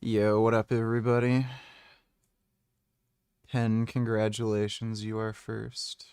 Yo, what up, everybody? Pen, congratulations, you are first.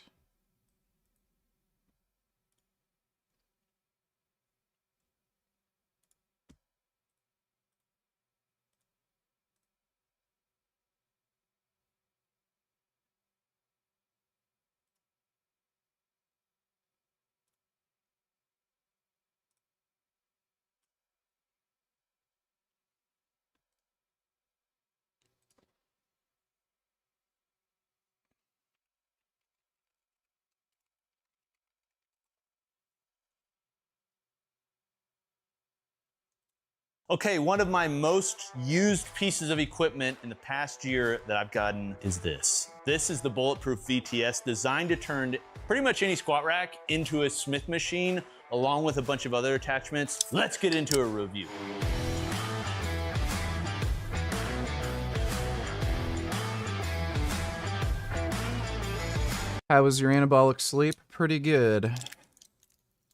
Okay, one of my most used pieces of equipment in the past year that I've gotten is this. This is the Bulletproof VTS, designed to turn pretty much any squat rack into a Smith machine, along with a bunch of other attachments. Let's get into a review. How was your anabolic sleep? Pretty good.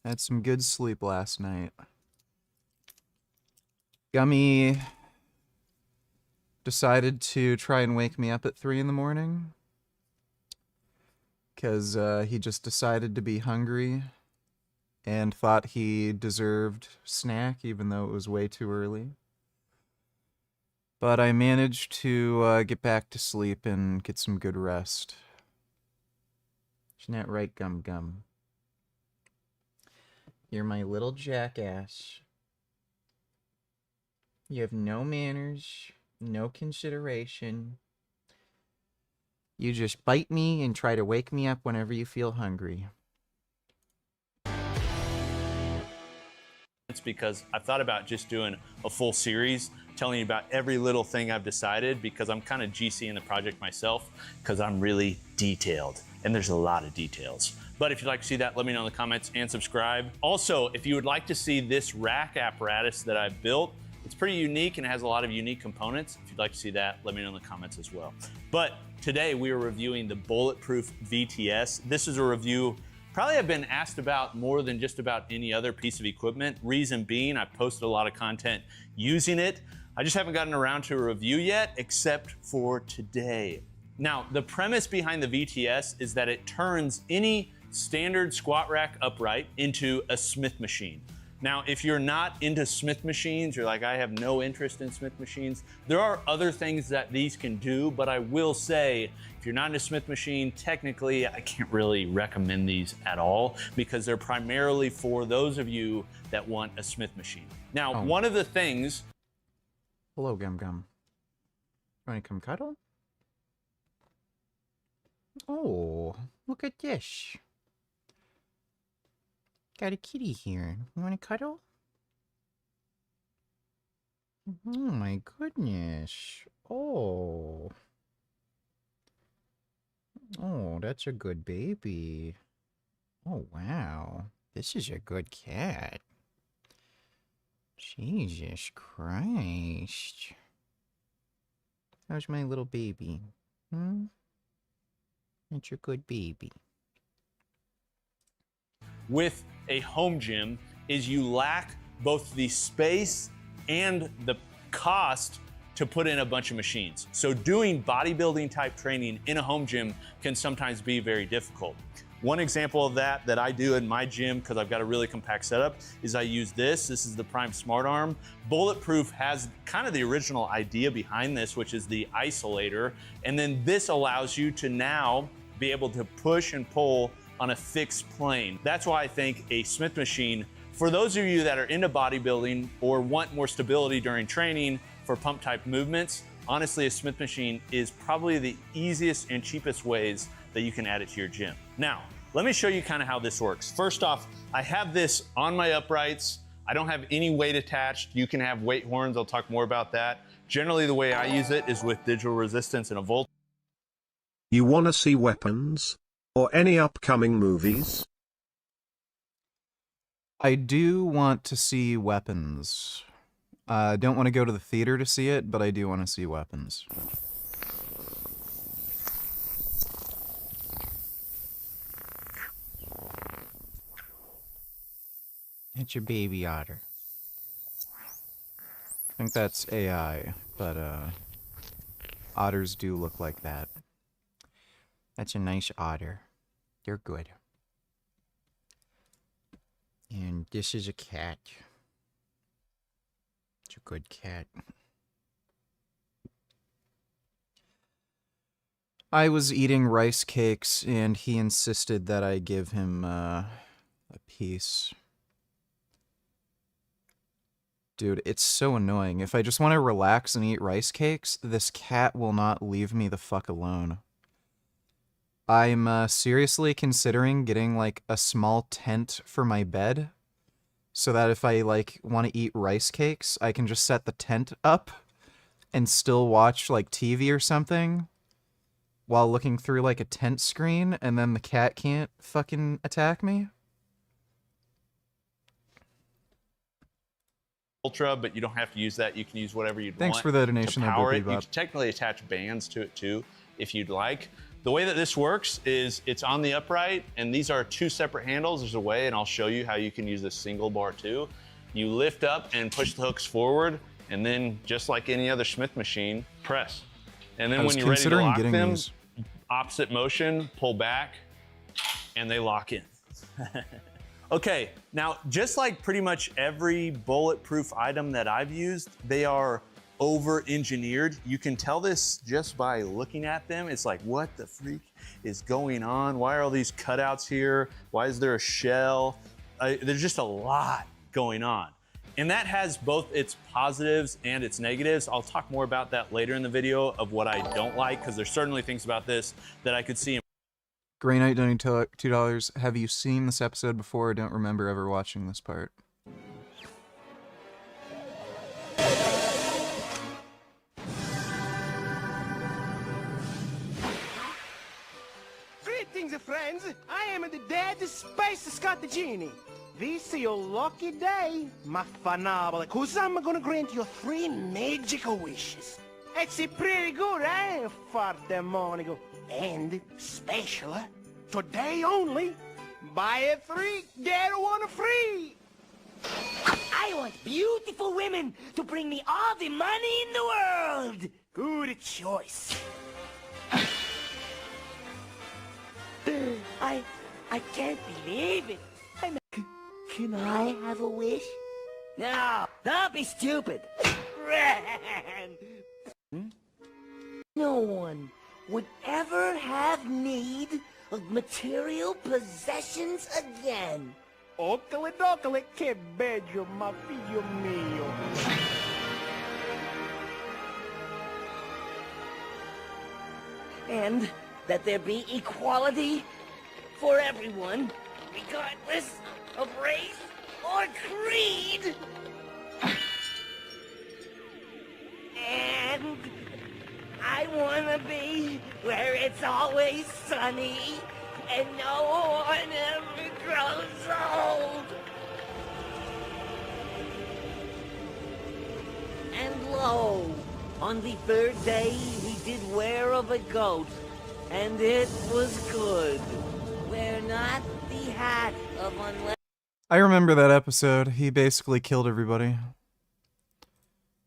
Had some good sleep last night. Gummy decided to try and wake me up at 3 in the morning because he just decided to be hungry and thought he deserved snack even though it was way too early. But I managed to get back to sleep and get some good rest. Isn't that right, Gum Gum? You're my little jackass. You have no manners, no consideration. You just bite me and try to wake me up whenever you feel hungry. It's because I've thought about just doing a full series telling you about every little thing I've decided, because I'm kind of GC in the project myself, because I'm really detailed and there's a lot of details. But if you'd like to see that, let me know in the comments and subscribe. Also, if you would like to see this rack apparatus that I've built, it's pretty unique and it has a lot of unique components. If you'd like to see that, let me know in the comments as well. But today we are reviewing the Bulletproof VTS. This is a review probably I've been asked about more than just about any other piece of equipment. Reason being, I've posted a lot of content using it. I just haven't gotten around to a review yet, except for today. Now, the premise behind the VTS is that it turns any standard squat rack upright into a Smith machine. Now, if you're not into Smith machines, you're like, I have no interest in Smith machines, there are other things that these can do, but I will say, if you're not into Smith machine, technically, I can't really recommend these at all, because they're primarily for those of you that want a Smith machine. Now, one of the things... Hello, Gum Gum. You want to come cuddle? Oh, look at this. Got a kitty here. You want to cuddle? Oh my goodness. Oh. Oh, that's a good baby. Oh, wow. This is a good cat. Jesus Christ. How's my little baby? Hmm? That's a good baby. With a home gym is you lack both the space and the cost to put in a bunch of machines. So doing bodybuilding type training in a home gym can sometimes be very difficult. One example of that I do in my gym, because I've got a really compact setup, is I use this. This is the Prime Smart Arm. Bulletproof has kind of the original idea behind this, which is the isolator. And then this allows you to now be able to push and pull on a fixed plane. That's why I think a Smith machine, for those of you that are into bodybuilding or want more stability during training for pump type movements, honestly, a Smith machine is probably the easiest and cheapest ways that you can add it to your gym. Now, let me show you kind of how this works. First off, I have this on my uprights. I don't have any weight attached. You can have weight horns. I'll talk more about that. Generally, the way I use it is with digital resistance and a volt. You wanna see weapons? Or any upcoming movies? I do want to see Weapons. I don't want to go to the theater to see it, but I do want to see Weapons. It's your baby otter. think that's AI, but otters do look like that. That's a nice otter. They're good. And this is a cat. It's a good cat. I was eating rice cakes, and he insisted that I give him a piece. Dude, it's so annoying. If I just want to relax and eat rice cakes, this cat will not leave me the fuck alone. I'm seriously considering getting, like, a small tent for my bed, so that if I, like, want to eat rice cakes, I can just set the tent up and still watch, like, TV or something while looking through, like, a tent screen, and then the cat can't fucking attack me. Ultra, but you don't have to use that. You can use whatever you'd want. Thanks for the donation, to power there, it. You can technically attach bands to it too, if you'd like. The way that this works is it's on the upright, and these are two separate handles. There's a way, and I'll show you how you can use this single bar too. You lift up and push the hooks forward, and then just like any other Smith machine, press. And then when you're ready to lock them, opposite motion, pull back, and they lock in. Okay, now just like pretty much every bulletproof item that I've used, they are over-engineered. You can tell this just by looking at them. It's like, what the freak is going on? Why are all these cutouts here? Why is there a shell? There's just a lot going on. And that has both its positives and its negatives. I'll talk more about that later in the video of what I don't like, because there's certainly things about this that I could see. Grey Knight donating $2. Have you seen this episode before? I don't remember ever watching this part. Greetings, friends. I am the dead Space Scott the Genie. This is your lucky day, my phenomenal, because I'm gonna grant you 3 magical wishes. It's pretty good, eh, for the morning? And special, today only, buy 3, get 1 free. I want beautiful women to bring me all the money in the world. Good choice. I can't believe it. Can I have a wish? No, don't be stupid. No one would ever have need of material possessions again. Occoli doccoli, che bello, ma figlio mio. And that there be equality for everyone, regardless of race or creed. And I wanna be where it's always sunny and no one ever grows old. And lo, on the 3rd day he did wear of a goat, and it was good. Wear not the hat of unleavened. I remember that episode. He basically killed everybody.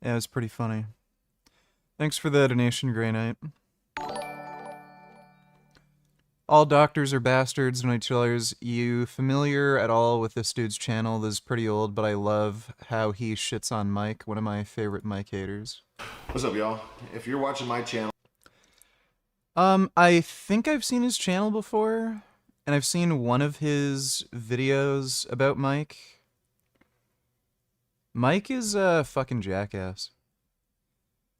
Yeah, it was pretty funny. Thanks for the donation, Grey Knight. All doctors are bastards, no chillers. You familiar at all with this dude's channel? This is pretty old, but I love how he shits on Mike, one of my favorite Mike haters. What's up, y'all? If you're watching my channel... I think I've seen his channel before, and I've seen one of his videos about Mike. Mike is a fucking jackass.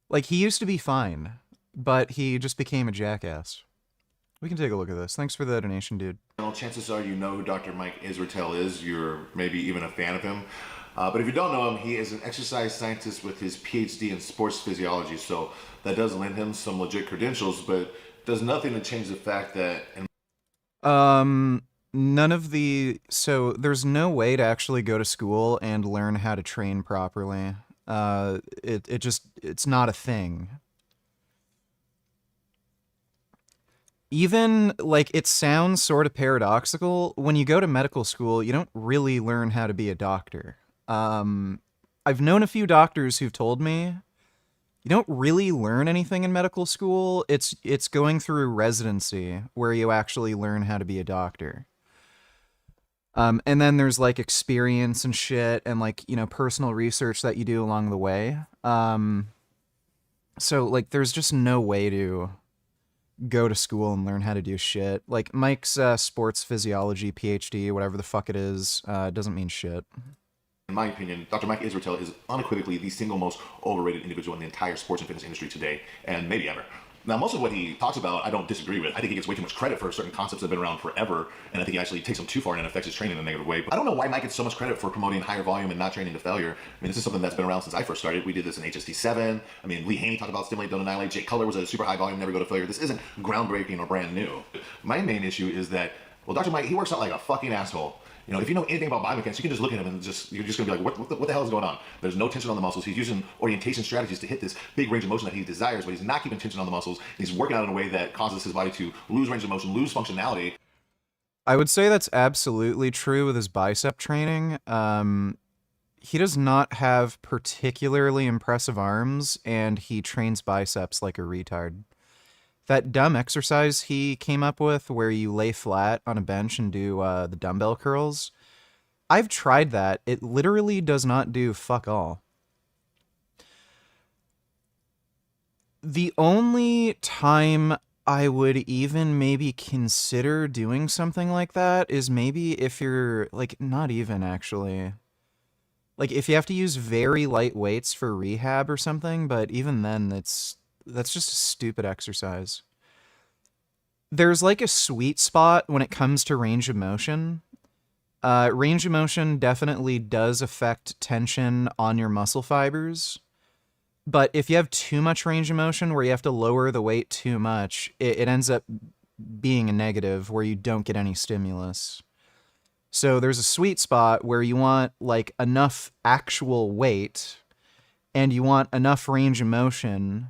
Like, he used to be fine, but he just became a jackass. We can take a look at this. Thanks for the donation, dude. Chances are you know who Dr. Mike Israetel is. You're maybe even a fan of him. But if you don't know him, he is an exercise scientist with his PhD in sports physiology. So that does lend him some legit credentials, but does nothing to change the fact that... None of the... So, there's no way to actually go to school and learn how to train properly. It's not a thing. Even, like, it sounds sort of paradoxical. When you go to medical school, you don't really learn how to be a doctor. I've known a few doctors who've told me you don't really learn anything in medical school. It's going through residency where you actually learn how to be a doctor. And then there's like experience and shit and like, you know, personal research that you do along the way. So like there's just no way to go to school and learn how to do shit. Like Mike's sports physiology PhD, whatever the fuck it is, doesn't mean shit. In my opinion, Dr. Mike Israetel is unequivocally the single most overrated individual in the entire sports and fitness industry today, and maybe ever. Now, most of what he talks about, I don't disagree with. I think he gets way too much credit for certain concepts that have been around forever, and I think he actually takes them too far and affects his training in a negative way. But I don't know why Mike gets so much credit for promoting higher volume and not training to failure. I mean, this is something that's been around since I first started. We did this in HST7. I mean, Lee Haney talked about stimulate, don't annihilate. Jake Cutler was a super high volume, never go to failure. This isn't groundbreaking or brand new. My main issue is that, well, Dr. Mike, he works out like a fucking asshole. You know, if you know anything about biomechanics, you can just look at him and you're just gonna be like, what the hell is going on? There's no tension on the muscles. He's using orientation strategies to hit this big range of motion that he desires, but he's not keeping tension on the muscles. He's working out in a way that causes his body to lose range of motion, lose functionality. I would say that's absolutely true with his bicep training. He does not have particularly impressive arms, and he trains biceps like a retard. That dumb exercise he came up with where you lay flat on a bench and do the dumbbell curls, I've tried that. It literally does not do fuck all. The only time I would even maybe consider doing something like that is maybe if you're, like, not even actually. Like, if you have to use very light weights for rehab or something, but even then, that's just a stupid exercise. There's like a sweet spot when it comes to range of motion. Range of motion definitely does affect tension on your muscle fibers. But if you have too much range of motion where you have to lower the weight too much, it ends up being a negative where you don't get any stimulus. So there's a sweet spot where you want like enough actual weight and you want enough range of motion,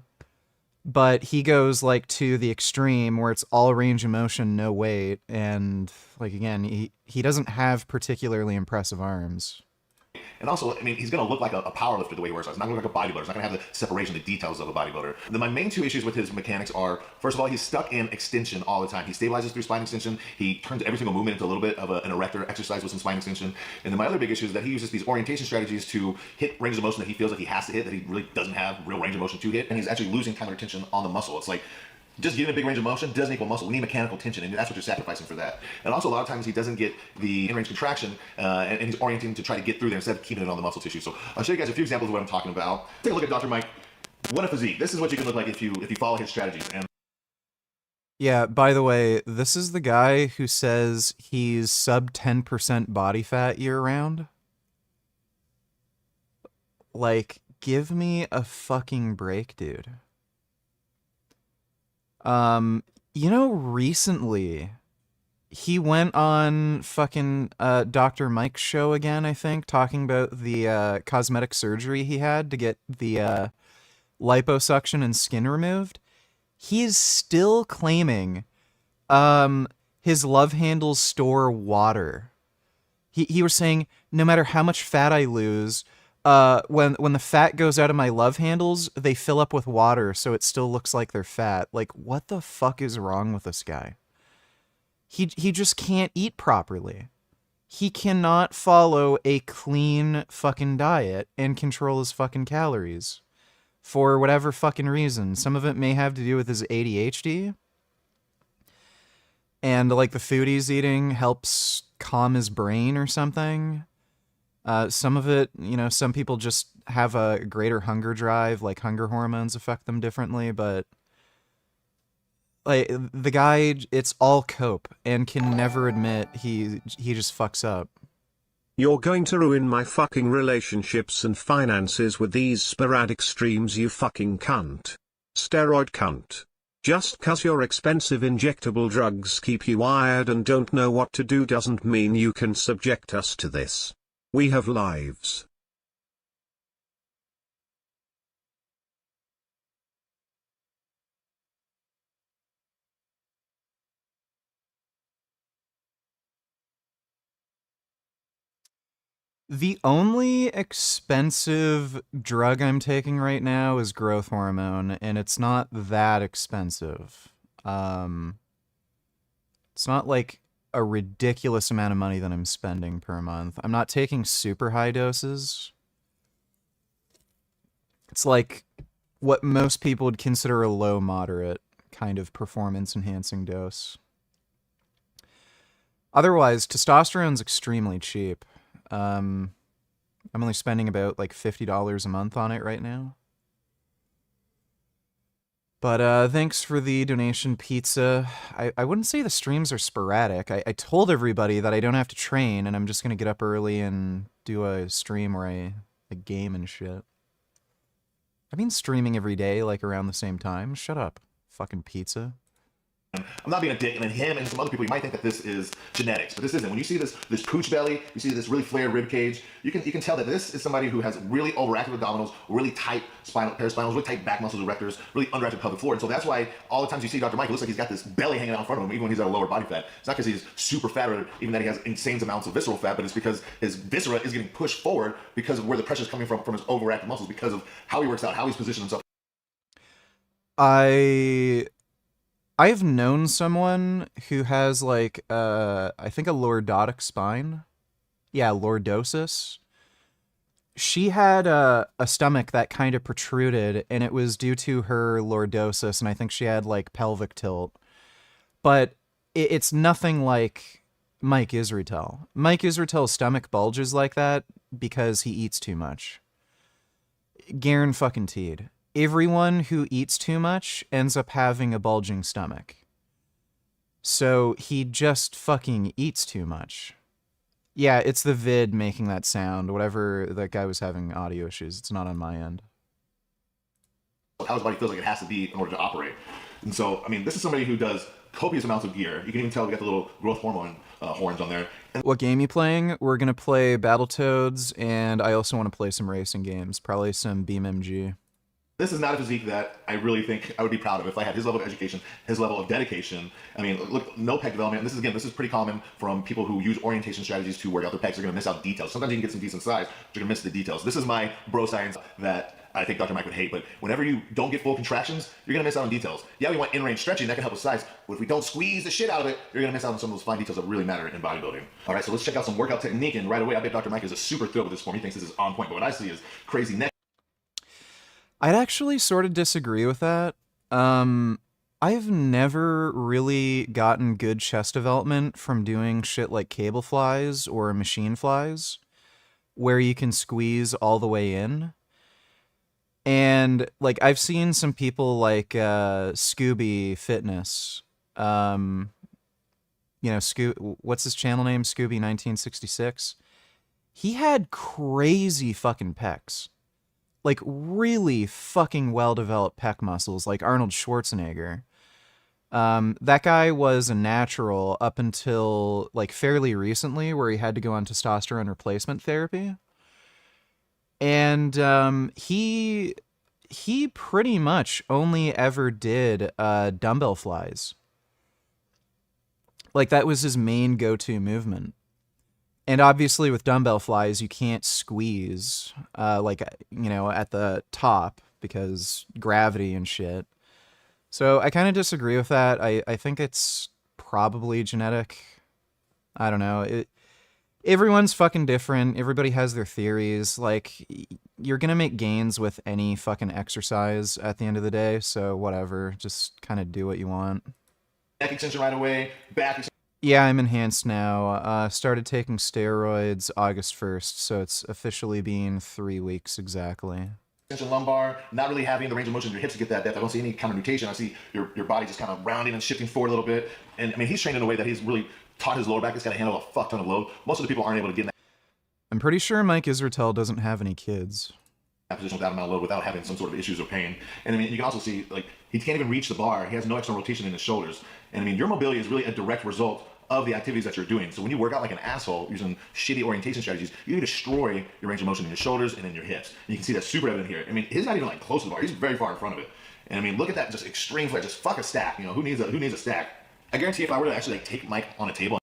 but he goes like to the extreme where it's all range of motion, no weight, and like again, he doesn't have particularly impressive arms. And also, I mean, he's going to look like a powerlifter the way he works out. He's not going to look like a bodybuilder. He's not going to have the separation, the details of a bodybuilder. Then my main two issues with his mechanics are, first of all, he's stuck in extension all the time. He stabilizes through spine extension. He turns every single movement into a little bit of an erector exercise with some spine extension. And then my other big issue is that he uses these orientation strategies to hit ranges of motion that he feels like he has to hit, that he really doesn't have real range of motion to hit. And he's actually losing time under tension on the muscle. It's like, just getting a big range of motion doesn't equal muscle. We need mechanical tension, and that's what you're sacrificing for that. And also, a lot of times he doesn't get the in-range contraction, and he's orienting to try to get through there instead of keeping it on the muscle tissue. So I'll show you guys a few examples of what I'm talking about. Take a look at Dr. Mike. What a physique. This is what you can look like if you follow his strategies. And Yeah, by the way, this is the guy who says he's sub 10% body fat year round. Like, give me a fucking break, dude. You know, recently he went on fucking Dr. Mike's show again, I think, talking about the cosmetic surgery he had to get the liposuction and skin removed. He is still claiming his love handles store water. He was saying, no matter how much fat I lose, when the fat goes out of my love handles, they fill up with water, so it still looks like they're fat. Like, what the fuck is wrong with this guy? He just can't eat properly. He cannot follow a clean fucking diet and control his fucking calories. For whatever fucking reason. Some of it may have to do with his ADHD. And, like, the food he's eating helps calm his brain or something. Some of it, you know, some people just have a greater hunger drive, like hunger hormones affect them differently, but like the guy, it's all cope and can never admit he just fucks up. You're going to ruin my fucking relationships and finances with these sporadic streams, you fucking cunt. Steroid cunt. Just 'cause your expensive injectable drugs keep you wired and don't know what to do doesn't mean you can subject us to this. We have lives. The only expensive drug I'm taking right now is growth hormone, and it's not that expensive. It's not like a ridiculous amount of money that I'm spending per month. I'm not taking super high doses. It's like what most people would consider a low moderate kind of performance enhancing dose. Otherwise, testosterone's extremely cheap. I'm only spending about like $50 a month on it right now. But thanks for the donation, Pizza. I wouldn't say the streams are sporadic. I told everybody that I don't have to train, and I'm just going to get up early and do a stream where I game and shit. I've been streaming every day, like around the same time. Shut up, fucking Pizza. I'm not being a dick, and then him and some other people, you might think that this is genetics, but this isn't. When you see this pooch belly, you see this really flared rib cage, you can tell that this is somebody who has really overactive abdominals, really tight paraspinals, really tight back muscles, erectors, really underactive pelvic floor. And so that's why all the times you see Dr. Mike, it looks like he's got this belly hanging out in front of him, even when he's at a lower body fat. It's not because he's super fat or even that he has insane amounts of visceral fat, but it's because his viscera is getting pushed forward because of where the pressure is coming from his overactive muscles, because of how he works out, how he's positioned himself. I've known someone who has like I think a lordotic spine. Yeah, lordosis. She had a stomach that kind of protruded, and it was due to her lordosis, and I think she had like pelvic tilt. But it's nothing like Mike Israetel. Mike Israetel's stomach bulges like that because he eats too much. Guaranteed. Everyone who eats too much ends up having a bulging stomach. So he just fucking eats too much. Yeah, it's the vid making that sound. Whatever, that guy was having audio issues. It's not on my end. How his body feels like it has to be in order to operate. And so, I mean, this is somebody who does copious amounts of gear. You can even tell we got the little growth hormone horns on there. And what game you playing? We're going to play Battletoads, and I also want to play some racing games. Probably some BeamMG. This is not a physique that I really think I would be proud of if I had his level of education, his level of dedication. I mean, look, no pec development. And this is pretty common from people who use orientation strategies to work out their pecs. They're going to miss out details. Sometimes you can get some decent size, but you're going to miss the details. This is my bro science that I think Dr. Mike would hate, but whenever you don't get full contractions, you're going to miss out on details. Yeah, we want in-range stretching, that can help with size, but if we don't squeeze the shit out of it, you're going to miss out on some of those fine details that really matter in bodybuilding. All right, so let's check out some workout technique, and right away, I bet Dr. Mike is a super thrilled with this form. He thinks this is on point, but what I see is crazy neck. I'd actually sort of disagree with that. I've never really gotten good chest development from doing shit like cable flies or machine flies, where you can squeeze all the way in. And like I've seen some people like Scooby Fitness, what's his channel name? Scooby 1966. He had crazy fucking pecs. Like really fucking well-developed pec muscles, like Arnold Schwarzenegger. That guy was a natural up until like fairly recently, where he had to go on testosterone replacement therapy. And he pretty much only ever did dumbbell flies. Like that was his main go-to movement. And obviously with dumbbell flies, you can't squeeze, at the top because gravity and shit. So I kind of disagree with that. I think it's probably genetic. I don't know. Everyone's fucking different. Everybody has their theories. Like, you're gonna make gains with any fucking exercise at the end of the day, so whatever. Just kind of do what you want. Neck extension right away, back extension. Yeah, I'm enhanced now. Started taking steroids August 1st, so it's officially been 3 weeks exactly. Extension lumbar, not really having the range of motion in your hips to get that depth. I don't see any kind of mutation. I see your body just kind of rounding and shifting forward a little bit. And I mean, he's trained in a way that he's really taught his lower back. He's got to handle a fuck ton of load. Most of the people aren't able to get in I'm pretty sure Mike Israetel doesn't have any kids. that position with that amount of load without having some sort of issues or pain. And I mean, you can also see, like, he can't even reach the bar. He has no external rotation in his shoulders. And I mean, your mobility is really a direct result of the activities that you're doing. So when you work out like an asshole using shitty orientation strategies, you destroy your range of motion in your shoulders and in your hips. And you can see that super evident here. I mean, he's not even like close to the bar. He's very far in front of it. And I mean, look at that just extreme flare. Just fuck a stack. You know, who needs a stack? I guarantee if I were to actually like take Mike on a table.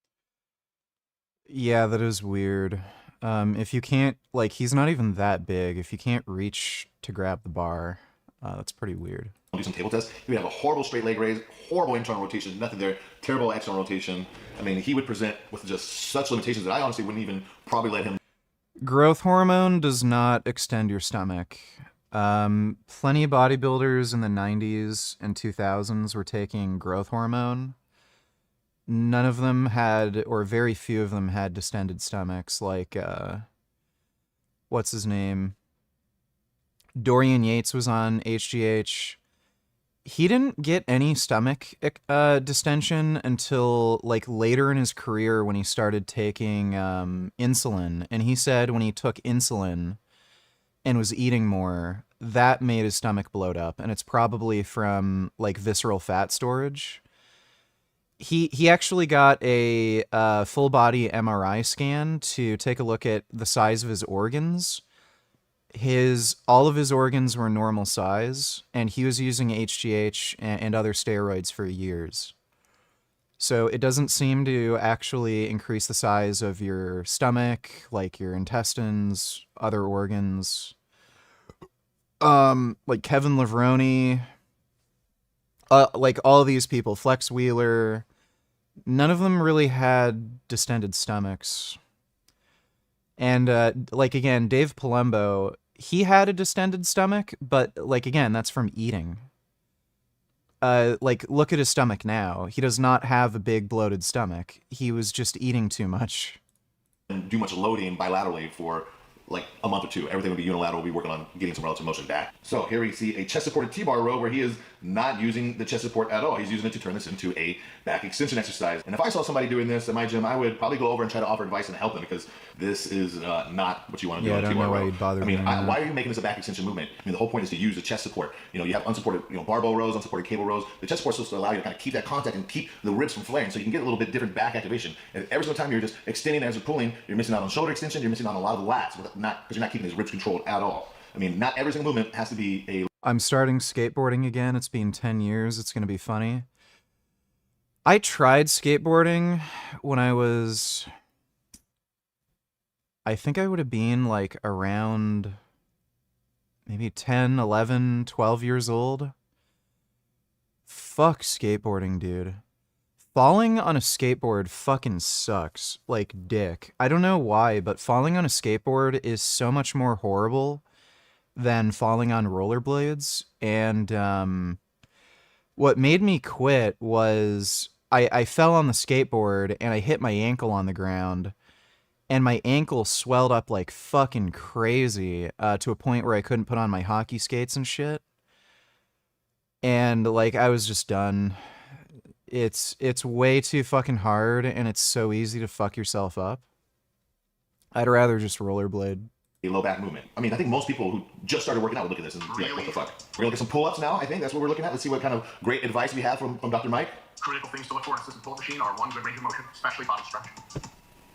Yeah, that is weird. If you can't, like, he's not even that big. If you can't reach to grab the bar, that's pretty weird. Do some table tests. He would have a horrible straight leg raise, horrible internal rotation, nothing there, terrible external rotation. I mean, he would present with just such limitations that I honestly wouldn't even probably let him. Growth hormone does not extend your stomach. Plenty of bodybuilders in the 90s and 2000s were taking growth hormone. None of them had, or very few of them had distended stomachs, like, what's his name? Dorian Yates was on HGH. He didn't get any stomach distension until like later in his career when he started taking insulin. And he said when he took insulin and was eating more, that made his stomach bloat up. And it's probably from like visceral fat storage. He actually got a full body MRI scan to take a look at the size of his organs. All of his organs were normal size, and he was using HGH and other steroids for years. So it doesn't seem to actually increase the size of your stomach, like your intestines, other organs. Like Kevin Levrone, like all of these people, Flex Wheeler, none of them really had distended stomachs. And, like, again, Dave Palumbo, he had a distended stomach, but, like, again, that's from eating. Like, look at his stomach now. He does not have a big bloated stomach. He was just eating too much. And do much loading bilaterally for like a month or two. Everything would be unilateral. We'll be working on getting some relative motion back. So here we see a chest supported T-bar row where he is not using the chest support at all. He's using it to turn this into a back extension exercise. And if I saw somebody doing this at my gym, I would probably go over and try to offer advice and help them, because this is not what you want to do. Yeah, on I a don't T-bar know why row. you'd bother I mean, doing that. why are you making this a back extension movement? I mean, the whole point is to use the chest support. You know, you have unsupported, barbell rows, unsupported cable rows. The chest support is supposed to allow you to kind of keep that contact and keep the ribs from flaring, so you can get a little bit different back activation. And every single time you're just extending as you're pulling, you're missing out on shoulder extension. You're missing out on a lot of the lats, because you're not keeping these ribs controlled at all. I mean, not every single movement has to be a... I'm starting skateboarding again. It's been 10 years. It's going to be funny. I tried skateboarding when I think I would have been like around maybe 10, 11, 12 years old. Fuck skateboarding, dude. Falling on a skateboard fucking sucks. Like dick. I don't know why, but falling on a skateboard is so much more horrible than falling on rollerblades. And what made me quit was I fell on the skateboard and I hit my ankle on the ground, and my ankle swelled up like fucking crazy to a point where I couldn't put on my hockey skates and shit. And like I was just done. It's way too fucking hard, and it's so easy to fuck yourself up. I'd rather just rollerblade. A low back movement. I mean, I think most people who just started working out would look at this and be like, what the fuck? We're gonna look at some pull-ups now. I think that's what we're looking at. Let's see what kind of great advice we have from Dr. Mike. Critical things to look for in assisted pull-up machine are one, good range of motion, especially bottom stretch.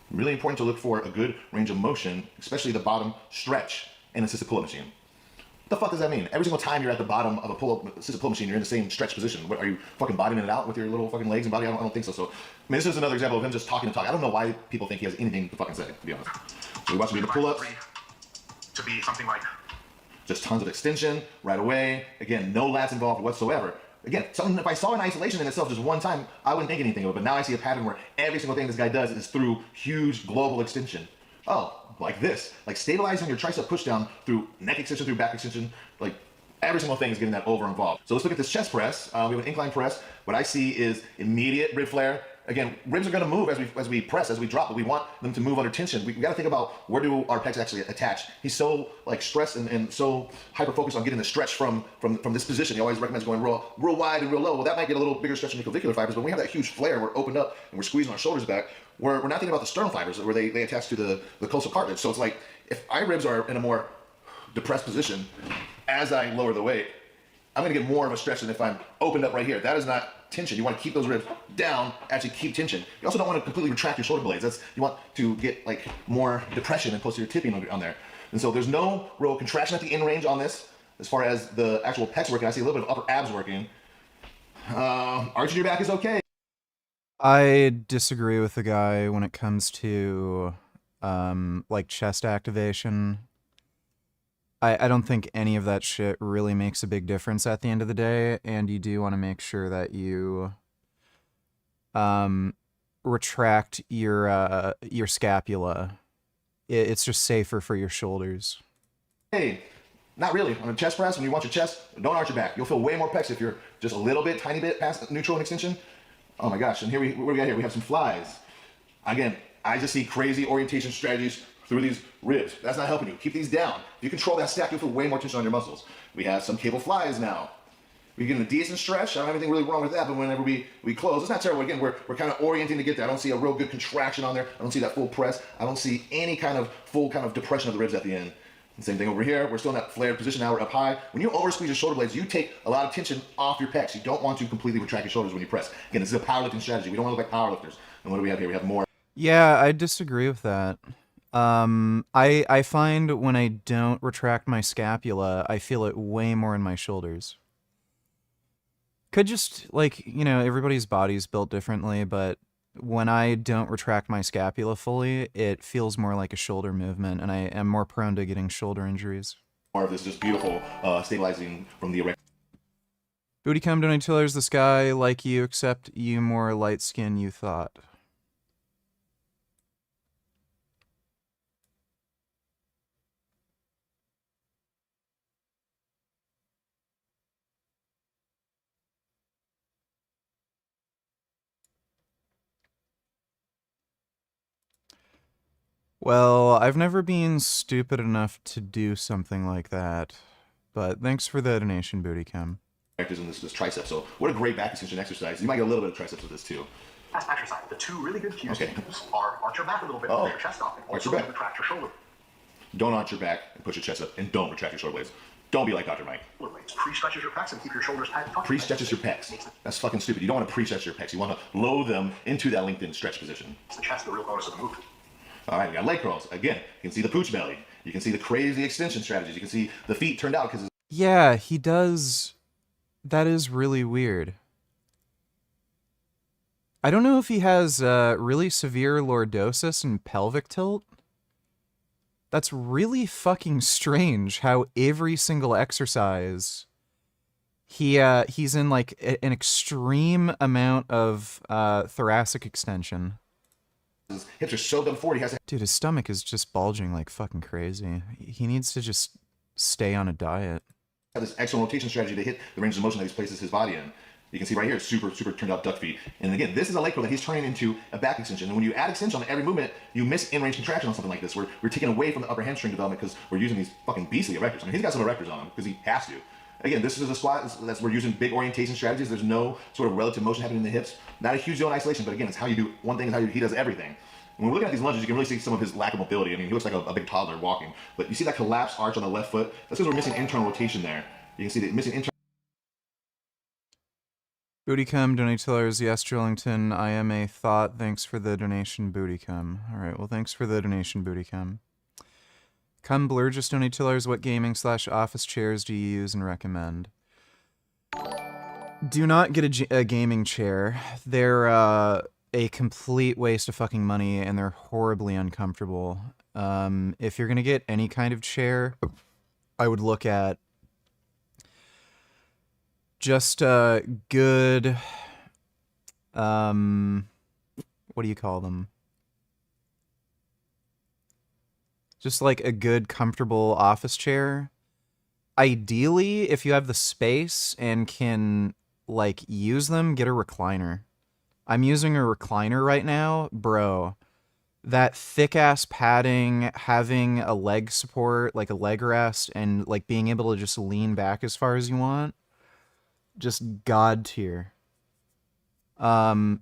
Really important to look for a good range of motion, especially the bottom stretch in an assisted pull-up machine. What the fuck does that mean? Every single time you're at the bottom of a assisted pull-up machine, you're in the same stretch position. What, are you fucking bodying it out with your little fucking legs and body? I don't think so. So, I mean, this is another example of him just talking to talk. I don't know why people think he has anything to fucking say, to be honest. So we watch him do the pull-ups. To be something like Just tons of extension right away. Again, no lats involved whatsoever. Again, something, if I saw in isolation in itself just one time, I wouldn't think anything of it. But now I see a pattern where every single thing this guy does is through huge global extension. Oh, like this. Like stabilizing your tricep push down through neck extension, through back extension. Like every single thing is getting that over involved. So let's look at this chest press. We have an incline press. What I see is immediate rib flare. Again, ribs are going to move as we press, as we drop, but we want them to move under tension. We got to think about where do our pecs actually attach. He's so like stressed and so hyper focused on getting the stretch from this position. He always recommends going real wide and real low. Well, that might get a little bigger stretch in the clavicular fibers, but when we have that huge flare, we're opened up and we're squeezing our shoulders back. We're not thinking about the sternal fibers where they attach to the coastal cartilage. So it's like if my ribs are in a more depressed position as I lower the weight, I'm going to get more of a stretch than if I'm opened up right here. That is not tension. You want to keep those ribs down, actually keep tension. You also don't want to completely retract your shoulder blades. You want to get like more depression and posterior tipping on there. And so there's no real contraction at the end range on this as far as the actual pecs working. I see a little bit of upper abs working. Arching your back is okay. I disagree with the guy when it comes to like chest activation. I don't think any of that shit really makes a big difference at the end of the day, and you do want to make sure that you retract your scapula. It's just safer for your shoulders. Hey, not really. On a chest press, when you want your chest, don't arch your back. You'll feel way more pecs if you're just a little bit, tiny bit past neutral and extension. Oh my gosh, and here what do we got here? We have some flies. Again, I just see crazy orientation strategies through these ribs. That's not helping you. Keep these down. If you control that stack, you'll feel way more tension on your muscles. We have some cable flies now. We get a decent stretch. I don't have anything really wrong with that, but whenever we close, it's not terrible. Again, we're kind of orienting to get there. I don't see a real good contraction on there. I don't see that full press. I don't see any kind of full kind of depression of the ribs at the end. And same thing over here. We're still in that flared position. Now we're up high. When you over squeeze your shoulder blades, you take a lot of tension off your pecs. You don't want to completely retract your shoulders when you press. Again, this is a powerlifting strategy. We don't want to look like powerlifters. And what do we have here? We have more. Yeah, I disagree with that. I find when I don't retract my scapula, I feel it way more in my shoulders. Could just, like, you know, everybody's body's built differently, but when I don't retract my scapula fully, it feels more like a shoulder movement, and I am more prone to getting shoulder injuries. More of this just beautiful stabilizing from the erect. Bootycom donated $2. This guy like you, except you more light skin you thought. Well, I've never been stupid enough to do something like that, but thanks for the donation, Bootycom. In this tricep. So what a great back extension exercise. You might get a little bit of triceps with this too. Last exercise. The two really good cues to use are arch your back a little bit, pull your chest up, and also retract your shoulder. Don't arch your back and push your chest up, and don't retract your shoulder blades. Don't be like Dr. Mike. Pre-stretches your pecs and keep your shoulders tight. Pre-stretches your pecs. That's fucking stupid. You don't want to pre-stretch your pecs. You want to load them into that lengthened stretch position. It's the chest, the real bonus of the move. All right, we got leg curls. Again, you can see the pooch belly. You can see the crazy extension strategies. You can see the feet turned out because. Yeah, he does. That is really weird. I don't know if he has really severe lordosis and pelvic tilt. That's really fucking strange how every single exercise he's in like an extreme amount of thoracic extension. His hips are so done forward. Dude, his stomach is just bulging like fucking crazy. He needs to just stay on a diet. This excellent rotation strategy to hit the range of motion that he places his body in. You can see right here, super turned out duck feet. And again, this is a leg curl that he's turning into a back extension. And when you add extension on every movement, you miss in-range contraction on something like this. We're taking away from the upper hamstring development because we're using these fucking beastly erectors. I mean, he's got some erectors on him because he has to. Again, this is a squat. We're using big orientation strategies. There's no sort of relative motion happening in the hips. Not a huge zone isolation, but again, it's how you do. One thing is how he does everything. When we're looking at these lunges, you can really see some of his lack of mobility. I mean, he looks like a big toddler walking. But you see that collapsed arch on the left foot? That's because we're missing internal rotation there. You can see the missing internal. Bootycum, $20. Yes, Drillington, I am a thought. Thanks for the donation, Bootycum. Alright, well, thanks for the donation, Bootycum. Cum Blur, just $20. What gaming/office chairs do you use and recommend? Do not get a gaming chair. They're a complete waste of fucking money, and they're horribly uncomfortable. If you're gonna get any kind of chair, I would look at just a good, what do you call them? Just like a good, comfortable office chair. Ideally, if you have the space and can, like, use them, get a recliner. I'm using a recliner right now. Bro, that thick-ass padding, having a leg support, like a leg rest, and, like, being able to just lean back as far as you want, just god tier. So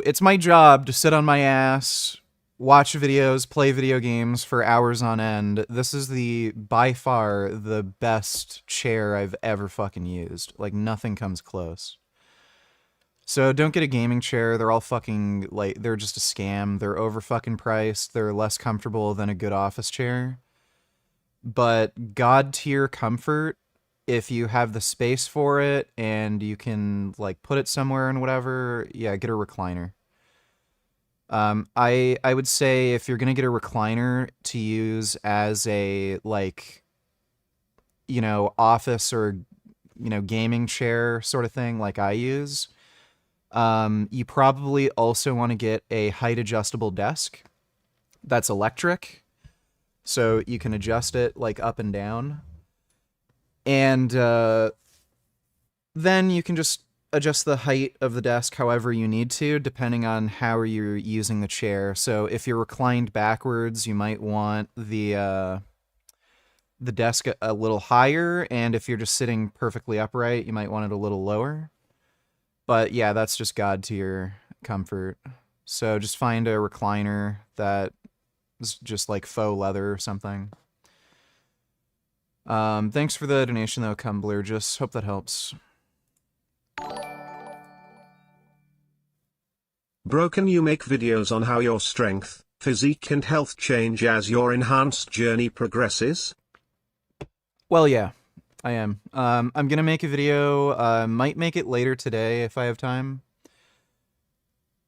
it's my job to sit on my ass, watch videos, play video games for hours on end. This is by far the best chair I've ever fucking used. Like, nothing comes close. So don't get a gaming chair. They're all fucking, like, they're just a scam. They're over fucking priced. They're less comfortable than a good office chair. But god tier comfort, if you have the space for it and you can, like, put it somewhere and whatever, yeah, get a recliner. I would say if you're gonna get a recliner to use as a like, you know, office or, you know, gaming chair sort of thing like I use, you probably also want to get a height adjustable desk that's electric, so you can adjust it like up and down. And then you can just adjust the height of the desk however you need to, depending on how you're using the chair. So if you're reclined backwards, you might want the desk a little higher, and if you're just sitting perfectly upright, you might want it a little lower. But yeah, that's just God to your comfort. So just find a recliner that is just like faux leather or something. Thanks for the donation though, Cumbler. Just hope that helps. Bro, can you make videos on how your strength, physique and health change as your enhanced journey progresses? Well, yeah, I am. I'm gonna make a video, might make it later today if I have time,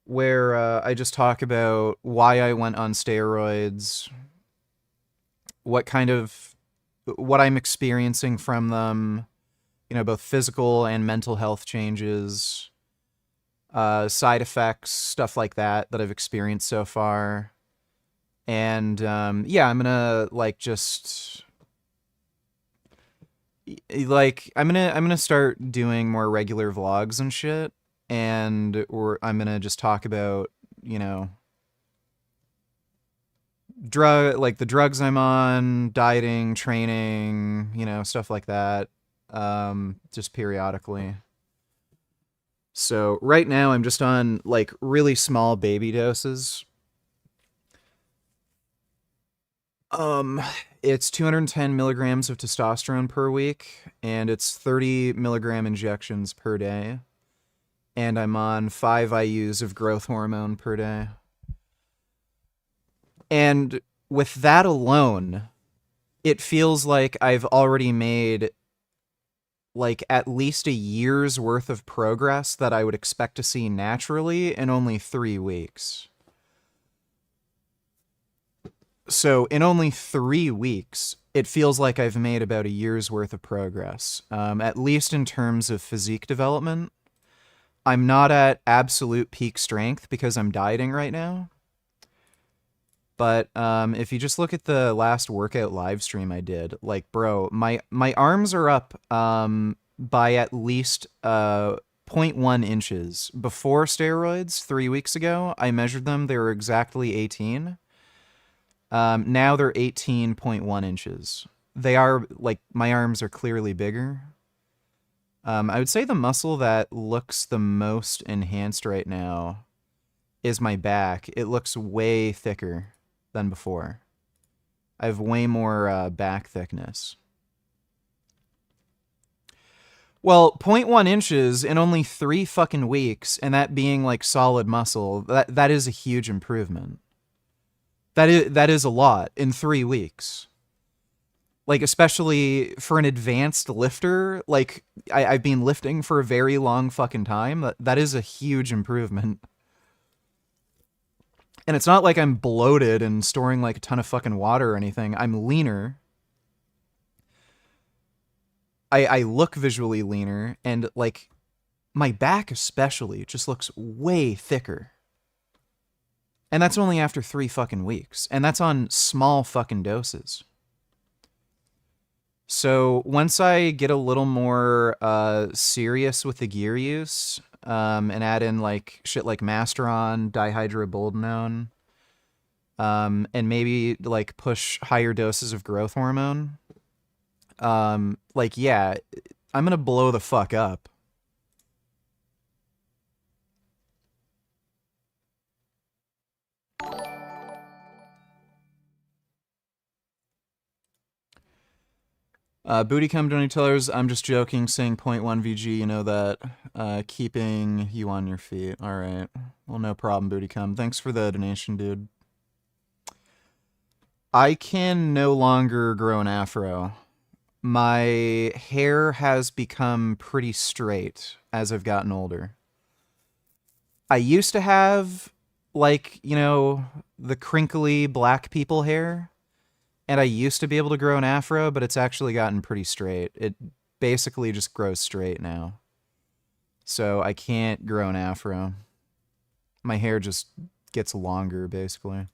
where I just talk about why I went on steroids, what I'm experiencing from them, you know, both physical and mental health changes, side effects, stuff like that I've experienced so far. And yeah, I'm gonna like just like I'm gonna start doing more regular vlogs and shit, or I'm gonna just talk about, you know, the drugs I'm on, dieting, training, you know, stuff like that, just periodically. So right now I'm just on like really small baby doses. It's 210 milligrams of testosterone per week, and it's 30 milligram injections per day. And I'm on 5 IUs of growth hormone per day. And with that alone, it feels like I've already made like at least a year's worth of progress that I would expect to see naturally in only 3 weeks. So in only 3 weeks, it feels like I've made about a year's worth of progress, at least in terms of physique development. I'm not at absolute peak strength because I'm dieting right now. But if you just look at the last workout live stream I did, like, bro, my arms are up by at least 0.1 inches. Before steroids, 3 weeks ago, I measured them. They were exactly 18. Now they're 18.1 inches. They are, like, my arms are clearly bigger. I would say the muscle that looks the most enhanced right now is my back. It looks way thicker than before. I have way more back thickness. Well, 0.1 inches in only 3 fucking weeks, and that being like solid muscle, that is a huge improvement. That is a lot in 3 weeks. Like, especially for an advanced lifter, like, I've been lifting for a very long fucking time. That is a huge improvement. And it's not like I'm bloated and storing like a ton of fucking water or anything. I'm leaner. I look visually leaner, and like my back especially just looks way thicker. And that's only after 3 fucking weeks. And that's on small fucking doses. So once I get a little more serious with the gear use, and add in like shit like Masteron, dihydroboldenone, and maybe like push higher doses of growth hormone, like, yeah, I'm gonna blow the fuck up. Booty come Donny Tellers, I'm just joking, saying 0.1 VG, you know that. Keeping you on your feet. Alright. Well, no problem, Booty come. Thanks for the donation, dude. I can no longer grow an afro. My hair has become pretty straight as I've gotten older. I used to have like, you know, the crinkly black people hair. And I used to be able to grow an afro, but it's actually gotten pretty straight. It basically just grows straight now. So I can't grow an afro. My hair just gets longer, basically.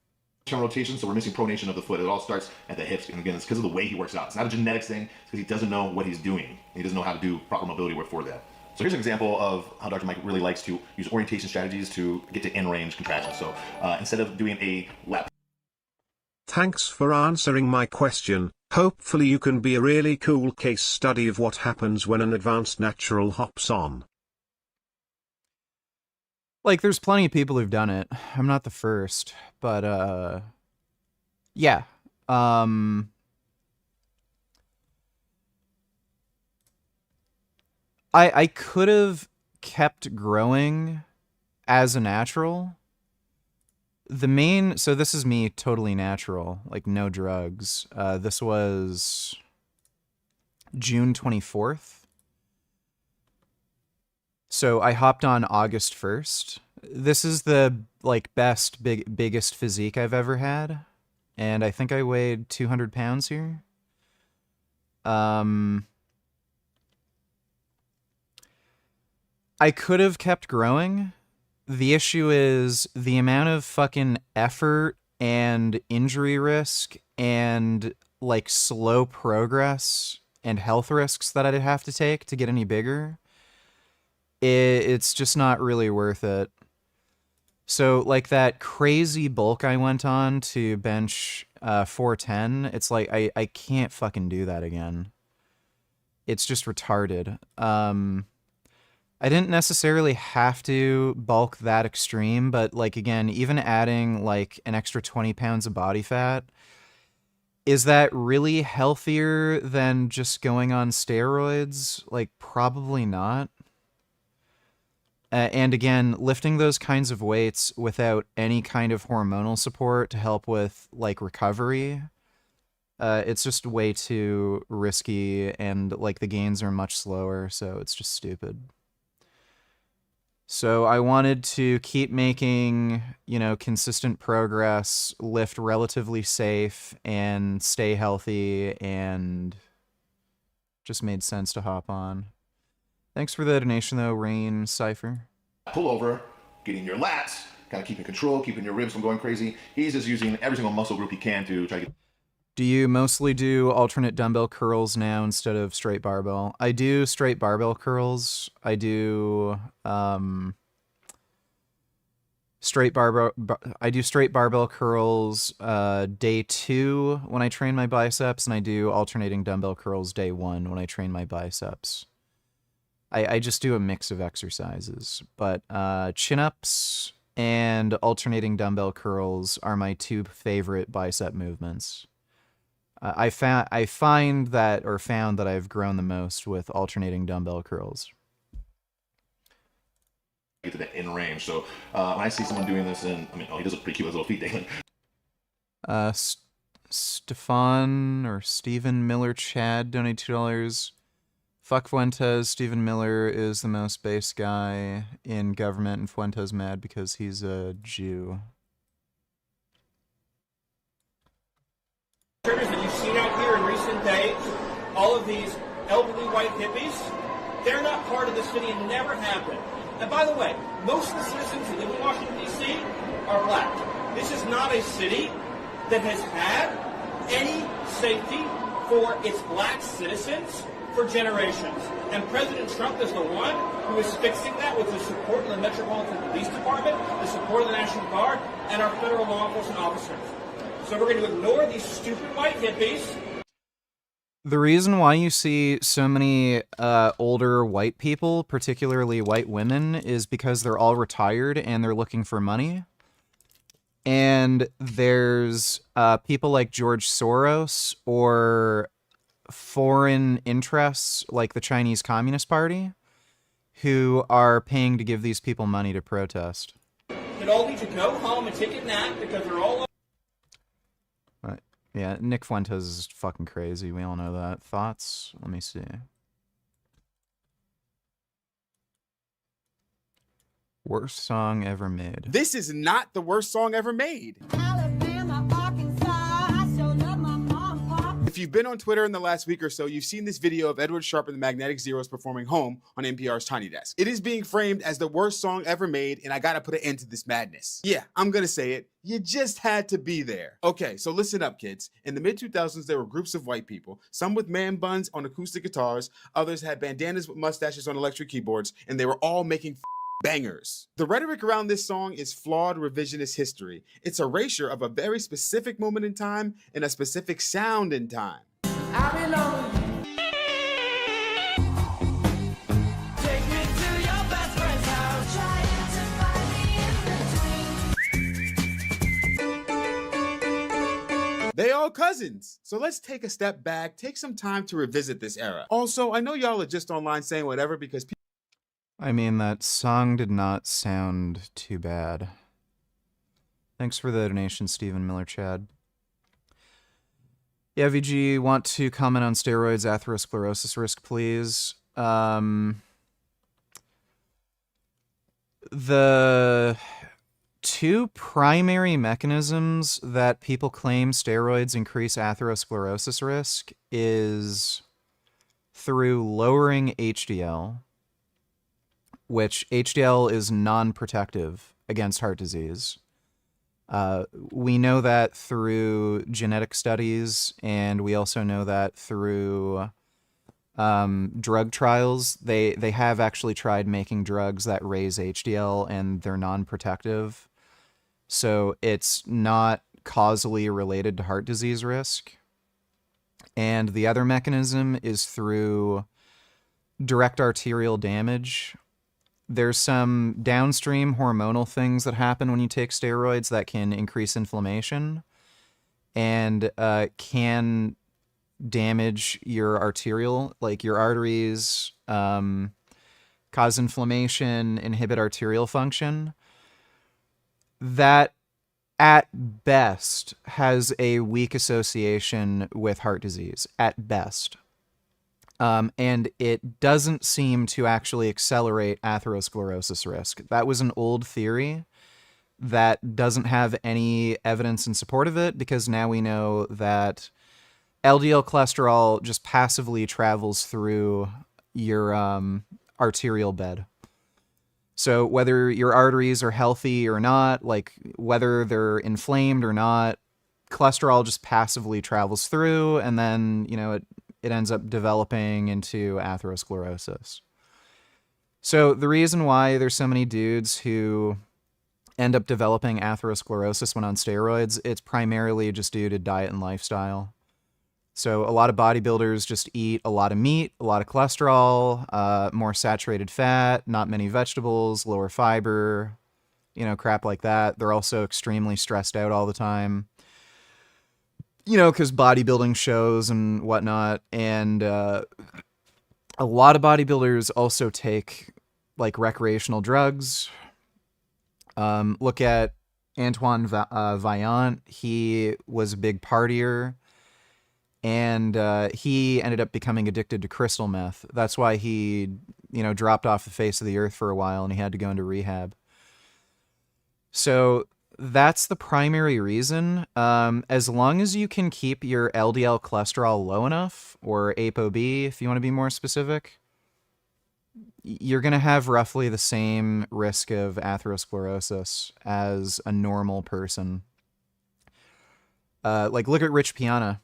Rotation, so we're missing pronation of the foot. It all starts at the hips, and again, it's because of the way he works out. It's not a genetics thing, it's because he doesn't know what he's doing. He doesn't know how to do proper mobility work for that. So here's an example of how Dr. Mike really likes to use orientation strategies to get to end-range contractions. So instead of doing a lap. Thanks for answering my question. Hopefully you can be a really cool case study of what happens when an advanced natural hops on. Like, there's plenty of people who've done it. I'm not the first, but, yeah. I could have kept growing as a natural. So this is me totally natural, like no drugs. This was June 24th. So I hopped on August 1st. This is the like biggest physique I've ever had. And I think I weighed 200 pounds here. I could have kept growing. The issue is the amount of fucking effort and injury risk and like slow progress and health risks that I'd have to take to get any bigger. It's just not really worth it. So like that crazy bulk I went on to bench 410, it's like I can't fucking do that again. It's just retarded. I didn't necessarily have to bulk that extreme, but like again, even adding like an extra 20 pounds of body fat, is that really healthier than just going on steroids? Like probably not. And again, lifting those kinds of weights without any kind of hormonal support to help with like recovery, it's just way too risky, and like the gains are much slower, so it's just stupid. So I wanted to keep making, you know, consistent progress, lift relatively safe, and stay healthy, and just made sense to hop on. Thanks for the donation, though, Rain Cypher. Pull over, getting your lats, kind of keeping control, keeping your ribs from going crazy. He's just using every single muscle group he can to try to get... Do you mostly do alternate dumbbell curls now instead of straight barbell? I do straight barbell curls. I do straight barbell curls day 2 when I train my biceps, and I do alternating dumbbell curls day 1 when I train my biceps. I just do a mix of exercises, but chin-ups and alternating dumbbell curls are my 2 favorite bicep movements. I found that I've grown the most with alternating dumbbell curls. Get to that in range. So when I see someone doing this, and I mean, oh, he does look pretty cute with his little feet, Dalen. Stephen Miller Chad donated $2. Fuck Fuentes. Stephen Miller is the most base guy in government, and Fuentes mad because he's a Jew. That you've seen out here in recent days, all of these elderly white hippies, they're not part of the city and never have been. And by the way, most of the citizens who live in Washington, D.C. are black. This is not a city that has had any safety for its black citizens for generations. And President Trump is the one who is fixing that with the support of the Metropolitan Police Department, the support of the National Guard, and our federal law enforcement officers. So we're going to ignore these stupid white hippies. The reason why you see so many older white people, particularly white women, is because they're all retired and they're looking for money. And there's people like George Soros or foreign interests like the Chinese Communist Party who are paying to give these people money to protest. They all need to go home and take a nap because they're all... Yeah, Nick Fuentes is fucking crazy. We all know that. Thoughts? Let me see. Worst song ever made. This is not the worst song ever made. If you've been on Twitter in the last week or so, you've seen this video of Edward Sharpe and the Magnetic Zeros performing Home on NPR's Tiny Desk. It is being framed as the worst song ever made, and I gotta put an end to this madness. Yeah, I'm gonna say it. You just had to be there. Okay, so listen up, kids. In the mid-2000s, there were groups of white people, some with man buns on acoustic guitars, others had bandanas with mustaches on electric keyboards, and they were all making bangers. The rhetoric around this song is flawed revisionist history. It's erasure of a very specific moment in time and a specific sound in time. I belong. Take me to your best friend's house. They all cousins. So let's take a step back, take some time to revisit this era. Also, I know y'all are just online saying whatever because people. I mean, that song did not sound too bad. Thanks for the donation, Stephen Miller Chad. Yeah, VG, want to comment on steroids atherosclerosis risk, please? The two primary mechanisms that people claim steroids increase atherosclerosis risk is through lowering HDL, which HDL is non-protective against heart disease. We know that through genetic studies, and we also know that through drug trials. They have actually tried making drugs that raise HDL, and they're non-protective. So it's not causally related to heart disease risk. And the other mechanism is through direct arterial damage. There's some downstream hormonal things that happen when you take steroids that can increase inflammation and can damage your arterial, like your arteries, cause inflammation, inhibit arterial function. That, at best, has a weak association with heart disease, at best. And it doesn't seem to actually accelerate atherosclerosis risk. That was an old theory that doesn't have any evidence in support of it, because now we know that LDL cholesterol just passively travels through your arterial bed. So whether your arteries are healthy or not, like whether they're inflamed or not, cholesterol just passively travels through, and then, you know, it ends up developing into atherosclerosis. So the reason why there's so many dudes who end up developing atherosclerosis when on steroids, it's primarily just due to diet and lifestyle. So a lot of bodybuilders just eat a lot of meat, a lot of cholesterol, more saturated fat, not many vegetables, lower fiber, you know, crap like that. They're also extremely stressed out all the time, you know, because bodybuilding shows and whatnot. And a lot of bodybuilders also take, like, recreational drugs. Look at Antoine Vaillant. He was a big partier. And he ended up becoming addicted to crystal meth. That's why he, you know, dropped off the face of the earth for a while, and he had to go into rehab. So that's the primary reason. As long as you can keep your LDL cholesterol low enough, or ApoB if you want to be more specific, you're going to have roughly the same risk of atherosclerosis as a normal person. Like, look at Rich Piana.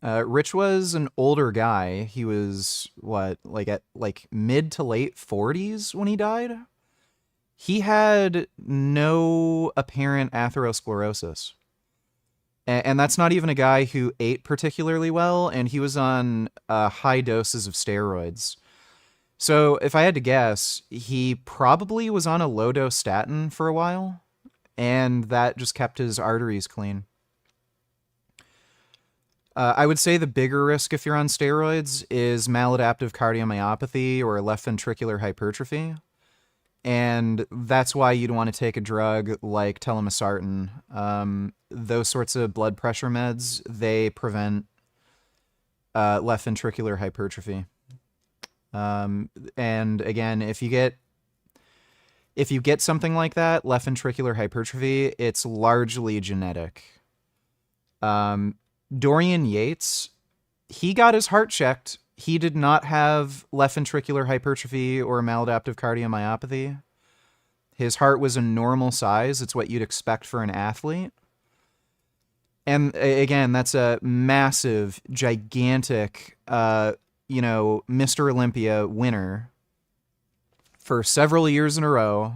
Rich was an older guy. He was, what, like at like mid to late 40s when he died? He had no apparent atherosclerosis. And that's not even a guy who ate particularly well, and he was on high doses of steroids. So if I had to guess, he probably was on a low-dose statin for a while, and that just kept his arteries clean. I would say the bigger risk if you're on steroids is maladaptive cardiomyopathy or left ventricular hypertrophy. And that's why you'd want to take a drug like telmisartan. Those sorts of blood pressure meds, they prevent left ventricular hypertrophy. And again, if you get if you get something like that, left ventricular hypertrophy, it's largely genetic. Dorian Yates, he got his heart checked. He did not have left ventricular hypertrophy or maladaptive cardiomyopathy. His heart was a normal size. It's what you'd expect for an athlete. And again, that's a massive, gigantic, Mr. Olympia winner for several years in a row.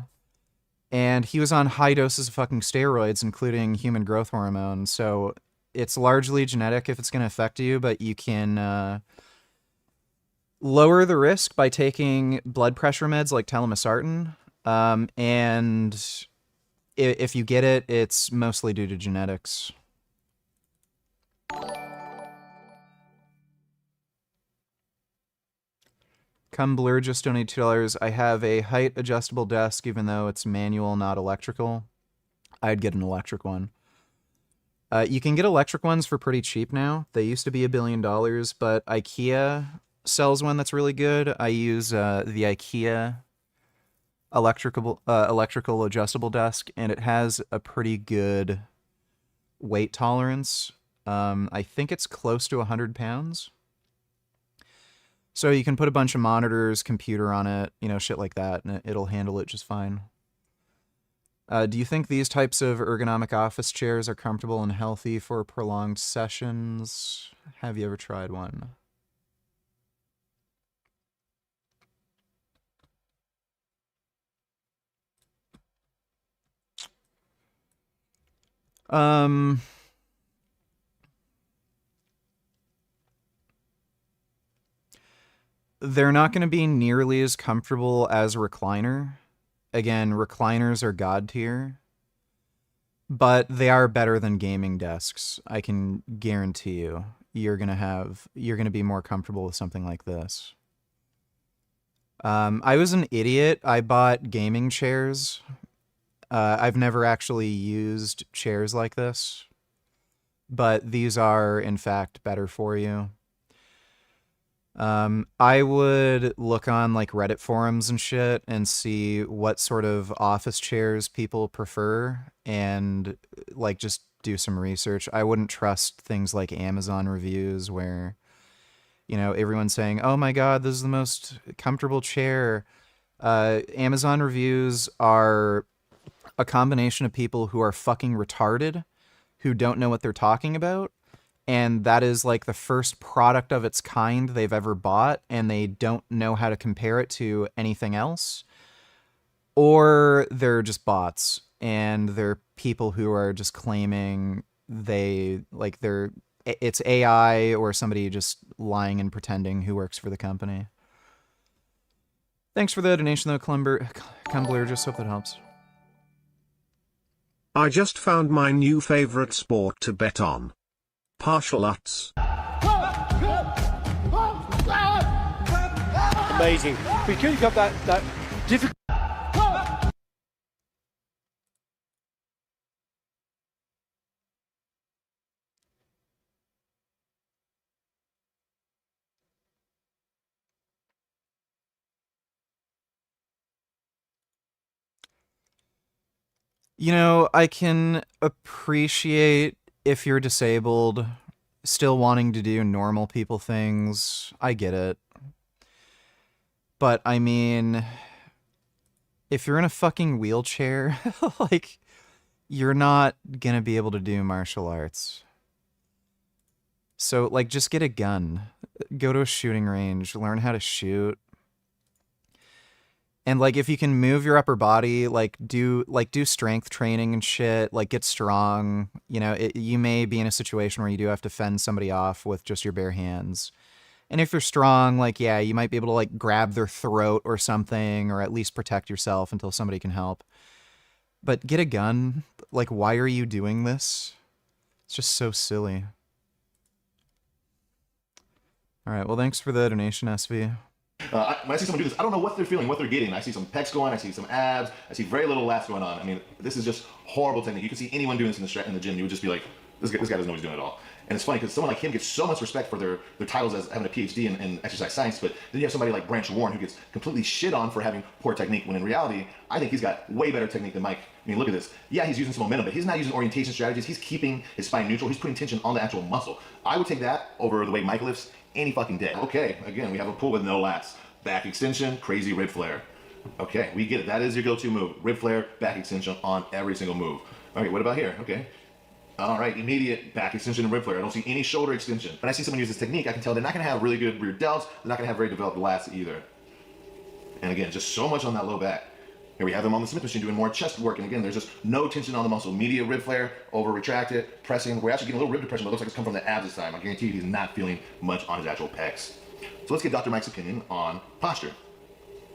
And he was on high doses of fucking steroids, including human growth hormone. So it's largely genetic if it's going to affect you, but you can lower the risk by taking blood pressure meds like telmisartan. And if you get it, it's mostly due to genetics. Blur just donated $2. I have a height adjustable desk, even though it's manual, not electrical. I'd get an electric one. You can get electric ones for pretty cheap now. They used to be $1 billion, but IKEA sells one that's really good. I use the IKEA electrical adjustable desk, and it has a pretty good weight tolerance. I think it's close to 100 pounds. So you can put a bunch of monitors, computer on it, shit like that, and it'll handle it just fine. Do you think these types of ergonomic office chairs are comfortable and healthy for prolonged sessions? Have you ever tried one? They're not going to be nearly as comfortable as a recliner. Again, recliners are god tier. But they are better than gaming desks. I can guarantee you. You're going to be more comfortable with something like this. I was an idiot. I bought gaming chairs. I've never actually used chairs like this. But these are, in fact, better for you. I would look on like Reddit forums and shit and see what sort of office chairs people prefer and like just do some research. I wouldn't trust things like Amazon reviews where, everyone's saying, oh my God, this is the most comfortable chair. Amazon reviews are a combination of people who are fucking retarded, who don't know what they're talking about. And that is like the first product of its kind they've ever bought, and they don't know how to compare it to anything else. Or they're just bots, and they're people who are just claiming it's AI or somebody just lying and pretending who works for the company. Thanks for the donation though, Cumbler, just hope that helps. I just found my new favorite sport to bet on. Partial uts. Amazing. Because you've got that difficult. I can appreciate if you're disabled, still wanting to do normal people things. I get it. But, I mean, if you're in a fucking wheelchair, you're not gonna be able to do martial arts. So, just get a gun. Go to a shooting range. Learn how to shoot. And, if you can move your upper body, do strength training and shit, get strong. You may be in a situation where you do have to fend somebody off with just your bare hands. And if you're strong, you might be able to, grab their throat or something, or at least protect yourself until somebody can help. But get a gun. Why are you doing this? It's just so silly. All right, well, thanks for the donation, SV. When I see someone do this, I don't know what they're feeling, what they're getting. I see some pecs going, I see some abs, I see very little lats going on. I mean, this is just horrible technique. You can see anyone doing this in the gym, you would just be like, This guy doesn't know what he's doing at all. And it's funny because someone like him gets so much respect for their titles as having a PhD in exercise science, but then you have somebody like Branch Warren who gets completely shit on for having poor technique, when in reality, I think he's got way better technique than Mike. I mean, look at this. Yeah, he's using some momentum, but he's not using orientation strategies. He's keeping his spine neutral. He's putting tension on the actual muscle. I would take that over the way Mike lifts any fucking day. Okay, again, we have a pull with no lats. Back extension, crazy rib flare. Okay, we get it. That is your go-to move. Rib flare, back extension on every single move. Okay, what about here? Okay. All right, immediate back extension and rib flare. I don't see any shoulder extension. When I see someone use this technique, I can tell they're not going to have really good rear delts. They're not going to have very developed lats either. And again, just so much on that low back. Here we have them on the Smith machine doing more chest work. And again, there's just no tension on the muscle. Immediate rib flare, over retract it, pressing. We're actually getting a little rib depression, but it looks like it's come from the abs this time. I guarantee you he's not feeling much on his actual pecs. So let's get Dr. Mike's opinion on posture.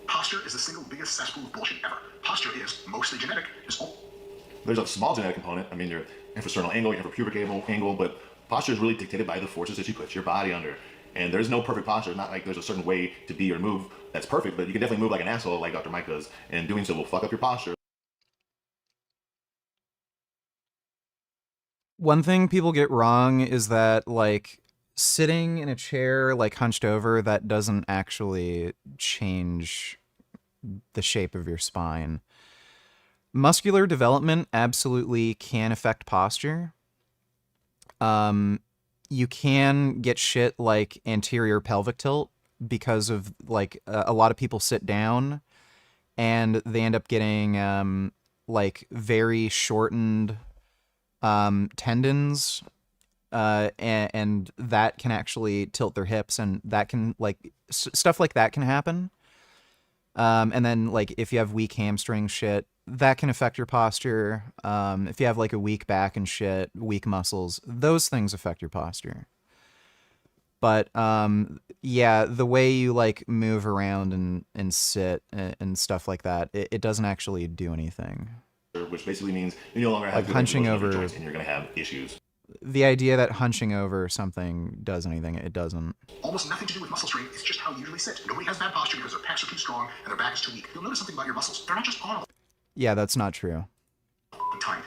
Posture is the single biggest cesspool of bullshit ever. Posture is mostly genetic. There's a small genetic component. I mean, your infrasternal angle, your infrapubic angle, but posture is really dictated by the forces that you put your body under. And there's no perfect posture. It's not like there's a certain way to be or move that's perfect, but you can definitely move like an asshole like Dr. Mike does, and doing so will fuck up your posture. One thing people get wrong is that, like, sitting in a chair, like, hunched over, that doesn't actually change the shape of your spine. Muscular development absolutely can affect posture. You can get shit like anterior pelvic tilt because of, like, a lot of people sit down and they end up getting like very shortened tendons, and that can actually tilt their hips, and that can, like, stuff like that can happen. And then, like, if you have weak hamstring shit, that can affect your posture. If you have, like, a weak back and shit, weak muscles, those things affect your posture. But, yeah, the way you, like, move around and sit and stuff like that, it doesn't actually do anything. Which basically means you no longer have like good hunching mobility of your over, joints and you're going to have issues. The idea that hunching over something does anything, it doesn't. Almost nothing to do with muscle strength. It's just how you usually sit. Nobody has bad posture because their pecs are too strong and their back is too weak. You'll notice something about your muscles. They're not just on all Yeah, that's not true. the time.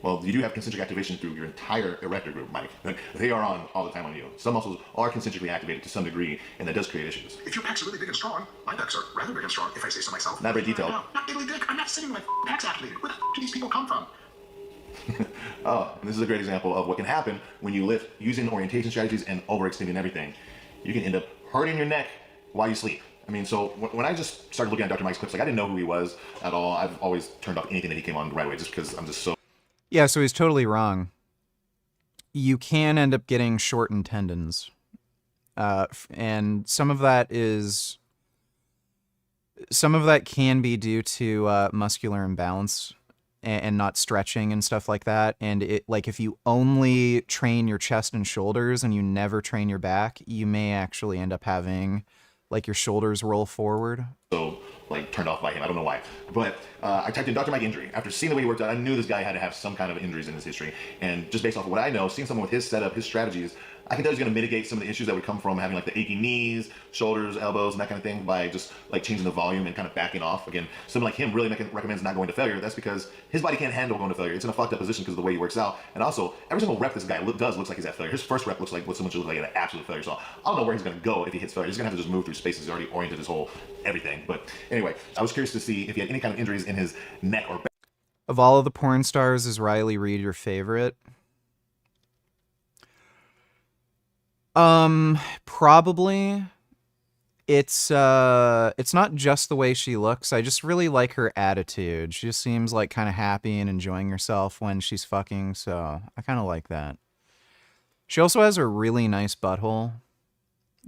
Well, you do have concentric activation through your entire erector group, Mike. They are on all the time on you. Some muscles are concentrically activated to some degree, and that does create issues. If your pecs are really big and strong, my pecs are rather big and strong, if I say so myself. Not very detailed. No, not diddly dick. I'm not sitting with my pecs activated. Where the do these people come from? Oh, and this is a great example of what can happen when you lift using orientation strategies and overextending everything. You can end up hurting your neck while you sleep. I mean, so when I just started looking at Dr. Mike's clips, like, I didn't know who he was at all. I've always turned off anything that he came on right away just because I'm just so... Yeah, so he's totally wrong. You can end up getting shortened tendons. And some of that can be due to muscular imbalance and not stretching and stuff like that. And it, like, if you only train your chest and shoulders and you never train your back, you may actually end up having, like, your shoulders roll forward. So, like, turned off by him. I don't know why. But I typed in Dr. Mike injury. After seeing the way he worked out, I knew this guy had to have some kind of injuries in his history. And just based off of what I know, seeing someone with his setup, his strategies, I can tell he's going to mitigate some of the issues that would come from having, like, the achy knees, shoulders, elbows, and that kind of thing by just, like, changing the volume and kind of backing off. Again, someone like him really recommends not going to failure. That's because his body can't handle going to failure. It's in a fucked up position because of the way he works out. And also, every single rep this guy does looks like he's at failure. His first rep looks like what someone should look like an absolute failure. So I don't know where he's going to go if he hits failure. He's going to have to just move through spaces. He's already oriented his whole everything. But anyway, I was curious to see if he had any kind of injuries in his neck or back. Of all of the porn stars, is Riley Reid your favorite? Probably. It's not just the way she looks. I just really like her attitude. She just seems like kind of happy and enjoying herself when she's fucking, so I kind of like that. She also has a really nice butthole,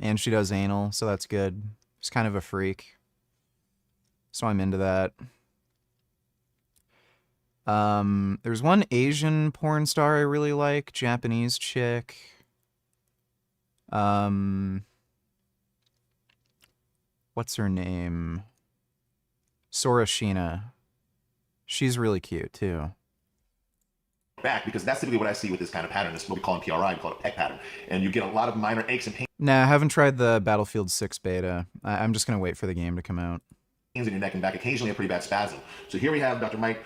and she does anal, so that's good. She's kind of a freak, so I'm into that. There's one Asian porn star I really like, Japanese chick. What's her name? Sorashina. She's really cute too. Back, because that's typically what I see with this kind of pattern. This is what we call in PRI, we call it a pec pattern. And you get a lot of minor aches and pains. Nah, I haven't tried the Battlefield 6 beta. I'm just gonna wait for the game to come out. In your neck and back, occasionally a pretty bad spasm. So here we have Dr. Mike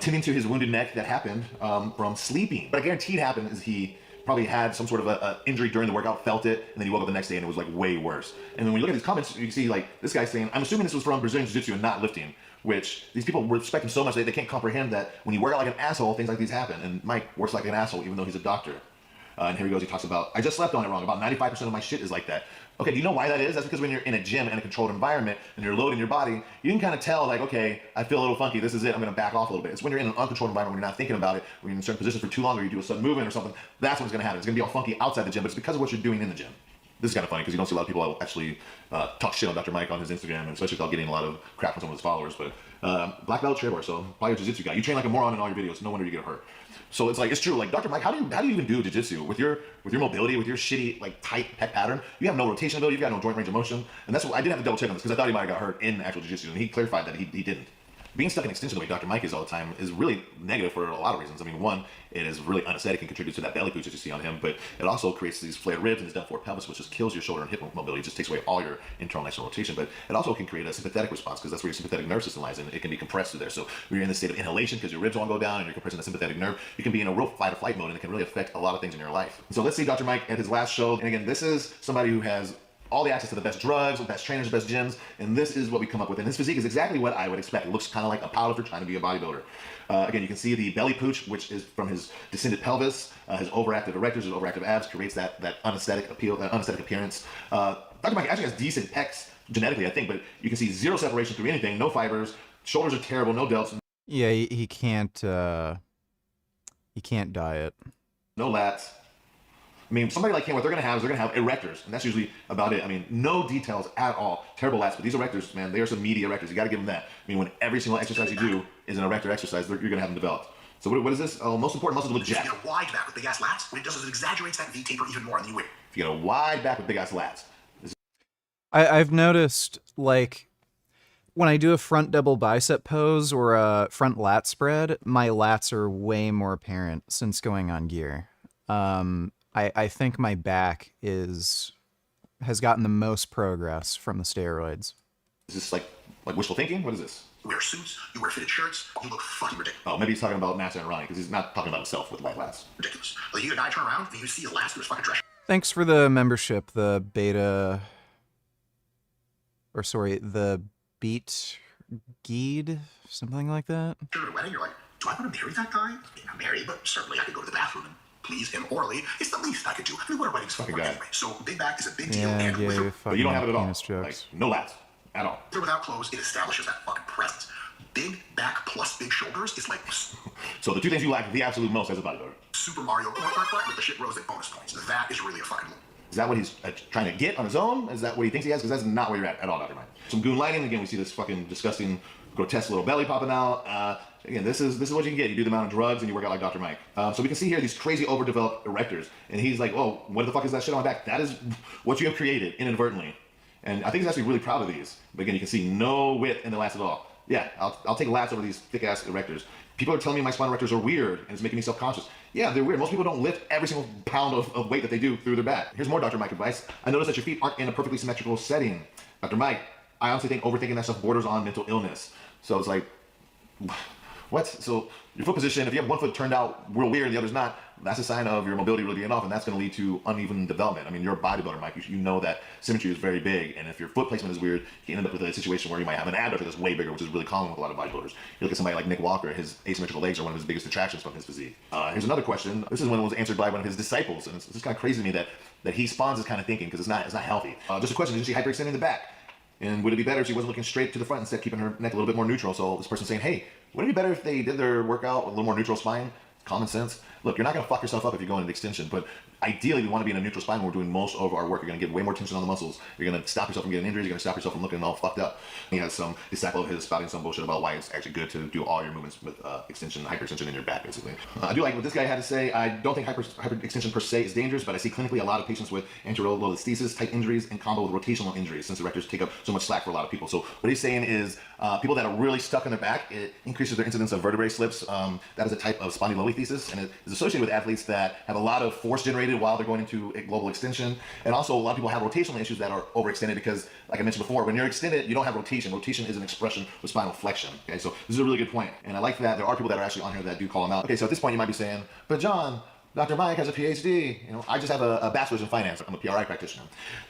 tending to his wounded neck that happened from sleeping. But I guarantee it happened is he probably had some sort of a injury during the workout, felt it, and then he woke up the next day and it was like way worse. And then when you look at these comments, you can see like this guy saying, I'm assuming this was from Brazilian Jiu-Jitsu and not lifting, which these people respect him so much that they can't comprehend that when you work out like an asshole, things like these happen. And Mike works like an asshole even though he's a doctor. And here he goes, he talks about, I just slept on it wrong. About 95% of my shit is like that. Okay, do you know why that is? That's because when you're in a gym in a controlled environment and you're loading your body, you can kind of tell like, okay, I feel a little funky, this is it, I'm gonna back off a little bit. It's when you're in an uncontrolled environment, when you're not thinking about it, when you're in certain positions for too long or you do a sudden movement or something, that's when it's gonna happen. It's gonna be all funky outside the gym, but it's because of what you're doing in the gym. This is kind of funny because you don't see a lot of people actually talk shit on Dr. Mike on his Instagram, and especially without getting a lot of crap from some of his followers, but black belt trader, so probably a jiu-jitsu guy. You train like a moron in all your videos, no wonder you get hurt. So it's like, it's true, like Dr. Mike, how do you even do jiu-jitsu? With your mobility, with your shitty, like tight pec pattern, you have no rotation ability, you've got no joint range of motion, and that's what, I did have to double check on this because I thought he might have got hurt in actual jiu-jitsu, and he clarified that he didn't. Being stuck in extension the way Dr. Mike is all the time is really negative for a lot of reasons. I mean, one, it is really unaesthetic and contributes to that belly pooch that you see on him, but it also creates these flared ribs and his down forward pelvis, which just kills your shoulder and hip mobility. It just takes away all your internal and external rotation, but it also can create a sympathetic response because that's where your sympathetic nerve system lies, and it can be compressed through there. So when you're in the state of inhalation because your ribs won't go down and you're compressing the sympathetic nerve, you can be in a real fight or flight mode, and it can really affect a lot of things in your life. So let's see Dr. Mike at his last show. And again, this is somebody who has all the access to the best drugs, the best trainers, the best gyms, and this is what we come up with. And his physique is exactly what I would expect. It looks kind of like a powerlifter trying to be a bodybuilder. Again, you can see the belly pooch, which is from his descended pelvis, his overactive erectors, his overactive abs, creates that unaesthetic appeal, that unaesthetic appearance. Dr. Mike actually has decent pecs genetically, I think, but you can see zero separation through anything, no fibers, shoulders are terrible, no delts. Yeah, he can't diet. No lats. I mean, somebody like him, what they're going to have erectors, and that's usually about it. I mean, no details at all. Terrible lats, but these erectors, man, they are some meaty erectors. You got to give them that. I mean, when every single exercise you do is an erector exercise, you're going to have them developed. So what is this? Most important muscle to look jacked. If you get a wide back with big ass lats, what it does is it exaggerates that V taper even more than you would. If you get a wide back with big ass lats. I've noticed, like, when I do a front double bicep pose or a front lat spread, my lats are way more apparent since going on gear. I think my back has gotten the most progress from the steroids. Is this like wishful thinking? What is this? You wear suits, you wear fitted shirts, you look fucking ridiculous. Oh, maybe he's talking about Master and Ronnie because he's not talking about himself with white lats. Ridiculous. Like, you get a guy turn around and you see his last through his fucking trash. Thanks for the membership, the Beat Geed, something like that. You're at a wedding, you're like, do I want to marry that guy? I mean, I'm married, but certainly I could go to the bathroom and please him orally. It's the least I could do. I mean, what are weddings for anyway? So big back is a big deal. And but you don't have it at all. Like, no lats at all. Without clothes, it establishes that fucking presence. Big back plus big shoulders is like. So the two things you like the absolute most as a bodybuilder. Super Mario Kart with the shit rose at bonus points. That is really a fucking move. Is that what he's trying to get on his own? Is that what he thinks he has? Because that's not where you're at all, Dr. Mike. Some goon lighting. Again, we see this fucking disgusting, grotesque little belly popping out. Again, this is what you can get. You do the amount of drugs and you work out like Dr. Mike. So we can see here these crazy overdeveloped erectors. And he's like, oh, what the fuck is that shit on my back? That is what you have created inadvertently. And I think he's actually really proud of these. But again, you can see no width in the lats at all. Yeah, I'll take lats over these thick-ass erectors. People are telling me my spine erectors are weird and it's making me self-conscious. Yeah, they're weird. Most people don't lift every single pound of weight that they do through their back. Here's more Dr. Mike advice. I noticed that your feet aren't in a perfectly symmetrical setting. Dr. Mike, I honestly think overthinking that stuff borders on mental illness. So it's like, what? So your foot position, if you have one foot turned out real weird and the other's not, that's a sign of your mobility really being off, and that's going to lead to uneven development. I mean, you're a bodybuilder, Mike. You know that symmetry is very big, and if your foot placement is weird, you can end up with a situation where you might have an abductor that's way bigger, which is really common with a lot of bodybuilders. You look at somebody like Nick Walker, his asymmetrical legs are one of his biggest attractions from his physique. Here's another question. This is one that was answered by one of his disciples, and it's just kind of crazy to me that he spawns this kind of thinking because it's not healthy. Just a question: is she hyperextending the back? And would it be better if she wasn't looking straight to the front instead of keeping her neck a little bit more neutral? So this person's saying, hey, wouldn't it be better if they did their workout with a little more neutral spine? Common sense. Look, you're not going to fuck yourself up if you're going into extension, but ideally we want to be in a neutral spine when we're doing most of our work. You're going to get way more tension on the muscles. You're going to stop yourself from getting injuries. You're going to stop yourself from looking all fucked up. He has some disciple of his spouting some bullshit about why it's actually good to do all your movements with extension, hyperextension in your back, basically. I do like what this guy had to say. I don't think hyperextension per se is dangerous, but I see clinically a lot of patients with anterololesthesis type injuries in combo with rotational injuries since erectors take up so much slack for a lot of people. So what he's saying is people that are really stuck in their back, it increases their incidence of vertebrae slips. That is a type of spondylolisthesis, and it is is associated with athletes that have a lot of force generated while they're going into a global extension. And also a lot of people have rotational issues that are overextended because, like I mentioned before, when you're extended, you don't have rotation. Rotation is an expression with spinal flexion. Okay, so this is a really good point. And I like that there are people that are actually on here that do call them out. Okay, so at this point you might be saying, but John, Dr. Mike has a PhD. You know, I just have a bachelor's in finance. I'm a PRI practitioner.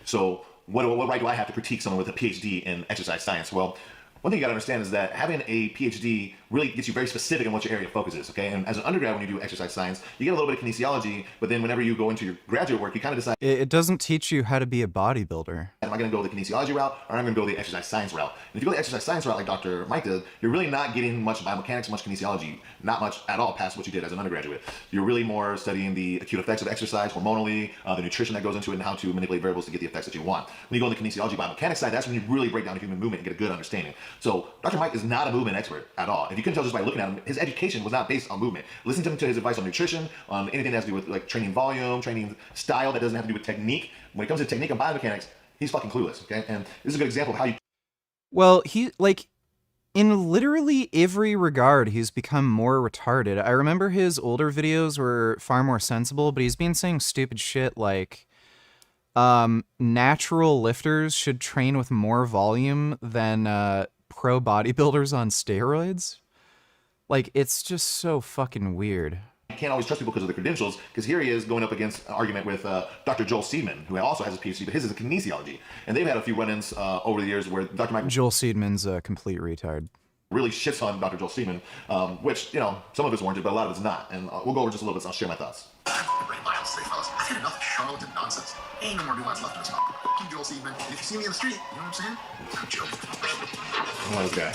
So what right do I have to critique someone with a PhD in exercise science? Well, one thing you gotta understand is that having a PhD really gets you very specific in what your area of focus is, okay? And as an undergrad, when you do exercise science, you get a little bit of kinesiology, but then whenever you go into your graduate work, you kind of decide, It doesn't teach you how to be a bodybuilder. am I gonna go the kinesiology route, or am I gonna go the exercise science route? And if you go the exercise science route like Dr. Mike did, you're really not getting much biomechanics, much kinesiology, not much at all past what you did as an undergraduate. You're really more studying the acute effects of exercise, hormonally, the nutrition that goes into it, and how to manipulate variables to get the effects that you want. When you go on the kinesiology biomechanics side, that's when you really break down human movement and get a good understanding. So Dr. Mike is not a movement expert at all. If you couldn't tell just by looking at him, his education was not based on movement. Listen to him to his advice on nutrition, on anything that has to do with like training volume, training style that doesn't have to do with technique. When it comes to technique and biomechanics, he's fucking clueless, okay? And this is a good example of how you... Well, he, like, in literally every regard, he's become more retarded. I remember his older videos were far more sensible, but he's been saying stupid shit like, natural lifters should train with more volume than, pro bodybuilders on steroids. Like, it's just so fucking weird. You can't always trust people because of the credentials, because here he is going up against an argument with Dr. Joel Seedman, who also has a PhD, but his is in kinesiology. And they've had a few run-ins over the years where Dr. Mike... Joel Seedman's a complete retard. Really shits on Dr. Joel Seedman, which, you know, some of it's warranted, but a lot of it's not. And we'll go over just a little bit, so I'll share my thoughts. Great miles today, fellas. I've had enough charlatan nonsense. Ain't no more nuance left in this mouth. I'm Joel Seedman, and if you see me in the street, you know what I'm saying? I'm joking. Oh, this guy.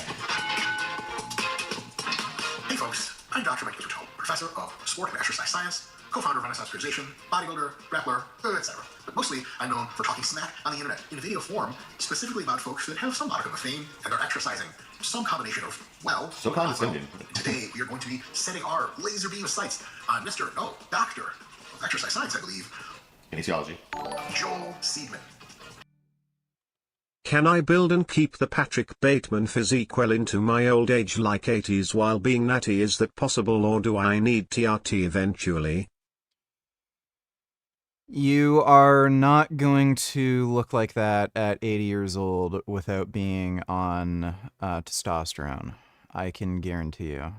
Hey, folks. I'm Dr. Mike Israetel, professor of sport and exercise science, co-founder of Renaissance Periodization, bodybuilder, grappler, etc. But mostly, I'm known for talking smack on the internet in video form, specifically about folks that have some modicum of fame and are exercising. Some combination of, well... So condescending. Today, we are going to be setting our laser beam of sights on Doctor of Exercise Science, I believe. Kinesiology. Joel Seedman. Can I build and keep the Patrick Bateman physique well into my old age like 80s while being natty? Is that possible, or do I need TRT eventually? You are not going to look like that at 80 years old without being on testosterone. I can guarantee you.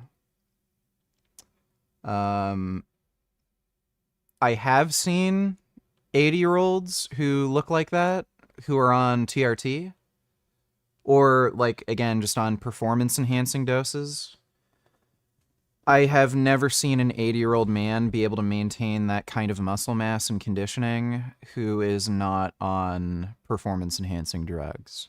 I have seen 80-year-olds who look like that, who are on TRT, or, like, again, just on performance-enhancing doses. I have never seen an 80-year-old man be able to maintain that kind of muscle mass and conditioning who is not on performance-enhancing drugs.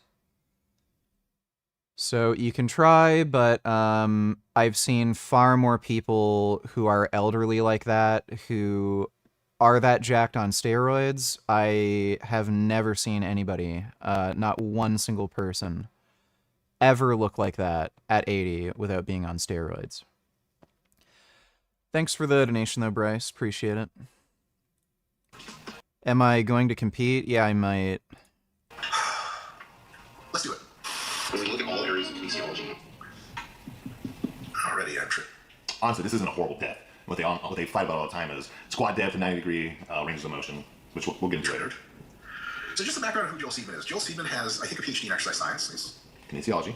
So you can try, but I've seen far more people who are elderly like that, who are that jacked on steroids. I have never seen anybody, not one single person, ever look like that at 80 without being on steroids. Thanks for the donation, though, Bryce. Appreciate it. Am I going to compete? Yeah, I might. Let's do it. When we look at all areas of kinesiology, already entry. Honestly, this isn't a horrible depth. What they fight about all the time is squat depth and 90-degree ranges of motion, which we'll get into later. So just the background of who Joel Seedman is. Joel Seedman has, I think, a PhD in exercise science. He's Kinesiology.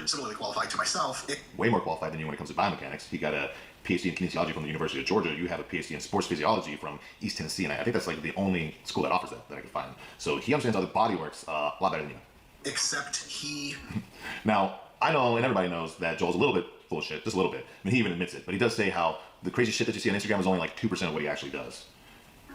Similarly qualified to myself. Way more qualified than you when it comes to biomechanics. He got a PhD in kinesiology from the University of Georgia. You have a PhD in sports physiology from East Tennessee, and I think that's like the only school that offers that I could find. So he understands how the body works a lot better than you. Except he... Now, I know, and everybody knows, that Joel's a little bit full of shit, just a little bit. I mean, he even admits it, but he does say how the crazy shit that you see on Instagram is only like 2% of what he actually does.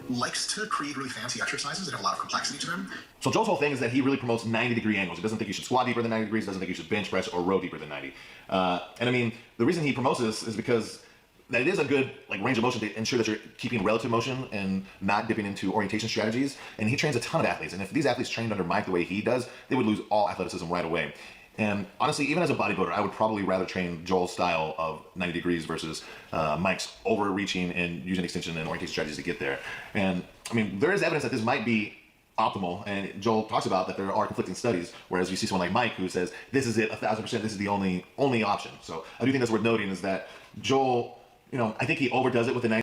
Likes to create really fancy exercises that have a lot of complexity to them. So Joel's whole thing is that he really promotes 90-degree angles. He doesn't think you should squat deeper than 90 degrees, doesn't think you should bench press or row deeper than 90. And I mean, the reason he promotes this is because that it is a good like range of motion to ensure that you're keeping relative motion and not dipping into orientation strategies. And he trains a ton of athletes. And if these athletes trained under Mike the way he does, they would lose all athleticism right away. And honestly, even as a bodybuilder, I would probably rather train Joel's style of 90 degrees versus Mike's overreaching and using extension and orientation strategies to get there. And I mean, there is evidence that this might be optimal, and Joel talks about that there are conflicting studies, whereas you see someone like Mike who says, this is it, 1,000%, this is the only option. So I do think that's worth noting is that Joel You know, I think he overdoes it with the knife.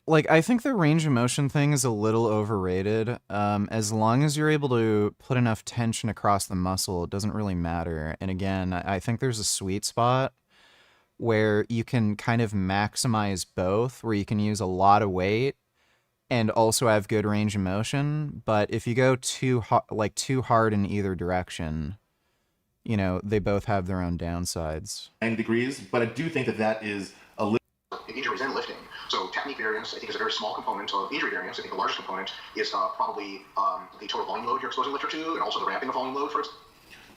Like, I think the range of motion thing is a little overrated. As long as you're able to put enough tension across the muscle, it doesn't really matter. And again, I think there's a sweet spot where you can kind of maximize both, where you can use a lot of weight and also have good range of motion. But if you go too hard in either direction, you know, they both have their own downsides. 90 degrees, but I do think that that is a little injuries and lifting. So technique variance, I think, is a very small component of injury variance. I think the largest component is probably the total volume load you're exposing the lifter to, and also the ramping of volume load. This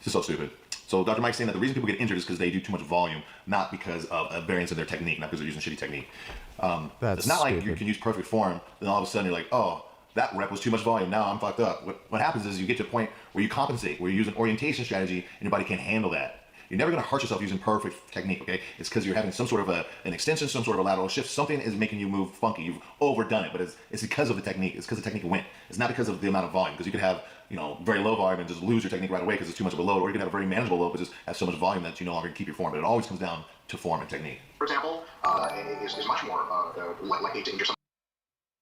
is so stupid. So Dr. Mike's saying that the reason people get injured is because they do too much volume, not because of a variance in their technique, not because they're using shitty technique. It's not like you can use perfect form, then all of a sudden you're like, oh, that rep was too much volume, now I'm fucked up. What happens is you get to a point where you compensate, where you use an orientation strategy, and your body can't handle that. You're never going to hurt yourself using perfect technique, okay? It's because you're having some sort of an extension, some sort of a lateral shift. Something is making you move funky. You've overdone it, but it's because of the technique. It's because the technique went. It's not because of the amount of volume, because you could have, you know, very low volume and just lose your technique right away because it's too much of a load, or you could have a very manageable load but just have so much volume that you no longer keep your form. But it always comes down to form and technique. For example, is much more likely to injure some.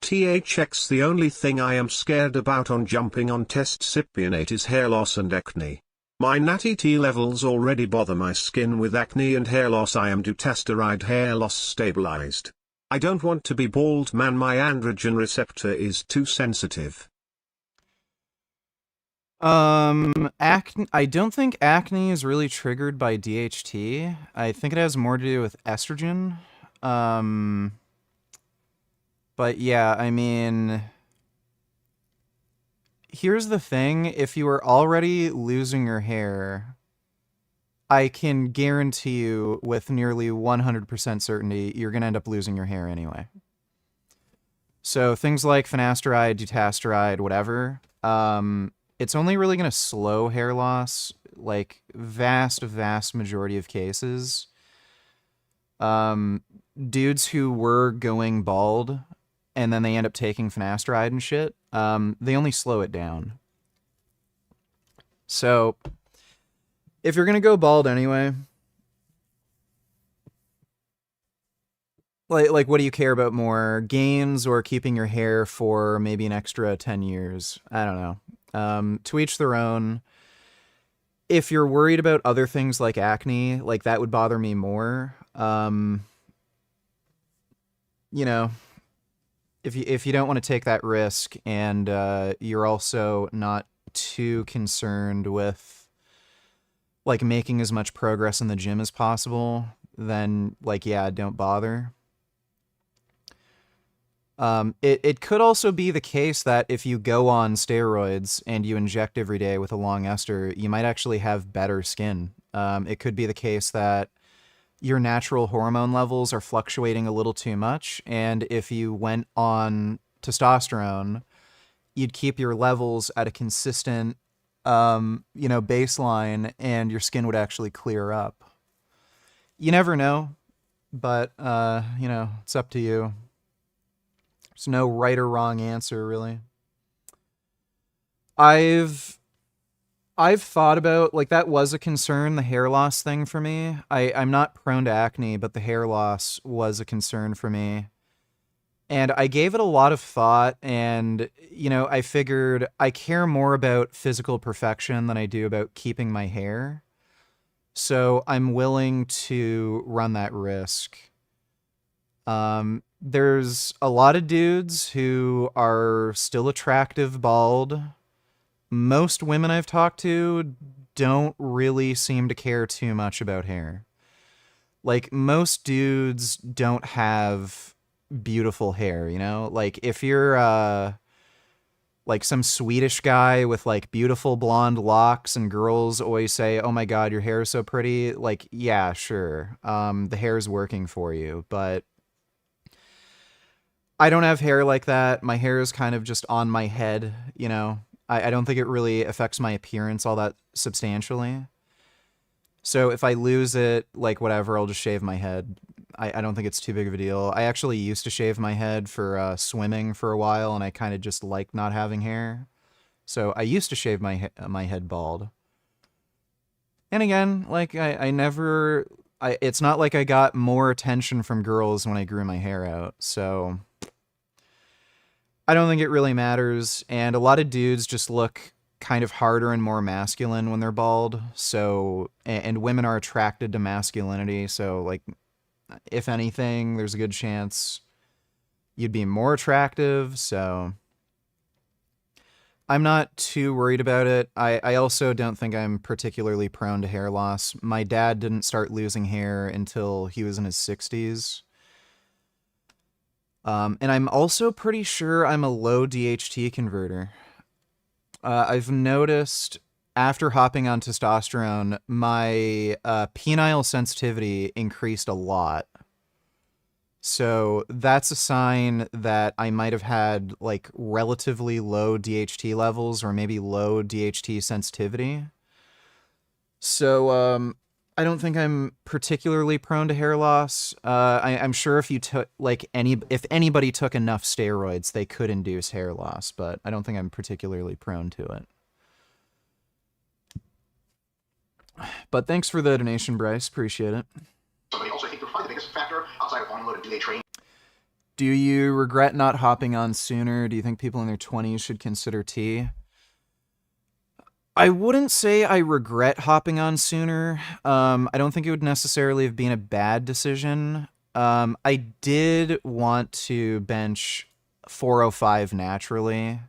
THX The only thing I am scared about on jumping on testcypionate is hair loss and acne. My natty T levels already bother my skin with acne and hair loss. I am dutasteride hair loss stabilized. I don't want to be bald, man. My androgen receptor is too sensitive. Acne, I don't think acne is really triggered by DHT. I think it has more to do with estrogen. But yeah, I mean, here's the thing. If you are already losing your hair, I can guarantee you with nearly 100% certainty, you're going to end up losing your hair anyway. So things like finasteride, dutasteride, whatever, it's only really going to slow hair loss, like vast majority of cases. Dudes who were going bald and then they end up taking finasteride and shit, they only slow it down. So if you're going to go bald anyway, like what do you care about more, gains or keeping your hair for maybe an extra 10 years? I don't know. To each their own. If you're worried about other things like acne, like that would bother me more. You know, if you don't want to take that risk and you're also not too concerned with like making as much progress in the gym as possible, then like, yeah, don't bother. It could also be the case that if you go on steroids and you inject every day with a long ester, you might actually have better skin. It could be the case that your natural hormone levels are fluctuating a little too much, and if you went on testosterone, you'd keep your levels at a consistent, baseline, and your skin would actually clear up. You never know, but, it's up to you. There's no right or wrong answer, really. I've thought about, like, that was a concern, the hair loss thing for me. I'm not prone to acne, but the hair loss was a concern for me. And I gave it a lot of thought, and, I figured I care more about physical perfection than I do about keeping my hair. So I'm willing to run that risk. There's a lot of dudes who are still attractive bald. Most women I've talked to don't really seem to care too much about hair. Like, most dudes don't have beautiful hair, Like, if you're, like, some Swedish guy with, like, beautiful blonde locks and girls always say, oh my god, your hair is so pretty, like, yeah, sure. The hair's working for you, but I don't have hair like that. My hair is kind of just on my head, I don't think it really affects my appearance all that substantially. So if I lose it, like, whatever, I'll just shave my head. I don't think it's too big of a deal. I actually used to shave my head for swimming for a while, and I kind of just liked not having hair. So I used to shave my head bald. And again, like, I it's not like I got more attention from girls when I grew my hair out, so I don't think it really matters. And a lot of dudes just look kind of harder and more masculine when they're bald. So, and women are attracted to masculinity. So, like, if anything, there's a good chance you'd be more attractive. So, I'm not too worried about it. I also don't think I'm particularly prone to hair loss. My dad didn't start losing hair until he was in his 60s. And I'm also pretty sure I'm a low DHT converter. I've noticed after hopping on testosterone, my penile sensitivity increased a lot. So that's a sign that I might have had like relatively low DHT levels or maybe low DHT sensitivity. So I don't think I'm particularly prone to hair loss. I'm sure if you took if anybody took enough steroids, they could induce hair loss, but I don't think I'm particularly prone to it. But thanks for the donation, Bryce. Appreciate it. Somebody also think probably the biggest factor outside of on-load do they train? Do you regret not hopping on sooner? Do you think people in their 20s should consider tea? I wouldn't say I regret hopping on sooner. I don't think it would necessarily have been a bad decision. I did want to bench 405 naturally.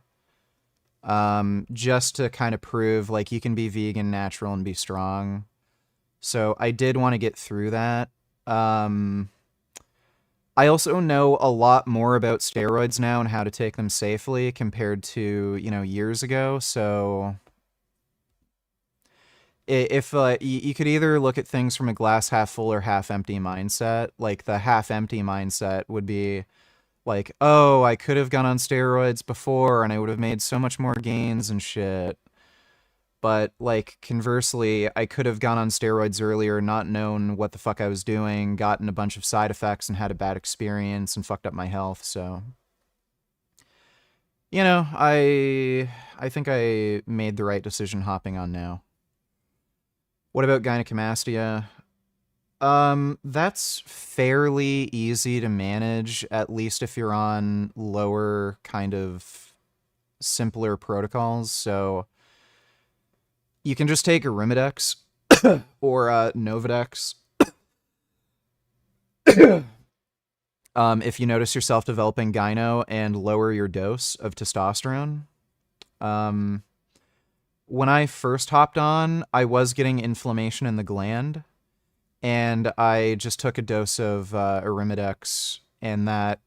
Just to kind of prove like you can be vegan, natural, and be strong. So I did want to get through that. I also know a lot more about steroids now and how to take them safely compared to, years ago. So if you could either look at things from a glass half full or half empty mindset, like the half empty mindset would be like, oh, I could have gone on steroids before and I would have made so much more gains and shit. But like conversely, I could have gone on steroids earlier, not known what the fuck I was doing, gotten a bunch of side effects and had a bad experience and fucked up my health. So, I think I made the right decision hopping on now. What about gynecomastia? That's fairly easy to manage, at least if you're on lower kind of simpler protocols. So you can just take Arimidex or Novadex. If you notice yourself developing gyno and lower your dose of testosterone. When I first hopped on, I was getting inflammation in the gland, and I just took a dose of Arimidex, and that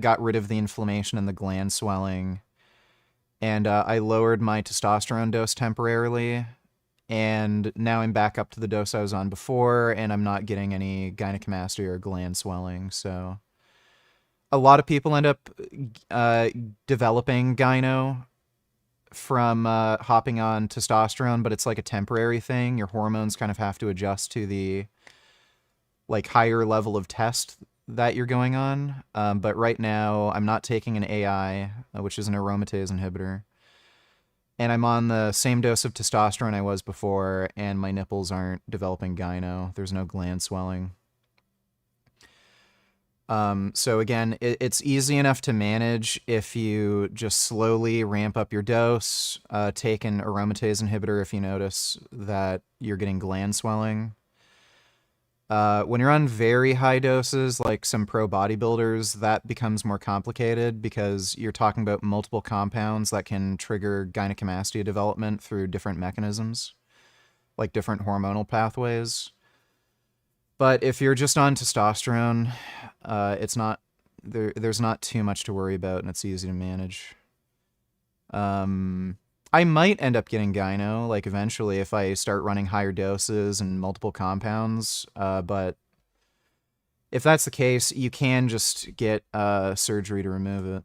got rid of the inflammation and the gland swelling. And I lowered my testosterone dose temporarily, and now I'm back up to the dose I was on before, and I'm not getting any gynecomastia or gland swelling. So a lot of people end up developing gyno from hopping on testosterone, but it's like a temporary thing. Your hormones kind of have to adjust to the like higher level of test that you're going on. But right now I'm not taking an AI, which is an aromatase inhibitor. And I'm on the same dose of testosterone I was before, and my nipples aren't developing gyno. There's no gland swelling. So again, it's easy enough to manage if you just slowly ramp up your dose, take an aromatase inhibitor if you notice that you're getting gland swelling. When you're on very high doses, like some pro bodybuilders, that becomes more complicated because you're talking about multiple compounds that can trigger gynecomastia development through different mechanisms, like different hormonal pathways. But if you're just on testosterone, it's not there's not too much to worry about, and it's easy to manage. I might end up getting gyno, like eventually, if I start running higher doses and multiple compounds. But if that's the case, you can just get surgery to remove it.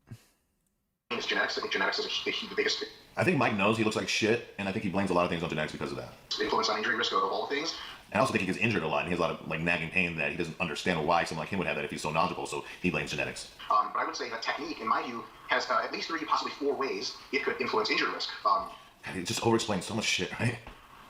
It's genetics. I think genetics is the biggest I think Mike knows he looks like shit, and I think he blames a lot of things on genetics because of that. influence on injury risk of all things. And I also think he gets injured a lot, and he has a lot of like nagging pain that he doesn't understand why someone like him would have that if he's so knowledgeable. So he blames genetics. But I would say that technique, in my view, has at least 3, possibly 4 ways it could influence injury risk. God, he just over-explains so much shit, right?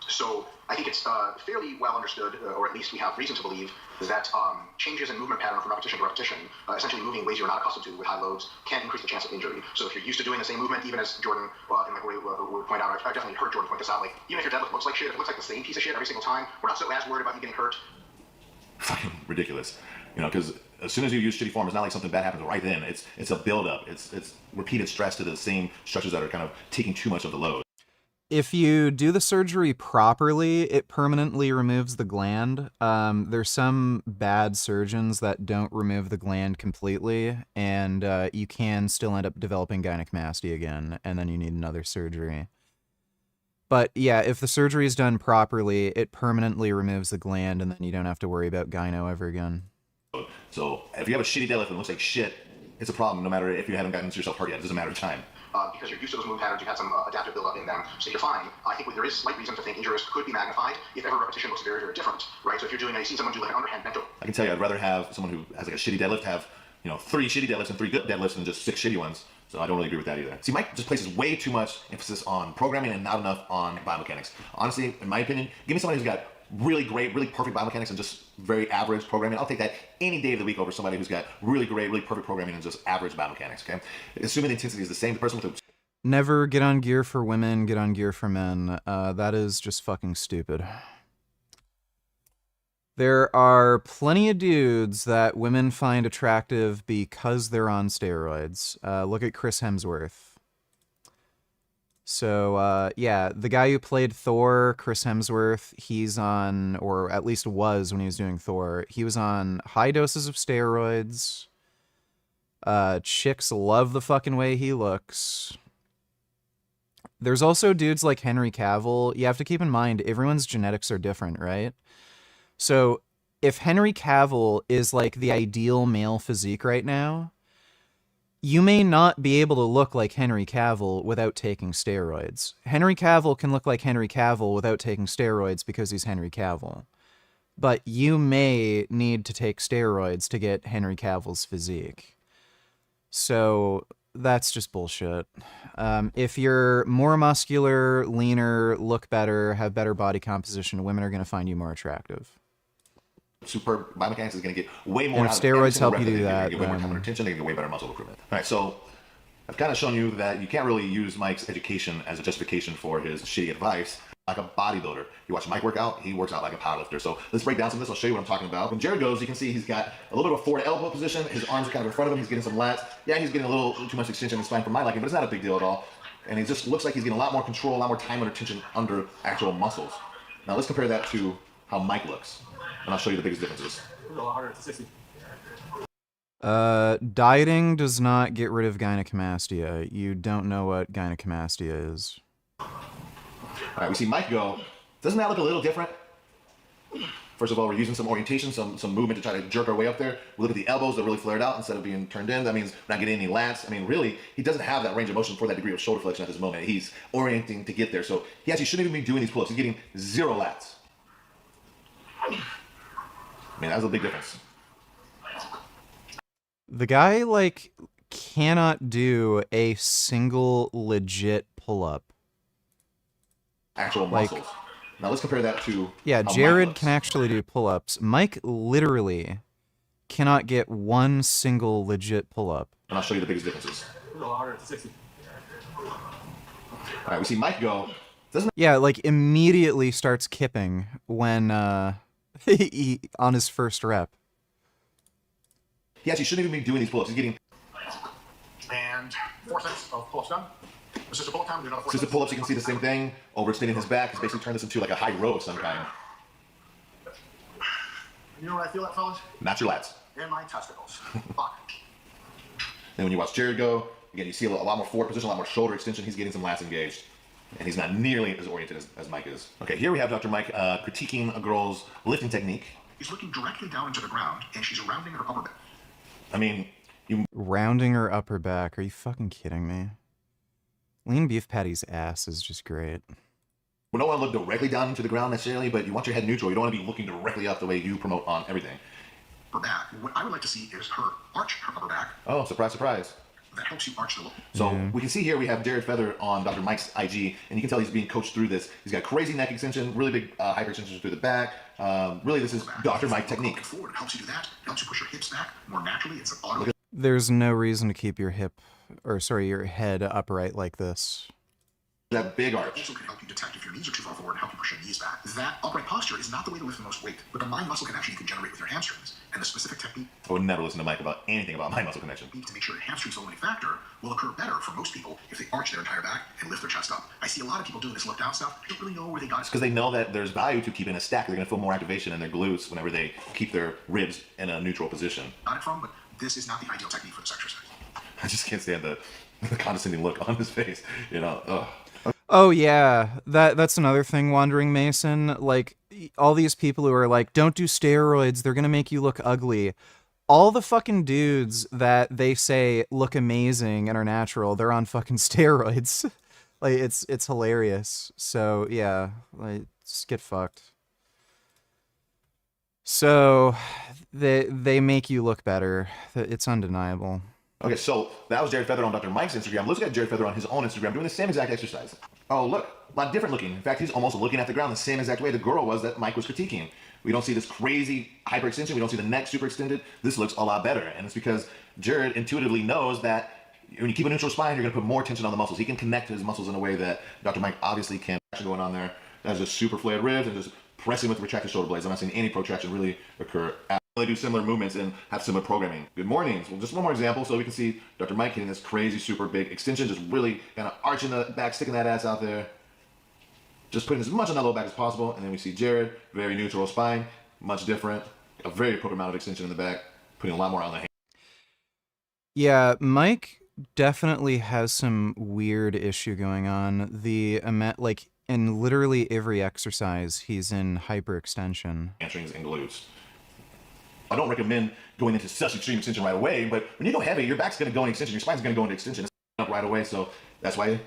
So I think it's fairly well understood, or at least we have reason to believe, that changes in movement pattern from repetition to repetition, essentially moving in ways you're not accustomed to with high loads, can increase the chance of injury. So if you're used to doing the same movement, even as Jordan, and like we point out, I definitely heard Jordan point this out, like, even if your deadlift looks like shit, if it looks like the same piece of shit every single time, we're not so as worried about you getting hurt. Fucking ridiculous. You know, because as soon as you use shitty form, it's not like something bad happens right then. It's a buildup. It's repeated stress to the same structures that are kind of taking too much of the load. If you do the surgery properly, it permanently removes the gland. There's some bad surgeons that don't remove the gland completely, and you can still end up developing gynecomastia again, and then you need another surgery. But yeah, if the surgery is done properly, it permanently removes the gland, and then you don't have to worry about gyno ever again. So if you have a shitty deadlift and it looks like shit, it's a problem no matter if you haven't gotten yourself hurt yet. It doesn't matter of time. Because you're used to those movement patterns, you've had some adaptive buildup in them, so you're fine. I think there is slight reason to think injuries could be magnified if every repetition looks very, very different, right? So if you see someone do like an underhand bent over. I can tell you, I'd rather have someone who has like a shitty deadlift have, 3 shitty deadlifts and 3 good deadlifts than just 6 shitty ones. So I don't really agree with that either. See, Mike just places way too much emphasis on programming and not enough on biomechanics. Honestly, in my opinion, give me somebody who's got really great, really perfect biomechanics and just very average programming. I'll take that any day of the week over somebody who's got really great, really perfect programming and just average biomechanics, okay? Assuming the intensity is the same, the person with the... Never get on gear for women, get on gear for men. That is just fucking stupid. There are plenty of dudes that women find attractive because they're on steroids. Look at Chris Hemsworth. So, yeah, the guy who played Thor, Chris Hemsworth, he's on, or at least was when he was doing Thor, he was on high doses of steroids. Chicks love the fucking way he looks. There's also dudes like Henry Cavill. You have to keep in mind, everyone's genetics are different, right? So if Henry Cavill is like the ideal male physique right now, you may not be able to look like Henry Cavill without taking steroids. Henry Cavill can look like Henry Cavill without taking steroids because he's Henry Cavill. But you may need to take steroids to get Henry Cavill's physique. So that's just bullshit. If you're more muscular, leaner, look better, have better body composition, women are going to find you more attractive. Superb biomechanics is going to get way more. And if out of every steroids single help you rep do they that, get way more time and retention. They get way better muscle recruitment. All right, so I've kind of shown you that you can't really use Mike's education as a justification for his shitty advice. Like a bodybuilder, you watch Mike work out, he works out like a powerlifter. So let's break down some of this. I'll show you what I'm talking about. When Jared goes, you can see he's got a little bit of a forward elbow position. His arms are kind of in front of him. He's getting some lats. Yeah, he's getting a little too much extension. It's fine for my liking, but it's not a big deal at all. And he just looks like he's getting a lot more control, a lot more time under tension under actual muscles. Now let's compare that to how Mike looks, and I'll show you the biggest differences. Dieting does not get rid of gynecomastia. You don't know what gynecomastia is. All right, we see Mike go. Doesn't that look a little different? First of all, we're using some orientation, some movement to try to jerk our way up there. We look at the elbows, they're really flared out instead of being turned in. That means we're not getting any lats. I mean, really, he doesn't have that range of motion for that degree of shoulder flexion at this moment. He's orienting to get there. So he actually shouldn't even be doing these pull-ups. He's getting 0 lats. I mean, that's a big difference. The guy, like, cannot do a single legit pull-up. Actual like, muscles. Now let's compare that to yeah, Jared can actually do pull-ups. Mike literally cannot get one single legit pull-up. And I'll show you the biggest differences. All right, we see Mike go. Yeah, like immediately starts kipping when he, on his first rep. He actually shouldn't even be doing these pull-ups. He's getting... And 4 sets of pull-ups done. Assisted pull-up time, do another 4 Assisted pull-ups, you can see the same thing. Overextending his back. He's basically turned this into like a high row of some kind. You know what I feel like, fellas? Not your lats. In my testicles. Fuck. Then when you watch Jared go, again, you see a lot more forward position, a lot more shoulder extension. He's getting some lats engaged. And he's not nearly as oriented as Mike is. Okay, here we have Dr. Mike critiquing a girl's lifting technique. He's looking directly down into the ground, and she's rounding her upper back. I mean, rounding her upper back. Are you fucking kidding me? Lean beef patty's ass is just great. We don't want to look directly down into the ground necessarily, but you want your head neutral. You don't want to be looking directly up the way you promote on everything. Her back. What I would like to see is her arch her upper back. Oh, surprise, surprise. that helps you arch the lower. So we can see here we have Jared Feather on Dr. Mike's IG, and you can tell he's being coached through this. He's got crazy neck extension, really big hyperextensions through the back. Really, this is Dr. Mike technique. Forward, it helps you do that. It helps you push your hips back more naturally. It's an auto. There's no reason to keep your your head upright like this. That big arch. Also can help you detect if your knees are too far forward and help you push your knees back. That upright posture is not the way to lift the most weight, but the mind muscle connection you can generate with your hamstrings. And the specific technique I would never listen to Mike about anything about mind muscle connection. to make sure that hamstrings limiting factor will occur better for most people if they arch their entire back and lift their chest up. I see a lot of people doing this look down stuff. They don't really know where they got it. Because they know that there's value to keeping a stack. They're going to feel more activation in their glutes whenever they keep their ribs in a neutral position. Got it from, but this is not the ideal technique for this exercise. I just can't stand the condescending look on his face. You know, ugh. Oh yeah, that's another thing, Wandering Mason. Like, all these people who are like, don't do steroids, they're gonna make you look ugly. All the fucking dudes that they say look amazing and are natural, they're on fucking steroids. Like, it's hilarious. So yeah, like, just get fucked. So they make you look better. It's undeniable. Okay, so that was Jared Feather on Dr. Mike's Instagram. Let's look at Jared Feather on his own Instagram doing the same exact exercise. Oh, look, a lot different looking. In fact, he's almost looking at the ground the same exact way the girl was that Mike was critiquing. We don't see this crazy hyperextension. We don't see the neck super extended. This looks a lot better. And it's because Jared intuitively knows that when you keep a neutral spine, you're going to put more tension on the muscles. He can connect his muscles in a way that Dr. Mike obviously can't. Going on there. That's just super flared ribs and just pressing with retracted shoulder blades. I'm not seeing any protraction really occur. They do similar movements and have similar programming. Good mornings. Well, just one more example so we can see Dr. Mike hitting this crazy super big extension, just really kind of arching the back, sticking that ass out there. Just putting as much on that low back as possible. And then we see Jared, very neutral spine, much different. A very appropriate amount of extension in the back, putting a lot more on the hand. Yeah, Mike definitely has some weird issue going on. Like, in literally every exercise, he's in hyperextension. Hamstrings and glutes. I don't recommend going into such extreme extension right away, but when you go heavy, your back's going to go in extension, your spine's going to go into extension. It's up right away, so that's why.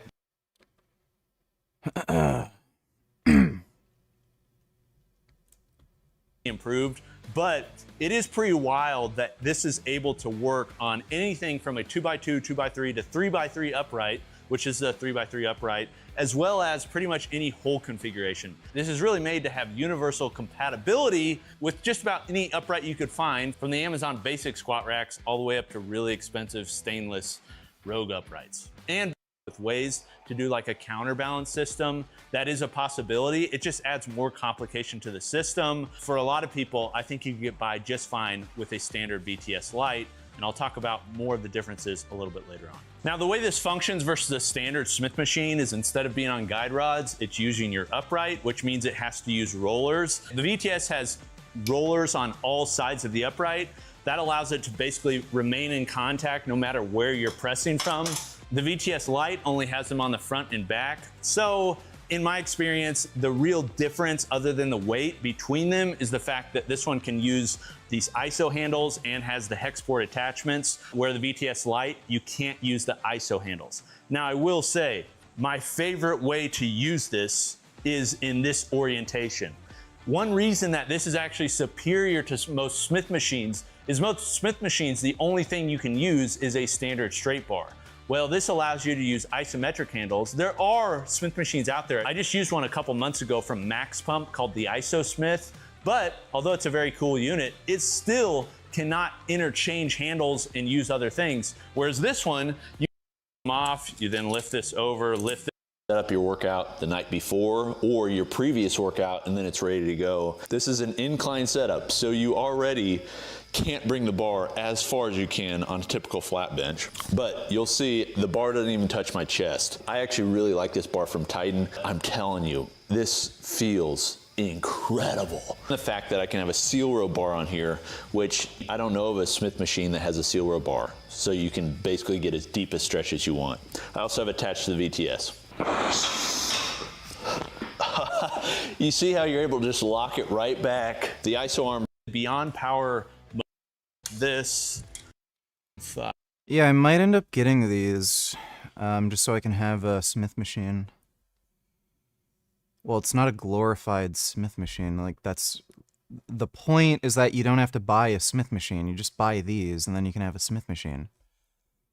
Improved, but it is pretty wild that this is able to work on anything from a 2x2, 2x3 to 3x3 upright, which is the 3x3 upright, as well as pretty much any hole configuration. This is really made to have universal compatibility with just about any upright you could find, from the Amazon basic squat racks all the way up to really expensive stainless Rogue uprights. And with ways to do like a counterbalance system, that is a possibility. It just adds more complication to the system. For a lot of people, I think you can get by just fine with a standard VTS Lite, and I'll talk about more of the differences a little bit later on. Now, the way this functions versus a standard Smith machine is instead of being on guide rods, it's using your upright, which means it has to use rollers. The VTS has rollers on all sides of the upright. That allows it to basically remain in contact no matter where you're pressing from. The VTS Lite only has them on the front and back. So in my experience, the real difference other than the weight between them is the fact that this one can use these ISO handles and has the hex port attachments, where the VTS Lite, you can't use the ISO handles. Now, I will say, my favorite way to use this is in this orientation. One reason that this is actually superior to most Smith machines is most Smith machines, the only thing you can use is a standard straight bar. Well, this allows you to use isometric handles. There are Smith machines out there. I just used one a couple months ago from Max Pump called the Iso Smith, but although it's a very cool unit, it still cannot interchange handles and use other things. Whereas this one, you come off, you then lift this over, lift it. Set up your workout the night before or your previous workout, and then it's ready to go. This is an incline setup, so you already can't bring the bar as far as you can on a typical flat bench. But you'll see the bar doesn't even touch my chest. I actually really like this bar from Titan. I'm telling you, this feels incredible. The fact that I can have a seal row bar on here, which I don't know of a Smith machine that has a seal row bar. So you can basically get as deep a stretch as you want. I also have attached to the VTS. You see how you're able to just lock it right back. The ISO arm, beyond power, this. Yeah, I might end up getting these, just so I can have a Smith machine. Well, it's not a glorified Smith machine. Like, that's the point, is that you don't have to buy a Smith machine. You just buy these, and then you can have a Smith machine.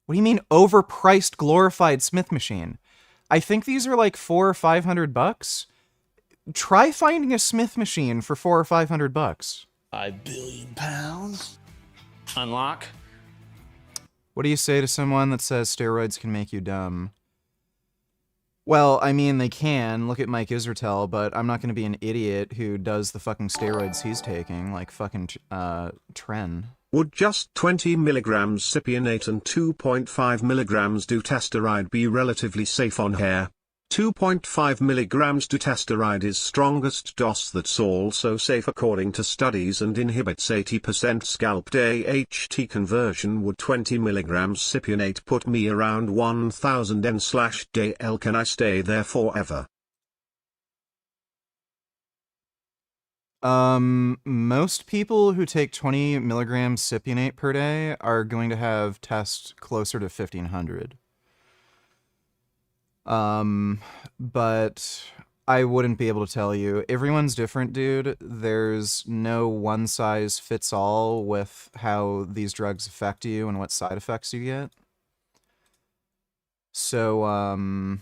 What do you mean overpriced glorified Smith machine? I think these are like $400 or $500. Try finding a Smith machine for $400 or $500. 5 billion pounds. Unlock. What do you say to someone that says steroids can make you dumb? Well, I mean, they can. Look at Mike Israetel, but I'm not going to be an idiot who does the fucking steroids he's taking, like fucking Tren. Would just 20 milligrams cypionate and 2.5 milligrams dutasteride be relatively safe on hair? 2.5 milligrams dutasteride is strongest dose that's also safe according to studies and inhibits 80% scalp AHT conversion. Would 20 milligrams cypionate put me around 1000 N/DL? Can I stay there forever? Most people who take 20 milligrams cypionate per day are going to have tests closer to 1500. But I wouldn't be able to tell you. Everyone's different, dude. There's no one size fits all with how these drugs affect you and what side effects you get. So,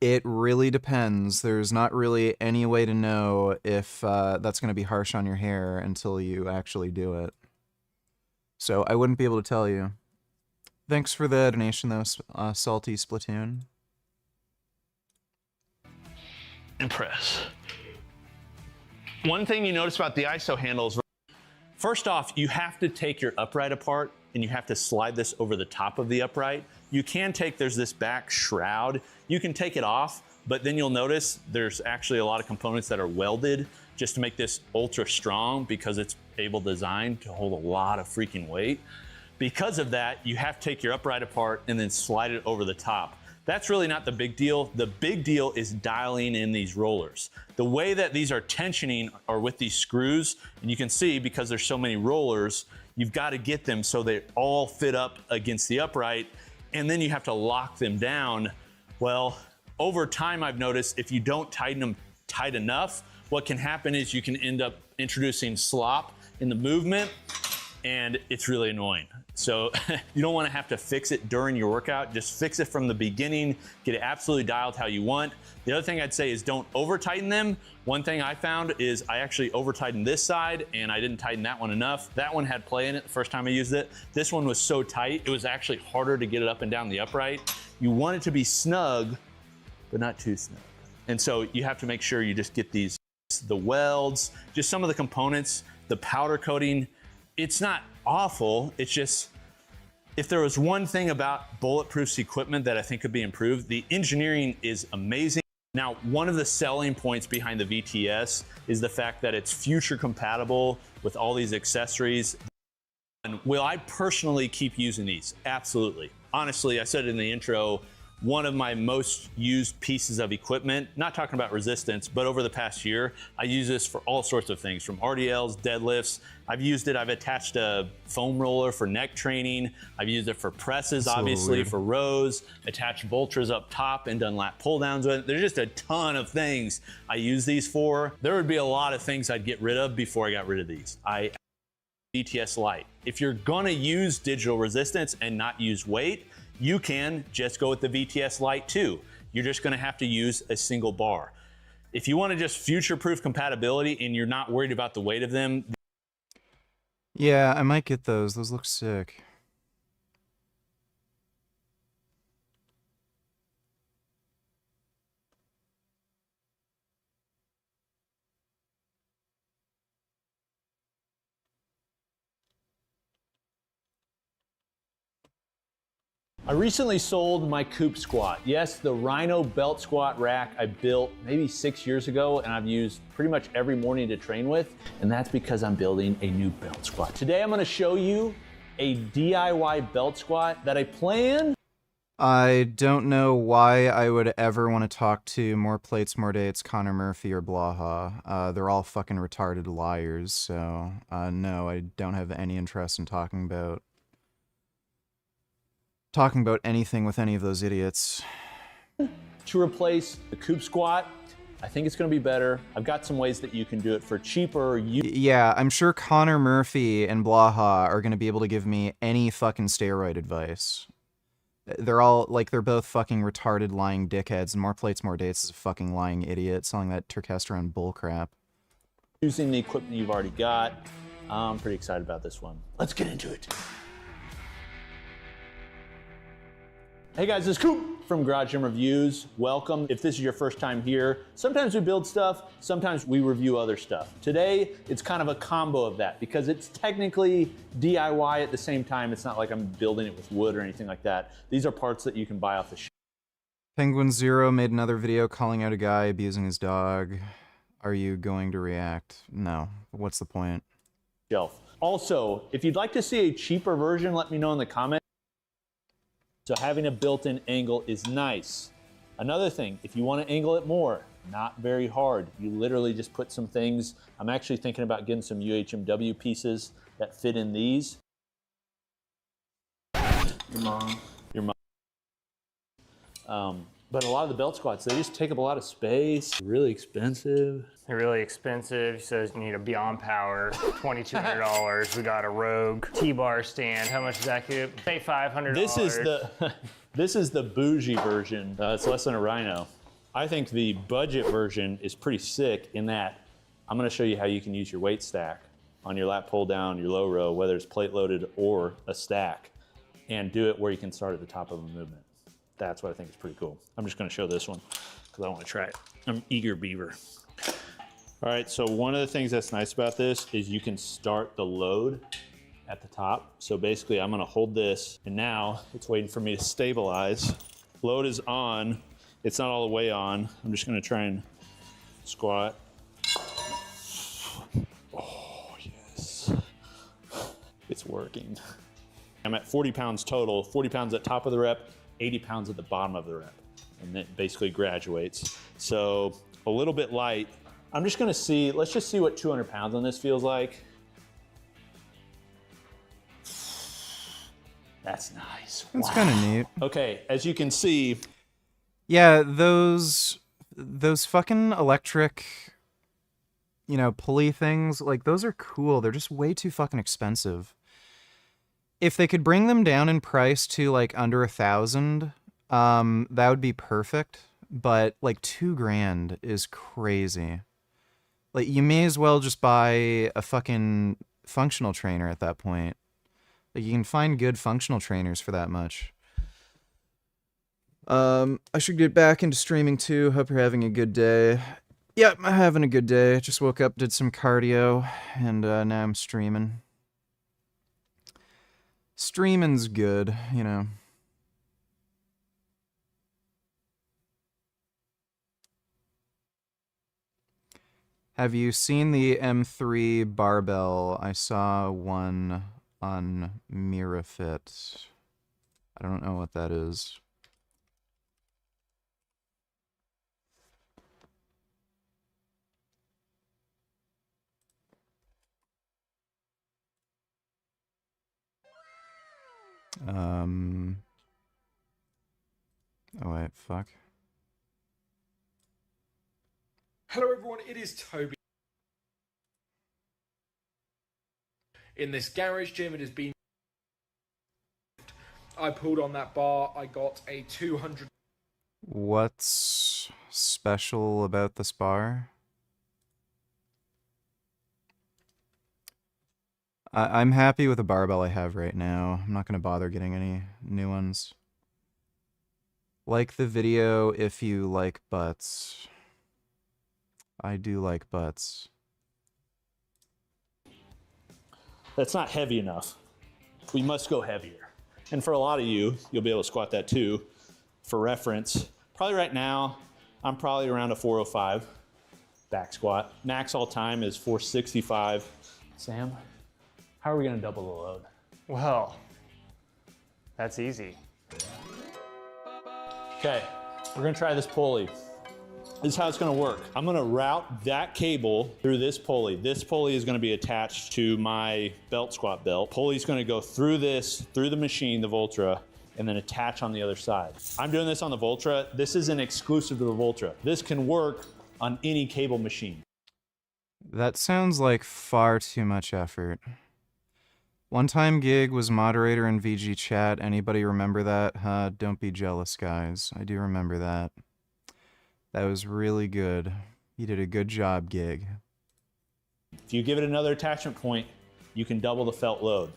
it really depends. There's not really any way to know if that's going to be harsh on your hair until you actually do it. So I wouldn't be able to tell you. Thanks for the donation, though, Salty Splatoon. Impress. One thing you notice about the ISO handles, first off, you have to take your upright apart and you have to slide this over the top of the upright. You can take, there's this back shroud. You can take it off, but then you'll notice there's actually a lot of components that are welded just to make this ultra strong because it's able designed to hold a lot of freaking weight. Because of that, you have to take your upright apart and then slide it over the top. That's really not the big deal. The big deal is dialing in these rollers. The way that these are tensioning are with these screws, and you can see because there's so many rollers, you've got to get them so they all fit up against the upright, and then you have to lock them down. Well, over time I've noticed if you don't tighten them tight enough, what can happen is you can end up introducing slop in the movement, and it's really annoying. So you don't want to have to fix it during your workout. Just fix it from the beginning, get it absolutely dialed how you want. The other thing I'd say is don't over tighten them. One thing I found is I actually over tightened this side and I didn't tighten that one enough. That one had play in it the first time I used it. This one was so tight, it was actually harder to get it up and down the upright. You want it to be snug, but not too snug. And so you have to make sure you just get these, the welds, just some of the components, the powder coating. It's not awful, it's just, if there was one thing about Bulletproof's equipment that I think could be improved, the engineering is amazing. Now, one of the selling points behind the VTS is the fact that it's future compatible with all these accessories. And will I personally keep using these? Absolutely. Honestly, I said in the intro, one of my most used pieces of equipment, not talking about resistance, but over the past year, I use this for all sorts of things, from RDLs, deadlifts. I've used it, I've attached a foam roller for neck training. I've used it for presses, obviously, for rows, attached Vultras up top and done lat pull downs with it. There's just a ton of things I use these for. There would be a lot of things I'd get rid of before I got rid of these. VTS Lite. If you're gonna use digital resistance and not use weight, you can just go with the VTS Lite too. You're just gonna have to use a single bar. If you wanna just future-proof compatibility and you're not worried about the weight of them. Yeah, I might get those. Those look sick. I recently sold my Coop Squat. Yes, the Rhino belt squat rack I built maybe 6 years ago and I've used pretty much every morning to train with, and that's because I'm building a new belt squat. Today I'm gonna show you a DIY belt squat that I plan. I don't know why I would ever want to talk to More Plates, More Dates, Connor Murphy, or Blaha. They're all fucking retarded liars, so no, I don't have any interest in talking about anything with any of those idiots. To replace the Coop Squat, I think it's gonna be better. I've got some ways that you can do it for cheaper. Yeah, I'm sure Connor Murphy and Blaha are gonna be able to give me any fucking steroid advice. They're all, like, they're both fucking retarded lying dickheads, and More Plates, More Dates is a fucking lying idiot selling that turkesterone bullcrap. Using the equipment you've already got. I'm pretty excited about this one. Let's get into it. Hey guys, this is Coop from Garage Gym Reviews. Welcome. If this is your first time here, sometimes we build stuff, sometimes we review other stuff. Today, it's kind of a combo of that because it's technically DIY at the same time. It's not like I'm building it with wood or anything like that. These are parts that you can buy off the shelf. Penguin Zero made another video calling out a guy abusing his dog. Are you going to react? No. What's the point? Also, if you'd like to see a cheaper version, let me know in the comments. So having a built-in angle is nice. Another thing, if you want to angle it more, not very hard. You literally just put some things. I'm actually thinking about getting some UHMW pieces that fit in these. Your mom. But a lot of the belt squats, they just take up a lot of space. Really expensive. They're really expensive. He says you need a Beyond Power, $2,200. We got a Rogue T-bar stand. How much does that get? Say $500. This is the bougie version. It's less than a Rhino. I think the budget version is pretty sick in that I'm gonna show you how you can use your weight stack on your lat pull down, your low row, whether it's plate loaded or a stack, and do it where you can start at the top of a movement. That's what I think is pretty cool. I'm just gonna show this one because I wanna try it. I'm eager beaver. All right, so one of the things that's nice about this is you can start the load at the top. So basically I'm gonna hold this and now it's waiting for me to stabilize. Load is on, it's not all the way on. I'm just gonna try and squat. Oh, yes. It's working. I'm at 40 pounds total, 40 pounds at top of the rep, 80 pounds at the bottom of the rep, and it basically graduates. So a little bit light. I'm just gonna see, let's just see what 200 pounds on this feels like. That's nice. That's kind of neat. Okay, as you can see. Yeah, those fucking electric, you know, pulley things, like, those are cool. They're just way too fucking expensive. If they could bring them down in price to like under 1,000, that would be perfect. But like $2,000 is crazy. Like, you may as well just buy a fucking functional trainer at that point. Like, you can find good functional trainers for that much. I should get back into streaming too. Hope you're having a good day. Yep, I'm having a good day. Just woke up, did some cardio, and now I'm streaming. Streaming's good, you know. Have you seen the M3 barbell? I saw one on Mirafit. I don't know what that is. Oh wait, fuck. Hello everyone, it is Toby. In this garage gym, it has been... I pulled on that bar, I got a 200... What's special about this bar? I'm happy with the barbell I have right now. I'm not going to bother getting any new ones. Like the video if you like butts. I do like butts. That's not heavy enough. We must go heavier. And for a lot of you, you'll be able to squat that too. For reference, probably right now, I'm probably around a 405 back squat. Max all time is 465. Sam, how are we gonna double the load? Well, that's easy. Okay, we're gonna try this pulley. This is how it's gonna work. I'm gonna route that cable through this pulley. This pulley is gonna be attached to my belt squat belt. Pulley's gonna go through this, through the machine, the Voltra, and then attach on the other side. I'm doing this on the Voltra. This isn't exclusive to the Voltra. This can work on any cable machine. That sounds like far too much effort. One-time gig was moderator in VG chat. Anybody remember that? Don't be jealous, guys. I do remember that. That was really good. You did a good job, gig. If you give it another attachment point, you can double the felt load.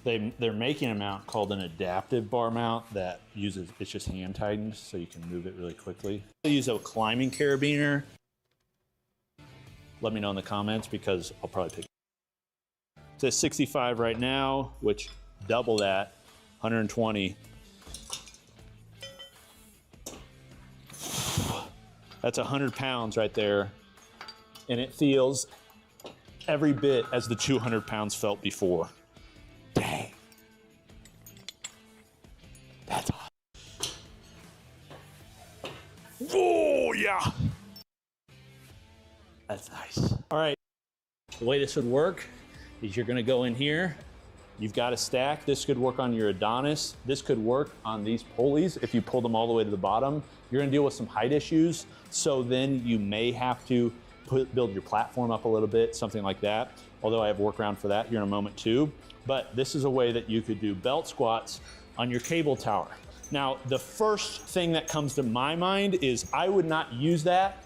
They're making a mount called an adaptive bar mount that uses, it's just hand tightened so you can move it really quickly. I use a climbing carabiner. Let me know in the comments because I'll probably pick. It says 65 right now, which double that, 120. That's 100 pounds right there. And it feels every bit as the 200 pounds felt before. Dang. That's hot. Oh, yeah. That's nice. All right. The way this would work is you're going to go in here. You've got a stack. This could work on your Adonis. This could work on these pulleys if you pull them all the way to the bottom. You're going to deal with some height issues. So then you may have to build your platform up a little bit, something like that. Although I have workaround for that here in a moment too. But this is a way that you could do belt squats on your cable tower. Now, the first thing that comes to my mind is I would not use that.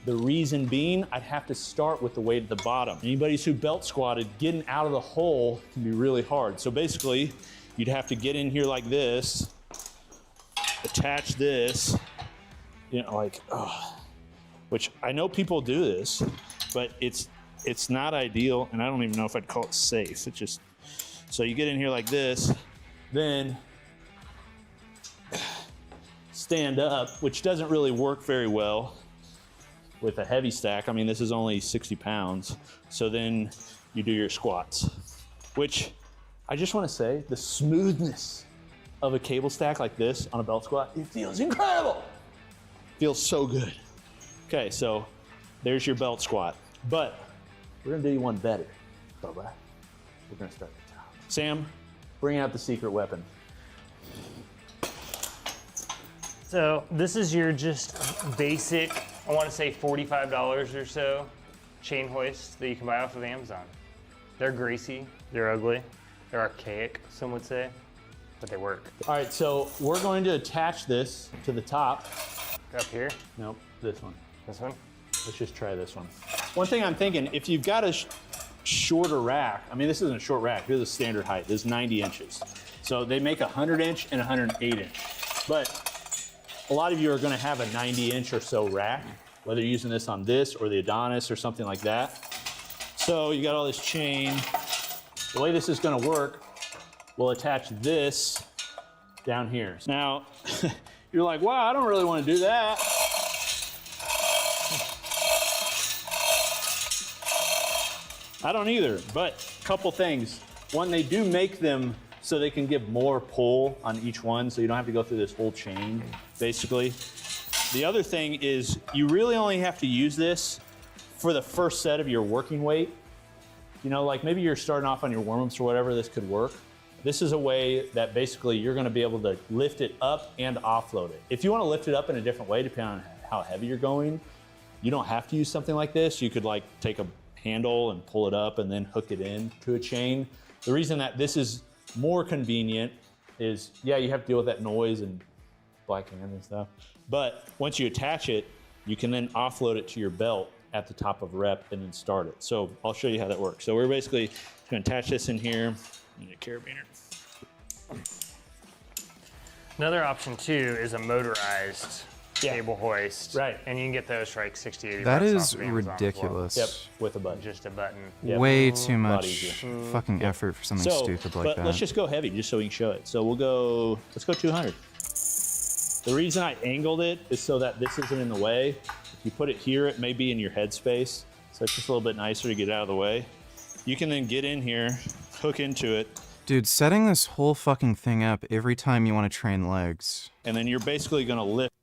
The reason being, I'd have to start with the weight at the bottom. Anybody who belt squatted, getting out of the hole can be really hard. So basically, you'd have to get in here like this, attach this, you know, like, which I know people do this, but it's not ideal, and I don't even know if I'd call it safe. It's just, so you get in here like this, then stand up, which doesn't really work very well with a heavy stack. I mean, this is only 60 pounds. So then you do your squats, which I just want to say the smoothness of a cable stack like this on a belt squat, it feels incredible. Feels so good. Okay, so there's your belt squat, but we're gonna do you one better, Bubba. We're gonna start at the top. Sam, bring out the secret weapon. So this is your just basic, I want to say $45 or so chain hoist that you can buy off of Amazon. They're greasy, they're ugly, they're archaic, some would say, but they work. All right, so we're going to attach this to the top. Up here? Nope, this one. This one? Let's just try this one. One thing I'm thinking, if you've got a shorter rack, I mean, this isn't a short rack, this is standard height, this is 90 inches. So they make a 100 inch and 108 inch. But a lot of you are gonna have a 90 inch or so rack, whether you're using this on this or the Adonis or something like that. So you got all this chain. The way this is gonna work, we'll attach this down here. Now, you're like, wow, I don't really wanna do that. I don't either, but a couple things. One, they do make them so they can give more pull on each one, so you don't have to go through this whole chain, basically. The other thing is you really only have to use this for the first set of your working weight. You know, like maybe you're starting off on your warm-ups or whatever, this could work. This is a way that basically you're gonna be able to lift it up and offload it. If you wanna lift it up in a different way, depending on how heavy you're going, you don't have to use something like this. You could like take a handle and pull it up and then hook it in to a chain. The reason that this is more convenient is, yeah, you have to deal with that noise and black hands and stuff. But once you attach it, you can then offload it to your belt at the top of rep and then start it. So I'll show you how that works. So we're basically gonna attach this in here. Need a carabiner. Another option too is a motorized cable hoist. Right. And you can get those for like 60, 80 That bucks is off of Amazon as ridiculous. well. Yep, with a button. Just a button. Yep. Way too A lot much easier. fucking effort for something stupid like but that. let's just go heavy just so we can show it. So we'll go, let's go 200. The reason I angled it is so that this isn't in the way. If you put it here, it may be in your headspace. So it's just a little bit nicer to get out of the way. You can then get in here, hook into it. Dude, setting this whole fucking thing up every time you want to train legs. And then you're basically gonna lift.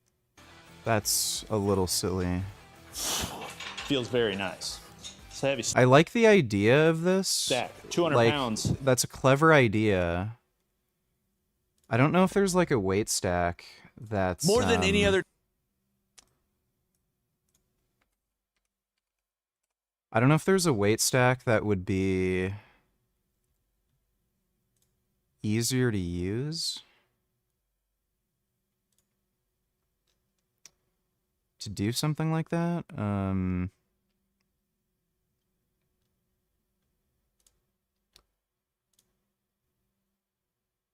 That's a little silly. Feels very nice. It's heavy. I like the idea of this. Stack, 200 like, pounds. That's a clever idea. I don't know if there's like a weight stack that's More than any other. I don't know if there's a weight stack that would be easier to use to do something like that.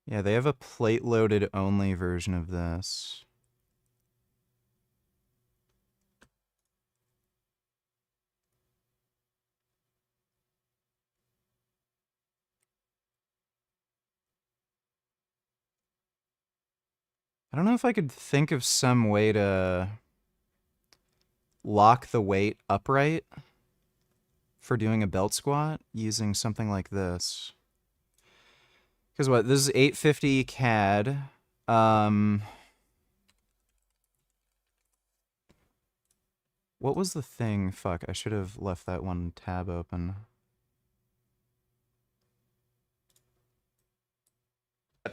Yeah, they have a plate-loaded only version of this. I don't know if I could think of some way to lock the weight upright for doing a belt squat using something like this. Because what, this is 850 CAD. What was the thing? Fuck, I should have left that one tab open.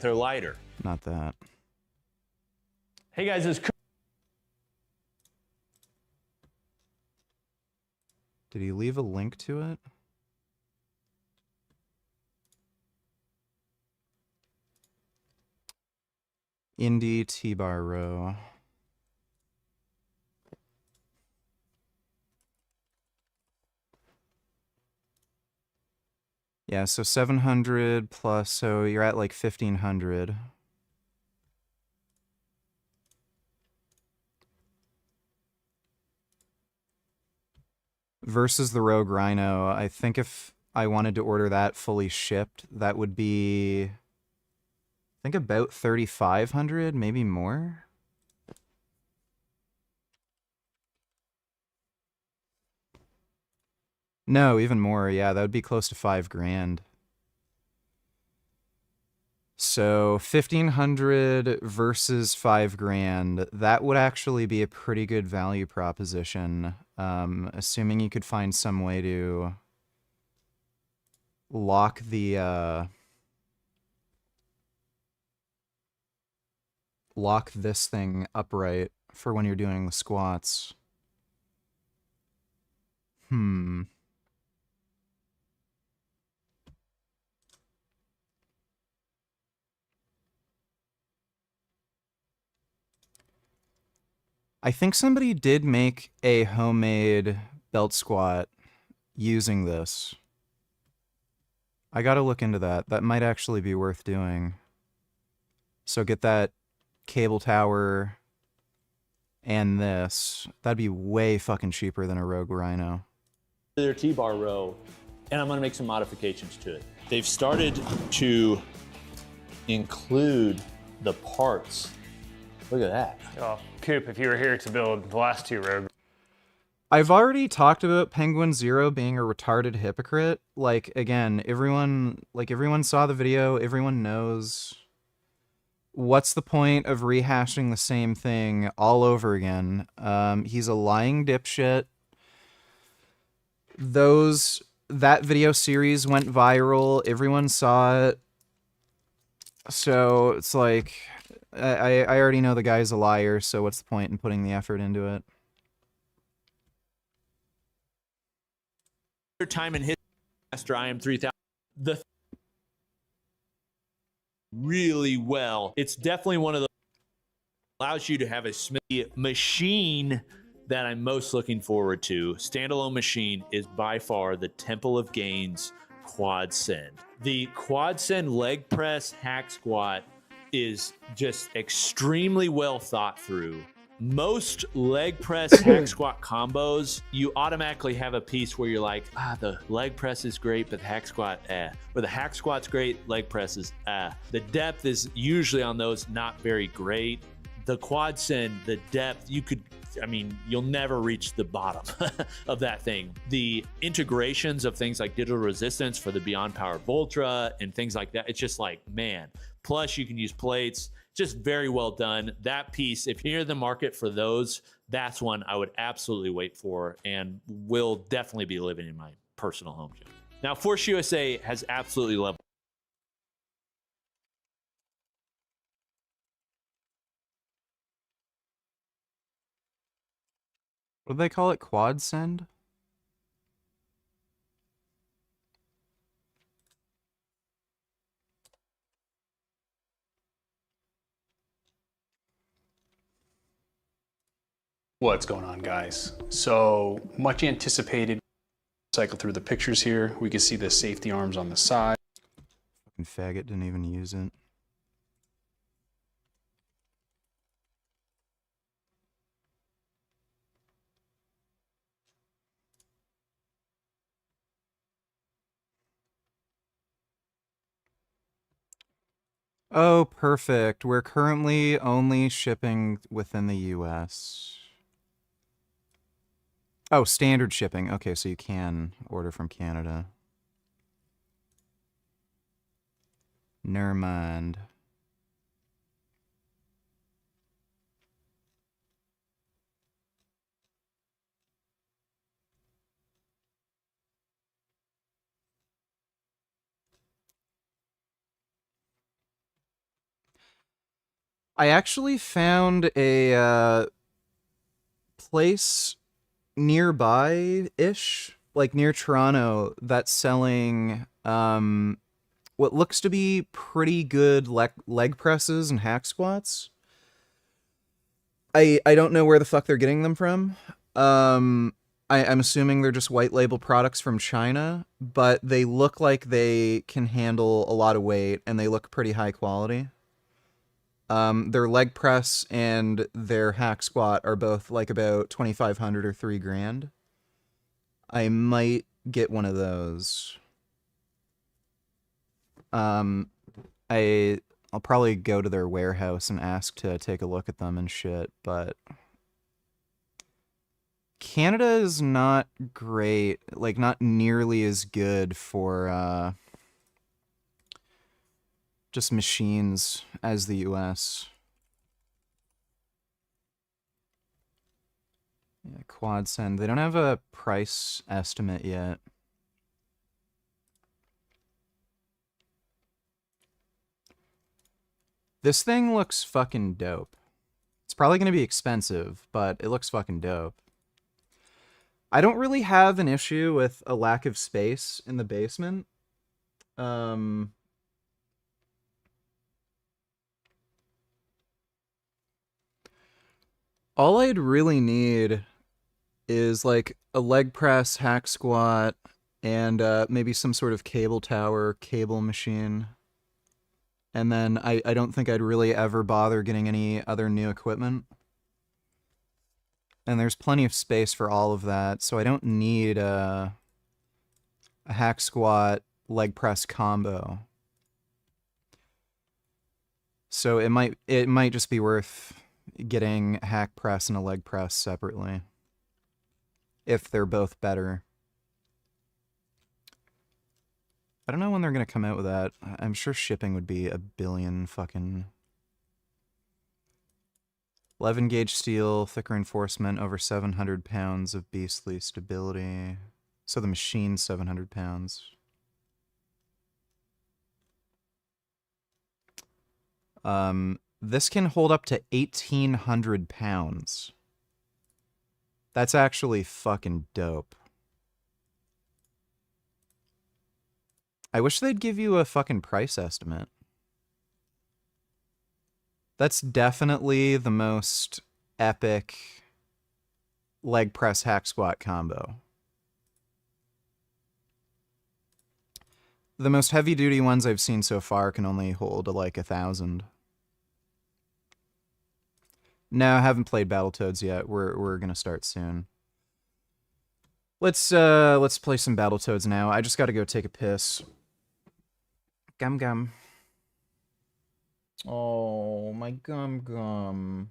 They're lighter. Not that. Hey guys, it's Did he leave a link to it? Indie T-bar row. Yeah, so 700 plus, so you're at like 1500. Versus the Rogue Rhino, I think if I wanted to order that fully shipped, that would be, I think about 3,500, maybe more. No, even more. Yeah, that would be close to 5 grand. So 1,500 versus 5 grand. That would actually be a pretty good value proposition, assuming you could find some way to lock lock this thing upright for when you're doing the squats. I think somebody did make a homemade belt squat using this. I gotta look into that. That might actually be worth doing. So get that cable tower and this. That'd be way fucking cheaper than a Rogue Rhino. their T-bar row, and I'm gonna make some modifications to it. They've started to include the parts. Look at that. Oh, Coop, if you were here to build the last 2 Rogue. I've already talked about Penguin Zero being a retarded hypocrite. Like, again, everyone saw the video, everyone knows. What's the point of rehashing the same thing all over again? He's a lying dipshit. That video series went viral, everyone saw it. So it's like, I already know the guy's a liar, so what's the point in putting the effort into it? Time in his master IM 3000 really well. It's definitely one of those allows you to have a Smithy machine that I'm most looking forward to. Standalone machine is by far the Temple of Gains quad send. The quad send leg press hack squat is just extremely well thought through. Most leg press hack squat combos, you automatically have a piece where you're like, the leg press is great, but the hack squat, or the hack squat's great, leg press is, The depth is usually on those not very great. The quad send, the depth, you'll never reach the bottom of that thing. The integrations of things like digital resistance for the Beyond Power Voltra and things like that, it's just like, man. Plus, you can use plates. Just very well done. That piece, if you're in the market for those, that's one I would absolutely wait for and will definitely be living in my personal home gym. Now, Force USA has absolutely leveled. What do they call it? Quad send? What's going on, guys? So much anticipated. Cycle through the pictures here. We can see the safety arms on the side. Fucking faggot didn't even use it. Oh, perfect. We're currently only shipping within the US. Oh, standard shipping. Okay, so you can order from Canada. Never mind. I actually found a place nearby-ish, like near Toronto, that's selling what looks to be pretty good leg presses and hack squats. I don't know where the fuck they're getting them from. I'm assuming they're just white label products from China, but they look like they can handle a lot of weight and they look pretty high quality. Their leg press and their hack squat are both like about 2,500 or $3,000. I might get one of those. I'll probably go to their warehouse and ask to take a look at them and shit, but Canada is not great, like not nearly as good for just machines as the US. Yeah, quad send. They don't have a price estimate yet. This thing looks fucking dope. It's probably going to be expensive, but it looks fucking dope. I don't really have an issue with a lack of space in the basement. All I'd really need is like a leg press, hack squat, and maybe some sort of cable tower, cable machine. And then I don't think I'd really ever bother getting any other new equipment. And there's plenty of space for all of that, so I don't need a hack squat leg press combo. So it might just be worth getting a hack press and a leg press separately, if they're both better. I don't know when they're gonna come out with that. I'm sure shipping would be a billion fucking... 11 gauge steel, thick reinforcement, over 700 pounds of beastly stability. So the machine's 700 pounds. This can hold up to 1,800 pounds. That's actually fucking dope. I wish they'd give you a fucking price estimate. That's definitely the most epic leg press hack squat combo. The most heavy duty ones I've seen so far can only hold like 1,000. No, I haven't played Battletoads yet. We're gonna start soon. Let's play some Battletoads now. I just gotta go take a piss. Gum gum. Oh, my gum gum.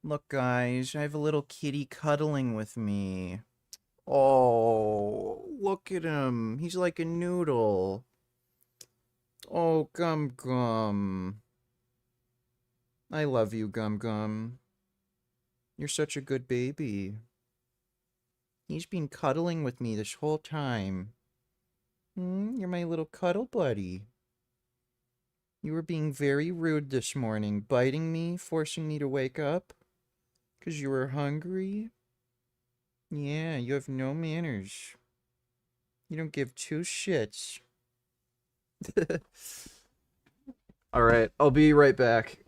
Look, guys, I have a little kitty cuddling with me. Oh, look at him. He's like a noodle. Oh, gum gum. I love you, gum gum. You're such a good baby. He's been cuddling with me this whole time. You're my little cuddle buddy. You were being very rude this morning, biting me, forcing me to wake up. 'Cause you were hungry? Yeah, you have no manners. You don't give two shits. Alright, I'll be right back.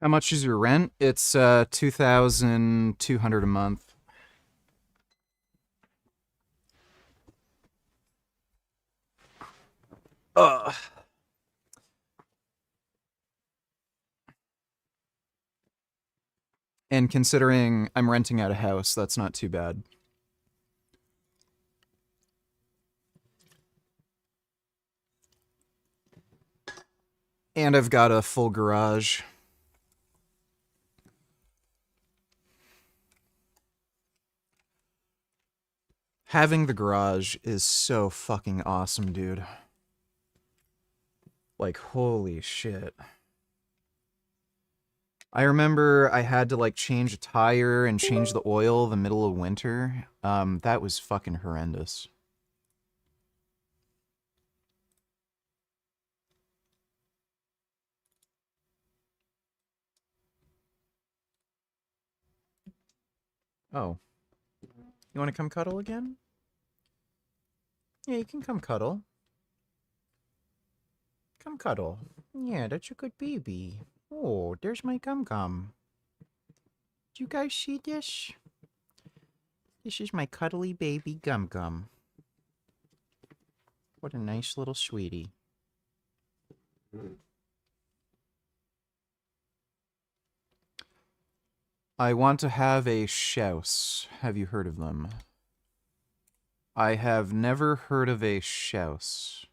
How much is your rent? It's $2,200 a month. Ugh. And considering I'm renting out a house, that's not too bad. And I've got a full garage. Having the garage is so fucking awesome, dude. Like, holy shit. I remember I had to, like, change a tire and change the oil the middle of winter. That was fucking horrendous. Oh. You want to come cuddle again? Yeah, you can come cuddle. Come cuddle. Yeah, that's a good baby. Oh, there's my gum-gum. Do you guys see this? This is my cuddly baby gum-gum. What a nice little sweetie. I want to have a shouse. Have you heard of them? I have never heard of a shouse.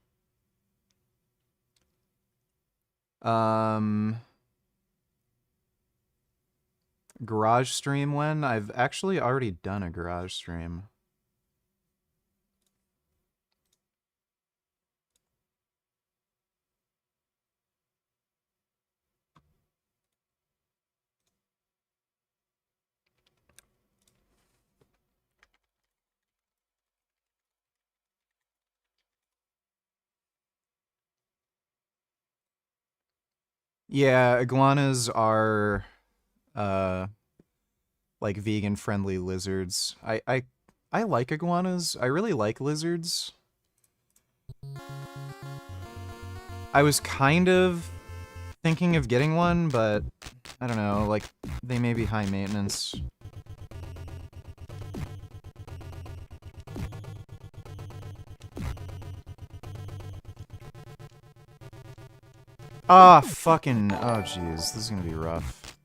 Garage stream when? I've actually already done a garage stream. Yeah, iguanas are like vegan friendly lizards. I like iguanas. I really like lizards. I was kind of thinking of getting one, but I don't know, like they may be high maintenance. Ah, fucking, oh jeez, this is gonna be rough.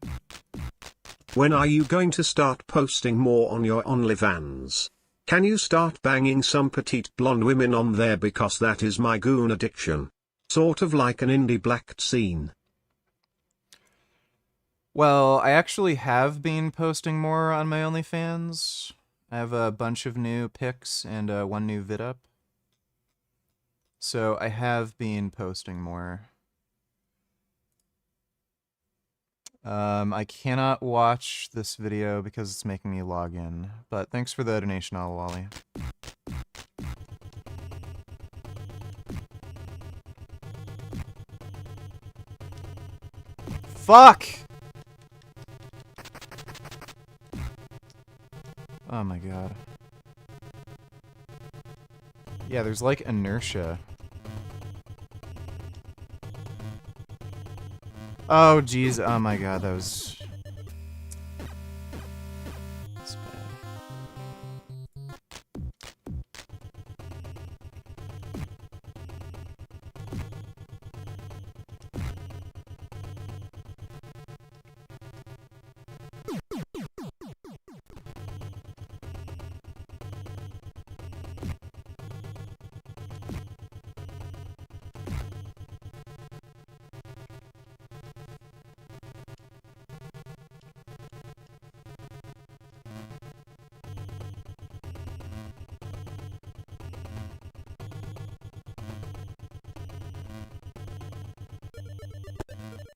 When are you going to start posting more on your OnlyFans? Can you start banging some petite blonde women on there, because that is my goon addiction. Sort of like an indie black scene. Well, I actually have been posting more on my OnlyFans. I have a bunch of new pics and one new vid up. So I have been posting more. I cannot watch this video because it's making me log in, but thanks for the donation, Wally. Fuck! Oh my god. Yeah, there's like inertia. Oh jeez, oh my god, that was... That's bad.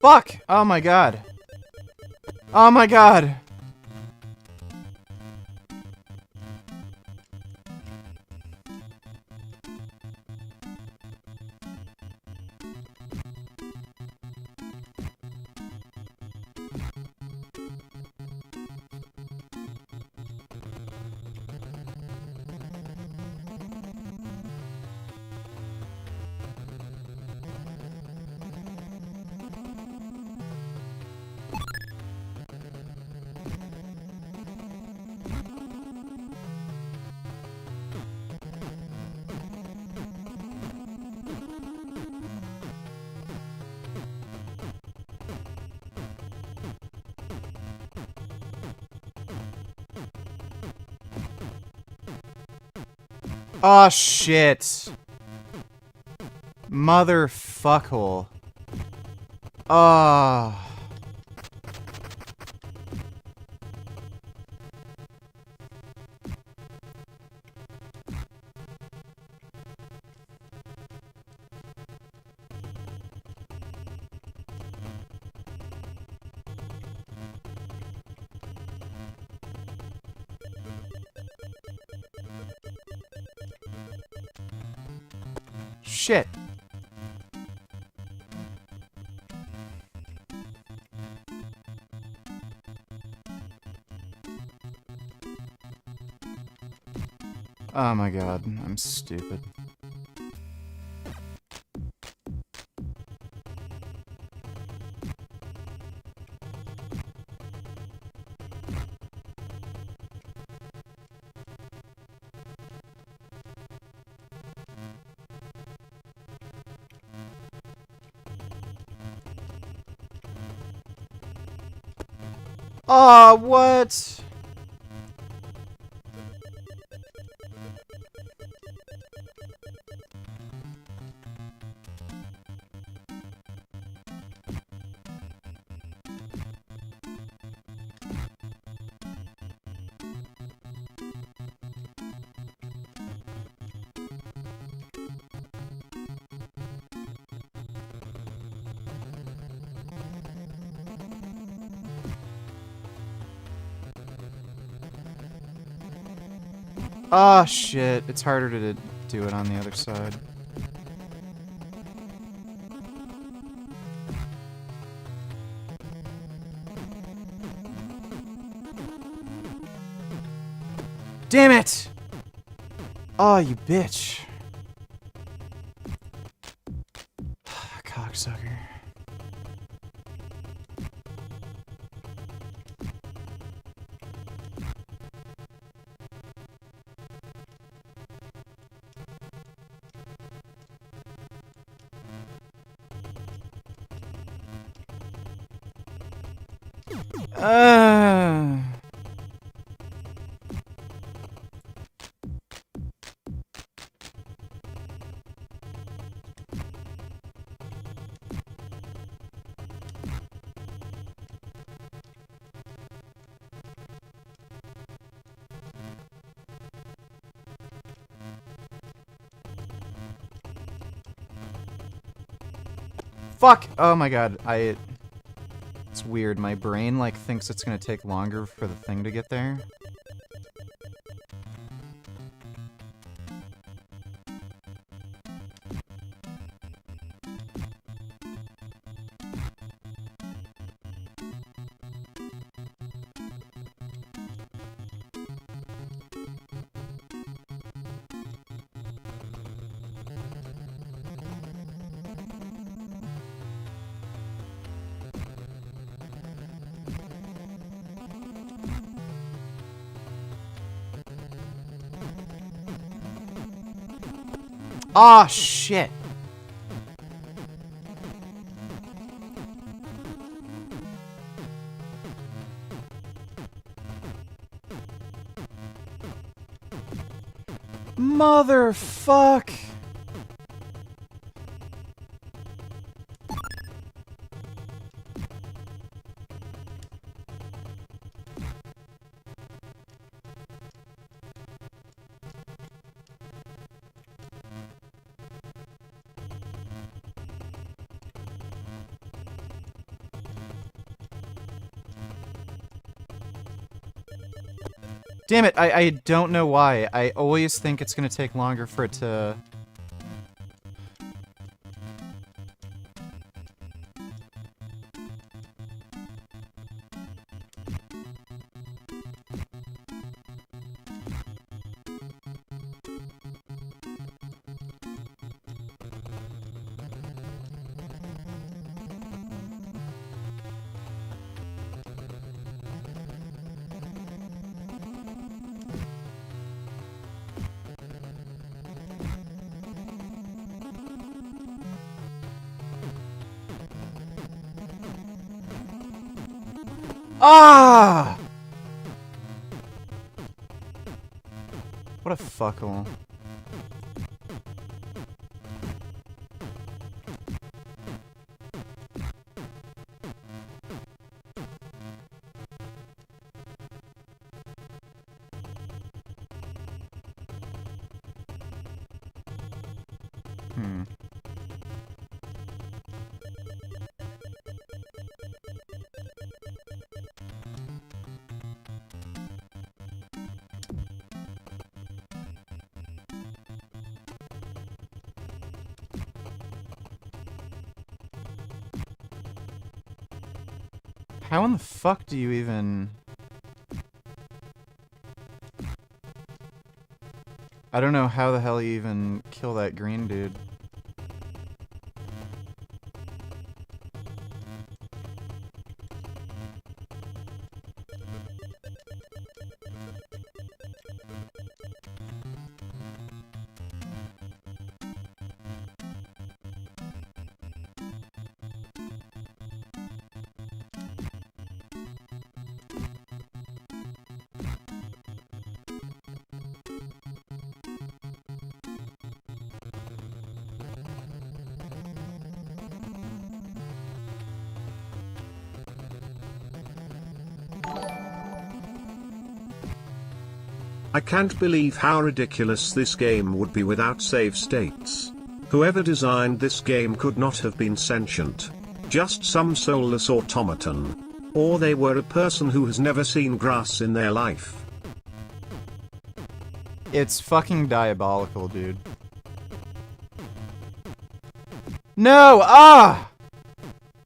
Fuck! Oh my god. Oh my god! Oh, shit. Motherfuckhole. Oh. Shit. Oh my god, I'm stupid. Oh, what? Oh shit, it's harder to do it on the other side. Damn it! Oh, you bitch. Cocksucker. Fuck! Oh my god, it's weird. My brain, like, thinks it's gonna take longer for the thing to get there. Ah, shit. Motherfuck. Damn it, I don't know why. I always think it's gonna take longer for it to... Ah! What a fuckhole. How in the fuck do you even... I don't know how the hell you even kill that green dude. I can't believe how ridiculous this game would be without save states. Whoever designed this game could not have been sentient. Just some soulless automaton. Or they were a person who has never seen grass in their life. It's fucking diabolical, dude. No! Ah!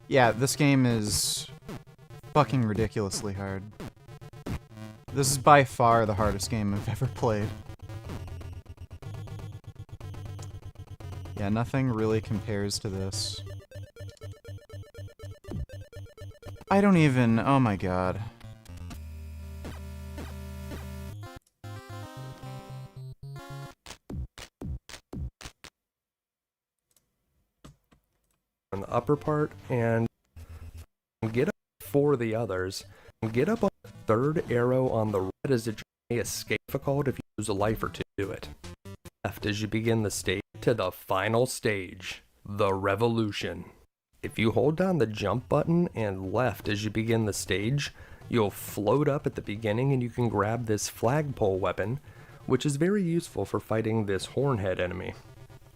Yeah, this game is fucking ridiculously hard. This is by far the hardest game I've ever played. Yeah, nothing really compares to this. I don't even... oh my god. On the upper part and get up for the others. Get up on the third arrow on the right as it may escape difficult if you lose a life or two to do it. Left as you begin the stage to the final stage, the revolution. If you hold down the jump button and left as you begin the stage, you'll float up at the beginning and you can grab this flagpole weapon, which is very useful for fighting this hornhead enemy.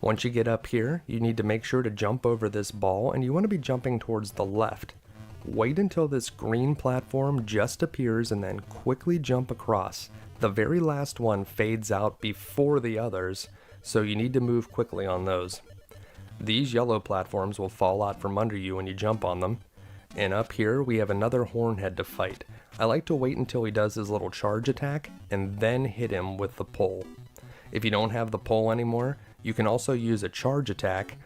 Once you get up here, you need to make sure to jump over this ball and you want to be jumping towards the left. Wait until this green platform just appears and then quickly jump across. The very last one fades out before the others, so you need to move quickly on those. These yellow platforms will fall out from under you when you jump on them. And up here we have another hornhead to fight. I like to wait until he does his little charge attack and then hit him with the pole. If you don't have the pole anymore, you can also use a charge attack,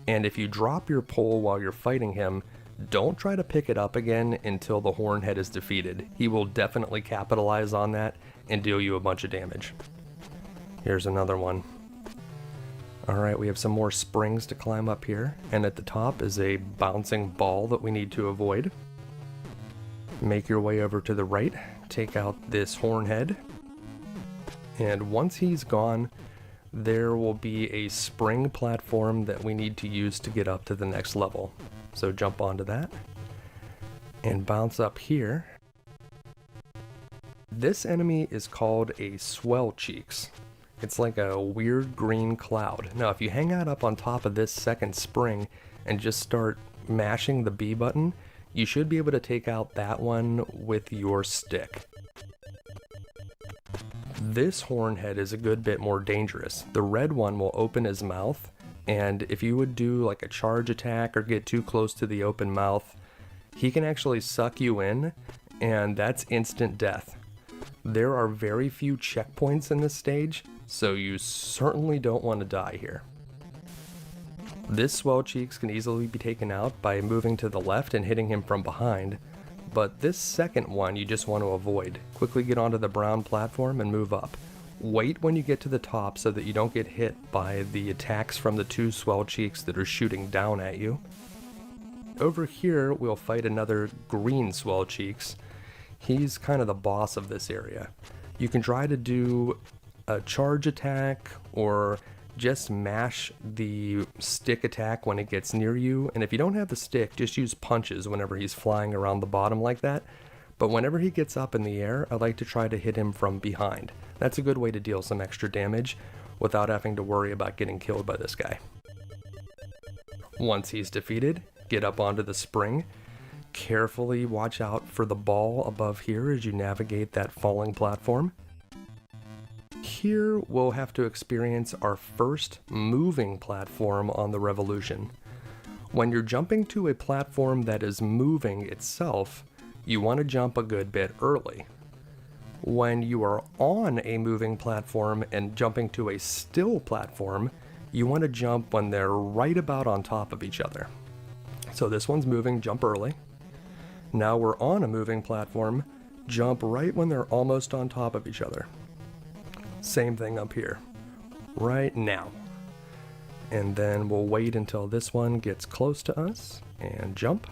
and if you drop your pole while you're fighting him, don't try to pick it up again until the hornhead is defeated. He will definitely capitalize on that and deal you a bunch of damage. Here's another one. Alright, we have some more springs to climb up here, and at the top is a bouncing ball that we need to avoid. Make your way over to the right, take out this hornhead, and once he's gone, there will be a spring platform that we need to use to get up to the next level. So jump onto that and bounce up here. This enemy is called a swell cheeks. It's like a weird green cloud. Now if you hang out up on top of this second spring and just start mashing the B button, you should be able to take out that one with your stick. This hornhead is a good bit more dangerous. The red one will open his mouth, and if you would do like a charge attack or get too close to the open mouth, he can actually suck you in, and that's instant death. There are very few checkpoints in this stage, so you certainly don't want to die here. This swell cheeks can easily be taken out by moving to the left and hitting him from behind, but this second one you just want to avoid. Quickly get onto the brown platform and move up. Wait when you get to the top so that you don't get hit by the attacks from the two swell cheeks that are shooting down at you. Over here we'll fight another green swell cheeks. He's kind of the boss of this area. You can try to do a charge attack or just mash the stick attack when it gets near you, and if you don't have the stick, just use punches whenever he's flying around the bottom like that. But whenever he gets up in the air, I like to try to hit him from behind. That's a good way to deal some extra damage without having to worry about getting killed by this guy. Once he's defeated, get up onto the spring. Carefully watch out for the ball above here as you navigate that falling platform. Here we'll have to experience our first moving platform on the Revolution. When you're jumping to a platform that is moving itself, you want to jump a good bit early. When you are on a moving platform and jumping to a still platform, you want to jump when they're right about on top of each other. So this one's moving, jump early. Now we're on a moving platform, jump right when they're almost on top of each other. Same thing up here, right now. And then we'll wait until this one gets close to us and jump.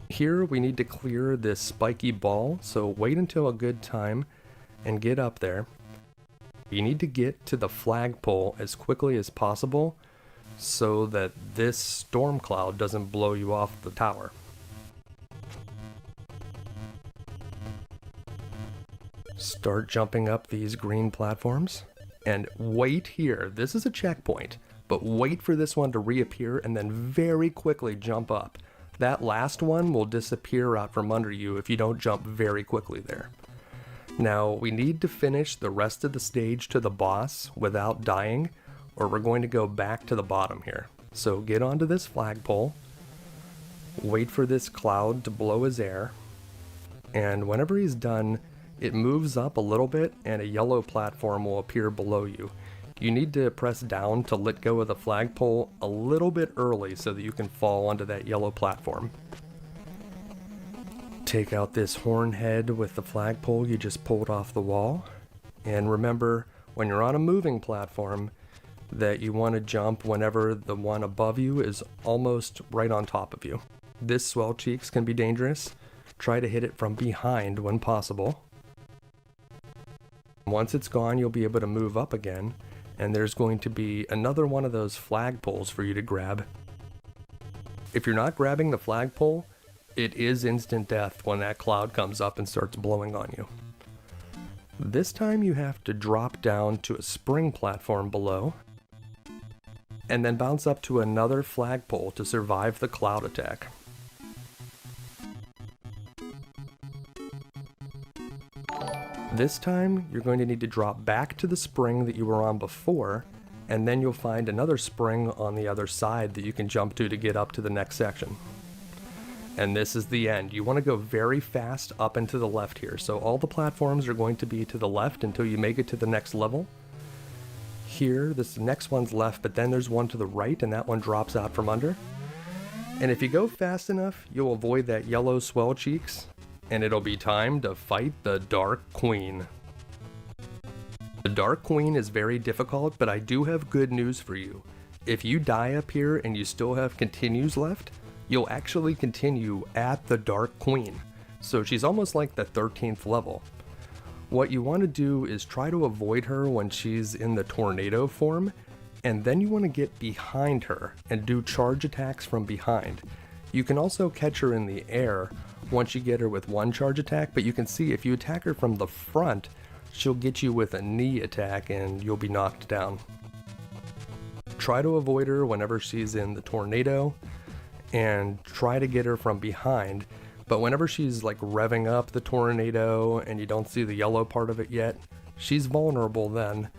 Here we need to clear this spiky ball, so wait until a good time and get up there. You need to get to the flagpole as quickly as possible so that this storm cloud doesn't blow you off the tower. Start jumping up these green platforms and wait here. This is a checkpoint, but wait for this one to reappear and then very quickly jump up. That last one will disappear out from under you if you don't jump very quickly there. Now, we need to finish the rest of the stage to the boss without dying, or we're going to go back to the bottom here. So get onto this flagpole, wait for this cloud to blow his air, and whenever he's done, it moves up a little bit and a yellow platform will appear below you. You need to press down to let go of the flagpole a little bit early so that you can fall onto that yellow platform. Take out this horn head with the flagpole you just pulled off the wall. And remember, when you're on a moving platform, that you want to jump whenever the one above you is almost right on top of you. This swell cheeks can be dangerous. Try to hit it from behind when possible. Once it's gone, you'll be able to move up again, and there's going to be another one of those flagpoles for you to grab. If you're not grabbing the flagpole, it is instant death when that cloud comes up and starts blowing on you. This time you have to drop down to a spring platform below, and then bounce up to another flagpole to survive the cloud attack. This time, you're going to need to drop back to the spring that you were on before, and then you'll find another spring on the other side that you can jump to get up to the next section. And this is the end. You want to go very fast up and to the left here. So all the platforms are going to be to the left until you make it to the next level. Here, this next one's left, but then there's one to the right, and that one drops out from under. And if you go fast enough, you'll avoid that yellow swell cheeks, and it'll be time to fight the Dark Queen. The Dark Queen is very difficult, but I do have good news for you. If you die up here and you still have continues left, you'll actually continue at the Dark Queen. So she's almost like the 13th level. What you want to do is try to avoid her when she's in the tornado form, and then you want to get behind her and do charge attacks from behind. You can also catch her in the air once you get her with one charge attack, but you can see if you attack her from the front, she'll get you with a knee attack and you'll be knocked down. Try to avoid her whenever she's in the tornado, and try to get her from behind, but whenever she's like revving up the tornado and you don't see the yellow part of it yet, she's vulnerable then,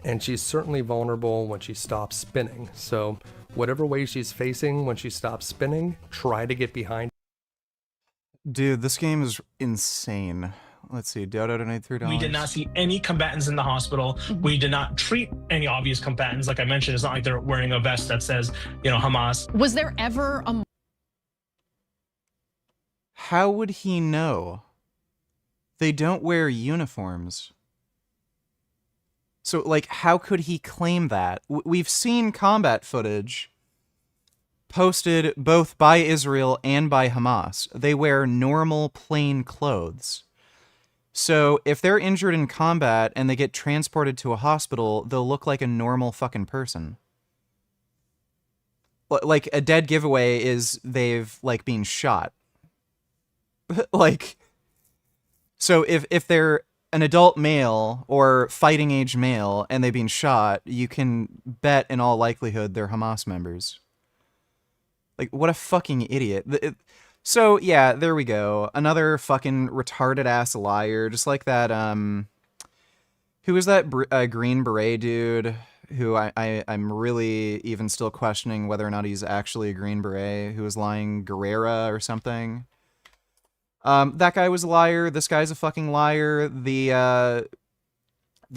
and she's certainly vulnerable when she stops spinning. So whatever way she's facing when she stops spinning, try to get behind. Dude, this game is insane. Let's see, Dodo donated $3. We did not see any combatants in the hospital. We did not treat any obvious combatants. Like I mentioned, it's not like they're wearing a vest that says, you know, Hamas. Was there ever a... How would he know? They don't wear uniforms. So, like, how could he claim that? We've seen combat footage posted both by Israel and by Hamas. They wear normal, plain clothes. So if they're injured in combat and they get transported to a hospital, they'll look like a normal fucking person. Like, a dead giveaway is they've, like, been shot. Like, so if they're an adult male or fighting age male and they've been shot, you can bet in all likelihood they're Hamas members. Like, what a fucking idiot. So, yeah, there we go. Another fucking retarded-ass liar, just like that, who was that Green Beret dude who I'm really even still questioning whether or not he's actually a Green Beret, who was lying, Guerrera or something. That guy was a liar. This guy's a fucking liar. The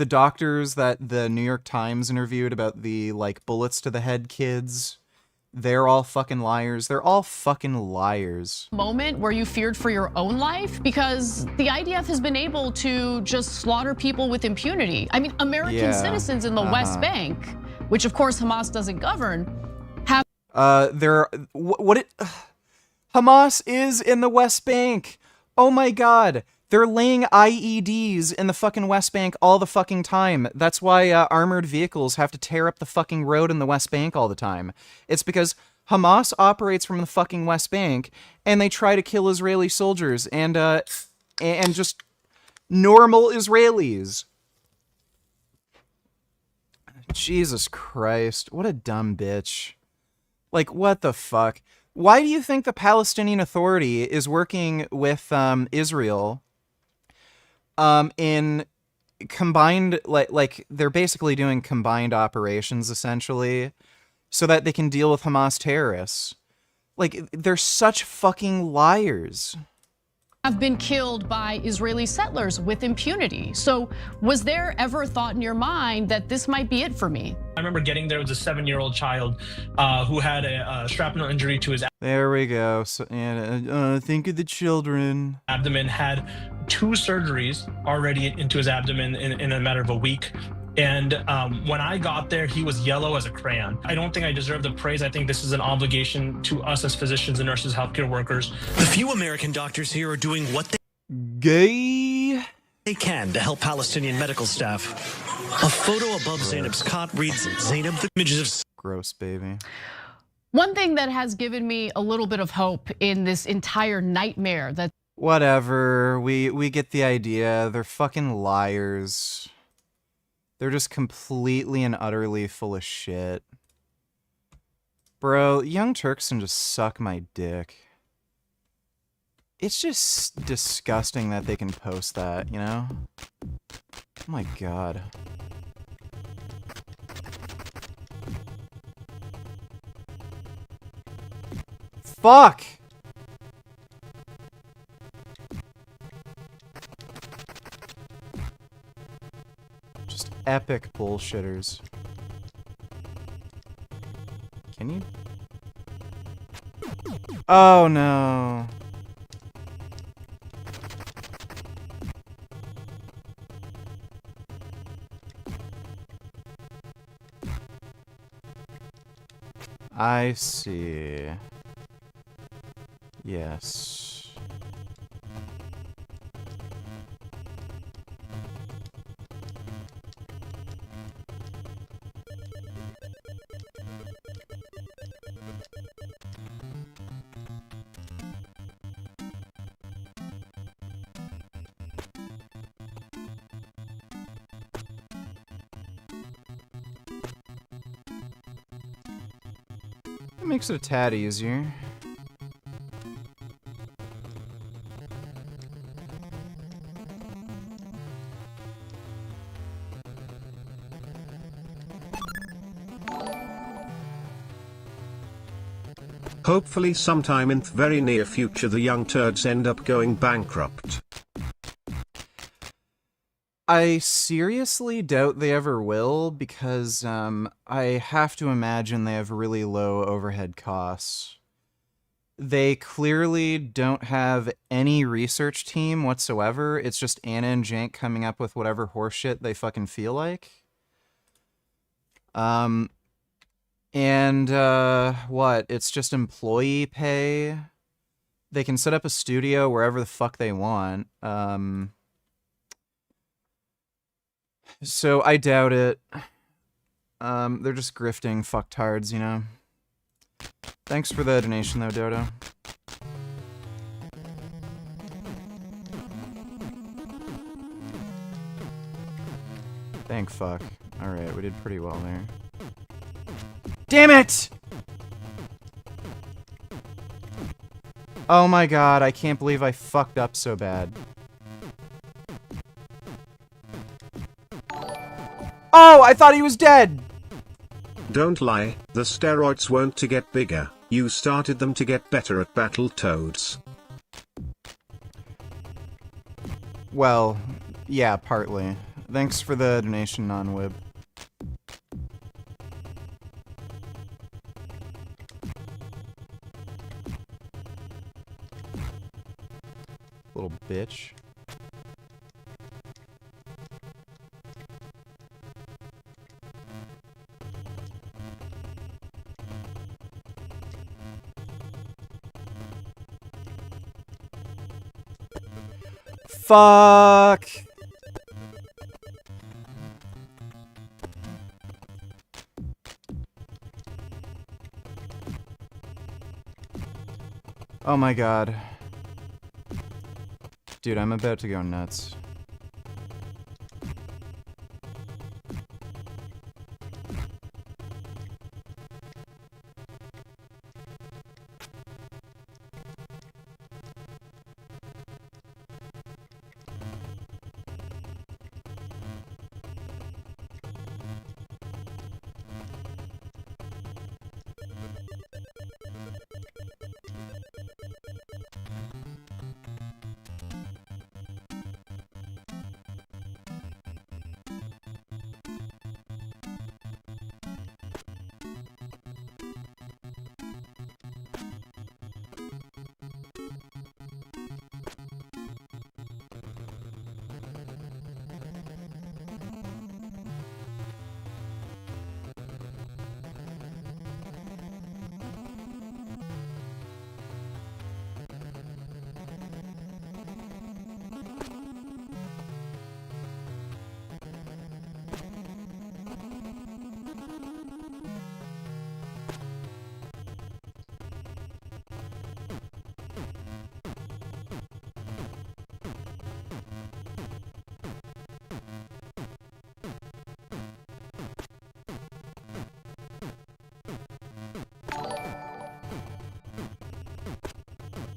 doctors that the New York Times interviewed about the, like, bullets to the head kids, they're all fucking liars. They're all fucking liars. Moment where you feared for your own life? Because the IDF has been able to just slaughter people with impunity. I mean, American citizens in the West Bank, which of course Hamas doesn't govern, have... Hamas is in the West Bank. Oh my god. They're laying IEDs in the fucking West Bank all the fucking time. That's why armored vehicles have to tear up the fucking road in the West Bank all the time. It's because Hamas operates from the fucking West Bank, and they try to kill Israeli soldiers and just normal Israelis. Jesus Christ, what a dumb bitch. Like, what the fuck? Why do you think the Palestinian Authority is working with Israel in combined, like they're basically doing combined operations essentially so that they can deal with Hamas terrorists? Like, they're such fucking liars. Have been killed by Israeli settlers with impunity. So was there ever a thought in your mind that this might be it for me? I remember getting there was a 7-year-old child who had a shrapnel injury to his There we go. So, think of the children. abdomen, had 2 surgeries already into his abdomen in a matter of a week. And when I got there, he was yellow as a crayon. I don't think I deserve the praise. I think this is an obligation to us as physicians and nurses, healthcare workers. The few American doctors here are doing what they can to help Palestinian medical staff. A photo above Zainab's cot reads, Zainab, the images of... Gross, baby. One thing that has given me a little bit of hope in this entire nightmare that... Whatever, we get the idea. They're fucking liars. They're just completely and utterly full of shit. Bro, Young Turks can just suck my dick. It's just disgusting that they can post that, you know? Oh my god. Fuck! Just epic bullshitters. Can you? Oh no. I see. Yes. It makes it a tad easier. Hopefully sometime in the very near future the young turds end up going bankrupt. I seriously doubt they ever will because I have to imagine they have really low overhead costs. They clearly don't have any research team whatsoever. It's just Anna and Jank coming up with whatever horseshit they fucking feel like. And what? It's just employee pay. They can set up a studio wherever the fuck they want. So I doubt it. They're just grifting fucktards, you know. Thanks for the donation though, Dodo. Thank fuck. Alright, we did pretty well there. Damn it! Oh my god, I can't believe I fucked up so bad. Oh, I thought he was dead! Don't lie, the steroids weren't to get bigger, you started them to get better at Battletoads. Well, yeah, partly. Thanks for the donation, non-wib. Little bitch. Fuck! Oh my god. Dude, I'm about to go nuts.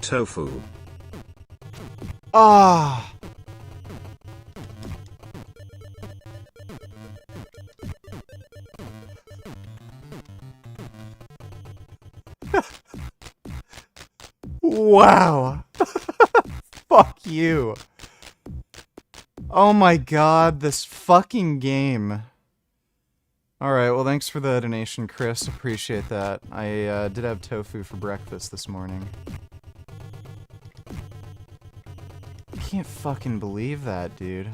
Tofu. Ah. Wow. Fuck you. Oh my god, this fucking game. Alright, well thanks for the donation, Chris. Appreciate that. I did have tofu for breakfast this morning. I can't fucking believe that, dude.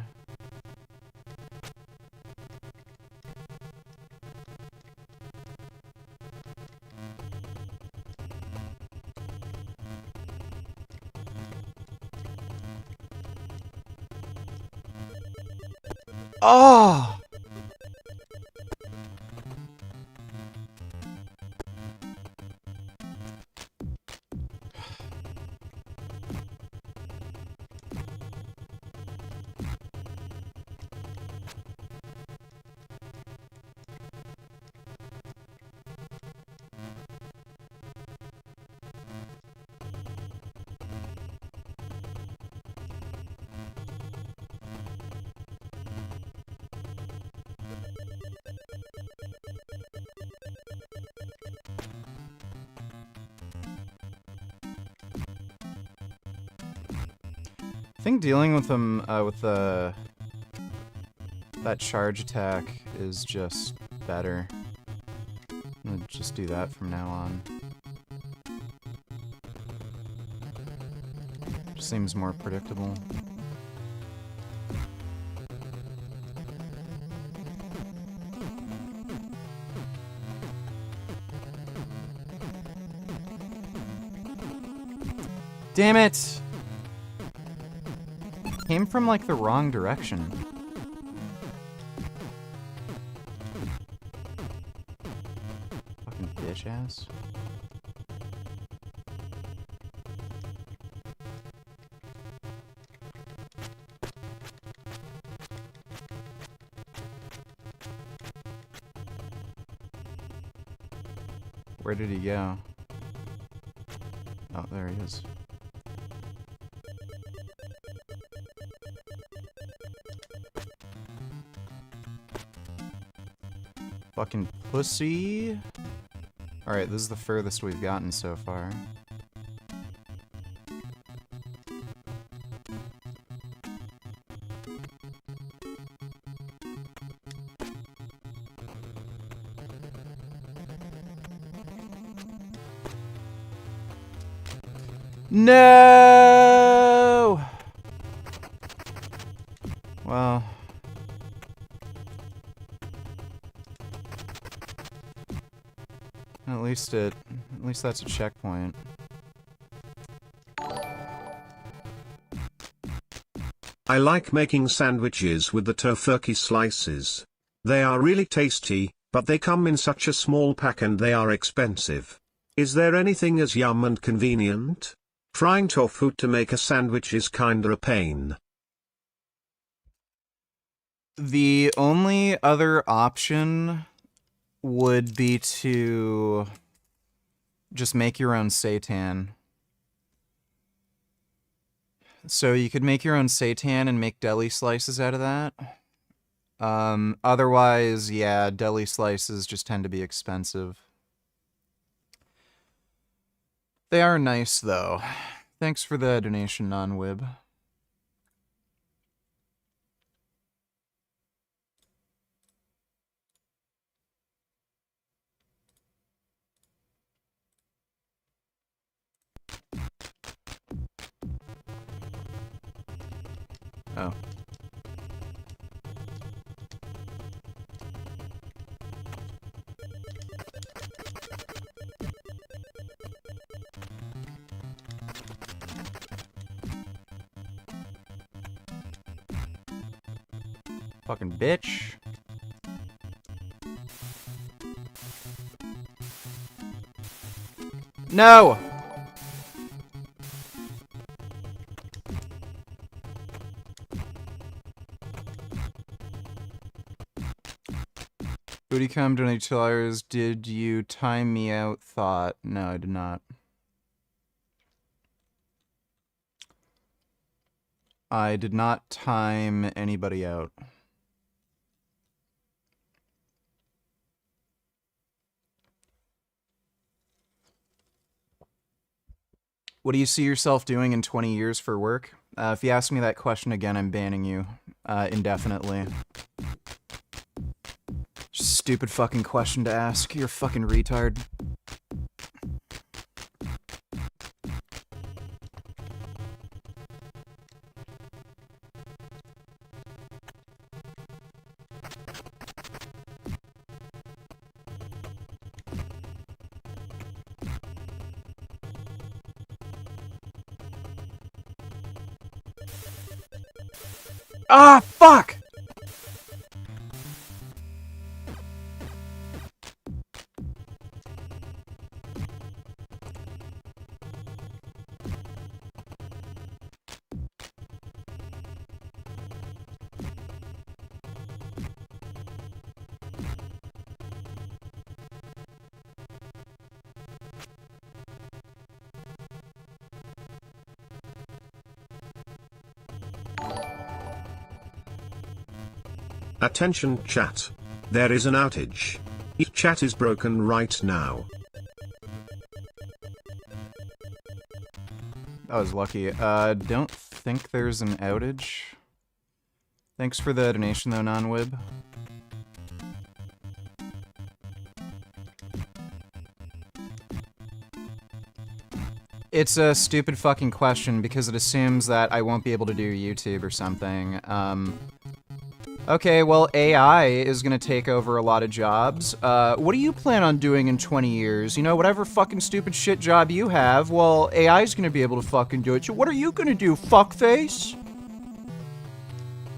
Oh! I think dealing with them that charge attack is just better. I'm gonna just do that from now on. Just seems more predictable. Damn it! Came from like the wrong direction. Fucking bitch ass. Where did he go? Oh, there he is. Fucking pussy. Alright, this is the furthest we've gotten so far. No! Well... At least that's a checkpoint. I like making sandwiches with the tofurkey slices. They are really tasty, but they come in such a small pack and they are expensive. Is there anything as yum and convenient? Frying tofu to make a sandwich is kinda a pain. The only other option would be to just make your own seitan. So you could make your own seitan and make deli slices out of that. Otherwise, yeah, deli slices just tend to be expensive. They are nice, though. Thanks for the donation, non-wib. Oh. Fucking bitch. No! Bootycom donate $2. Did you time me out? Thought. No, I did not. I did not time anybody out. What do you see yourself doing in 20 years for work? If you ask me that question again, I'm banning you indefinitely. Stupid fucking question to ask. You're a fucking retard. Ah, fuck! Attention chat. There is an outage. Your chat is broken right now. I was lucky. Don't think there's an outage. Thanks for the donation though, non-wib. It's a stupid fucking question because it assumes that I won't be able to do YouTube or something. Okay, well, AI is gonna take over a lot of jobs. What do you plan on doing in 20 years? You know, whatever fucking stupid shit job you have, well, AI's gonna be able to fucking do it. So what are you gonna do, fuckface?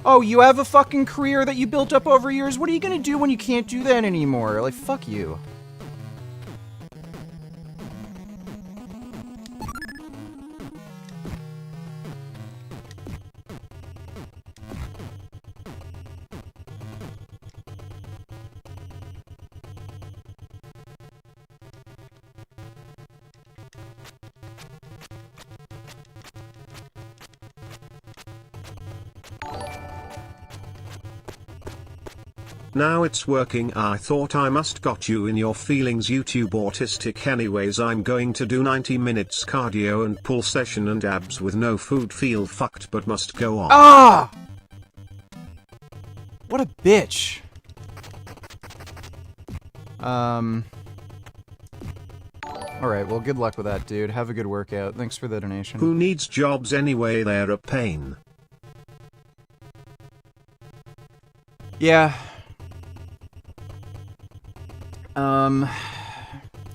Oh, you have a fucking career that you built up over years? What are you gonna do when you can't do that anymore? Like, fuck you. Now it's working. I thought I must got you in your feelings, YouTube autistic. Anyways, I'm going to do 90 minutes cardio and pull session and abs with no food. Feel fucked but must go on. Ah! What a bitch. Alright, well, good luck with that, dude. Have a good workout. Thanks for the donation. Who needs jobs anyway? They're a pain. Yeah.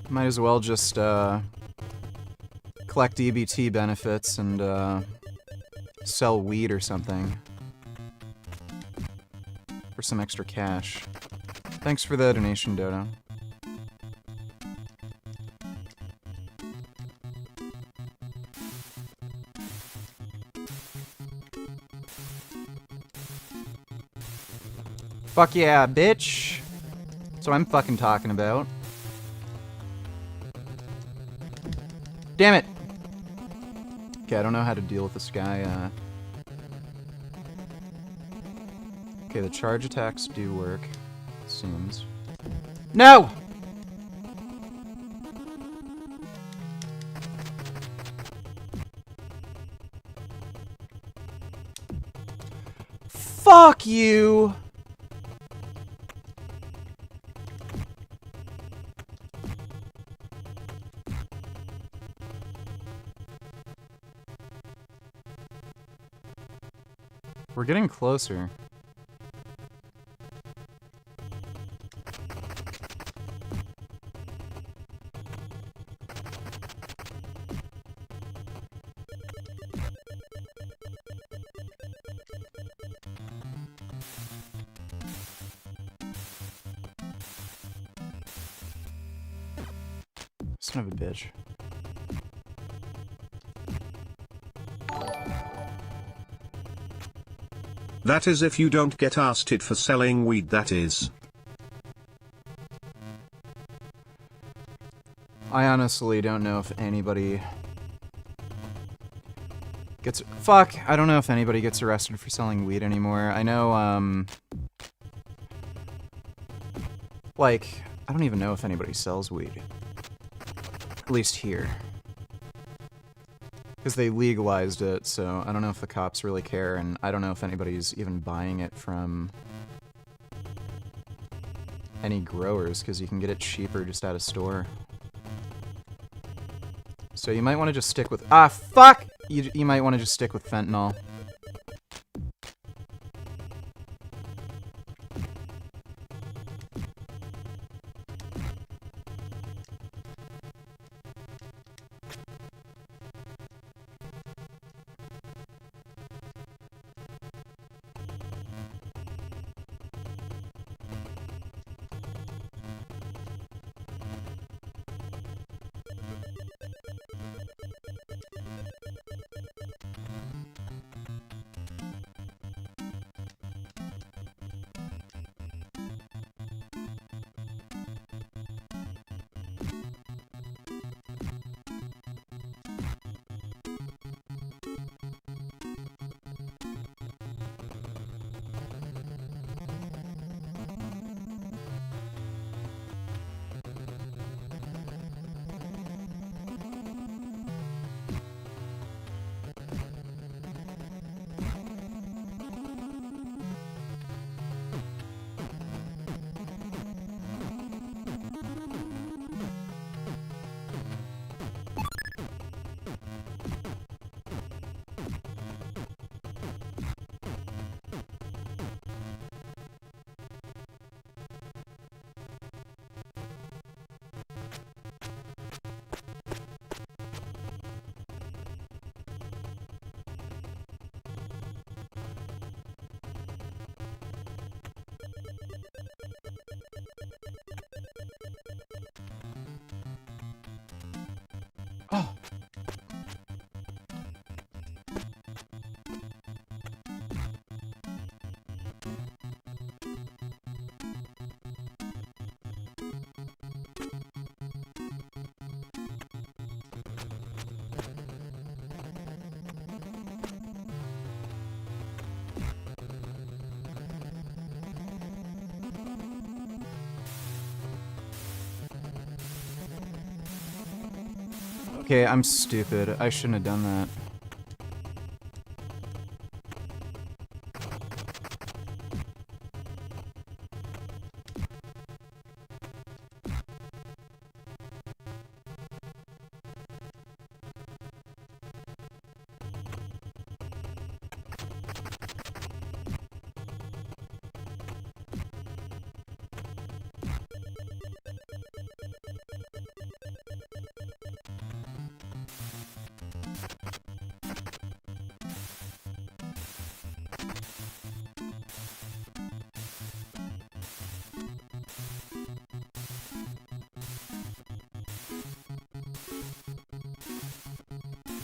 Might as well just, collect EBT benefits and, sell weed or something. For some extra cash. Thanks for the donation, Dodo. Fuck yeah, bitch! That's what I'm fucking talking about. Damn it! Okay, I don't know how to deal with this guy, Okay, the charge attacks do work, it seems. No! Fuck you! We're getting closer. Son of a bitch. That is if you don't get arrested for selling weed, that is. I honestly don't know if anybody gets... Fuck! I don't know if anybody gets arrested for selling weed anymore. I know, like, I don't even know if anybody sells weed. At least here. Because they legalized it, so I don't know if the cops really care, and I don't know if anybody's even buying it from any growers, because you can get it cheaper just at a store. So you might want to just stick with... Ah, fuck! You might want to just stick with fentanyl. Oh. Okay, I'm stupid. I shouldn't have done that.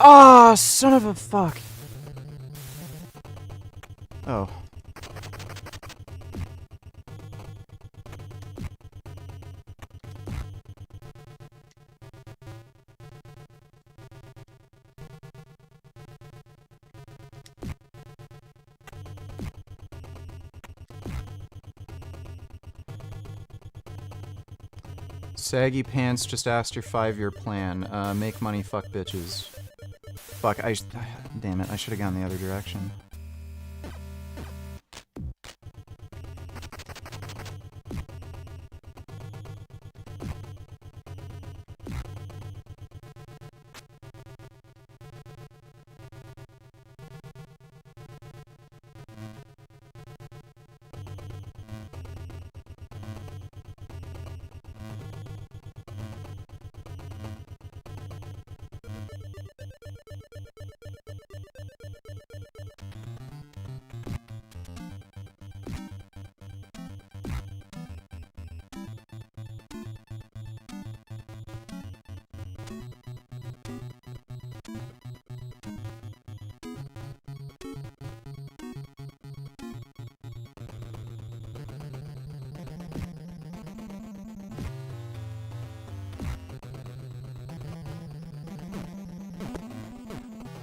Oh, son of a fuck. Oh. Saggy Pants just asked your 5-year plan. Make money, fuck bitches. Fuck, damn it, I should have gone the other direction.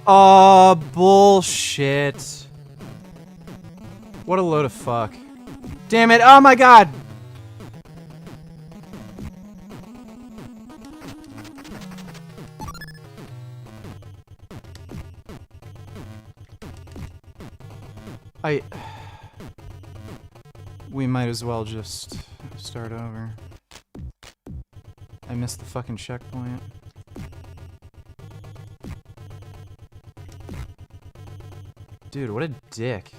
Oh, bullshit. What a load of fuck. Damn it, oh my god! We might as well just start over. I missed the fucking checkpoint. Dude, what a dick.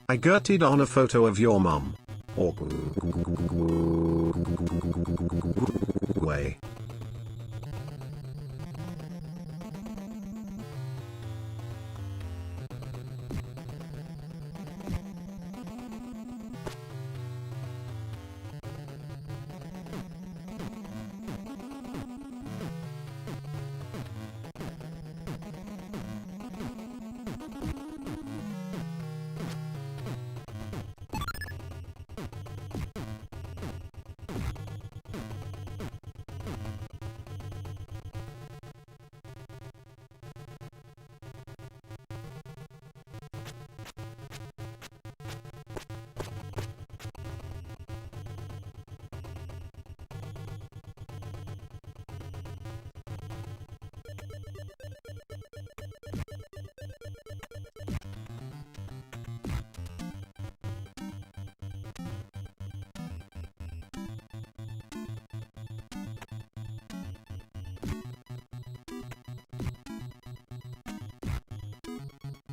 I gerted on a photo of your mom. Or way.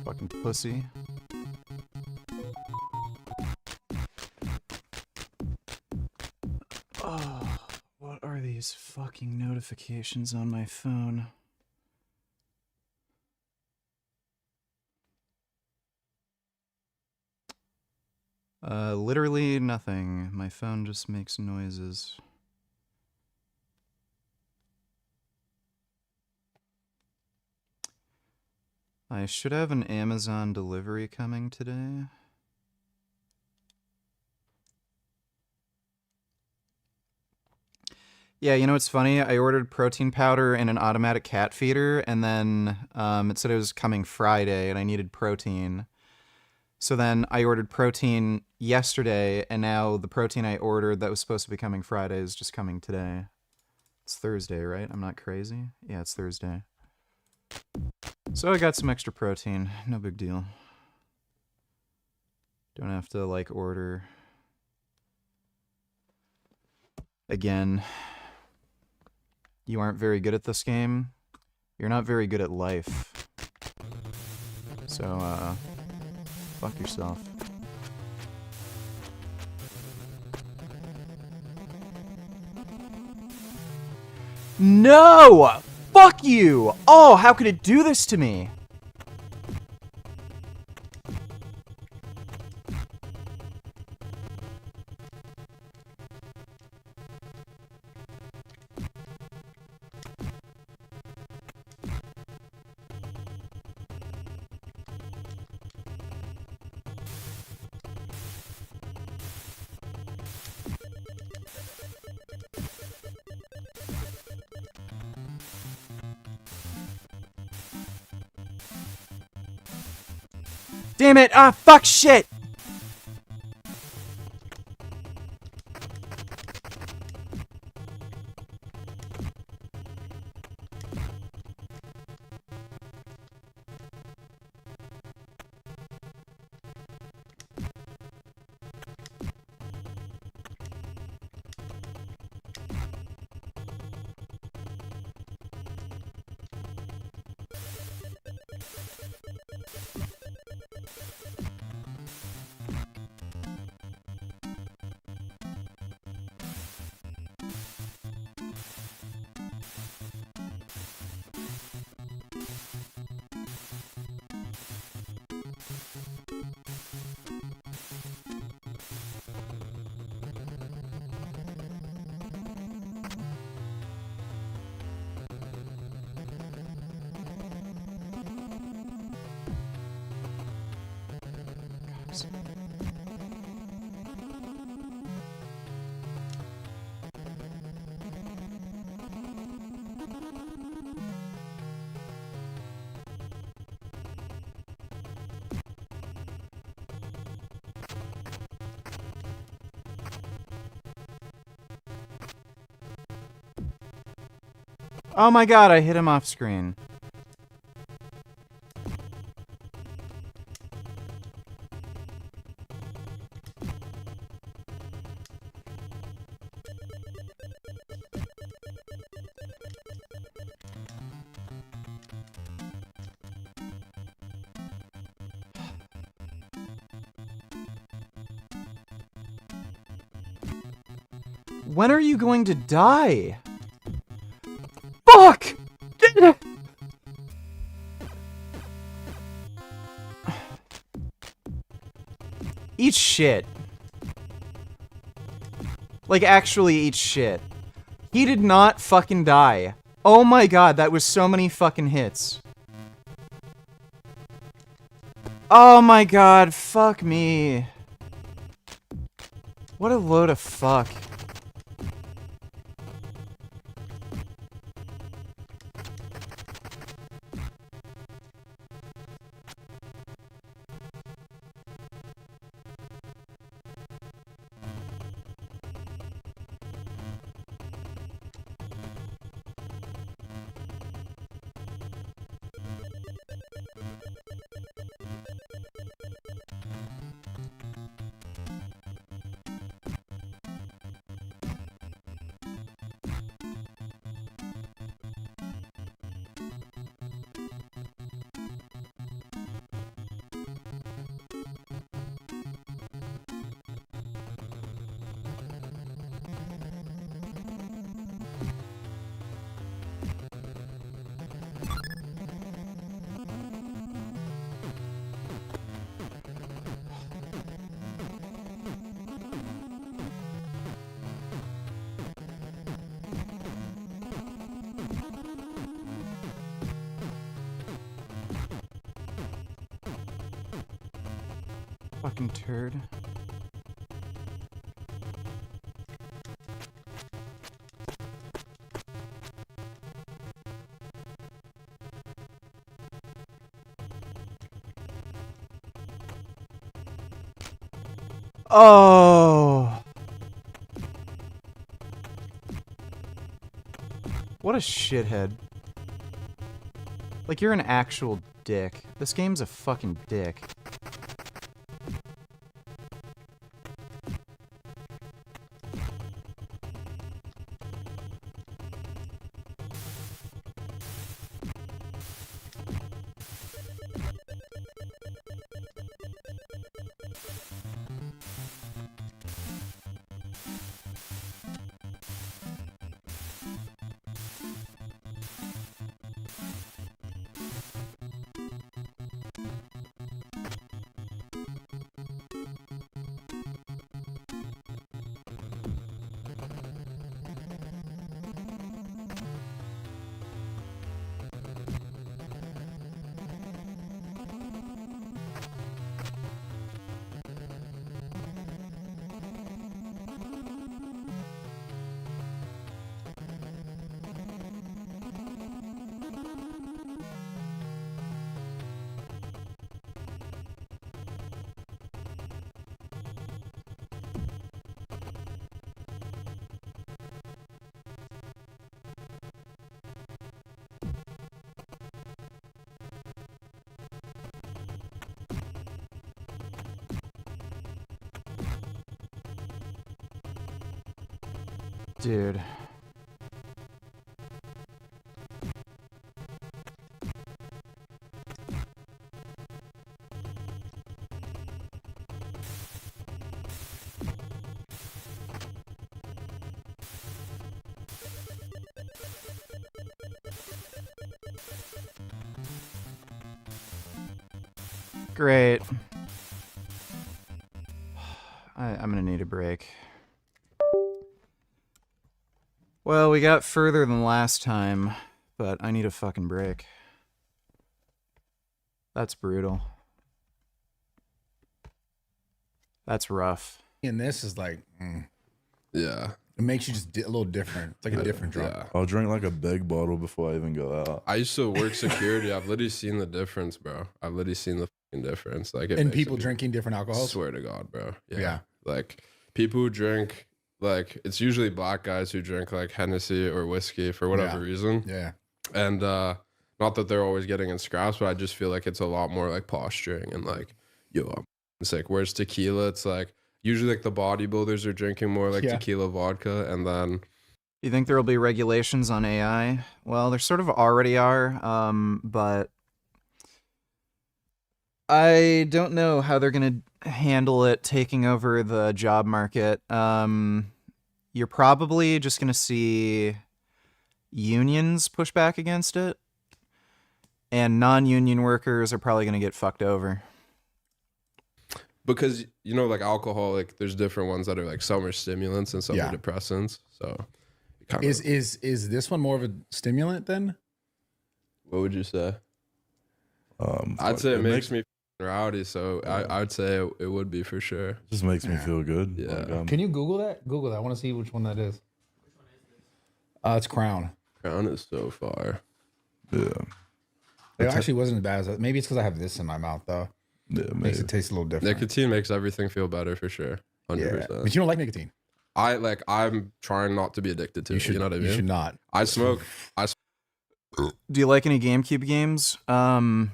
Fucking pussy. Oh, what are these fucking notifications on my phone? Literally nothing. My phone just makes noises. I should have an Amazon delivery coming today. Yeah, you know what's funny? I ordered protein powder and an automatic cat feeder, and then it said it was coming Friday, and I needed protein. So then I ordered protein yesterday, and now the protein I ordered that was supposed to be coming Friday is just coming today. It's Thursday, right? I'm not crazy? Yeah, it's Thursday. So I got some extra protein. No big deal. Don't have to, like, order again. You aren't very good at this game. You're not very good at life. So, fuck yourself. No! Fuck you! Oh, how could it do this to me? Damn it! Ah, fuck shit! Oh my god, I hit him off screen. When are you going to die? Fuck! Eat shit. Like, actually eat shit. He did not fucking die. Oh my god, that was so many fucking hits. Oh my god, fuck me. What a load of fuck. Fucking turd. Oh! What a shithead. Like, you're an actual dick. This game's a fucking dick. Dude. Great. I'm gonna need a break. Well, we got further than last time, but I need a fucking break. That's brutal. That's rough. And this is like, yeah. It makes you just a little different. It's like a different drop. Yeah. I'll drink like a big bottle before I even go out. I used to work security. I've literally seen the difference, bro. I've literally seen the fucking difference. Like, And people drinking different alcohols? Swear to God, bro. Yeah. Like, people who drink, like, it's usually black guys who drink, like, Hennessy or whiskey for whatever reason. Yeah. And not that they're always getting in scraps, but I just feel like it's a lot more, like, posturing and, like, yo, it's like, where's tequila? It's like, usually, like, the bodybuilders are drinking more, like, tequila vodka, and then... You think there will be regulations on AI? Well, there sort of already are, but I don't know how they're going to handle it taking over the job market. You're probably just going to see unions push back against it, and non-union workers are probably going to get fucked over. Because, you know, like alcohol, like there's different ones that are like some are stimulants and some are depressants. So Is this one more of a stimulant then? What would you say? I'd say it makes me rowdy, so I'd say it would be for sure. Just makes me feel good. Yeah. Like, Can you Google that? Google that. I want to see which one that is. It's Crown. Crown is so fire. Yeah. It actually wasn't as bad as maybe it's because I have this in my mouth though. Yeah, makes it taste a little different. Nicotine makes everything feel better for sure. 100%. But you don't like nicotine. I'm trying not to be addicted to it. You know what I mean? You should not. I smoke. Do you like any GameCube games? I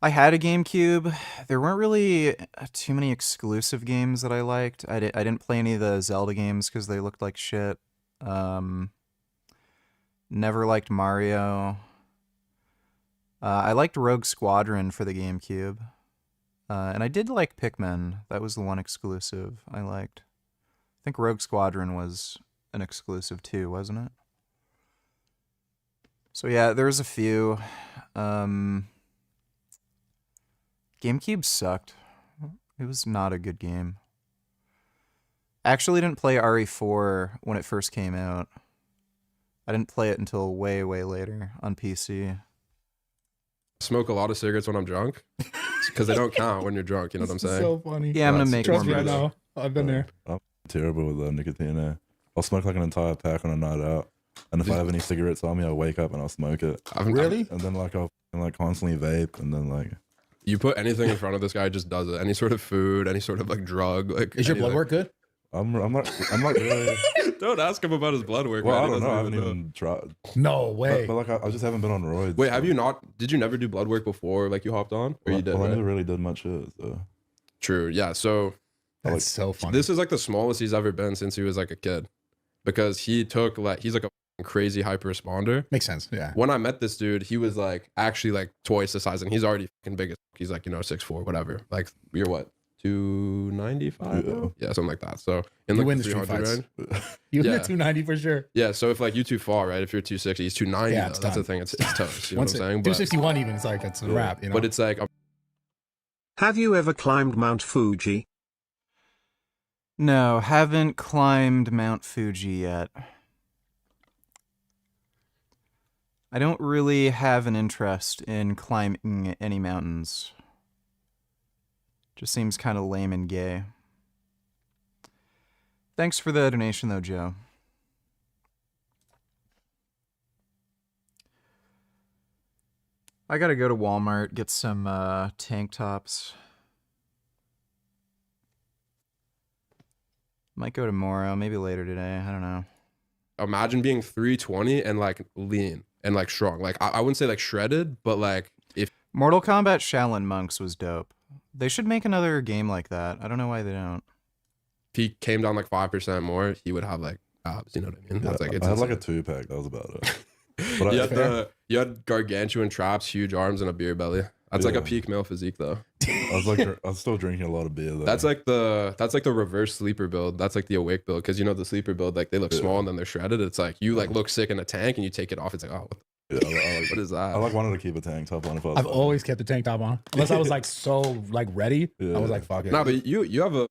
had a GameCube. There weren't really too many exclusive games that I liked. I didn't play any of the Zelda games because they looked like shit. Never liked Mario. I liked Rogue Squadron for the GameCube. And I did like Pikmin. That was the one exclusive I liked. I think Rogue Squadron was an exclusive too, wasn't it? So yeah, there was a few. GameCube sucked. It was not a good game. I actually didn't play RE4 when it first came out. I didn't play it until way, way later on PC. smoke a lot of cigarettes when I'm drunk because they don't count when you're drunk. You know what I'm saying? So funny. Yeah, I'm gonna make Trust more me, I merch. know. I've been there. I'm terrible with nicotine. I'll smoke like an entire pack on a night out, and if I have any cigarettes on me, I'll wake up and I'll smoke it. Really? And then like I'll like constantly vape, and then like You put anything in front of this guy, just does it. Any sort of food, any sort of like drug. Like, Is your blood anything. work good? I'm not really. Don't ask him about his blood work. Well, man. I He don't know. I doesn't haven't know. even tried. No way. But like I just haven't been on roids. Wait, so- have you not? Did you never do blood work before? Like you hopped on, or Well, you did? well, I right? never really did much shit. So. True. Yeah. So That's so funny. this is like the smallest he's ever been since he was like a kid, because he took like he's like a crazy hyper responder. Makes sense. Yeah. When I met this dude, he was like actually like twice the size, and he's already fucking big as he's like 6'4", whatever. Like you're what 295? Yeah. Yeah, something like that. So in You like win the the street 300 fights. range. You win Yeah. the 290 for sure. Yeah, so if like you too far, right? If you're 260, he's 290. Yeah, though. it's That's the done. thing. It's toast. You know Once what I'm it- saying? 261 even. It's like it's a wrap. You know. But it's like Have you ever climbed Mount Fuji? No, haven't climbed Mount Fuji yet. I don't really have an interest in climbing any mountains. Just seems kind of lame and gay. Thanks for the donation, though, Joe. I gotta go to Walmart, get some tank tops. Might go tomorrow, maybe later today. I don't know. imagine being 320 and like lean and like strong. Like I wouldn't say like shredded, but like if Mortal Kombat Shaolin Monks was dope. They should make another game like that. I don't know why they don't. he came down like 5% more, he would have like abs. You know what I mean? Yeah, That's like it's I had like insane. a 2-pack. That was about it. But you had gargantuan traps, huge arms, and a beer belly. That's like a Yeah. peak male physique though. I was still drinking a lot of beer though. That's like the reverse sleeper build. That's like the awake build, because you know the sleeper build, like they look small and then they're shredded. It's like you like look sick in a tank and you take it off. It's like, oh, what is that? I like wanted to keep a tank top on if I was I've always kept the tank top on, unless I was like so like ready. I was like, fuck it. Nah, but you have a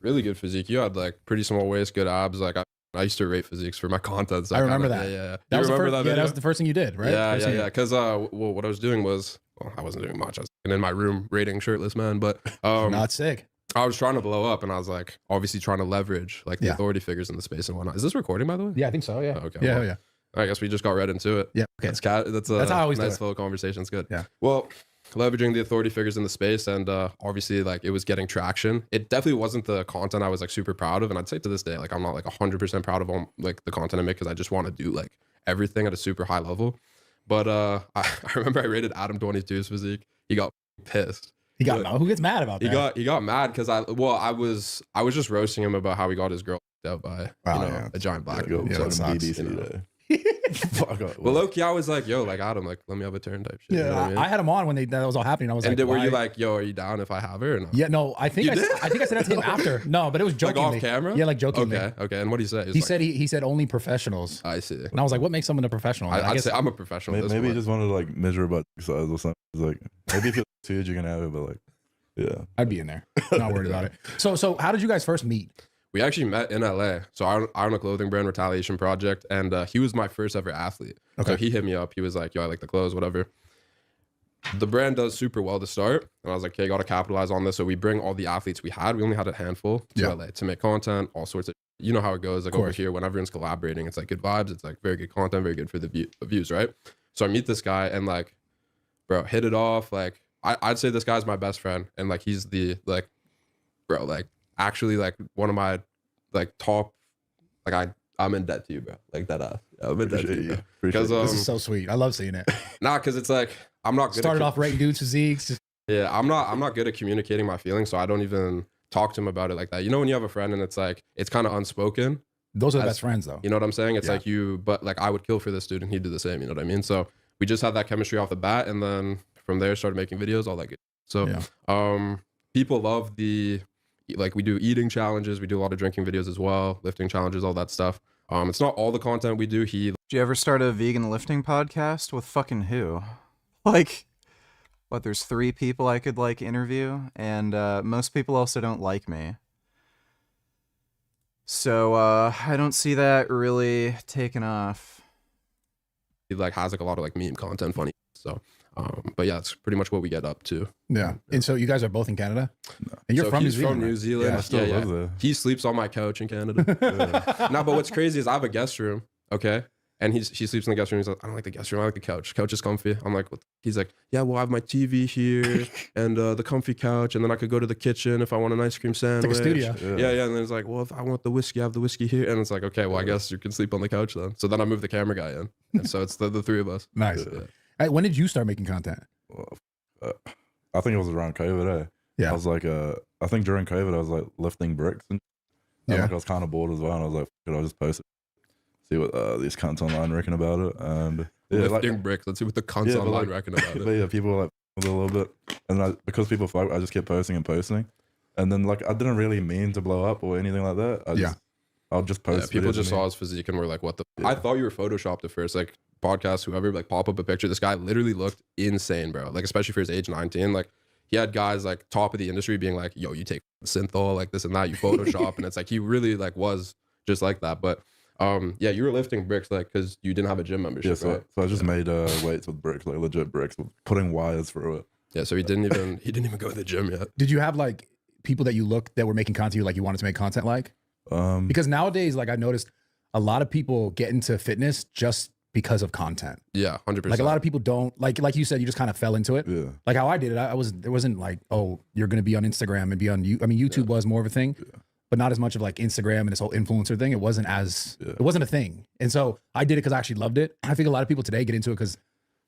really good physique. You had like pretty small waist, good abs. Like I used to rate physiques for my content. So I remember kinda, that. Yeah. That You was the remember first, that yeah, that video? was the first thing you did, right? Yeah, First yeah, thing- yeah. Because well, what I was doing was, well, I wasn't doing much. I was in my room rating shirtless men, but not sick. I was trying to blow up, and I was like, obviously trying to leverage like the Yeah. authority figures in the space and whatnot. Is this recording, by the way? Yeah, I think so. Yeah. Oh, okay. Yeah, well, yeah. I guess we just got right into it. Yeah. Okay. That's That's how I always do nice it. flow conversation. It's good. Yeah. Well, leveraging the authority figures in the space, and obviously like it was getting traction. It definitely wasn't the content I was like super proud of, and I'd say to this day like I'm not like 100% proud of all like the content I make, because I just want to do like everything at a super high level. But I remember I rated Adam 22's physique. He got pissed. He got who gets mad about that? He got mad because I was just roasting him about how he got his girl out by a giant black girl. Yeah, So, that sucks. you know. Well, low-key, I was like, yo, like Adam, like let me have a turn type shit. Yeah, you know what I mean? I had him on when that was all happening. I was And like, were you why? like, yo, are you down if I have her or no? Yeah, no, I think You I did? said that to him after. No, but it was Like jokingly. off camera? Yeah, like jokingly. Okay. And what did he say? He said he said only professionals. I see. And I was like, what makes someone a professional? And I I'd guess say I'm a professional. Maybe, This maybe he one. just wanted to like measure about size or something. It's like maybe if you're huge, you can have it, but like, yeah, I'd be in there. Not worried about it. So how did you guys first meet? We actually met in LA. So I own a clothing brand, Retaliation Project, and he was my first ever athlete. Okay. So he hit me up. He was like, yo, I like the clothes, whatever. The brand does super well to start. And I was like, okay, got to capitalize on this. So we bring all the athletes we had. We only had a handful to Yeah. LA to make content, all sorts of, you know how it goes. Like over course. here, when everyone's collaborating, it's like good vibes. It's like very good content, very good for the views, right? So I meet this guy and like, bro, hit it off. Like, I'd say this guy's my best friend. And like, he's the like, bro, like actually like one of my like top, like I'm in debt to you, bro. Like that ass. I'm in debt to you, bro. Because This is so sweet. I love seeing it. nah, because it's like I'm not good Started at off rating dudes physiques. Just, yeah, I'm not good at communicating my feelings, so I don't even talk to him about it like that. You know when you have a friend and it's like it's kind of unspoken. those are the As- best friends though. You know what I'm saying? It's Yeah. like but like I would kill for this dude and he'd do the same. You know what I mean? So we just had that chemistry off the bat, and then from there started making videos, all that good. So people love like we do eating challenges, we do a lot of drinking videos as well, lifting challenges, all that stuff. It's not all the content we do. Did you ever start a vegan lifting podcast with fucking who? Like, what, there's 3 people I could like interview, and most people also don't like me. So I don't see that really taking off. He like has like a lot of like meme content, funny. So But yeah, it's pretty much what we get up to. Yeah. And so you guys are both in Canada? And you're So from New he's Zealand, from right? New Zealand. Yeah. I still live there. He sleeps on my couch in Canada. No, but what's crazy is I have a guest room, okay? And she sleeps in the guest room. He's like, I don't like the guest room. I like the couch. Couch is comfy. I'm like, what? He's like, yeah, well, I have my TV here and the comfy couch. And then I could go to the kitchen if I want an ice cream sandwich. It's like a Yeah. studio. Yeah. And then it's like, well, if I want the whiskey, I have the whiskey here. And it's like, okay, well, I guess you can sleep on the couch then. So then I moved the camera guy in. And so it's the three of us. Nice. Yeah. Hey, when did you start making content? Well, I think it was around COVID. Yeah. I was like, I think during COVID, I was like lifting bricks and like I was kind of bored as well. And I was like, I'll just post it, see what these cunts online reckon about it. And yeah, Lifting bricks. Let's see what the cunts online reckon about it. But yeah, people were like with it a little bit, and because people fuck, I just kept posting and posting, and then like I didn't really mean to blow up or anything like that. I'll just post. People videos just of me. saw his physique and were like, what the? I thought you were photoshopped at first. Like podcast, whoever, like pop up a picture. This guy literally looked insane, bro. Like especially for his age, 19. Like he had guys like top of the industry being like, yo, you take synthol, like this and that, you Photoshop, and it's like he really like was just like that. But yeah, you were lifting bricks like because you didn't have a gym membership. Yeah, so, right? so I just made weights with bricks, like legit bricks, with putting wires through it. Yeah, so he didn't even go to the gym yet. Did you have like people that you looked that were making content like you wanted to make content like? Because nowadays, like I noticed a lot of people get into fitness just because of content. Yeah, 100%. Like a lot of people don't like you said, you just kind of fell into it. Yeah. Like how I did it, there wasn't like, oh, you're gonna be on Instagram and be on you. I mean, YouTube was more of a thing, but not as much of like Instagram and this whole influencer thing. It wasn't it wasn't a thing. And so I did it because I actually loved it. I think a lot of people today get into it because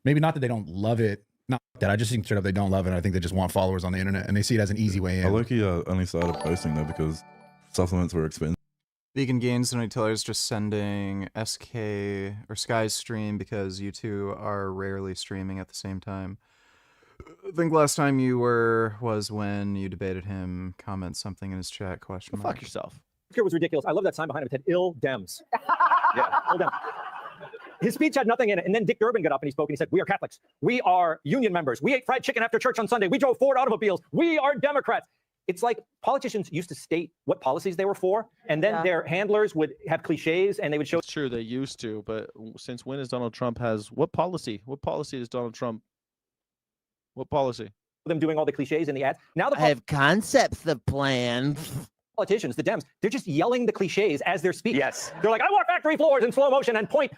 maybe not that they don't love it. Not that I just think straight up they don't love it. I think they just want followers on the internet and they see it as an easy way in. I lucky only started posting though because supplements were expensive. Vegan Gains and Teller is just sending SK or Sky's stream because you two are rarely streaming at the same time. I think last time you was when you debated him. Comment something in his chat. Question mark. Fuck yourself. It was ridiculous. I love that sign behind him. It said "Ill Dems." Yeah, Ill Dems. His speech had nothing in it, and then Dick Durbin got up and he spoke and he said, "We are Catholics. We are union members. We ate fried chicken after church on Sunday. We drove Ford automobiles. We are Democrats." It's like politicians used to state what policies they were for, and then their handlers would have cliches and they would show. It's true, they used to, but since when is Donald Trump what policy? What policy is Donald Trump? What policy? Them doing all the cliches in the ads. Now I have concepts of plans. Politicians, the Dems, they're just yelling the cliches as they're speaking. Yes. They're like, I want factory floors in slow motion and point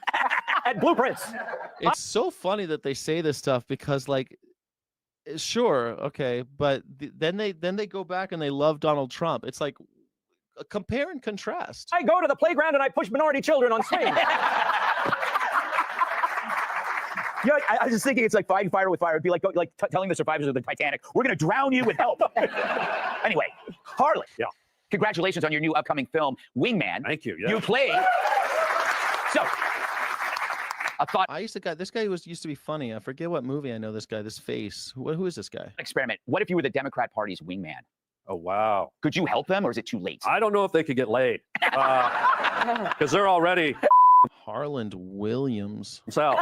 at blueprints. It's so funny that they say this stuff because like, sure, okay, but then they go back and they love Donald Trump. It's like compare and contrast. I go to the playground and I push minority children on swings. Yeah, I was just thinking it's like fighting fire with fire. It'd be like telling the survivors of the Titanic, we're going to drown you with help. Anyway, Harley, congratulations on your new upcoming film, Wingman. Thank you. You played. So, a thought This guy used to be funny. I forget what movie I know this guy, this face. Who is this guy? experiment. What if you were the Democrat Party's wingman? Oh, wow. Could you help them or is it too late? I don't know if they could get laid because they're already Harland Williams. So.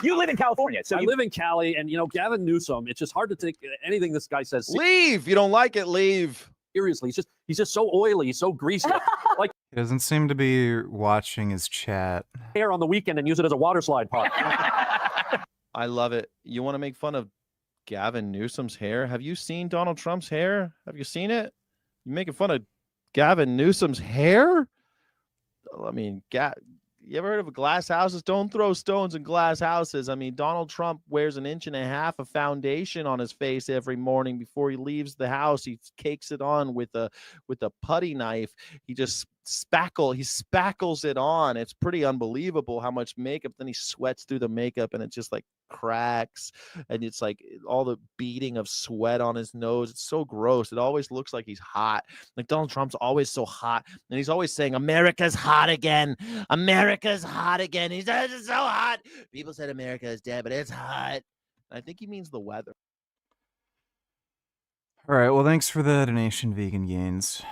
You live in California, so I live in Cali, and Gavin Newsom. It's just hard to take anything this guy says. Leave. You don't like it. Leave. Seriously, he's just so oily, so greasy. Like He doesn't seem to be watching his chat. hair on the weekend and use it as a water slide park. I love it. You want to make fun of Gavin Newsom's hair? Have you seen Donald Trump's hair? Have you seen it? You making fun of Gavin Newsom's hair? I mean, you ever heard of glass houses? Don't throw stones in glass houses. I mean, Donald Trump wears 1.5 inches of foundation on his face every morning before he leaves the house. He cakes it on with a putty knife. He just spackles it on. It's pretty unbelievable how much makeup. Then he sweats through the makeup and it just like cracks, and it's like all the beading of sweat on his nose. It's so gross. It always looks like he's hot. Like Donald Trump's always so hot, and he's always saying America's hot again. America's hot again. He's so hot. People said America is dead, but it's hot. I think he means the weather. All right. Well, thanks for the donation, Vegan Gains.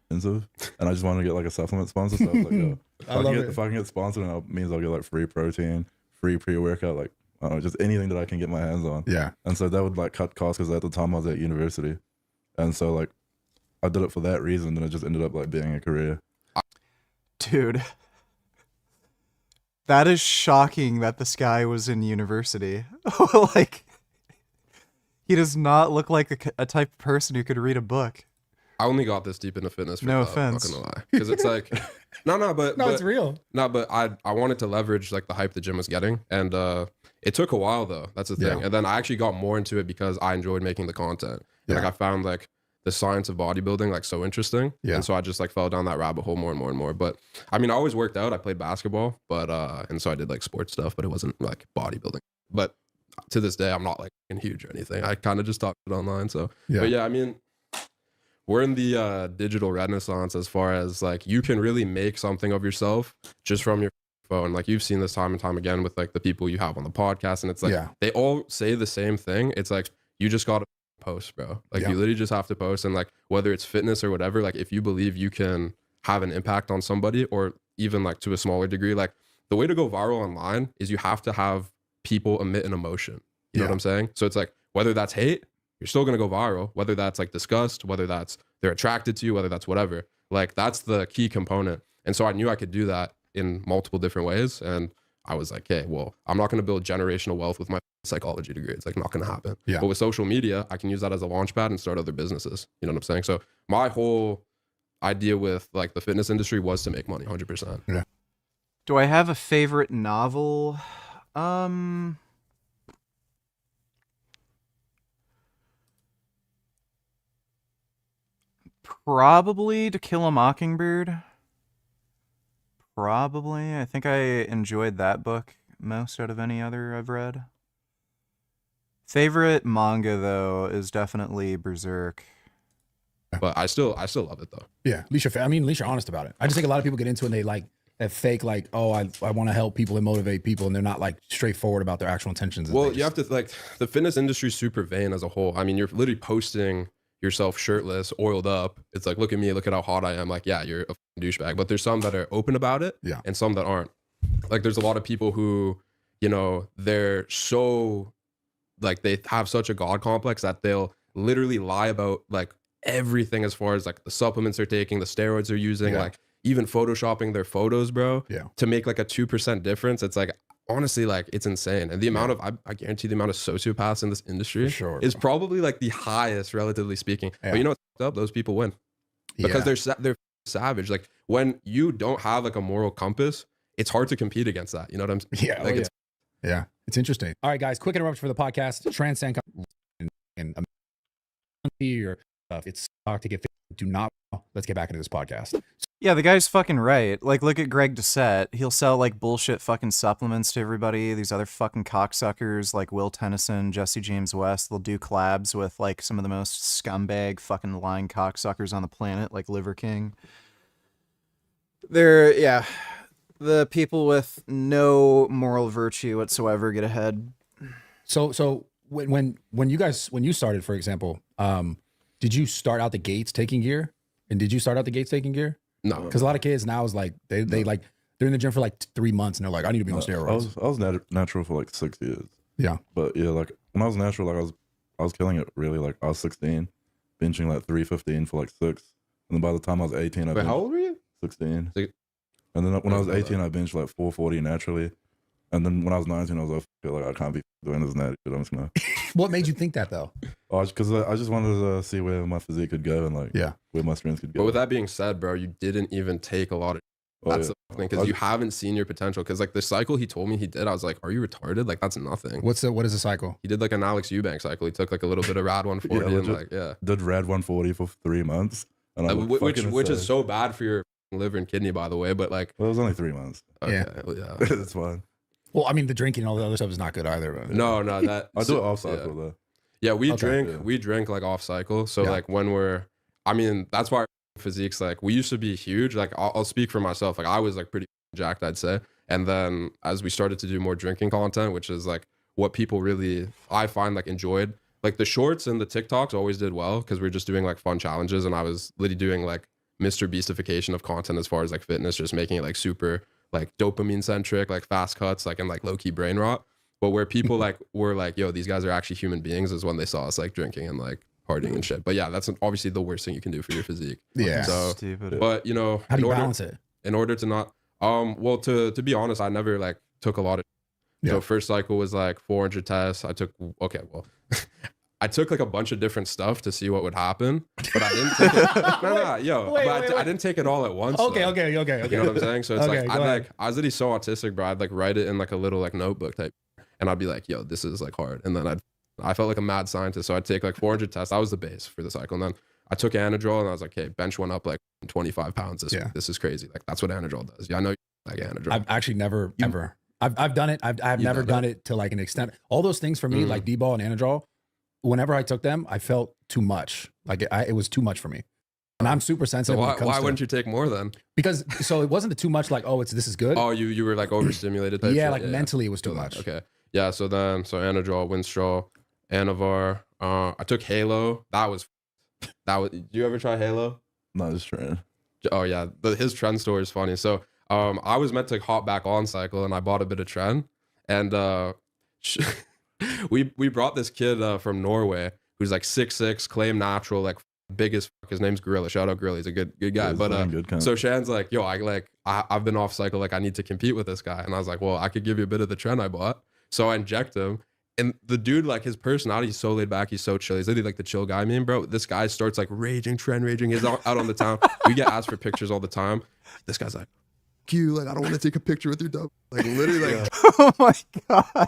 And I just wanted to get like a supplement sponsor. So I was like, yo, if I can get sponsored, it means I'll get like free protein, free pre-workout, like I don't know, just anything that I can get my hands on. Yeah. And so that would like cut costs because at the time I was at university, and so like I did it for that reason, and it just ended up like being a career. Dude, That is shocking that this guy was in university. Like, he does not look like a type of person who could read a book. I only got this deep into fitness for No club, offense. I'm not gonna lie. Because it's like, but it's real. No, but I wanted to leverage like the hype the gym was getting. And it took a while though. That's the thing. Yeah. And then I actually got more into it because I enjoyed making the content. Yeah. Like I found like the science of bodybuilding like so interesting. Yeah. And so I just like fell down that rabbit hole more and more and more. But I mean, I always worked out. I played basketball, but and so I did like sports stuff, but it wasn't like bodybuilding. But to this day, I'm not like huge or anything. I kind of just talk it online. So, but yeah, I mean, we're in the digital renaissance as far as like you can really make something of yourself just from your phone. Like you've seen this time and time again with like the people you have on the podcast, and it's like they all say the same thing. It's like you just gotta post, bro. Like you literally just have to post, and like whether it's fitness or whatever, like if you believe you can have an impact on somebody, or even like to a smaller degree, like the way to go viral online is you have to have people emit an emotion. You know what I'm saying? So it's like whether that's hate, you're still going to go viral, whether that's like disgust, whether that's they're attracted to you, whether that's whatever. Like that's the key component. And so I knew I could do that in multiple different ways. And I was like, hey, well, I'm not going to build generational wealth with my psychology degree. It's like not going to happen. Yeah. But with social media, I can use that as a launch pad and start other businesses. You know what I'm saying? So my whole idea with like the fitness industry was to make money 100%. Yeah. Do I have a favorite novel? Probably To Kill a Mockingbird. Probably. I think I enjoyed that book most out of any other I've read. Favorite manga though is definitely Berserk. But I still love it though. Yeah, at least you're honest about it. I just think a lot of people get into it and they like that fake like, oh, I want to help people and motivate people, and they're not like straightforward about their actual intentions. Well, you have to like the fitness industry is super vain as a whole. I mean, you're literally posting yourself shirtless, oiled up. It's like, look at me, look at how hot I am. Like, yeah, you're a douchebag. But there's some that are open about it, and some that aren't. Like, there's a lot of people who, you know, they're so like they have such a god complex that they'll literally lie about like everything as far as like the supplements they're taking, the steroids they're using, like even photoshopping their photos, bro, to make like a 2% difference. It's like, honestly, like it's insane. And the amount of, I guarantee the amount of sociopaths in this industry is probably like the highest, relatively speaking. But you know what's up? Those people win because they're savage. Like when you don't have like a moral compass, it's hard to compete against that. You know what I'm saying? Yeah. Like Yeah, it's interesting. All right, guys, quick interruption for the podcast. Transcend and your stuff. It's talk to get fit. Do not. Let's get back into this podcast. Yeah, the guy's fucking right. Like, look at Greg Doucette. He'll sell like bullshit fucking supplements to everybody. These other fucking cocksuckers like Will Tennyson, Jesse James West. They'll do collabs with like some of the most scumbag fucking lying cocksuckers on the planet, like Liver King. The people with no moral virtue whatsoever get ahead. So when you started, for example, did you start out the gates taking gear? And did you start out the gates taking gear? No, because a lot of kids now is like they like they're in the gym for like 3 months and they're like, I need to be on steroids. I was natural for like 6 years. Yeah, but yeah, like when I was natural, like I was killing it really. Like I was 16, benching like 315 for like 6, and then by the time I was 18, I Wait, how old were you? 16. And then when I was 18, I benched like 440 naturally. And then when I was 19, I was like, I can't be doing this natty shit. I'm just gonna. What made you think that though? Because I just wanted to see where my physique could go and like where my strength could go. But with that being said, bro, you didn't even take a lot of. That's the thing, because you haven't seen your potential. Because like the cycle he told me he did, I was like, are you retarded? Like that's nothing. What is the cycle? He did like an Alex Eubank cycle. He took like a little bit of Rad 140 and like did Rad 140 for 3 months, and which is so bad for your liver and kidney, by the way. But like, well, it was only 3 months. Okay, yeah, it's fine. Well, I mean, the drinking and all the other stuff is not good either. But no, that I do it off cycle though. Yeah, we drink like off cycle. So like when that's why our physique's like, we used to be huge. Like I'll speak for myself. Like I was like pretty jacked, I'd say. And then as we started to do more drinking content, which is like what people really, I find like enjoyed, like the shorts and the TikToks always did well because we were just doing like fun challenges. And I was literally doing like Mr. Beastification of content as far as like fitness, just making it like super like dopamine centric, like fast cuts, like and like low key brain rot. But where people like were like, yo, these guys are actually human beings is when they saw us like drinking and like partying and shit. But yeah, that's obviously the worst thing you can do for your physique. Yeah. So stupid. But you know, how do you balance it? In order to not, Well, to be honest, I never like took a lot of. Yeah. So first cycle was like 400 tests. I took I took like a bunch of different stuff to see what would happen, but I didn't take it. I didn't take it all at once. Okay. You know what I'm saying? So it's Okay, like I was already so autistic, bro. I'd like write it in like a little like notebook type, and I'd be like, yo, this is like hard, and then I felt like a mad scientist, so I'd take like 400 tests. That was the base for the cycle, and then I took Anadrol, and I was like, okay, bench went up like 25 pounds this week. This is crazy. Like that's what Anadrol does. Yeah, I know you like Anadrol. I've actually never ever. I've done it. I've never done it to like an extent. All those things for me, like D-ball and Anadrol, whenever I took them, I felt too much. Like it was too much for me. And I'm super sensitive. So why wouldn't you take more then? Because so it wasn't too much like, oh, this is good. Oh, you were like overstimulated. Type yeah, shit? like mentally it was too much. Okay. Yeah, so Anadrol, Winstrol, Anavar. I took Halo. That was. Did you ever try Halo? No, just trying. Oh yeah, his trend story is funny. So I was meant to hop back on cycle, and I bought a bit of trend, and we brought this kid from Norway who's like 6'6", claim natural, like big as fuck. His name's Gorilla. Shout out Gorilla. He's a good guy. Yeah, But so Shan's like, yo, I've been off cycle. Like I need to compete with this guy, and I was like, well, I could give you a bit of the trend I bought. So I inject him. And the dude, like his personality, he's so laid back, he's so chill. He's literally like the chill guy, man, bro. This guy starts like trend raging. He's out on the town. We get asked for pictures all the time. This guy's like, Q, like I don't want to take a picture with your dog. Like literally, like, oh my god.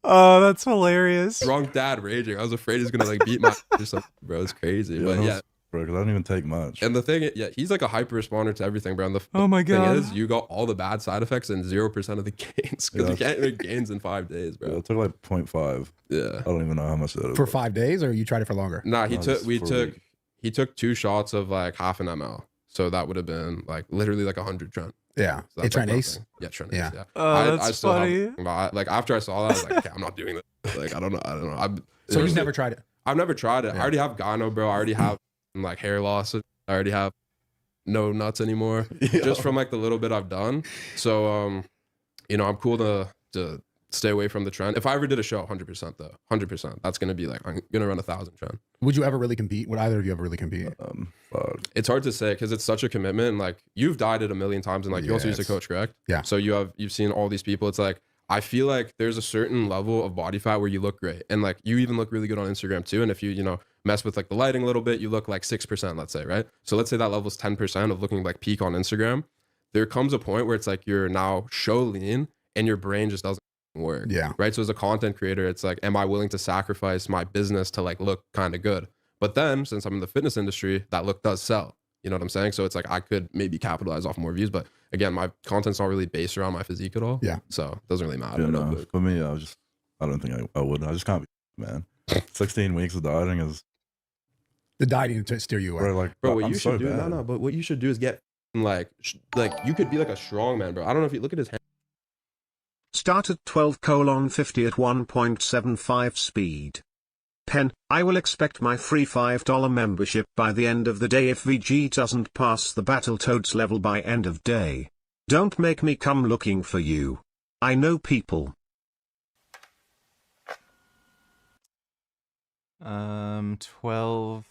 Oh, that's hilarious. Drunk dad raging. I was afraid he's gonna like beat my or something, bro. It's crazy, but yeah. Bro, because I don't even take much. And the thing, he's like a hyper responder to everything, bro. And the oh my god, thing is, you got all the bad side effects and 0% of the gains because you can't make gains in 5 days, bro. Yeah, it took like 0.5. Yeah, I don't even know how much that is. For 5 days, or you tried it for longer? Nah, he took 2 shots of like half an ml, so that would have been like literally like 100 trend. Yeah, so that's Trent like Ace. Yeah, Trent Yeah. Ace. Yeah. Oh, that's funny. Like after I saw that, I was like, okay, I'm not doing this. Like I don't know. So you've never tried it? I've never tried it. I already have gyno, bro. I already have like hair loss. I already have no nuts anymore, just from like the little bit I've done. So, you know, I'm cool to stay away from the trend. If I ever did a show, 100% though, 100%. That's gonna be like I'm gonna run 1,000 trend. Would you ever really compete? Would either of you ever really compete? It's hard to say because it's such a commitment. And like you've dieted a million times, and like you also used to coach, correct? Yeah. So you've seen all these people. It's like I feel like there's a certain level of body fat where you look great, and like you even look really good on Instagram too. And if you know mess with like the lighting a little bit, you look like 6%, let's say, right? So let's say that level is 10% of looking like peak on Instagram. There comes a point where it's like you're now show lean and your brain just doesn't work. Yeah. Right. So as a content creator, it's like, am I willing to sacrifice my business to like look kind of good? But then since I'm in the fitness industry, that look does sell. You know what I'm saying? So it's like I could maybe capitalize off more views, but again, my content's not really based around my physique at all. Yeah. So it doesn't really matter. Yeah, no, for me, I don't think I would. I just can't be, man. 16 weeks of dieting is. The dieting to steer you away. Bro, what I'm you so should do, bad. but what you should do is get like you could be like a strong man, bro. I don't know if you look at his hand. Start at 12:50 at 1.75 speed. Pen, I will expect my free $5 membership by the end of the day if VG doesn't pass the Battletoads level by end of day. Don't make me come looking for you. I know people. 12:50.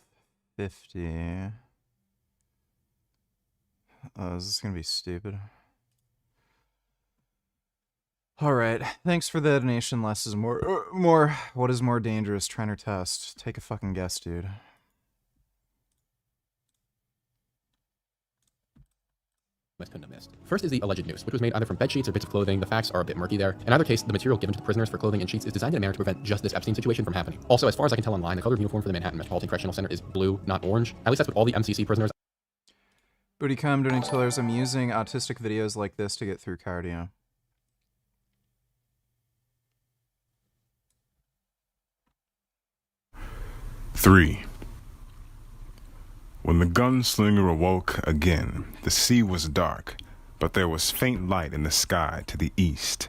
Oh, is this gonna be stupid? All right. Thanks for the donation. Less is more. More. What is more dangerous, trend or test? Take a fucking guess, dude. Couldn't have missed. First is the alleged noose, which was made either from bed sheets or bits of clothing. The facts are a bit murky there. In either case, the material given to the prisoners for clothing and sheets is designed in a manner to prevent just this Epstein situation from happening. Also, as far as I can tell online, the color of uniform for the Manhattan Metropolitan Correctional Center is blue, not orange. At least that's what all the MCC prisoners. Booty cum donating $2. I'm using autistic videos like this to get through cardio. Three. When the gunslinger awoke again, the sea was dark, but there was faint light in the sky to the east.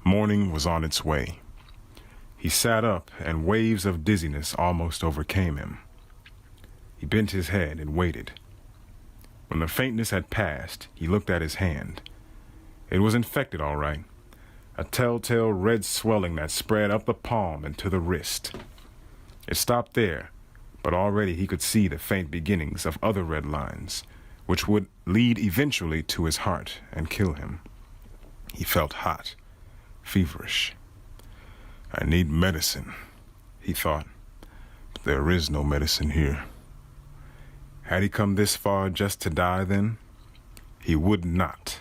Morning was on its way. He sat up, and waves of dizziness almost overcame him. He bent his head and waited. When the faintness had passed, he looked at his hand. It was infected, all right. A telltale red swelling that spread up the palm and to the wrist. It stopped there, but already he could see the faint beginnings of other red lines, which would lead eventually to his heart and kill him. He felt hot, feverish. I need medicine, he thought, but there is no medicine here. Had he come this far just to die then? He would not.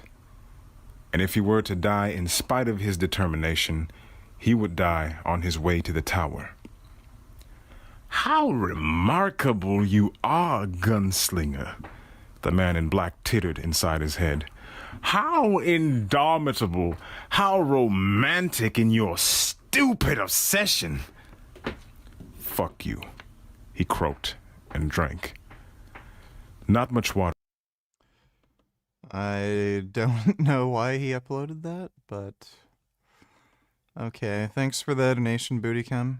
And if he were to die in spite of his determination, he would die on his way to the tower. How remarkable you are, gunslinger, the man in black tittered inside his head. How indomitable, how romantic in your stupid obsession. Fuck you, he croaked and drank. Not much water. I don't know why he uploaded that, but okay. Thanks for the donation, Bootycam.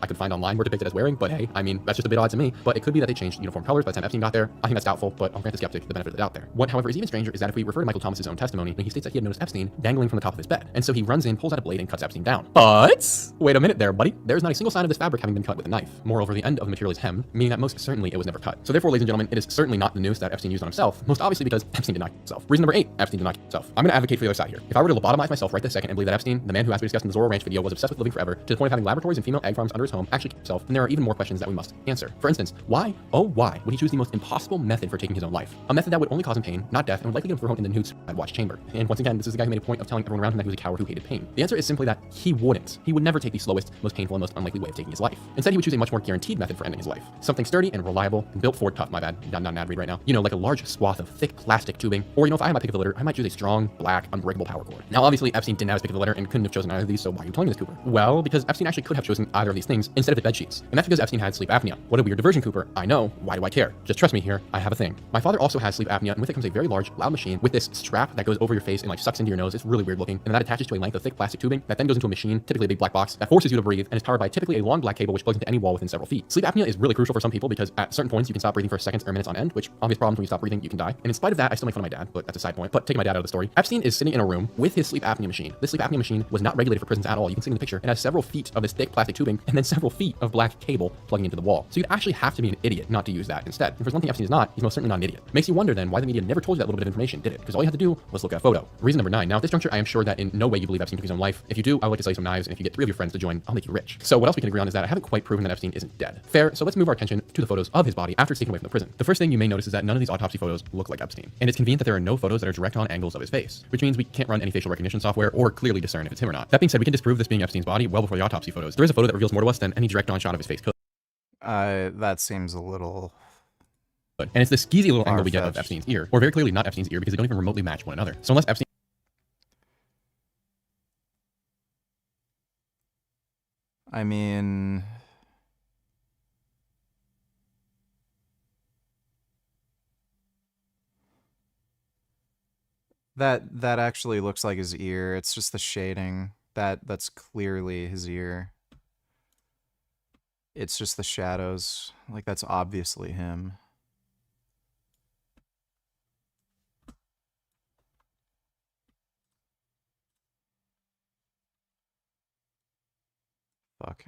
I could find online were depicted as wearing, but hey, I mean, that's just a bit odd to me. But it could be that they changed uniform colors by the time Epstein got there. I think that's doubtful, but I'll grant the skeptic the benefit of the doubt there. What, however, is even stranger is that if we refer to Michael Thomas's own testimony, then he states that he had noticed Epstein dangling from the top of his bed. And so he runs in, pulls out a blade, and cuts Epstein down. But wait a minute there, buddy. There's not a single sign of this fabric having been cut with a knife. Moreover, the end of the material is hemmed, meaning that most certainly it was never cut. So therefore, ladies and gentlemen, it is certainly not the noose that Epstein used on himself, most obviously because Epstein did not kill himself. Reason number 8, Epstein did not kill himself. I'm going to advocate for the other side here. If I were to lobotomize myself right this second and believe that Epstein, the man who, as we discussed in the Zorro Ranch video, was obsessed with living forever to the point of having laboratories and female egg farms under his home, actually killed himself, then there are even more questions that we must answer. For instance, why, oh why, would he choose the most impossible method for taking his own life? A method that would only cause him pain, not death, and would likely get him thrown in the nude I'd watch chamber. And once again, this is the guy who made a point of telling everyone around him that he was a coward who hated pain. The answer is simply that he wouldn't. He would never take the slowest, most painful, and most unlikely way of taking his life. Instead, he would choose a much more guaranteed method for ending his life. Something sturdy and reliable and built for tough, my bad. Not an ad read right now. You know, like a large swath of thick plastic tubing, or you know, if I had my pick of the litter, I might choose a strong, black, unbreakable power cord. Now, obviously, Epstein didn't have his pick of the litter and couldn't have chosen either of these, so why are you telling me this, Cooper? Well, because Epstein actually could have chosen either of these things instead of the bed sheets. And that's because Epstein had sleep apnea. What a weird diversion, Cooper. I know. Why do I care? Just trust me here. I have a thing. My father also has sleep apnea, and with it comes a very large, loud machine with this strap that goes over your face and like sucks into your nose. It's really weird looking. And that attaches to a length of thick plastic tubing that then goes into a machine, typically a big black box, that forces you to breathe and is powered by typically a long black cable which plugs into any wall within several feet. Sleep apnea is really crucial for some people because at certain points you can stop breathing for seconds or minutes on end, which obvious problems when you stop breathing, you can die. And in spite of that, I still make fun of my dad, but that's a side point. But taking my dad out of the story, Epstein is sitting in a room with his sleep apnea machine. This sleep apnea machine was not regulated for prisons at all. You can see in the picture. It has several feet of this thick plastic tubing and then several feet of black cable plugging into the wall. So you'd actually have to be an idiot not to use that instead. And for one thing Epstein is not, he's most certainly not an idiot. Makes you wonder then why the media never told you that little bit of information, did it? Because all you had to do was look at a photo. Reason number 9. Now at this juncture, I am sure that in no way you believe Epstein took his own life. If you do, I would like to sell you some knives, and if you get 3 of your friends to join, I'll make you rich. So what else we can agree on is that I haven't quite proven that Epstein isn't dead. Fair, so let's move our attention to the photos of his body after it's taken away from the prison. The first thing you may notice is that none of these autopsy photos look like Epstein. And it's convenient that there are no photos that are direct on angles of his face, which means we can't run any facial recognition software or clearly discern if it's him or not. That being said, we can disprove this being Epstein's body well before the autopsy photos. There is a photo that reveals more to us than any direct on shot of his face could. That seems a little... And it's this skeezy little angle we get of Epstein's ear, or very clearly not Epstein's ear because they don't even remotely match one another. So unless Epstein... I mean... That actually looks like his ear. It's just the shading. That's clearly his ear. It's just the shadows. Like, that's obviously him. Fuck.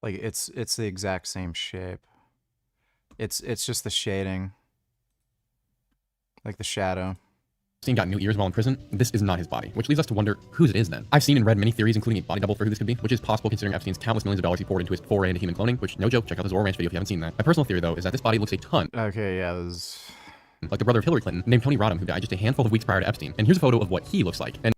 Like, it's the exact same shape. It's just the shading. Like the shadow. Epstein got new ears while in prison. This is not his body, which leads us to wonder whose it is then. I've seen and read many theories, including a body double for who this could be, which is possible considering Epstein's countless millions of dollars he poured into his foray into human cloning, which, no joke, check out the Zorro Ranch video if you haven't seen that. My personal theory, though, is that this body looks a ton Okay, yeah, this is... like the brother of Hillary Clinton, named Tony Rodham, who died just a handful of weeks prior to Epstein. And here's a photo of what he looks like. And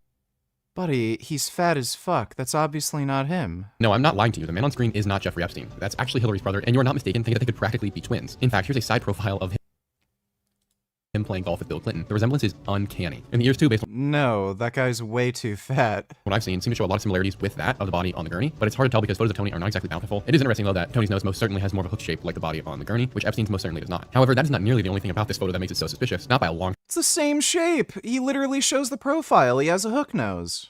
buddy, he's fat as fuck. That's obviously not him. no, I'm not lying to you. The man on screen is not Jeffrey Epstein. That's actually Hillary's brother, and you're not mistaken thinking that they could practically be twins. In fact, here's a side profile of him playing golf with Bill Clinton. The resemblance is uncanny. And the ears too, based on No, that guy's way too fat. what I've seen, seem to show a lot of similarities with that of the body on the gurney, but it's hard to tell because photos of Tony are not exactly bountiful. It is interesting though that Tony's nose most certainly has more of a hook shape like the body on the gurney, which Epstein's most certainly does not. However, that is not nearly the only thing about this photo that makes it so suspicious, not by a long It's the same shape. He literally shows the profile. He has a hook nose.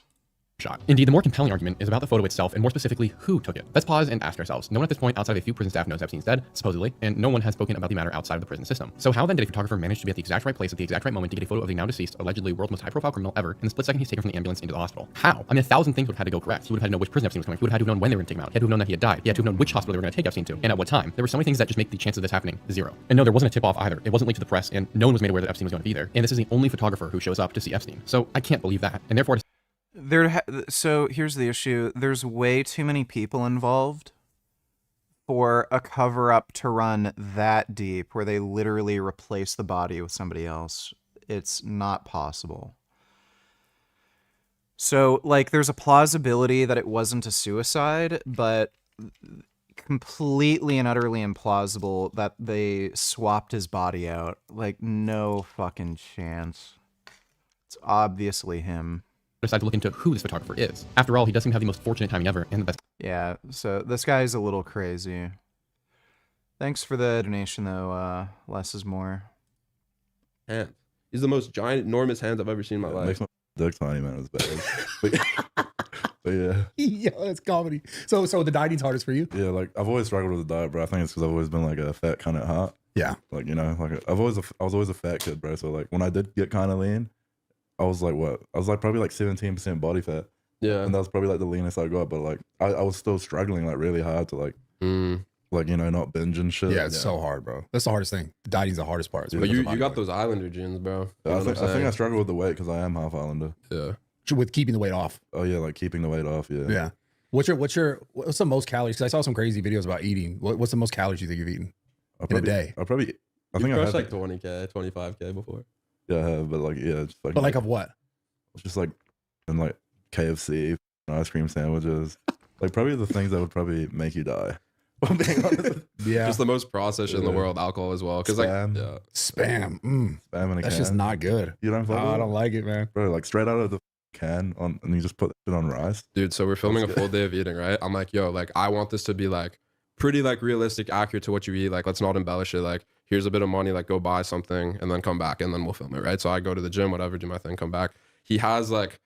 shot. Indeed, the more compelling argument is about the photo itself, and more specifically, who took it. Let's pause and ask ourselves. No one at this point outside of a few prison staff knows Epstein's dead, supposedly, and no one has spoken about the matter outside of the prison system. So how then did a photographer manage to be at the exact right place at the exact right moment to get a photo of the now deceased, allegedly world's most high-profile criminal ever, in the split second he's taken from the ambulance into the hospital? How? I mean, 1,000 things would have had to go correct. He would have had to know which prison Epstein was coming. He would have had to have known when they were going to take him out. He had to have known that he had died. He had to have known which hospital they were going to take Epstein to, and at what time. There were so many things that just make the chance of this happening zero. And no, there wasn't a tip-off either. It wasn't leaked to the press, and no one was made aware that Epstein was going to be there. And this is the only photographer who shows up to see Epstein. So I can't believe that. And therefore, So here's the issue. There's way too many people involved for a cover-up to run that deep where they literally replace the body with somebody else. It's not possible. So, like, there's a plausibility that it wasn't a suicide, but completely and utterly implausible that they swapped his body out. Like, no fucking chance. It's obviously him. Decide to look into who this photographer is. After all, he does seem to have the most fortunate timing ever and the best. Yeah, so this guy's a little crazy. Thanks for the donation, though. Less is more. Hands. He's the most giant, enormous hands I've ever seen in my life. Makes my dick tiny, man. It's bad. but yeah. Yeah, it's comedy. So the dieting's hardest for you? Yeah, like I've always struggled with the diet, bro. I think it's because I've always been like a fat cunt at heart. Yeah. Like, you know, like I was always a fat kid, bro. So like when I did get kind of lean, I was like what? I was like probably like 17% body fat. Yeah. And that was probably like the leanest I got. But like I was still struggling like really hard to like, you know, not binge and shit. Yeah, it's so hard, bro. That's the hardest thing. The dieting's the hardest part. But you got those Islander genes, bro. I think I struggle with the weight because I am half Islander. Yeah. With keeping the weight off. Oh yeah, like keeping the weight off. Yeah. Yeah. What's the most calories? Because I saw some crazy videos about eating. What's the most calories you think you've eaten in a day? I think You've I crushed had like 20K, 25K before. Yeah, I have, but like yeah, just like. But like of what? It's just like and like KFC, ice cream sandwiches, like probably the things that would probably make you die. I'm being honest. Yeah. Just the most processed shit in the world, alcohol as well. Because like Spam. Spam. Spam in a That's can. just not good. You don't fuck with I it? don't like it, man. Bro, like straight out of the can on, and you just put it on rice. Dude, so we're filming a That's full day of eating, right? I'm like, yo, like I want this to be like pretty like realistic, accurate to what you eat. Like, let's not embellish it. Like, here's a bit of money, like go buy something and then come back and then we'll film it, right? So I go to the gym, whatever, do my thing, come back. He has like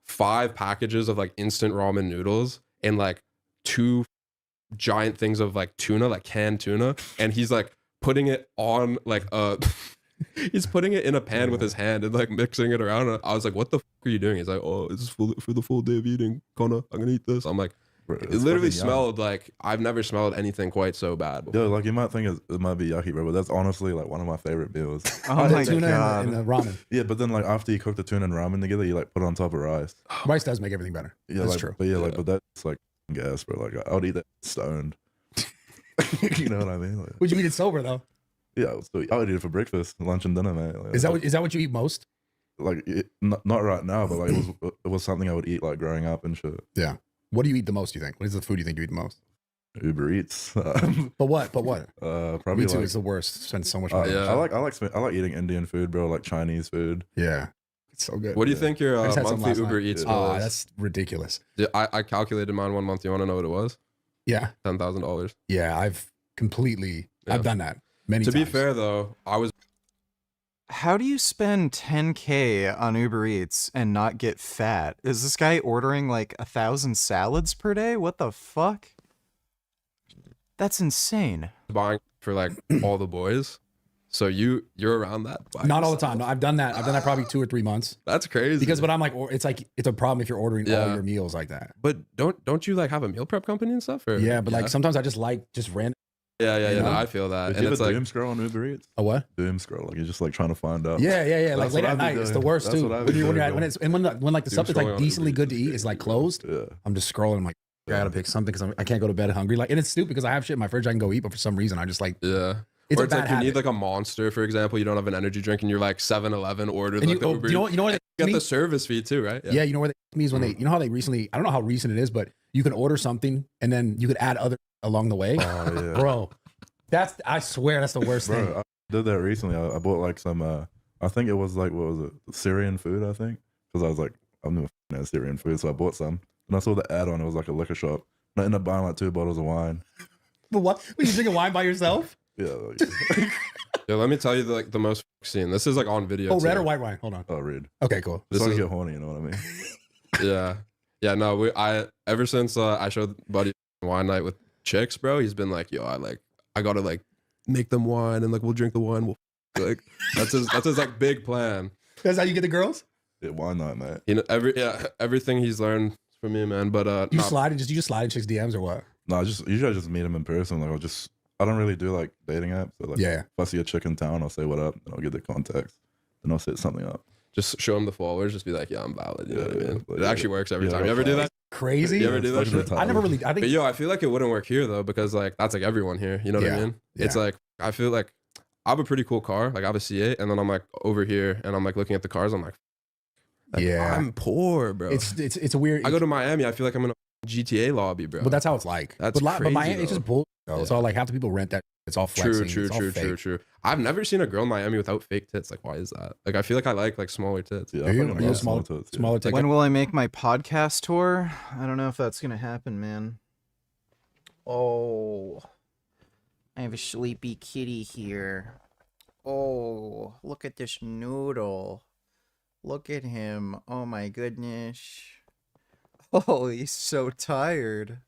5 packages of like instant ramen noodles and like 2 giant things of like tuna, like canned tuna, and he's like putting it on like he's putting it in a pan with his hand and like mixing it around. And I was like, what the fuck are you doing? He's like, oh, it's for the full day of eating, Connor. I'm gonna eat this. I'm like, it literally smelled like I've never smelled anything quite so bad before. Yo, like you might think it might be yucky, bro, but that's honestly like one of my favorite meals. Oh my tuna god. and the ramen. Yeah, but then like after you cook the tuna and ramen together, you like put it on top of rice. Rice does make everything better. Yeah, That's like, true. But yeah, like but that's like gas, bro. Like I would eat that stoned. You know what I mean? Like, Would you eat it sober though? yeah, I would eat it for breakfast, lunch, and dinner, man. Like, Is that what you eat most? like not right now, but like it was something I would eat like growing up and shit. Yeah. What do you eat the most? You think? What is the food you think you eat the most? Uber Eats. But what? Probably Me too. like, it's the worst. Spend so much money. I like eating Indian food, bro. Like Chinese food. Yeah. It's so good. What do you think your I just had some monthly last Uber night. Eats bill is? That's ridiculous. Yeah, I calculated mine one month. You want to know what it was? Yeah. $10,000. Yeah, I've done that many To times. be fair though, I was How do you spend 10K on Uber Eats and not get fat? Is this guy ordering like 1,000 salads per day? What the fuck? That's insane. buying for like all the boys. So you're around that? by Not all the yourself? time. No, I've done that. I've done that probably 2 or 3 months. That's crazy. But I'm like, it's a problem if you're ordering all Yeah. your meals like that. But don't you like have a meal prep company and stuff? Or? Yeah, but like sometimes I just like random. Yeah. you know? No, I feel that. Did And you it's ever like doom scroll on Uber Eats? A what? Doom scroll. Like you're just like trying to find out. Yeah. Like That's late what at I be night, it's the doing. worst That's too. what I When be you're doing, when it's and when like the Doom stuff that's like scrolling on decently Uber good to eat is like closed. Yeah. I'm just scrolling. I'm like, I gotta pick something because I can't go to bed hungry. Like, and it's stupid because I have shit in my fridge I can go eat, but for some reason I just like. Yeah. It's or a it's bad like you habit. need like a Monster, for example. You don't have an energy drink, and you're like 7-Eleven ordered And like the Uber. you know what? You get the service fee too, right? Yeah, you know what it means when they, you know how they recently, I don't know how recent it is, but you can order something and then you could add other along the way. Oh yeah. Bro, I swear that's the worst thing. Bro, I did that recently. I bought like some. I think it was like, what was it? Syrian food, I think. Because I was like, I'm never f***ing Syrian food, so I bought some. And I saw the ad on. It was like a liquor shop. And I ended up buying like 2 bottles of wine. But what? Were you drinking wine by yourself? Yeah. Like, Yeah, let me tell you the most scene. This is like on video. Oh, red too. or white wine? Hold on. oh, red. Okay, cool. This This so I is- get horny, you know what I mean? Yeah. Yeah, no, ever since I showed Buddy wine night with chicks, bro, he's been like, yo, I gotta like make them wine and like we'll drink the wine. We'll like that's his like big plan. That's how you get the girls? Yeah, why not, man? You know, everything he's learned from me, man. But you just slide in chicks' DMs or what? No, usually I just meet them in person. Like I don't really do like dating apps. So like, yeah. If I see a chick in town, I'll say what up, and I'll get the contacts, and I'll set something up. Just show them the followers. Just be like, yeah, I'm valid. You know what I mean? Like, it actually works every time. You ever do that? Crazy. You ever do that shit? I never really. I think. But yo, I feel like it wouldn't work here though because like that's like everyone here. You know what I mean? Yeah. It's like I feel like I have a pretty cool car. Like I have a C8, and then I'm like over here, and I'm like looking at the cars. I'm like yeah, I'm poor, bro. It's a weird. I go to Miami. I feel like I'm in a GTA lobby, bro. But that's how it's like. That's crazy. But Miami, it's though. just bull. It's all like half the people rent that. It's all flexing. True. I've never seen a girl in Miami without fake tits. Like, why is that? Like, I feel like I like smaller tits. Yeah, smaller tits. When will I make my podcast tour? I don't know if that's gonna happen, man. Oh, I have a sleepy kitty here. Oh, look at this noodle. Look at him. Oh my goodness. Oh, he's so tired.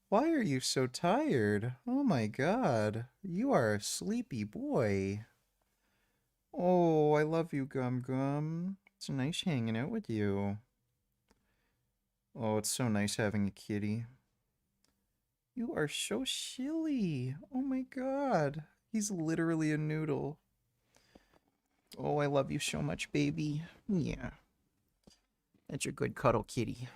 Why are you so tired? Oh my god. You are a sleepy boy. Oh, I love you, Gum Gum. It's nice hanging out with you. Oh, it's so nice having a kitty. You are so silly. Oh my god. He's literally a noodle. Oh, I love you so much, baby. Yeah. That's your good cuddle kitty.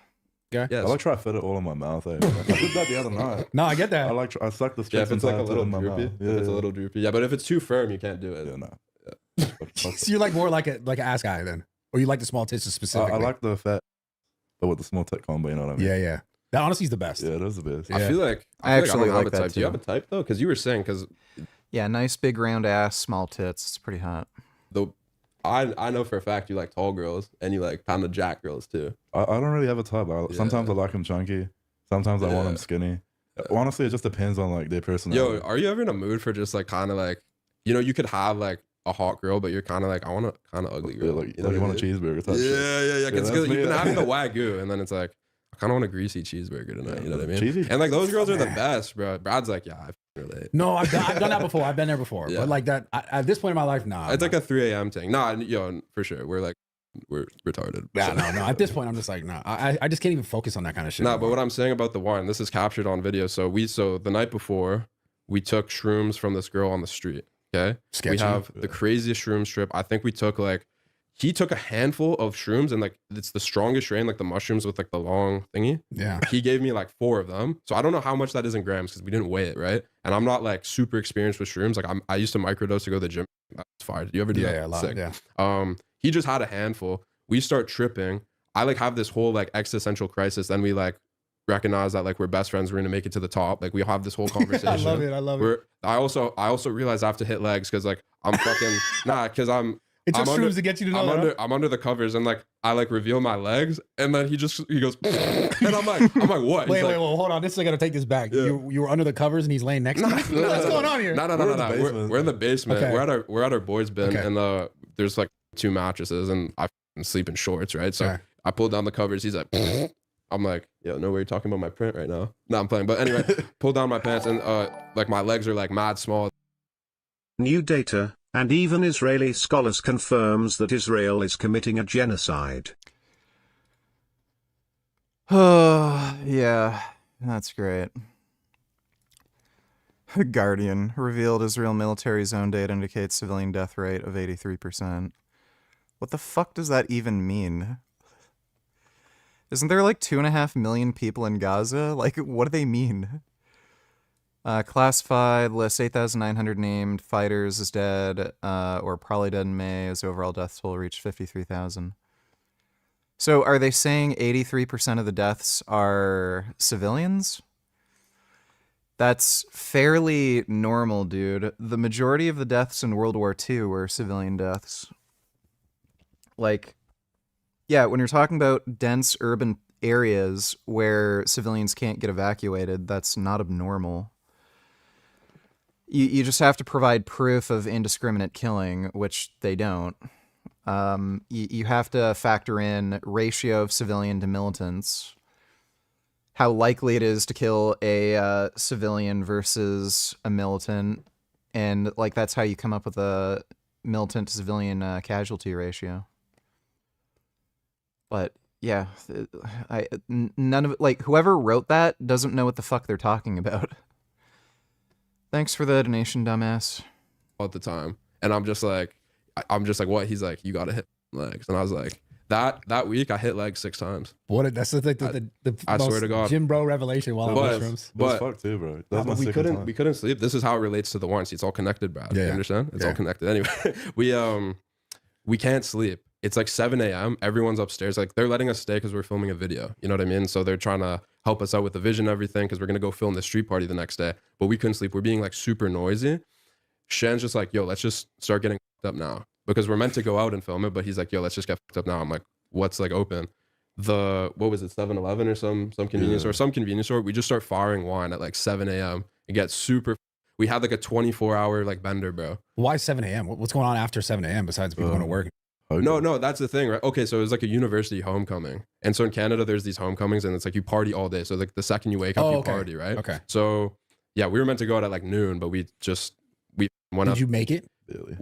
Yeah. I like try to fit it all in my mouth. I did that the other night. No, I get that. I suck the Yeah, if it's like a little in my droopy. mouth. If it's a little droopy. Yeah, but if it's too firm, you can't do it. Yeah, no. So you're like more like an ass guy then, or you like the small tits specifically? I like the fat, but with the small tit combo. You know what I mean? Yeah. That honestly is the best. Yeah, it is the best. I feel like I actually don't have like a that type. Do you too. have a type though? Because you were saying Yeah, nice big round ass, small tits. It's pretty hot. I know for a fact you like tall girls and you like kind of jack girls too. I don't really have a type. Sometimes I like them chunky. Sometimes I want them skinny. Honestly, it just depends on like their personality. Yo, are you ever in a mood for just like kind of like, you know, you could have like a hot girl, but you're kind of like, I want a kind of ugly girl. Yeah, like, you want a cheeseburger type shit. Yeah. Because you've been having the Wagyu, and then it's like, I kind of want a greasy cheeseburger tonight. You know what I mean? Cheesy. And like those girls are the best, bro. Brad's like, yeah, I relate. No, I've done that before. I've been there before. Yeah. But like that, at this point in my life, nah. It's like a 3 a.m. thing. Nah, yo, for sure. We're retarded. Yeah, no. At this point, I'm just like, nah. I just can't even focus on that kind of shit. Nah, but what I'm saying about the wine, this is captured on video. So the night before, we took shrooms from this girl on the street. Okay. Sketchy. We have the craziest shroom strip. I think we took he took a handful of shrooms and like it's the strongest strain, like the mushrooms with like the long thingy. Yeah. He gave me like 4 of them. So I don't know how much that is in grams because we didn't weigh it, right? And I'm not like super experienced with shrooms. Like I used to microdose to go to the gym. That's fire. Did you ever do that? Yeah, a lot. Sick. Yeah. He just had a handful. We start tripping. I like have this whole like existential crisis. Then we like recognize that like we're best friends. We're gonna make it to the top. Like we have this whole conversation. I love it. I also realize I have to hit legs because like I'm fucking because I'm. It took shrooms to get you to know that. I'm under the covers and like I like reveal my legs and then he goes and I'm like what? Wait, He's like, hold on. I gotta take this back. You were under the covers and he's laying next to you. What's going on here? No. We're in the basement. Okay. We're at our boys' bin and there's like 2 mattresses and I sleep in shorts, right? So I pulled down the covers. He's like, I'm like, yo, no way you're talking about my print right now. No, I'm playing. But anyway, pulled down my pants and like my legs are like mad small. New data, and even Israeli scholars confirms that Israel is committing a genocide. Oh, yeah, that's great. Guardian revealed Israel military zone data indicates civilian death rate of 83%. What the fuck does that even mean? Isn't there like 2.5 million people in Gaza? Like, what do they mean? Classified lists 8,900 named fighters is dead, or probably dead in May, as overall death toll reached 53,000. So are they saying 83% of the deaths are civilians? That's fairly normal, dude. The majority of the deaths in World War II were civilian deaths. Like, yeah, when you're talking about dense urban areas where civilians can't get evacuated, that's not abnormal. You just have to provide proof of indiscriminate killing, which they don't. You have to factor in ratio of civilian to militants, how likely it is to kill a civilian versus a militant, and like that's how you come up with a militant to civilian casualty ratio. But yeah, none of it, like whoever wrote that doesn't know what the fuck they're talking about. Thanks for the donation, dumbass. At the time, and I'm just like, what? He's like, you gotta hit legs, and I was like, that week I hit legs 6 times. What? That's like the I most swear to God, Jim Bro revelation while on mushrooms. But fuck too, bro. That's my we second couldn't time. we couldn't sleep. This is how it relates to the wine. See, it's all connected, Brad. Yeah, You yeah. understand? It's Yeah. all connected. Anyway, we can't sleep. It's like 7 a.m. Everyone's upstairs. Like they're letting us stay because we're filming a video. You know what I mean? So they're trying to help us out with the vision and everything because we're gonna go film the street party the next day. But we couldn't sleep. We're being like super noisy. Shen's just like, yo, let's just start getting up now because we're meant to go out and film it. But he's like, yo, let's just get up now. I'm like, what's like open? What was it, 7-Eleven or some convenience store? Some convenience store. We just start firing wine at like 7 a.m. and get super. We had like a 24-hour like bender, bro. Why 7 a.m.? What's going on after 7 a.m. besides people going to work? No, that's the thing, right? Okay, so it was like a university homecoming. And so in Canada, there's these homecomings and it's like you party all day. So like the second you wake up, you party, right? Okay. So yeah, we were meant to go out at like noon, but we went up. Did you make it? Really?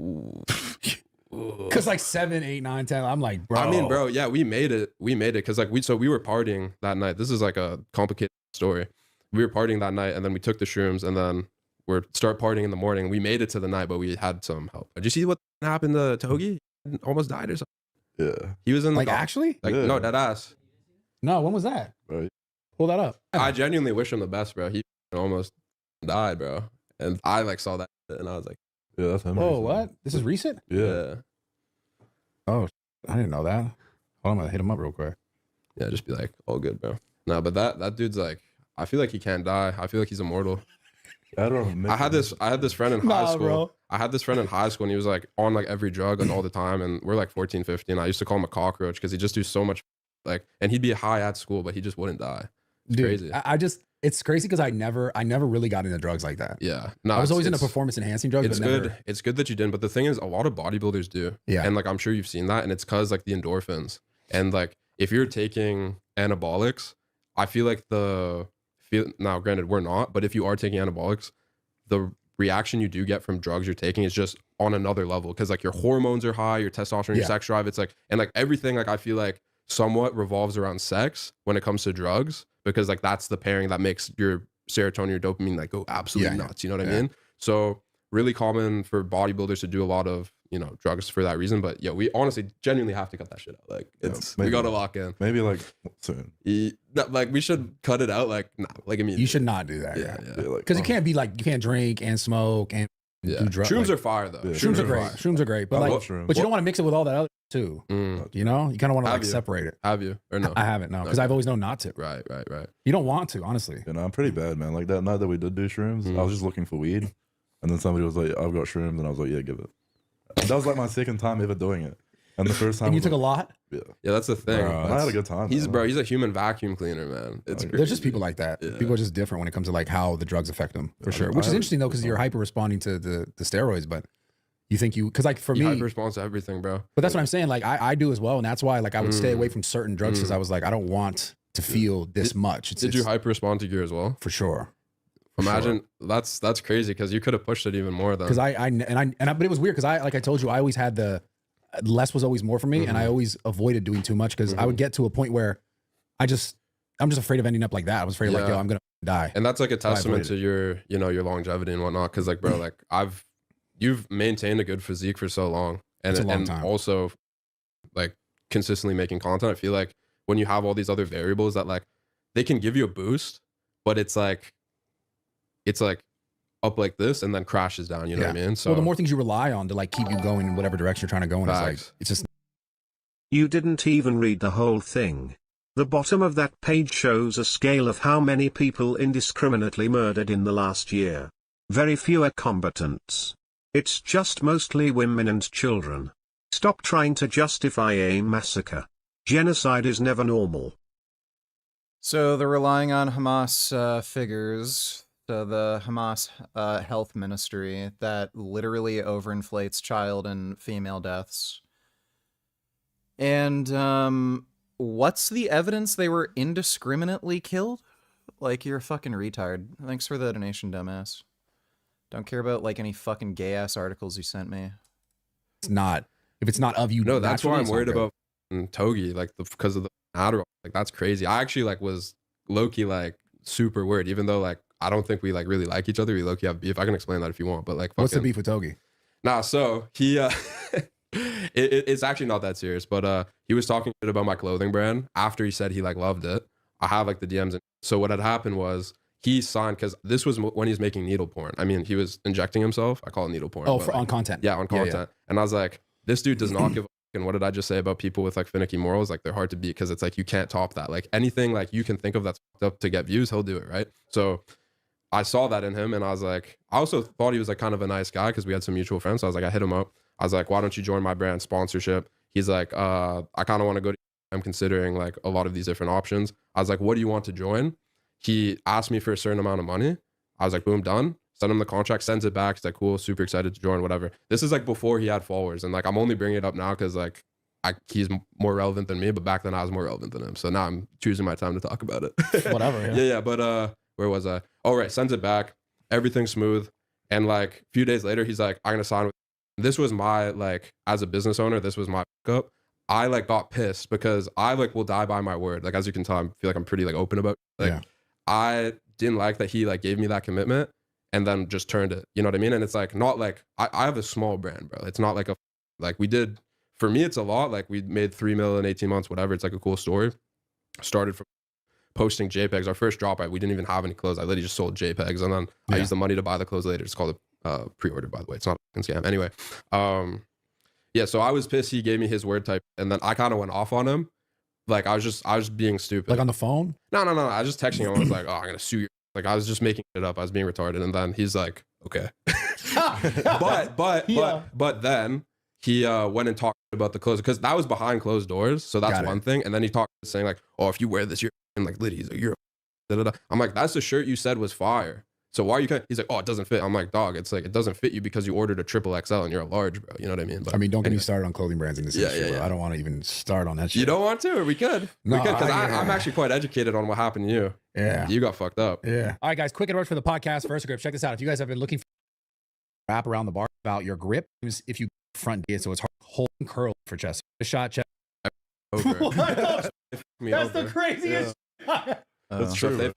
Because like 7, 8, 9, 10, I'm like, bro. I mean, bro, yeah, we made it. We made it because like we were partying that night. This is like a complicated story. We were partying that night and then we took the shrooms and then we're start partying in the morning. We made it to the night, but we had some help. Did you see what happened to Togi? Almost died or something. Yeah. He was in Like actually? like Yeah. no, dead ass. No, when was that? Right. Pull that up. I genuinely wish him the best, bro. He almost died, bro. And I like saw that and I was like, Yeah, that's him. Oh, what? This is recent? yeah. Oh, I didn't know that. Hold on, I'm gonna hit him up real quick. Yeah, just be like, all good, bro. No, but that dude's like, I feel like he can't die. I feel like he's immortal. I don't know. I had this friend in high Nah, school. bro. I had this friend in high school and he was like on like every drug like all the time. And we're like 14, 15. I used to call him a cockroach because he just do so much like, and he'd be high at school, but he just wouldn't die. It's Dude, crazy. I just, it's crazy because I never really got into drugs like that. Yeah. No, I was always into it's- performance enhancing drugs. It's but never, good. It's good that you didn't. But the thing is, a lot of bodybuilders do. Yeah. And like, I'm sure you've seen that. And it's because like the endorphins. And like, if you're taking anabolics, I feel like now granted, we're not, but if you are taking anabolics, the reaction you do get from drugs you're taking is just on another level. Cause like your hormones are high, your testosterone, your Yeah. sex drive. It's like, and like everything, like I feel like somewhat revolves around sex when it comes to drugs, because like that's the pairing that makes your serotonin, your dopamine like go absolutely Yeah. nuts. You know what I Yeah. mean? So really common for bodybuilders to do a lot of, you know, drugs for that reason. But yeah, we honestly genuinely have to cut that shit out. Like it's, we maybe. gotta lock in. Maybe like soon. Like we should cut it out. Like, nah, like I mean, you should not do that. yeah, Yeah. yeah. Yeah, like, Because you can't be like, you can't drink and smoke and Yeah. do drugs. Shrooms like, are fire though. Yeah. Shrooms are great. fire. Shrooms are great. But I like, love shrooms. but you don't want to mix it with all that other too. Mm. You know, you kind of want to Have like you? separate it. Have you or no? I haven't, no, because Okay. I've always known not to. Right. You don't want to, honestly. You know, I'm pretty bad, man. Like that night that we did do shrooms, I was just looking for weed, and then somebody was like, "I've got shrooms," and I was like, "Yeah, give it." And that was like my second time ever doing it, and the first time. And you was took a like, lot? Yeah. Yeah, that's the thing. Bro, I had a good time. He's man. he's a human vacuum cleaner, man. It's Like, There's just crazy. people like that. Yeah. People are just different when it comes to like how the drugs affect them, for Yeah, sure. I Which is had a interesting though, good because you're time. hyper responding to the steroids, but you think because like for He me, hyper responds to everything, bro. but that's what I'm saying. Like I do as well, and that's why like I would stay away from certain drugs because I was like, I don't want to feel this much. Did you hyper respond to gear as well? For sure. Imagine that's crazy because you could have pushed it even more though. Because but it was weird because like I told you, I always had the less was always more for me, and I always avoided doing too much because I would get to a point where I'm just afraid of ending up like that. I was afraid like, yo, I'm gonna die. And that's like a So I testament to avoided your longevity and whatnot. Because like, bro, like you've maintained a good physique for so long, and It's a long and time. also like consistently making content. I feel like when you have all these other variables that like they can give you a boost, but it's like up like this and then crashes down. You know what I mean? So well, the more things you rely on to like keep you going in whatever direction you're trying to go in, is like Facts. it's just You didn't even read the whole thing. The bottom of that page shows a scale of how many people indiscriminately murdered in the last year. Very few are combatants. It's just mostly women and children. Stop trying to justify a massacre. Genocide is never normal. So they're relying on Hamas figures, so the Hamas health ministry that literally overinflates child and female deaths. And what's the evidence they were indiscriminately killed? Like, you're a fucking retard. Thanks for the donation, dumbass. Don't care about like any fucking gay ass articles you sent me. It's not. If it's not of you, No, that's why naturally, I'm it's not worried good. about Togi, like because of the Adderall. Like that's crazy. I actually like was low-key like super worried, even though like I don't think we like really like each other. We low-key have beef. I can explain that if you want, but like What's the fucking- beef with Togi? Nah, so he it's actually not that serious, but he was talking shit about my clothing brand after he said he like loved it. I have like the DMs. So what had happened was he signed, because this was when he was making needle porn. I mean, he was injecting himself. I call it needle porn. Oh, but, for, like, on content. yeah, on content. And I was like, this dude does not give a fuck. And what did I just say about people with like finicky morals? Like they're hard to beat, because it's like you can't top that. Like anything like you can think of that's fucked up to get views, he'll do it, right? So I saw that in him, and I was like, I also thought he was like kind of a nice guy because we had some mutual friends. So I was like, I hit him up. I was like, why don't you join my brand sponsorship? He's like, I kind of want to go to, I'm considering like a lot of these different options. I was like, what do you want to join? He asked me for a certain amount of money. I was like, boom, done. Send him the contract, sends it back. He's like, cool, super excited to join, whatever. This is like before he had followers. And like, I'm only bringing it up now because like he's more relevant than me, but back then I was more relevant than him. So now I'm choosing my time to talk about it. Whatever. Yeah. But where was I? Oh, right. Sends it back. Everything's smooth. And like a few days later, he's like, I'm going to sign with. This was my, like, as a business owner, this was my up. I like got pissed because I like will die by my word. Like, as you can tell, I feel like I'm pretty like open about it. Like, I didn't like that he like gave me that commitment and then just turned it. You know what I mean? And it's like, not like, I have a small brand, bro. It's not like a, like we did, for me, it's a lot. Like we made 3 million in 18 months, whatever. It's like a cool story. Started from posting JPEGs. Our first drop, we didn't even have any clothes. I literally just sold JPEGs, and then I used the money to buy the clothes later. It's called a pre-order, by the way. It's not a scam. Anyway, yeah. So I was pissed. He gave me his word type, and then I kind of went off on him. Like I was being stupid. Like on the phone? No. I was just texting him. I was like, oh, I'm gonna sue you. Like I was just making it up. I was being retarded, and then he's like, okay. but then he went and talked about the clothes, because that was behind closed doors. So that's one thing. And then he talked saying like, oh, if you wear this, you're like Liddy's, you're da-da-da. I'm like, that's the shirt you said was fire. So why are you? He's like, oh, it doesn't fit. I'm like, dog, it's like it doesn't fit you because you ordered a XXL and you're a large, bro. You know what I mean? But I mean, don't get me started on clothing brands in this industry, bro. I don't want to even start on that shit. You don't want to, or we could. No, we could, because I'm actually quite educated on what happened to you. Yeah. You got fucked up. Yeah. All right, guys, quick advice for the podcast. First grip, check this out. If you guys have been looking for wrap around the bar about your grip, if you front it so it's hard, hold and curl for chest. A shot, check. Over. That's the craziest. That's true. For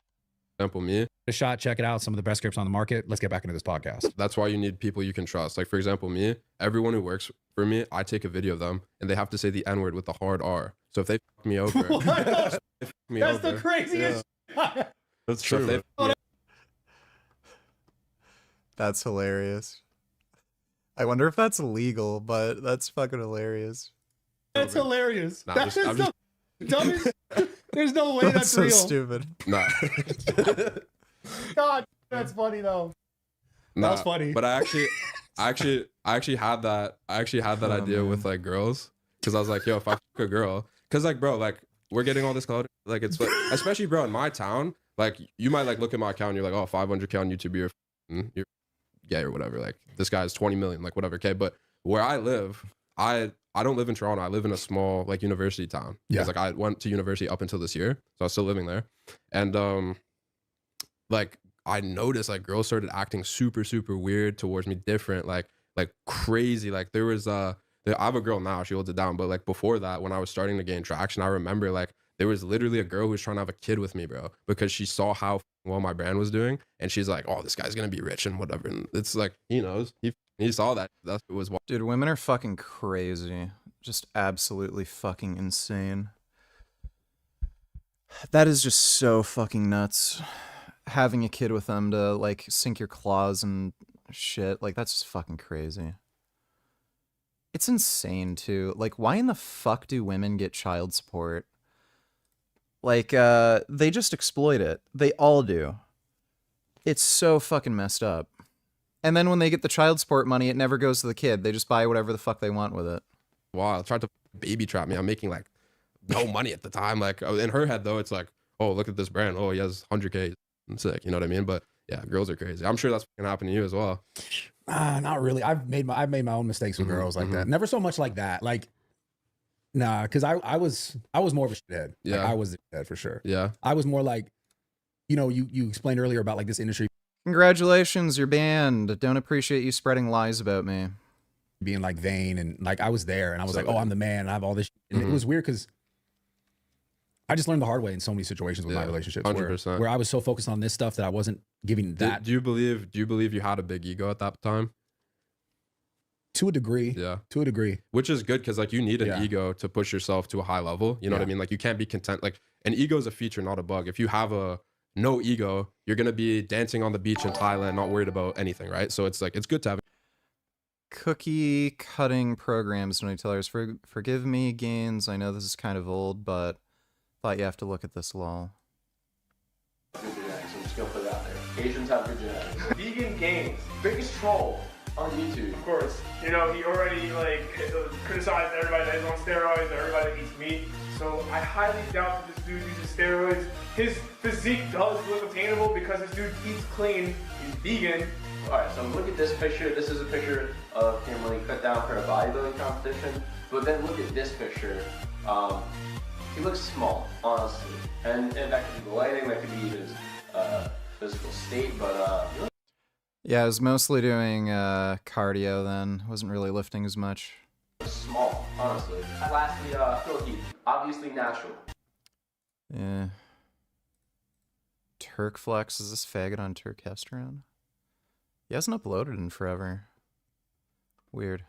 example, me. A shot, check it out. Some of the best grips on the market. Let's get back into this podcast. That's why you need people you can trust. Like, for example, me, everyone who works for me, I take a video of them and they have to say the N-word with the hard R. So if they fuck me over, That's the craziest. Yeah. That's true. That's hilarious. I wonder if that's illegal, but that's fucking hilarious. That's hilarious. Nah, That's I'm just- the dumbest. There's no way that's so real. stupid. Nah. God, that's funny though. Nah, That's funny. But I actually had that idea with like girls, because I was like, yo, if I fuck a girl, because like, bro, like we're getting all this clout, like it's like, especially bro in my town, like you might like look at my account and you're like, oh, 500K on YouTube, you're gay or whatever. Like this guy's 20 million, like whatever. Okay, but where I live, I don't live in Toronto. I live in a small like university town. Yeah. Like I went to university up until this year, so I was still living there, and like I noticed like girls started acting super weird towards me, different, like crazy. Like there was I have a girl now, she holds it down, but like before that, when I was starting to gain traction, I remember like there was literally a girl who was trying to have a kid with me, bro, because she saw how well my brand was doing, and she's like, oh, this guy's gonna be rich and whatever. And it's like, he knows, he saw that. That's what was. Dude, women are fucking crazy. Just absolutely fucking insane. That is just so fucking nuts. Having a kid with them to like sink your claws and shit, like that's just fucking crazy. It's insane too. Like, why in the fuck do women get child support? Like, they just exploit it. They all do. It's so fucking messed up. And then when they get the child support money, it never goes to the kid. They just buy whatever the fuck they want with it. Wow, tried to baby trap me. I'm making like no money at the time. Like in her head though, it's like, oh, look at this brand. Oh, he has 100K. It's sick. You know what I mean? But yeah, girls are crazy. I'm sure that's gonna happen to you as well. Not really. I've made my own mistakes with girls like that. Never so much like that. Like Nah, because I was more of a shithead. Yeah. Like, I was a shithead for sure. Yeah. I was more like, you know, you explained earlier about like this industry Congratulations, you're banned. Don't appreciate you spreading lies about me. being like vain, and like I was there and I was like, oh, I'm the man, and I have all this shit. And Mm-hmm. it was weird because I just learned the hard way in so many situations with my relationships 100%. where I was so focused on this stuff that I wasn't giving that Do you believe you had a big ego at that time? to a degree. Yeah. To a degree. Which is good because like you need an Yeah. ego to push yourself to a high level. You know what I Yeah. mean? Like you can't be content. Like an ego is a feature, not a bug. If you have no ego, you're gonna be dancing on the beach in Thailand, not worried about anything, right? So it's like it's good to have. Cookie cutting programs, $20. Forgive me, Gains. I know this is kind of old, but thought you have to look at this lol. Good genetics. I'm just gonna put it out there. Asians have good genetics. Vegan gains, biggest troll on YouTube. Of course, you know, he already like criticized everybody that is on steroids, everybody that eats meat. So I highly doubt that this dude uses steroids. His physique does look attainable because this dude eats clean, he's vegan. Alright, so look at this picture. This is a picture of him when he cut down for a bodybuilding competition. But then look at this picture. He looks small, honestly. And that could be the lighting, that could be his physical state, but he looks Yeah, I was mostly doing cardio then. Wasn't really lifting as much. small, honestly. Lastly, Philippines, obviously natural. Yeah. Turk Flex, is this faggot on Turkesterone? He hasn't uploaded in forever. Weird.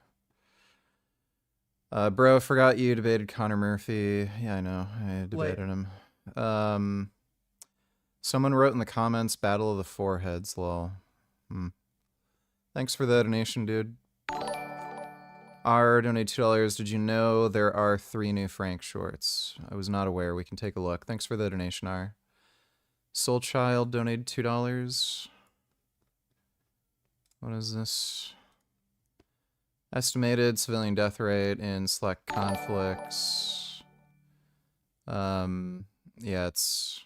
Bro, forgot you debated Connor Murphy. Yeah, I know. I debated him. Someone wrote in the comments, Battle of the Foreheads, lol. Thanks for the donation, dude. R donated $2. Did you know there are 3 new Frank shorts? I was not aware. We can take a look. Thanks for the donation, R. Soul Child donated $2. What is this? Estimated civilian death rate in select conflicts. Yeah, it's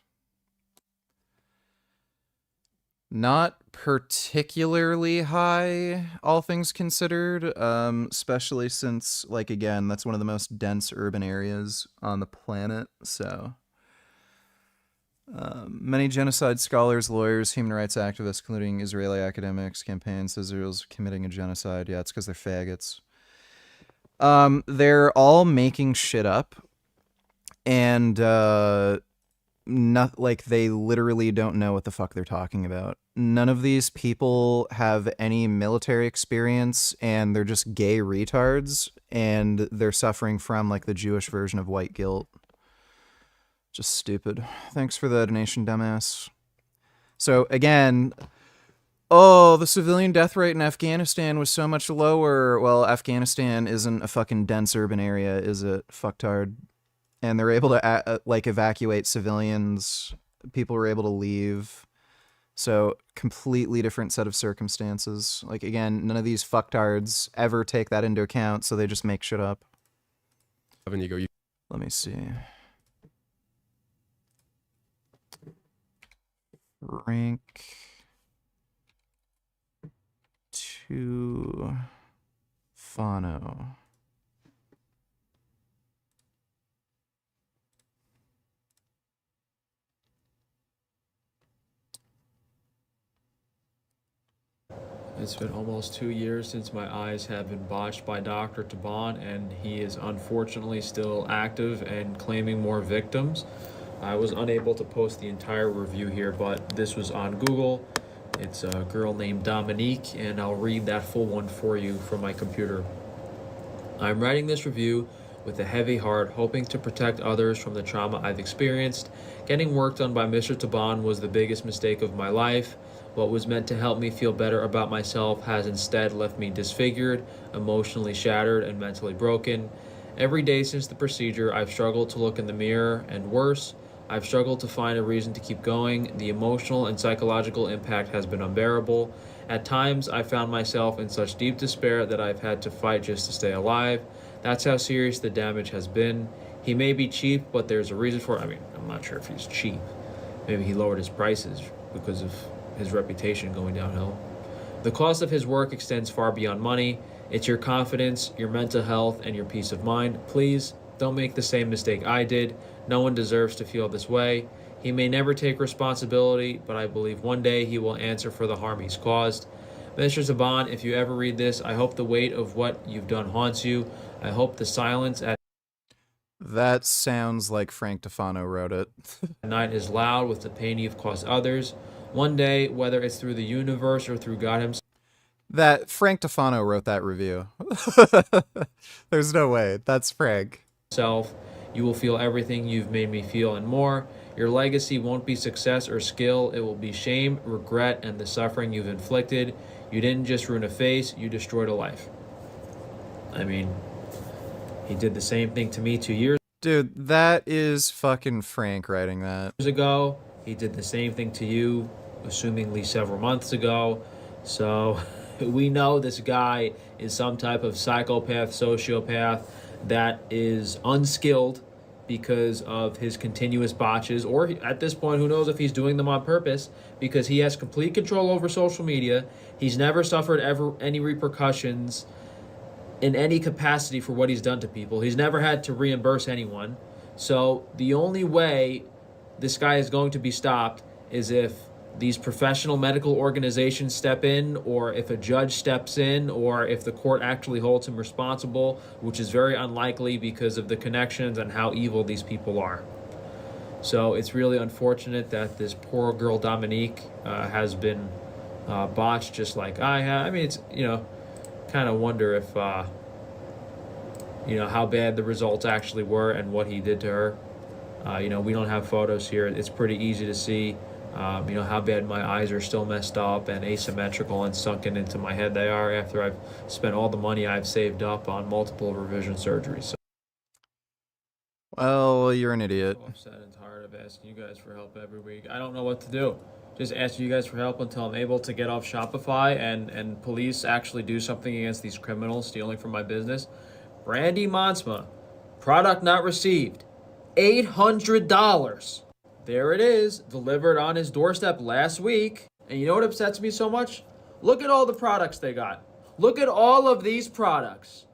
not particularly high, all things considered, especially since, like, again, that's one of the most dense urban areas on the planet, so... many genocide scholars, lawyers, human rights activists, including Israeli academics, campaigns, Israel's committing a genocide. Yeah, it's because they're faggots. They're all making shit up, and not like they literally don't know what the fuck they're talking about. None of these people have any military experience, and they're just gay retards, and they're suffering from like the Jewish version of white guilt. Just stupid. Thanks for the donation, dumbass. So again, oh, the civilian death rate in Afghanistan was so much lower. Well, Afghanistan isn't a fucking dense urban area, is it? Fucktard. And they're able to like evacuate civilians. People were able to leave. So completely different set of circumstances. Like again, none of these fucktards ever take that into account, so they just make shit up. Let me see. Rank Tufano. It's been almost 2 years since my eyes have been botched by Dr. Taban, and he is unfortunately still active and claiming more victims. I was unable to post the entire review here, but this was on Google. It's a girl named Dominique, and I'll read that full one for you from my computer. I'm writing this review with a heavy heart, hoping to protect others from the trauma I've experienced. Getting work done by Mr. Taban was the biggest mistake of my life. What was meant to help me feel better about myself has instead left me disfigured, emotionally shattered, and mentally broken. Every day since the procedure, I've struggled to look in the mirror, and worse, I've struggled to find a reason to keep going. The emotional and psychological impact has been unbearable. At times, I found myself in such deep despair that I've had to fight just to stay alive. That's how serious the damage has been. He may be cheap, but there's a reason for it. I mean, I'm not sure if he's cheap. Maybe he lowered his prices because of his reputation going downhill. The cost of his work extends far beyond money. It's your confidence, your mental health, and your peace of mind. Please Don't make the same mistake I did. No one deserves to feel this way. He may never take responsibility, but I believe one day he will answer for the harm he's caused. Mr. Saban, if you ever read this, I hope the weight of what you've done haunts you. I hope the silence at That sounds like Frank Tufano wrote it. night is loud with the pain you've caused others. One day, whether it's through the universe or through God himself. That Frank Tufano wrote that review. There's no way. That's Frank. You will feel everything you've made me feel and more. Your legacy won't be success or skill. It will be shame, regret, and the suffering you've inflicted. You didn't just ruin a face, you destroyed a life. I mean, he did the same thing to me 2 years Dude, that is fucking Frank writing that. ago. He did the same thing to you, assumingly several months ago. So we know this guy is some type of psychopath, sociopath that is unskilled because of his continuous botches, or at this point, who knows if he's doing them on purpose, because he has complete control over social media. He's never suffered any repercussions in any capacity for what he's done to people. He's never had to reimburse anyone. So the only way this guy is going to be stopped is if these professional medical organizations step in, or if a judge steps in, or if the court actually holds him responsible, which is very unlikely because of the connections and how evil these people are. So it's really unfortunate that this poor girl Dominique has been botched just like I have. I mean, it's, kind of wonder if, how bad the results actually were and what he did to her. We don't have photos here. It's pretty easy to see, how bad my eyes are still messed up and asymmetrical and sunken into my head they are after I've spent all the money I've saved up on multiple revision surgeries. So, well, you're an idiot. I'm upset and tired of asking you guys for help every week. I don't know what to do. Just ask you guys for help until I'm able to get off Shopify and police actually do something against these criminals stealing from my business. Brandy Monsma, product not received, $800. There it is, delivered on his doorstep last week. And you know what upsets me so much? Look at all the products they got. Look at all of these products.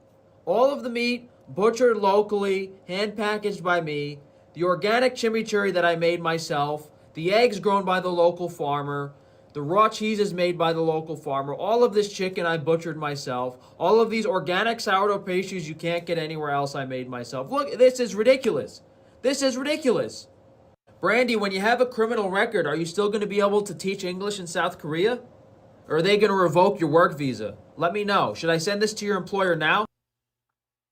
All of the meat butchered locally, hand packaged by me, the organic chimichurri that I made myself, the eggs grown by the local farmer, the raw cheese is made by the local farmer, all of this chicken I butchered myself, all of these organic sourdough pastries you can't get anywhere else I made myself. Look, this is ridiculous. This is ridiculous. Brandy, when you have a criminal record, are you still going to be able to teach English in South Korea? Or are they going to revoke your work visa? Let me know. Should I send this to your employer now?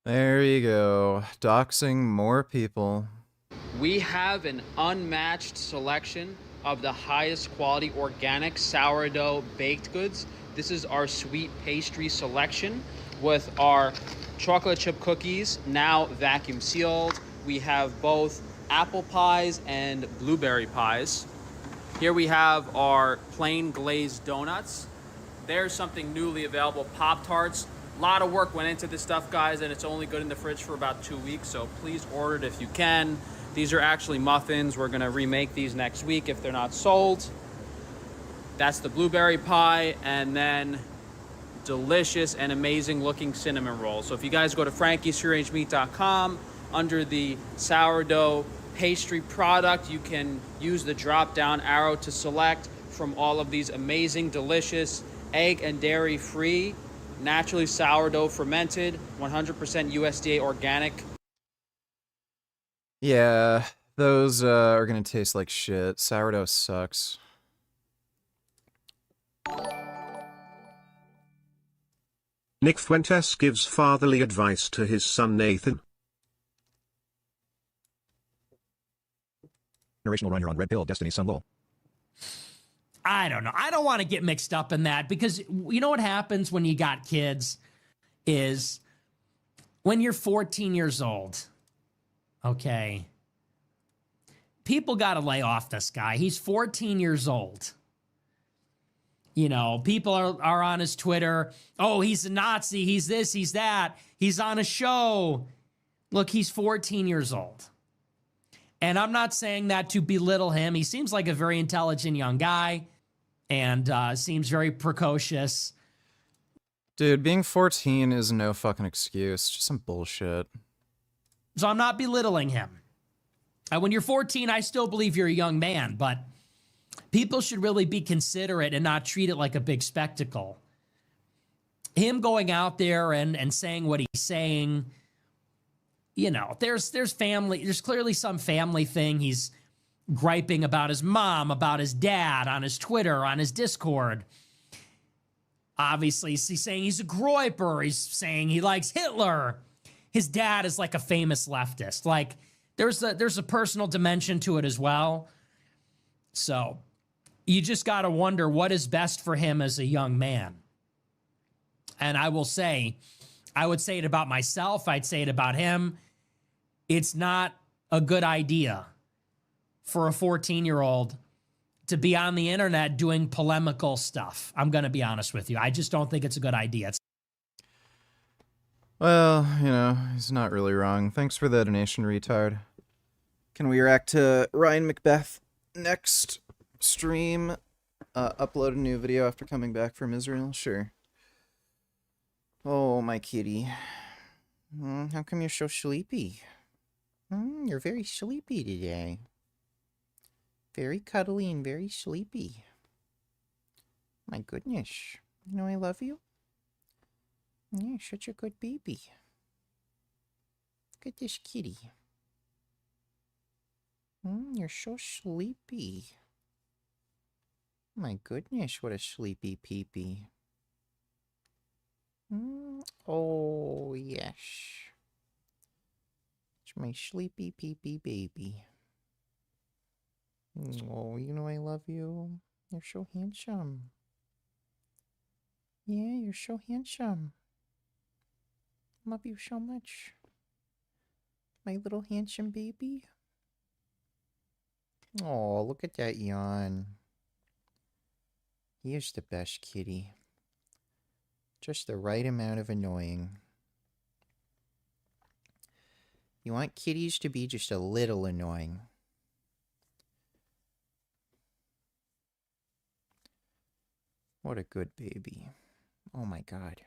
There you go. Doxing more people. We have an unmatched selection of the highest quality organic sourdough baked goods. This is our sweet pastry selection with our chocolate chip cookies, now vacuum sealed. We have both apple pies and blueberry pies. Here we have our plain glazed donuts. There's something newly available, Pop-Tarts. A lot of work went into this stuff, guys, and it's only good in the fridge for about 2 weeks, so please order it if you can. These are actually muffins. We're gonna remake these next week if they're not sold. That's the blueberry pie, and then delicious and amazing looking cinnamon rolls. So if you guys go to frankiesfreerangemeat.com, under the sourdough pastry product, you can use the drop down arrow to select from all of these amazing, delicious, egg and dairy free, naturally sourdough fermented, 100% USDA organic. Yeah, those are gonna taste like shit. Sourdough sucks. Nick Fuentes gives fatherly advice to his son Nathan. Generational run, you're on Red Pill, Destiny's son Lowell. I don't know. I don't want to get mixed up in that, because you know what happens when you got kids is when you're 14 years old, okay, people got to lay off this guy. He's 14 years old. People are on his Twitter. Oh, he's a Nazi. He's this, he's that. He's on a show. Look, he's 14 years old. And I'm not saying that to belittle him. He seems like a very intelligent young guy and seems very precocious. Dude, being 14 is no fucking excuse. Just some bullshit. So I'm not belittling him. When you're 14, I still believe you're a young man, but people should really be considerate and not treat it like a big spectacle. Him going out there and saying what he's saying, you know, there's clearly some family thing. He's griping about his mom, about his dad on his Twitter, on his Discord. Obviously, he's saying he's a groiper. He's saying he likes Hitler. His dad is like a famous leftist. Like, there's a personal dimension to it as well. So you just got to wonder what is best for him as a young man. And I would say it about myself. I'd say it about him. It's not a good idea for a 14-year-old to be on the internet doing polemical stuff. I'm going to be honest with you. I just don't think it's a good idea. Well, you know, he's not really wrong. Thanks for the donation, retard. Can we react to Ryan Macbeth next stream? Upload a new video after coming back from Israel? Sure. Oh, my kitty. How come you're so sleepy? You're very sleepy today. Very cuddly and very sleepy. My goodness. You know I love you? Yeah, you're such a good baby. Look at this kitty. You're so sleepy. My goodness, what a sleepy peepee. Oh, yes. It's my sleepy peepee baby. Oh, you know I love you. You're so handsome. Yeah, you're so handsome. Love you so much. My little handsome baby. Oh, look at that yawn. He is the best kitty. Just the right amount of annoying. You want kitties to be just a little annoying. What a good baby. Oh my God.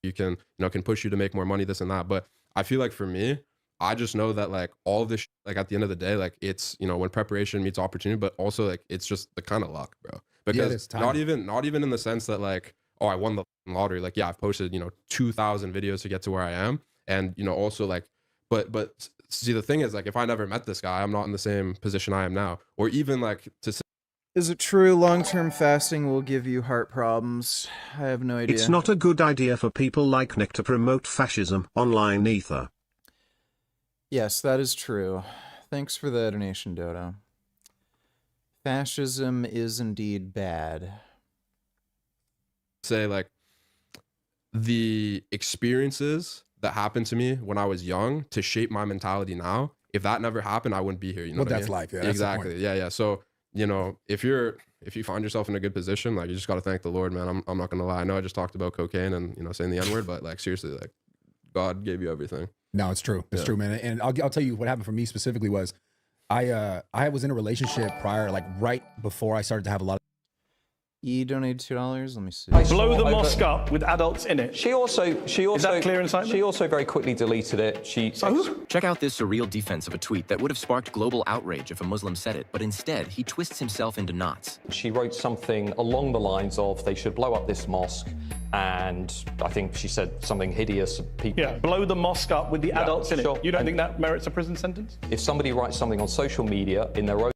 You can, can push you to make more money, this and that. But I feel like for me, I just know that like all of this, like at the end of the day, like it's, when preparation meets opportunity, but also like it's just the kind of luck, bro. Because not even in the sense that like, oh, I won the lottery. Like, yeah, I've posted, 2,000 videos to get to where I am. And, also like, but see, the thing is like, if I never met this guy, I'm not in the same position I am now. Or even like to say, is it true long-term fasting will give you heart problems? I have no idea. It's not a good idea for people like Nick to promote fascism online either. Yes, that is true. Thanks for the donation, Dodo. Fascism is indeed bad. Say like the experiences that happened to me when I was young to shape my mentality now. If that never happened, I wouldn't be here. Well, that's life. Yeah, that's exactly. Yeah. So, if you find yourself in a good position, like you just got to thank the Lord, man. I'm not going to lie. I know I just talked about cocaine and, saying the N-word, but like seriously, like God gave you everything. No, it's true. It's true, man. And I'll tell you what happened for me specifically was I was in a relationship prior, like right before I started to have a lot of. You donated $2. Let me see. Blow the mosque up with adults in it. She also is that clear incitement? She also very quickly deleted it. Check out this surreal defense of a tweet that would have sparked global outrage if a Muslim said it, but instead he twists himself into knots. She wrote something along the lines of they should blow up this mosque, and I think she said something hideous. People. Yeah, blow the mosque up with the adults in it. You don't think that merits a prison sentence? If somebody writes something on social media in their own.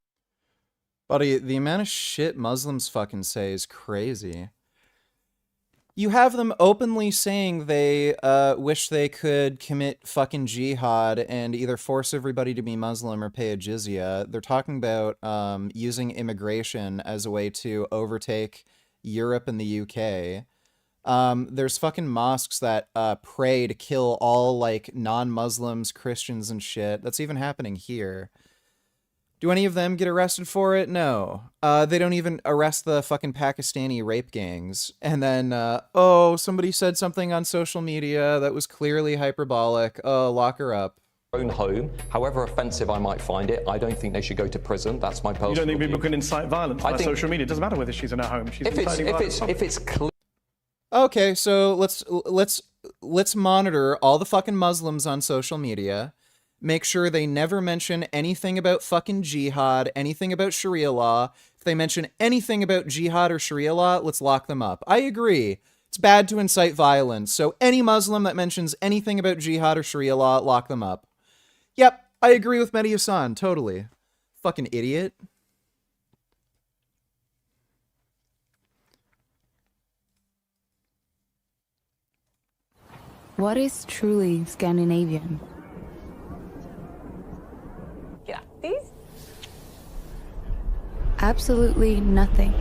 Buddy, the amount of shit Muslims fucking say is crazy. You have them openly saying they wish they could commit fucking jihad and either force everybody to be Muslim or pay a jizya. They're talking about using immigration as a way to overtake Europe and the UK. There's fucking mosques that pray to kill all like non-Muslims, Christians and shit. That's even happening here. Do any of them get arrested for it? No. They don't even arrest the fucking Pakistani rape gangs. And then, somebody said something on social media that was clearly hyperbolic. Oh, lock her up. Own home, however offensive I might find it, I don't think they should go to prison. That's my personal. You don't think people can incite violence on social media? It doesn't matter whether she's in her home. She's if it's clear. Okay, so let's let's monitor all the fucking Muslims on social media. Make sure they never mention anything about fucking jihad, anything about Sharia law. If they mention anything about jihad or Sharia law, let's lock them up. I agree. It's bad to incite violence. So any Muslim that mentions anything about jihad or Sharia law, lock them up. Yep, I agree with Mehdi Hassan, totally. Fucking idiot. What is truly Scandinavian? Grattis. Absolutely nothing.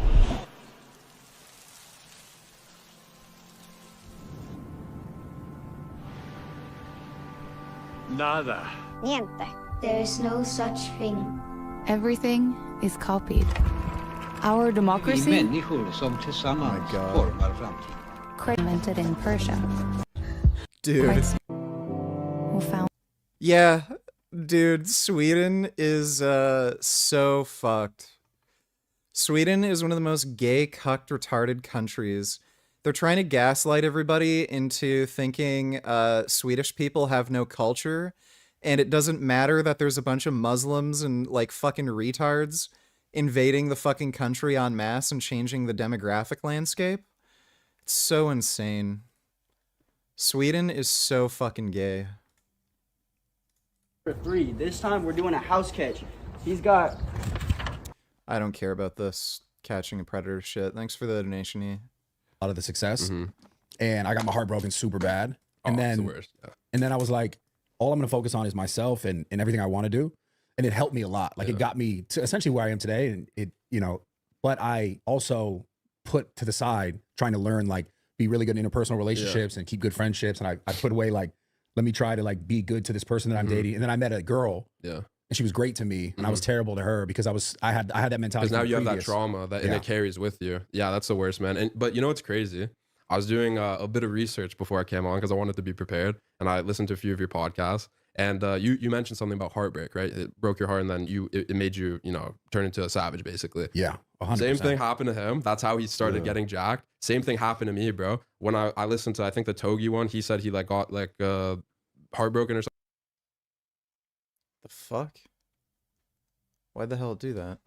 Nada. Niente. There is no such thing. Everything is copied. Our democracy, invented in Persia. Dude. Who found Yeah, dude, Sweden is so fucked. Sweden is one of the most gay, cucked, retarded countries. They're trying to gaslight everybody into thinking Swedish people have no culture, and it doesn't matter that there's a bunch of Muslims and like fucking retards invading the fucking country en masse and changing the demographic landscape. It's so insane. Sweden is so fucking gay. For 3. This time we're doing a house catch. He's got... I don't care about this catching a predator shit. Thanks for the donation, E. A lot of the success. And I got my heart broken super bad. And then, it's the worst. Yeah. and then I was like, all I'm going to focus on is myself and everything I want to do. And it helped me a lot. Like it got me to essentially where I am today. And it, you know, but I also put to the side trying to learn, like, be really good in interpersonal relationships and keep good friendships. And I put away, like, let me try to like be good to this person that I'm dating. And then I met a girl. Yeah. And she was great to me, and I was terrible to her because I had that mentality. Because now you have that previous. trauma and it carries with you. Yeah, that's the worst, man. But you know what's crazy? I was doing a bit of research before I came on because I wanted to be prepared, and I listened to a few of your podcasts. And you mentioned something about heartbreak, right? It broke your heart, and then it made you, you know, turn into a savage, basically. Yeah, 100%. Same thing happened to him. That's how he started getting jacked. Same thing happened to me, bro. When I listened to, I think the Togi one, he said he like got like heartbroken or something. The fuck? Why'd the hell do that?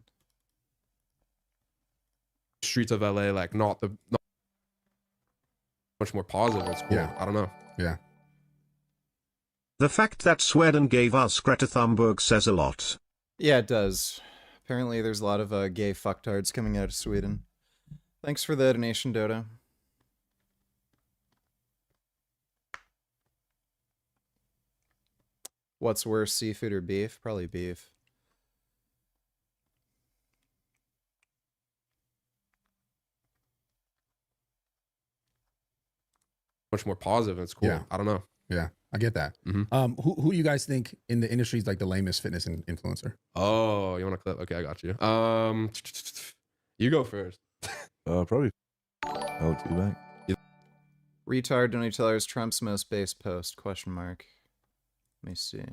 Streets of LA, like not much more positive. It's cool. Yeah. I don't know. Yeah. The fact that Sweden gave us Greta Thunberg says a lot. Yeah, it does. Apparently there's a lot of gay fucktards coming out of Sweden. Thanks for the donation, Dodo. What's worse, seafood or beef? Probably beef. Much more positive. It's cool. Yeah. I don't know. Yeah, I get that. Who do you guys think in the industry is like the lamest fitness influencer? Oh, you want a clip? Okay, I got you. You go first. Probably Alex Eubank. Retard donatellers Trump's most base post, question mark. Let me see.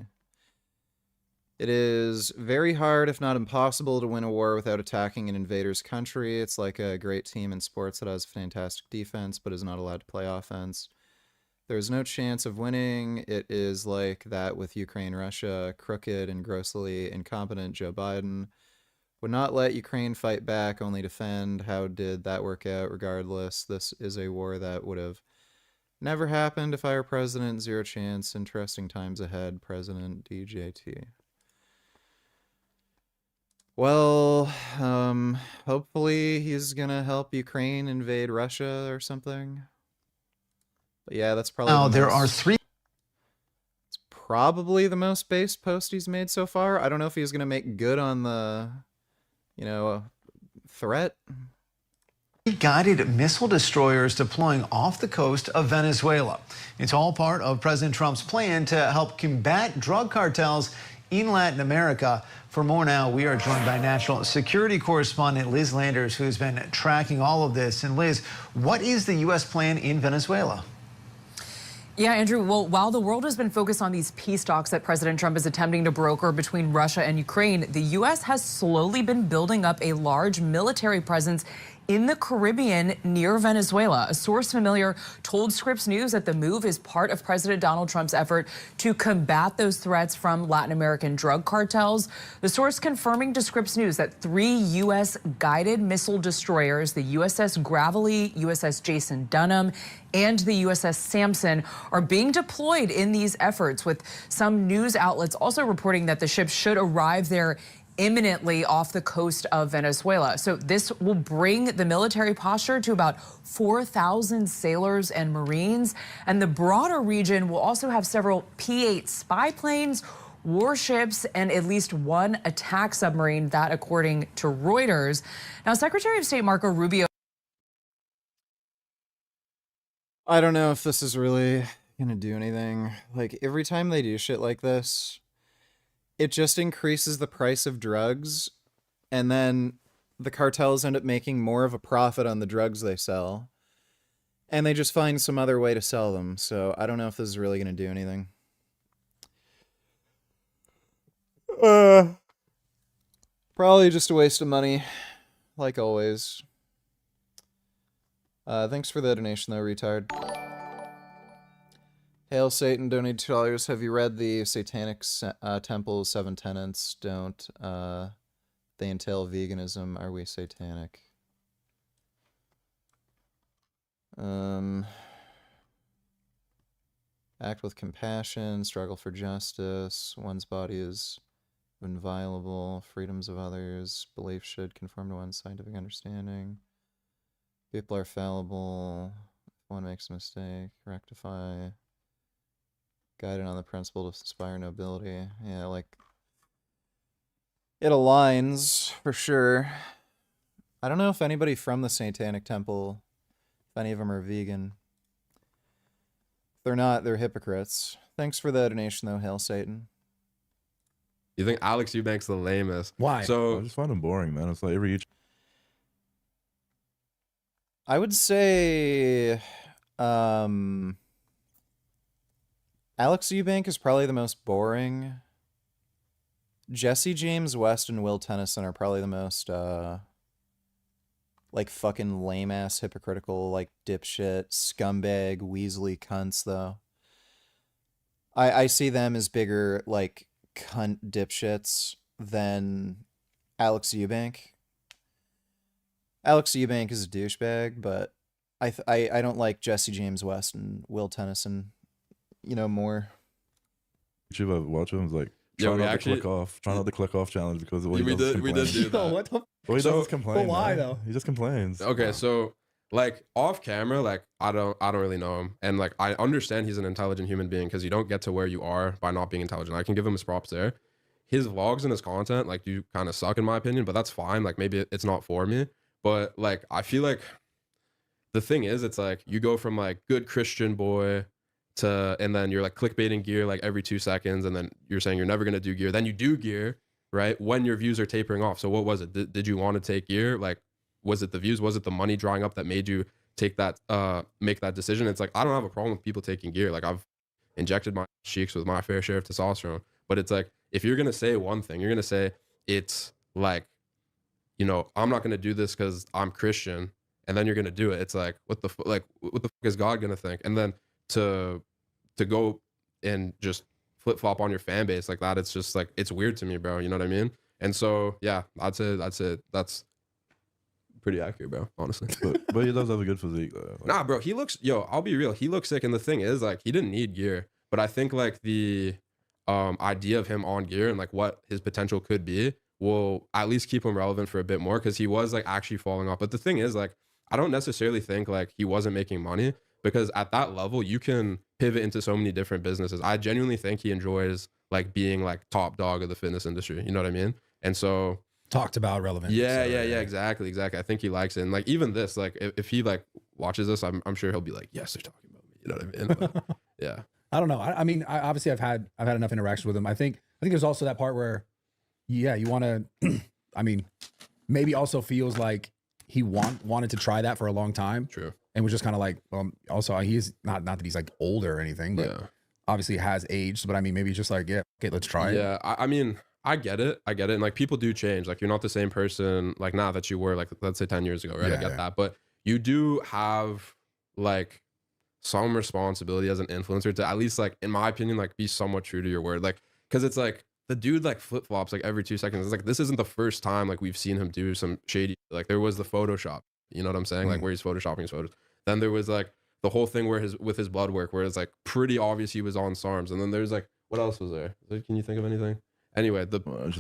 It is very hard, if not impossible, to win a war without attacking an invader's country. It's like a great team in sports that has a fantastic defense, but is not allowed to play offense. There's no chance of winning. It is like that with Ukraine, Russia. Crooked and grossly incompetent Joe Biden would not let Ukraine fight back, only defend. How did that work out? Regardless, this is a war that would have never happened if I were president. Zero chance. Interesting times ahead. President DJT. Well, hopefully he's gonna help Ukraine invade Russia or something. But yeah, that's probably now there are 3. It's probably the most base post he's made so far. I don't know if he's gonna make good on the, you know, threat. Guided missile destroyers deploying off the coast of Venezuela. It's all part of President Trump's plan to help combat drug cartels in Latin America. For more now, we are joined by national security correspondent Liz Landers, who's been tracking all of this. And Liz, what is the U.S. plan in Venezuela? Yeah, Andrew, well, while the world has been focused on these peace talks that President Trump is attempting to broker between Russia and Ukraine, the U.S. has slowly been building up a large military presence in the Caribbean near Venezuela. A source familiar told Scripps News that the move is part of President Donald Trump's effort to combat those threats from Latin American drug cartels. The source confirming to Scripps News that 3 U.S. guided missile destroyers, the USS Gravely, USS Jason Dunham, and the USS Samson, are being deployed in these efforts, with some news outlets also reporting that the ships should arrive there imminently off the coast of Venezuela. So this will bring the military posture to about 4,000 sailors and Marines. And the broader region will also have several P-8 spy planes, warships, and at least 1 attack submarine, that according to Reuters. Now, Secretary of State Marco Rubio. I don't know if this is really gonna do anything. Like, every time they do shit like this, it just increases the price of drugs, and then the cartels end up making more of a profit on the drugs they sell, and they just find some other way to sell them. So I don't know if this is really going to do anything. Probably just a waste of money, like always. Thanks for the donation, though, retard. Hail Satan, donate $2. Have you read the Satanic Temple 7 Tenets? Don't. They entail veganism. Are we satanic? Act with compassion. Struggle for justice. One's body is inviolable. Freedoms of others. Belief should conform to one's scientific understanding. People are fallible. If one makes a mistake, rectify. Guided on the principle to inspire nobility. Yeah, like, it aligns for sure. I don't know if anybody from the Satanic Temple, if any of them are vegan. If they're not, they're hypocrites. Thanks for the donation, though, Hail Satan. You think Alex Eubanks the lamest? Why? So I just find him boring, man. It's like every I would say, Alex Eubank is probably the most boring. Jesse James West and Will Tennyson are probably the most, like, fucking lame-ass, hypocritical, like, dipshit, scumbag, Weasley cunts, though. I see them as bigger, like, cunt dipshits than Alex Eubank. Alex Eubank is a douchebag, but I don't like Jesse James West and Will Tennyson, you know, more. YouTube I watch him is like try not to click off challenge because we did do that. What the? Well, he doesn't complain. But why man. though? He just complains. Okay, so like off camera, like I don't really know him, and like I understand he's an intelligent human being because you don't get to where you are by not being intelligent. I can give him his props there. His vlogs and his content, like, do kind of suck in my opinion, but that's fine. Like, maybe it's not for me, but like I feel like the thing is, it's like you go from like good Christian boy to, and then you're like clickbaiting gear like every 2 seconds, and then you're saying you're never gonna do gear, then you do gear, right, when your views are tapering off. So what was it? Did you want to take gear? Like, was it the views? Was it the money drying up that made you take that make that decision? It's like, I don't have a problem with people taking gear. Like, I've injected my cheeks with my fair share of testosterone, but it's like, if you're gonna say one thing, you're gonna say it's like, you know, I'm not gonna do this because I'm Christian, and then you're gonna do it. It's like, what the fuck is God gonna think? And then to go and just flip flop on your fan base like that, it's just like, it's weird to me, bro. You know what I mean? And so yeah, I'd say that's pretty accurate, bro, honestly. But he does have a good physique though. Like, nah, bro, he looks, I'll be real, he looks sick. And the thing is, like, he didn't need gear, but I think like the idea of him on gear and like what his potential could be will at least keep him relevant for a bit more, because he was like actually falling off. But the thing is, like, I don't necessarily think like he wasn't making money, because at that level you can pivot into so many different businesses. I genuinely think he enjoys like being like top dog of the fitness industry, you know what I mean? And so talked about relevant. Yeah, exactly. I think he likes it. And like, even this, like, if he like watches this, I'm sure he'll be like, yes, they're talking about me, you know what I mean? Like, yeah, I don't know. I mean, obviously I've had enough interaction with him. I think there's also that part where, yeah, you want to, I mean, maybe also feels like he wanted to try that for a long time. True. And was just kind of like, also he's not that he's like older or anything, but obviously has aged. But I mean, maybe he's just like, yeah, okay, let's try it. Yeah, I mean, I get it. And like people do change. Like you're not the same person like now that you were like, let's say 10 years ago, right? I get that. But you do have like some responsibility as an influencer to at least like, in my opinion, like be somewhat true to your word. Like, cause it's like the dude like flip flops like every 2 seconds. It's like, this isn't the first time like we've seen him do some shady, like there was the Photoshop, you know what I'm saying? Like where he's Photoshopping his photos. Then there was like the whole thing where with his blood work, where it's like pretty obvious he was on SARMs. And then there's like, what else was there? Can you think of anything? Anyway,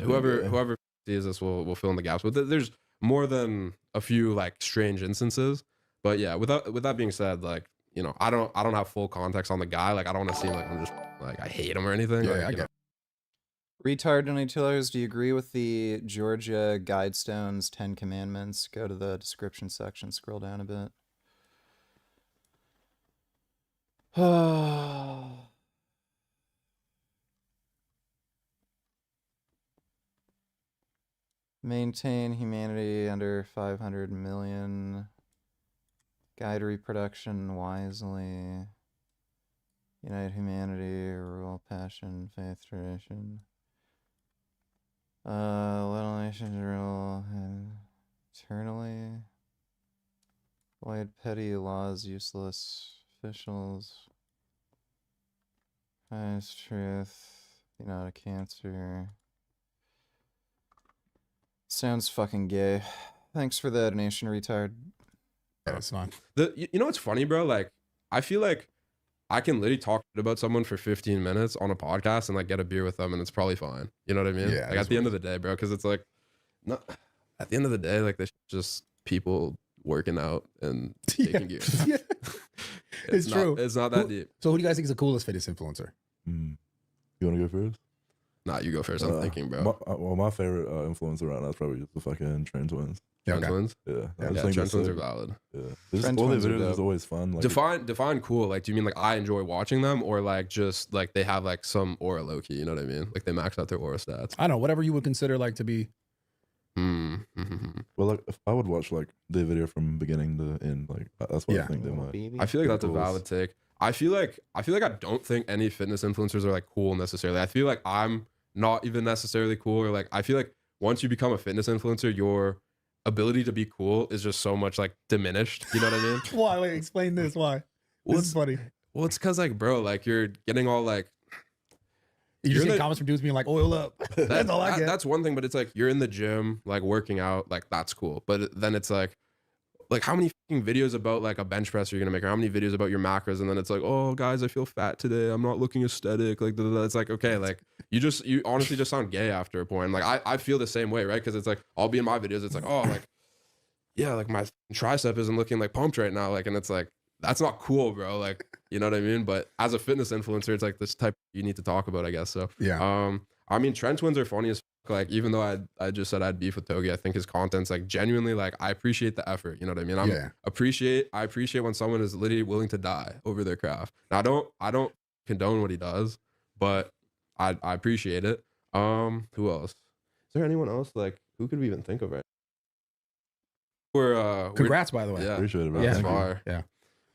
whoever sees this will fill in the gaps. But there's more than a few like strange instances. But yeah, with that being said, like, you know, I don't have full context on the guy. Like, I don't want to seem like I'm just like I hate him or anything. Yeah, like, I get it. Retard $20. Do you agree with the Georgia Guidestones 10 Commandments? Go to the description section, scroll down a bit. Maintain humanity under 500 million. Guide reproduction wisely. Unite humanity, rule, passion, faith, tradition. Little nations rule eternally. Avoid petty laws, useless officials. Highest truth. Be not a cancer. Sounds fucking gay. Thanks for the donation, retard. Yeah, it's fine. You know what's funny, bro? Like, I feel like I can literally talk about someone for 15 minutes on a podcast and like get a beer with them and it's probably fine. You know what I mean? Yeah. Like at the end of the day, bro, because it's like, no, at the end of the day, like, there's just people working out and taking gear. Yeah. It's true. It's not that deep. So who do you guys think is the coolest fitness influencer? You want to go first? Nah, you go first. I'm thinking, bro. My favorite influencer right now is probably just the fucking Trend Twins. Trend Twins? Yeah. Trend Twins are valid. Yeah. All their videos is always fun. Like, define cool. Like, do you mean like I enjoy watching them, or like just like they have like some aura low key? You know what I mean? Like they max out their aura stats. I don't know, whatever you would consider like to be. Well, like if I would watch like the video from beginning to end, like that's what I think they might. I feel like that's a valid take. I feel like I don't think any fitness influencers are like cool necessarily. I feel like I'm not even necessarily cool, or like I feel like once you become a fitness influencer, your ability to be cool is just so much like diminished. You know what I mean? Why? Wait, explain this. Why? This is funny. Well, it's because like, bro, like you're getting all like. You just get comments from dudes being like, oil up. That's all I get. That's one thing, but it's like you're in the gym, like working out, like that's cool. But then it's like how many fucking videos about like a bench press are you gonna make, or how many videos about your macros, and then it's like, oh guys, I feel fat today, I'm not looking aesthetic, like it's like, okay, like you honestly just sound gay after a point. Like I feel the same way, right? Because it's like I'll be in my videos, it's like, oh, like yeah, like my tricep isn't looking like pumped right now, like, and it's like that's not cool, bro. Like, you know what I mean? But as a fitness influencer, it's like this type you need to talk about, I guess. So yeah. I mean, Trend Twins are funny as fuck. Like, even though I just said I'd beef with Togi, I think his content's like genuinely, like, I appreciate the effort. You know what I mean? I appreciate when someone is literally willing to die over their craft. Now I don't condone what he does, but I appreciate it. Who else? Is there anyone else? Like, who could we even think of right now? Congrats, by the way. Yeah, appreciate it, bro. Yeah, Thank you. Yeah.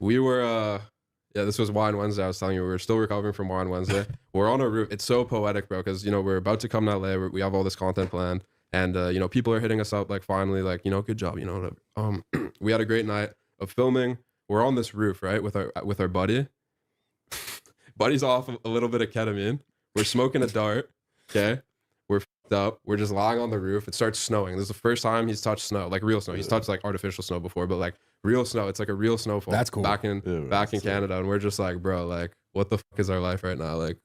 We were this was Wine Wednesday. I was telling you, we were still recovering from Wine Wednesday. We're on a roof. It's so poetic, bro, because, you know, we're about to come to LA. We have all this content planned, and you know, people are hitting us up like, finally, like, you know, good job, you know, whatever. We had a great night of filming. We're on this roof, right, with our buddy. Buddy's off a little bit of ketamine. We're smoking a dart. Okay, we're fucked up. We're just lying on the roof. It starts snowing. This is the first time he's touched snow, like real snow. He's touched like artificial snow before, but like real snow. It's like a real snowfall. That's cool. Back in Canada, and we're just like, bro, like, what the fuck is our life right now? Like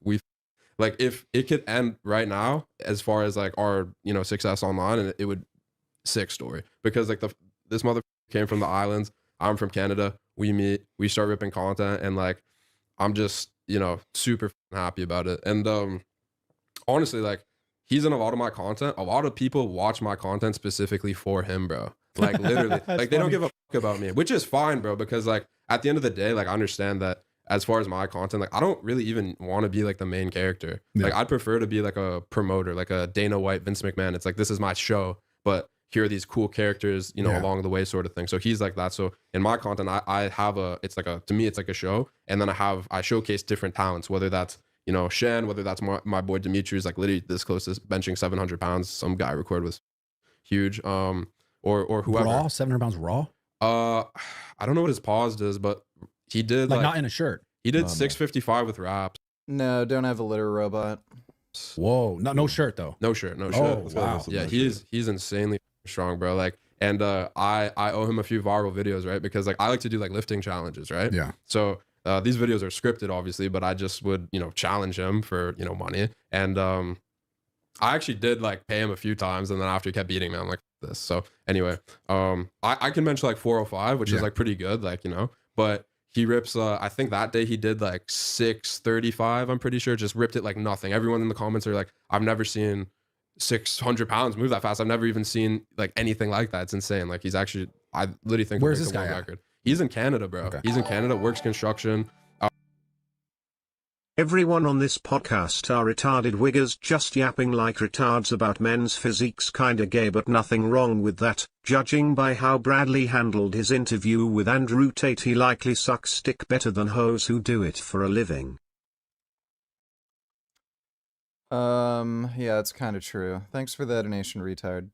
if it could end right now, as far as like our, you know, success online, and it would sick story, because like this mother came from the islands. I'm from Canada. We meet. We start ripping content, and like I'm just, you know, super happy about it. And honestly, like, he's in a lot of my content. A lot of people watch my content specifically for him, bro. Like, literally, like, they don't give a fuck about me, which is fine, bro, because like at the end of the day, like, I understand that as far as my content, like, I don't really even want to be like the main character. Yeah. Like, I'd prefer to be like a promoter, like a Dana White, Vince McMahon. It's like, this is my show, but here are these cool characters, you know, along the way, sort of thing. So he's like that. So in my content, I have to me, it's like a show. And then I showcase different talents, whether that's, you know, Shan, whether that's my boy Dimitri's like literally this close to benching 700 pounds. Some guy record was huge. Or whoever. Raw, 700 pounds raw. I don't know what his pause does, but he did Like not in a shirt. He did 655 with wraps. No, don't have a litter robot. Whoa, no shirt though. No shirt, no Oh, shirt. wow. Yeah, he's insanely strong, bro. Like, and I owe him a few viral videos, right? Because like I like to do like lifting challenges, right? Yeah. So these videos are scripted, obviously, but I just would, you know, challenge him for, you know, money. And I actually did like pay him a few times, and then after he kept beating me, I'm like this. So anyway, I can bench like 405, which is like pretty good, like, you know, but he rips, I think that day he did like 635, I'm pretty sure, just ripped it like nothing. Everyone in the comments are like, I've never seen 600 pounds move that fast. I've never even seen like anything like that. It's insane. Like he's actually, I literally think Where's he'll this break the guy world at? record. He's in Canada, bro. Okay. He's in Canada, works construction. Everyone on this podcast are retarded wiggers just yapping like retards about men's physiques, kinda gay, but nothing wrong with that. Judging by how Bradley handled his interview with Andrew Tate, he likely sucks dick better than hoes who do it for a living. Yeah, it's kind of true. Thanks for the donation, retard.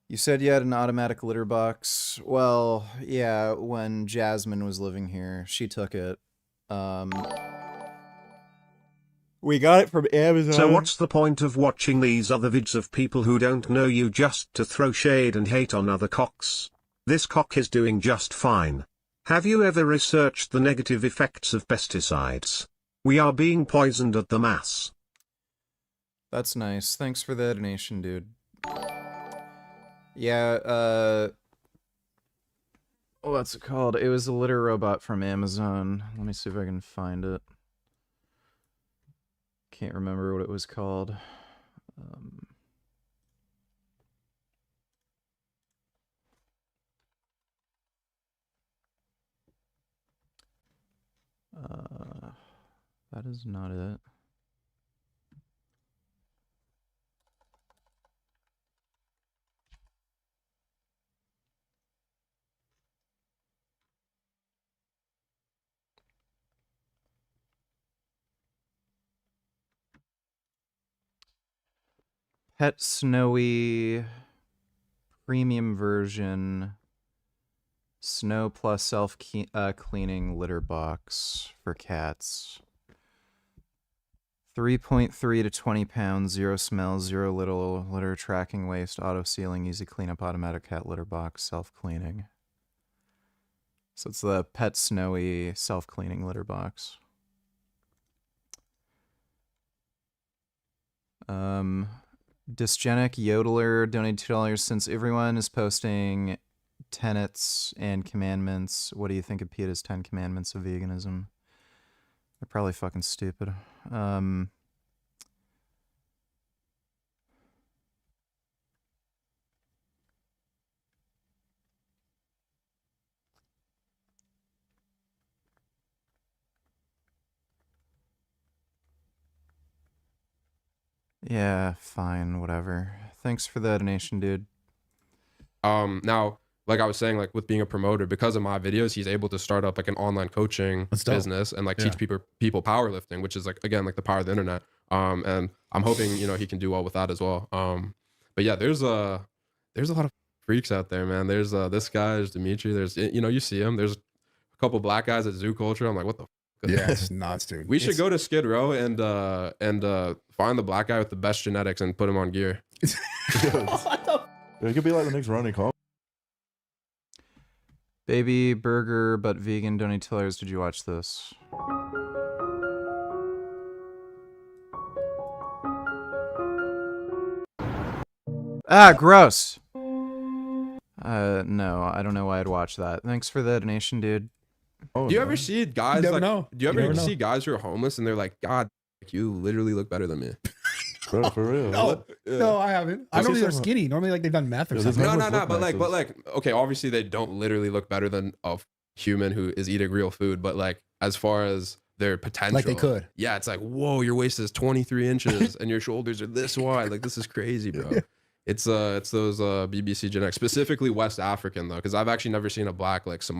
You said you had an automatic litter box. Well, yeah, when Jasmine was living here, she took it. We got it from Amazon. So what's the point of watching these other vids of people who don't know you just to throw shade and hate on other cocks? This cock is doing just fine. Have you ever researched the negative effects of pesticides? We are being poisoned at the mass. That's nice. Thanks for the donation, dude. Yeah, what's it called? It was a litter robot from Amazon. Let me see if I can find it. Can't remember what it was called. That is not it. Pet Snowy premium version Snow plus self cleaning litter box for cats. 3.3 to 20 pounds, 0 smell, 0 little litter, tracking waste, auto sealing, easy cleanup, automatic cat litter box, self cleaning. So it's the Pet Snowy self cleaning litter box. Dysgenic Yodeler donated $2. Since everyone is posting tenets and commandments, what do you think of PETA's 10 commandments of veganism? They're probably fucking stupid. Yeah, fine, whatever. Thanks for the donation, dude. Now, like I was saying, like with being a promoter, because of my videos, he's able to start up like an online coaching business and like teach people powerlifting, which is like, again, like the power of the internet. And I'm hoping, you know, he can do well with that as well. But yeah, there's a lot of freaks out there, man. There's this guy, there's Dimitri, there's, you know, you see him. There's a couple black guys at Zoo Culture. I'm like, what the Yeah, it's nuts, dude. We should go to Skid Row and find the black guy with the best genetics and put him on gear. It could be like the next Ronnie Cobb. Baby burger but vegan donated $2. Did you watch this? Ah, gross. No, I don't know why I'd watch that. Thanks for the donation, dude. Do you ever see guys never like? know. Do you You ever never see know. guys who are homeless and they're like, God, you literally look better than me. Bro, for real. No, I haven't. I normally they're skinny. Normally, like they've done meth or something. No. But like, okay, obviously they don't literally look better than a human who is eating real food. But like, as far as their potential, Like they could. Yeah, it's like, whoa, your waist is 23 inches and your shoulders are this wide. Like, this is crazy, bro. It's those BBC genetics, specifically West African though, because I've actually never seen a black like Jack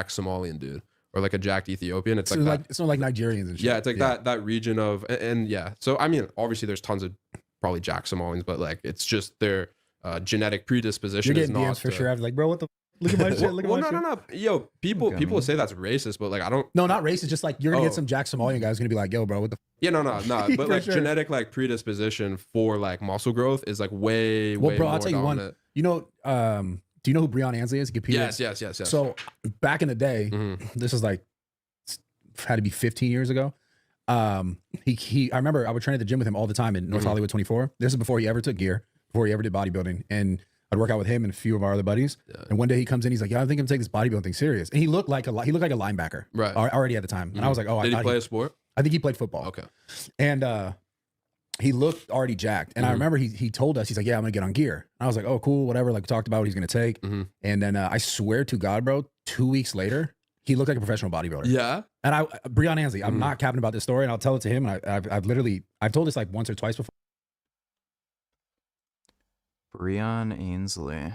Somalian dude or like a jacked Ethiopian. It's so like it's not like Nigerians and shit. yeah, it's like that region of and yeah. So I mean, obviously there's tons of probably jacked Somalians, but like it's just their genetic predisposition. You're is getting not DMs for sure. I was like, bro, what the look at my shit. Look at my shit. No. Yo, people will say that's racist, but like I don't. No, not racist. Just like you're gonna get some jack Somalian guys gonna be like, yo, bro, what the. Yeah, no. But like sure. genetic like predisposition for like muscle growth is like way Well, bro, more I'll tell you dominant. one. You know, do you know who Breon Ansley is? He competed. Yes. So back in the day, this is like had to be 15 years ago. I remember I would train at the gym with him all the time in North Hollywood 24. This is before he ever took gear, before he ever did bodybuilding, and I'd work out with him and a few of our other buddies. And one day he comes in, he's like, "Yeah, I think I'm taking this bodybuilding thing serious." And he looked like a linebacker, right? Already at the time. And I was like, "Oh, did he play a sport?" I think he played football. Okay. And he looked already jacked. And I remember he told us, he's like, "Yeah, I'm gonna get on gear." And I was like, "Oh, cool, whatever." Like we talked about what he's gonna take. And then I swear to God, bro, 2 weeks later, he looked like a professional bodybuilder. Yeah. And Breon Ansley, I'm not capping about this story, and I'll tell it to him. And I've told this like once or twice before. Breon Ansley.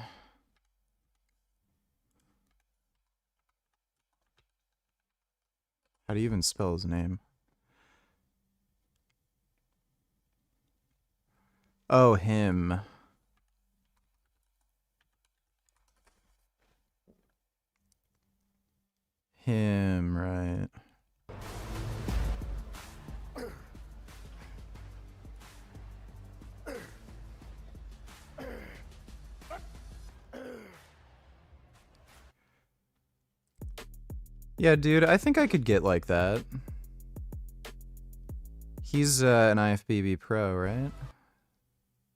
How do you even spell his name? Oh, him. Him, right. Yeah, dude, I think I could get like that. He's an IFBB pro, right?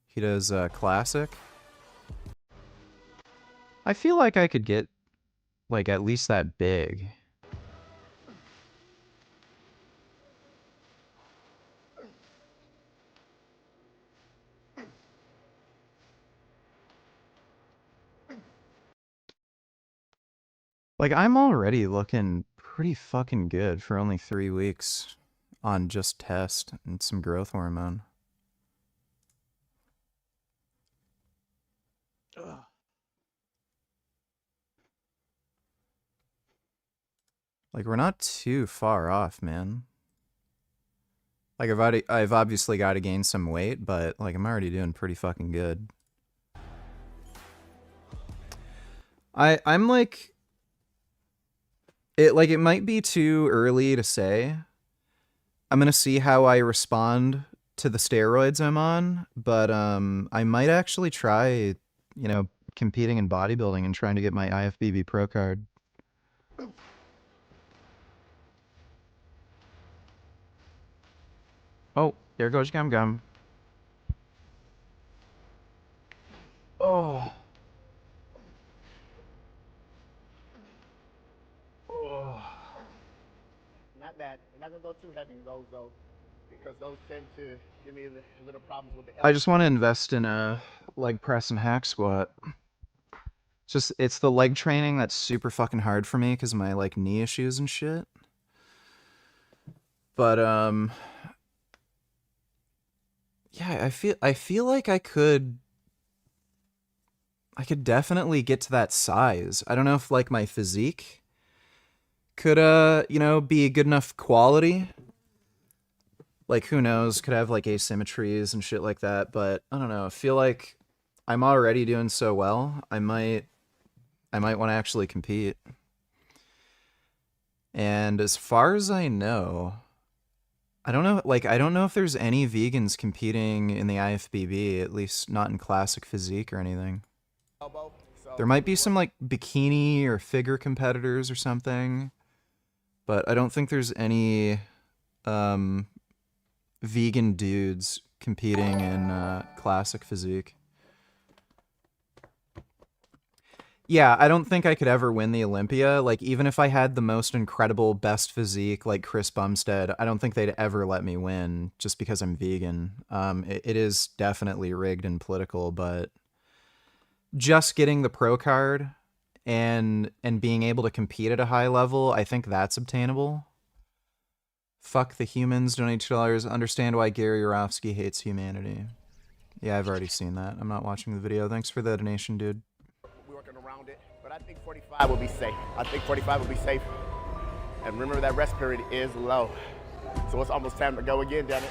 He does classic. I feel like I could get like at least that big. Like, I'm already looking pretty fucking good for only 3 weeks on just test and some growth hormone. Like, we're not too far off, man. Like, I've obviously got to gain some weight, but like I'm already doing pretty fucking good. I'm like, it might be too early to say. I'm gonna see how I respond to the steroids I'm on, but I might actually try, competing in bodybuilding and trying to get my IFBB pro card. Oh, there goes Gum Gum. Oh. Not bad. We're not gonna go too heavy with those though, because those tend to give me a little problems with the. I just want to invest in a leg press and hack squat. It's the leg training that's super fucking hard for me because of my like knee issues and shit. But yeah, I feel like I could definitely get to that size. I don't know if like my physique could be good enough quality. Like, who knows, could have like asymmetries and shit like that, but I don't know. I feel like I'm already doing so well. I might want to actually compete. And as far as I know, I don't know if there's any vegans competing in the IFBB, at least not in classic physique or anything. There might be some like bikini or figure competitors or something, but I don't think there's any vegan dudes competing in classic physique. Yeah, I don't think I could ever win the Olympia. Like, even if I had the most incredible best physique like Chris Bumstead, I don't think they'd ever let me win just because I'm vegan. It is definitely rigged and political, but just getting the pro card and being able to compete at a high level, I think that's obtainable. Fuck the humans, donate $2. Understand why Gary Yourofsky hates humanity. Yeah, I've already seen that. I'm not watching the video. Thanks for the donation, dude. We're working around it, but I think 45 will be safe. I think 45 will be safe. And remember that rest period is low. So it's almost time to go again, Janet.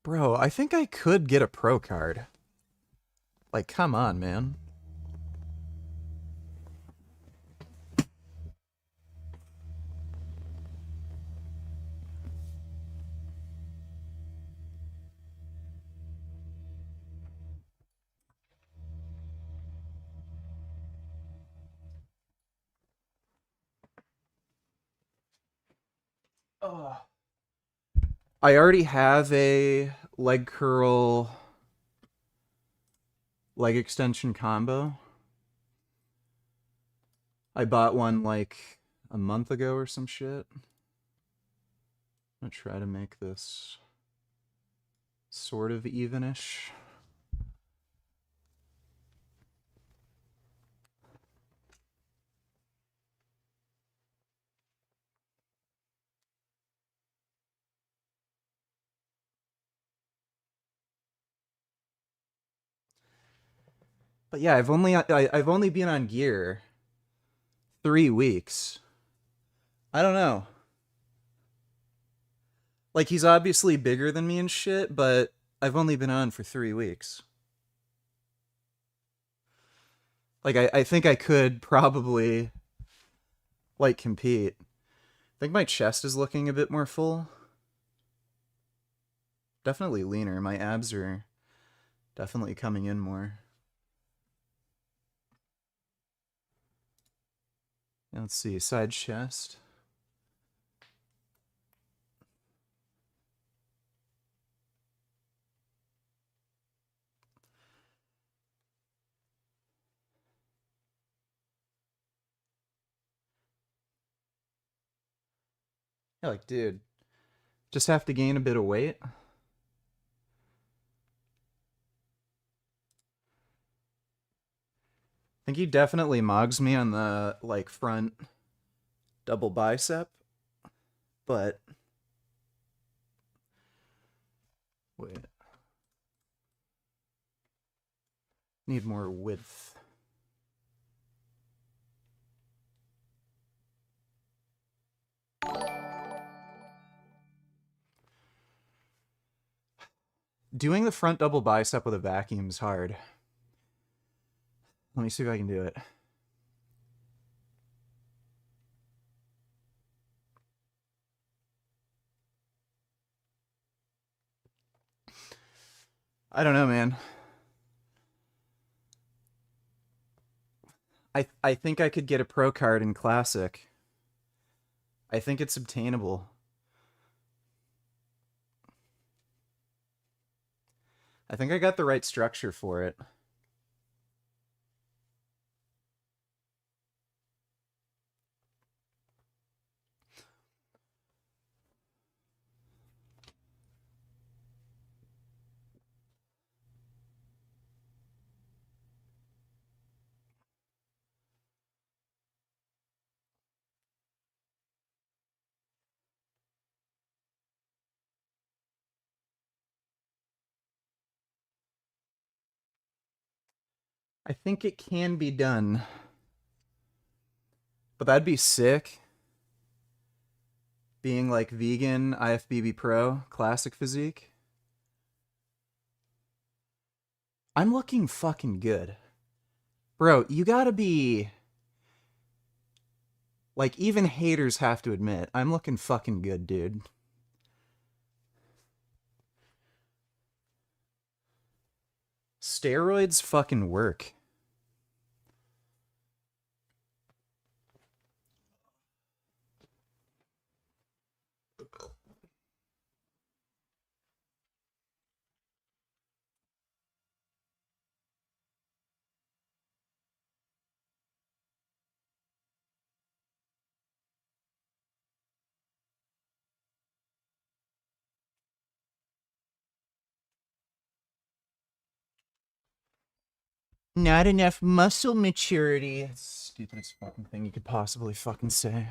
Bro, I think I could get a pro card. Like, come on, man. I already have a leg curl leg extension combo. I bought one like a month ago or some shit. I'm gonna try to make this sort of evenish. But yeah, I've only been on gear 3 weeks. I don't know. Like, he's obviously bigger than me and shit, but I've only been on for 3 weeks. Like, I think I could probably, like, compete. I think my chest is looking a bit more full. Definitely leaner. My abs are definitely coming in more. Let's see, side chest. Yeah, like, dude, just have to gain a bit of weight. I think he definitely mogs me on the, like, front double bicep, but wait. Need more width. Doing the front double bicep with a vacuum is hard. Let me see if I can do it. I don't know, man. I think I could get a pro card in Classic. I think it's obtainable. I think I got the right structure for it. I think it can be done. But that'd be sick. Being like vegan, IFBB Pro, classic physique. I'm looking fucking good. Bro, you gotta be... Like, even haters have to admit, I'm looking fucking good, dude. Steroids fucking work. Not enough muscle maturity. It's the stupidest fucking thing you could possibly fucking say.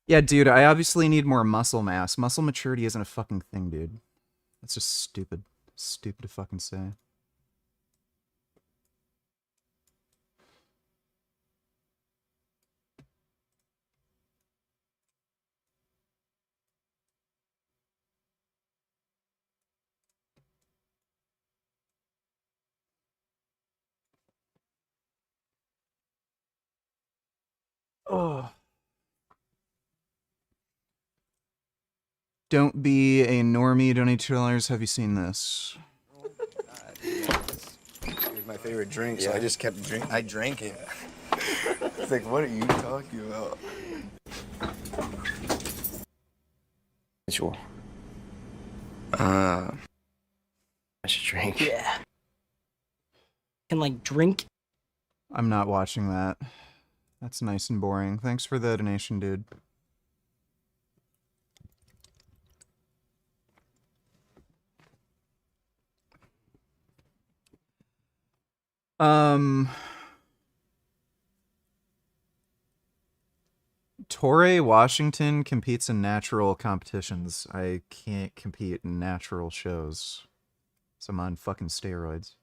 Yeah, dude, I obviously need more muscle mass. Muscle maturity isn't a fucking thing, dude. That's just stupid. Stupid to fucking say. Oh. Don't be a normie. Donate $2. Have you seen this? It was my favorite drink, so I just kept drinking. I drank it. It's like, what are you talking about? Sure. I should drink. Yeah. And like drink. I'm not watching that. That's nice and boring. Thanks for the donation, dude. Torrey Washington competes in natural competitions. I can't compete in natural shows. So I'm on fucking steroids.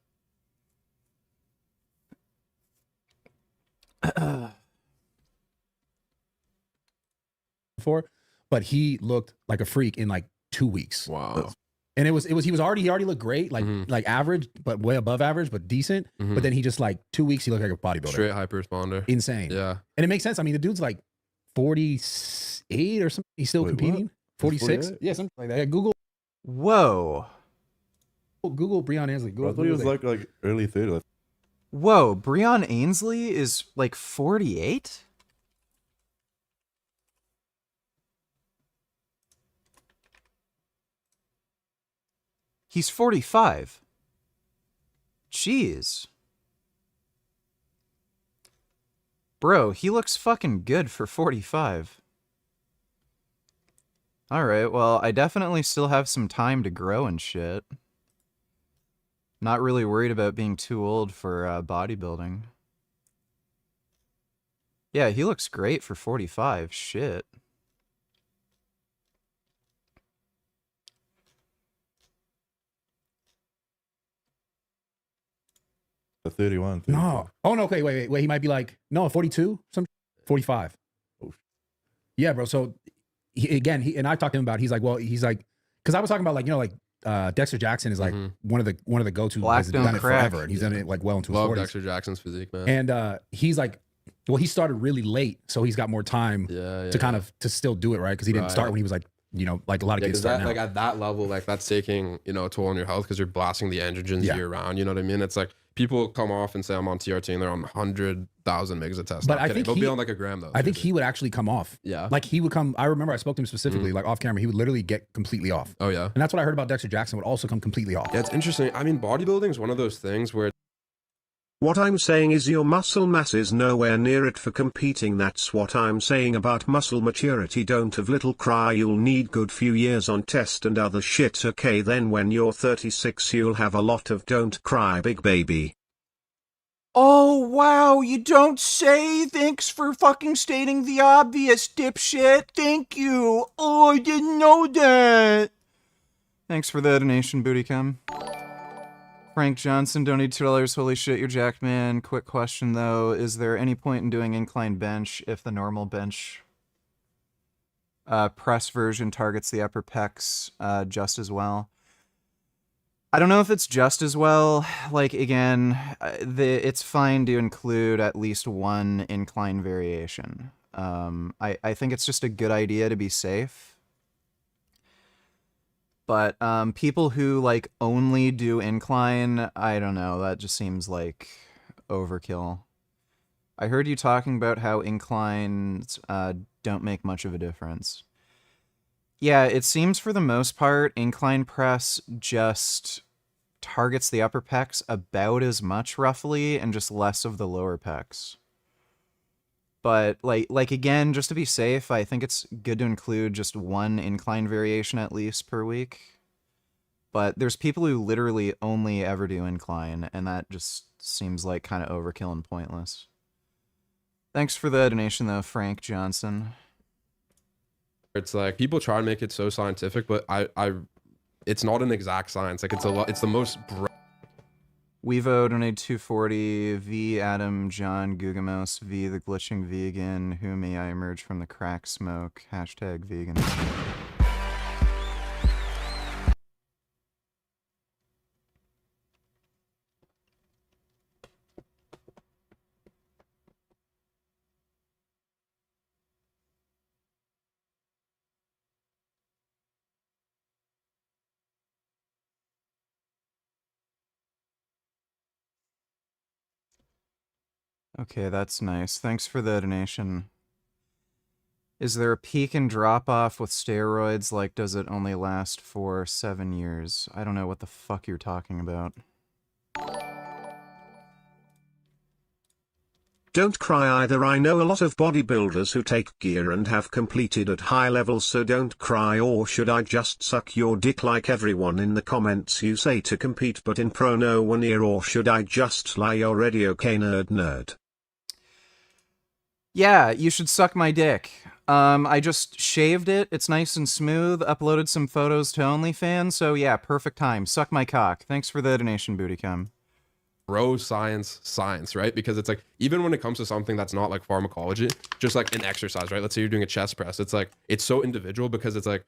Before, but he looked like a freak in like 2 weeks. Wow. And he already looked great, like average, but way above average, but decent. But then he just like 2 weeks, he looked like a bodybuilder. Straight hyper responder. Insane. Yeah. And it makes sense. I mean, the dude's like 48 or something. He's still competing. 46? Yeah, something like that. Google. Whoa. Google Breon Ansley. I thought he was like early 30s. Whoa, Breon Ainsley is like 48? He's 45. Jeez. Bro, he looks fucking good for 45. Alright, well, I definitely still have some time to grow and shit. Not really worried about being too old for bodybuilding. Yeah, he looks great for 45. Shit. The 31. No. Oh, no. Okay, wait. He might be like, no, 42? 45. Oh. Yeah, bro. So, he and I talked to him about, he's like, because I was talking about like, Dexter Jackson is like one of the go-to guys that's done it forever. And he's done it like well into his 40s. Love Dexter Jackson's physique, man. And he's like, well, he started really late, so he's got more time to kind of to still do it, right? Because he didn't start when he was like, like a lot of kids start now. Like at that level, like that's taking, a toll on your health because you're blasting the androgens year round. You know what I mean? It's like people come off and say I'm on TRT and they're on 100,000 megs a test. But I think he'll be on like a gram though. I think he would actually come off. Yeah. Like he would come. I remember I spoke to him specifically, like off camera. He would literally get completely off. Oh yeah. And that's what I heard about Dexter Jackson would also come completely off. Yeah, it's interesting. I mean, bodybuilding is one of those things where. What I'm saying is your muscle mass is nowhere near it for competing. That's what I'm saying about muscle maturity. Don't have little cry, you'll need good few years on test and other shit. Okay, then when you're 36 you'll have a lot of don't cry big baby. Oh, wow, you don't say. Thanks for fucking stating the obvious, dipshit. Thank you. Oh, I didn't know that. Thanks for the donation, Bootycam. Frank Johnson donated $2. Holy shit, you're jacked, man. Quick question, though. Is there any point in doing incline bench if the normal bench press version targets the upper pecs just as well? I don't know if it's just as well. Like, again, it's fine to include at least one incline variation. I think it's just a good idea to be safe. But people who like only do incline, I don't know, that just seems like overkill. I heard you talking about how inclines don't make much of a difference. Yeah, it seems for the most part, incline press just targets the upper pecs about as much roughly and just less of the lower pecs. But like again, just to be safe, I think it's good to include just one incline variation at least per week. But there's people who literally only ever do incline, and that just seems like kind of overkill and pointless. Thanks for the donation though, Frank Johnson. It's like people try to make it so scientific, but it's not an exact science. Like it's the most. Wevo donated 240. V Adam John Gugamos. V the glitching vegan. Who may I emerge from the crack smoke? Hashtag vegan. Okay, that's nice. Thanks for the donation. Is there a peak and drop off with steroids? Like, does it only last for 7 years? I don't know what the fuck you're talking about. Don't cry either. I know a lot of bodybuilders who take gear and have completed at high levels, so don't cry. Or should I just suck your dick like everyone in the comments? You say to compete but in pro no 1 year, or should I just lie? You're already okay, nerd. Yeah, you should suck my dick. I just shaved it. It's nice and smooth. Uploaded some photos to OnlyFans. So yeah, perfect time. Suck my cock. Thanks for the donation, Bootycum. Bro, science, right? Because it's like, even when it comes to something that's not like pharmacology, just like an exercise, right? Let's say you're doing a chest press. It's like, it's so individual because it's like,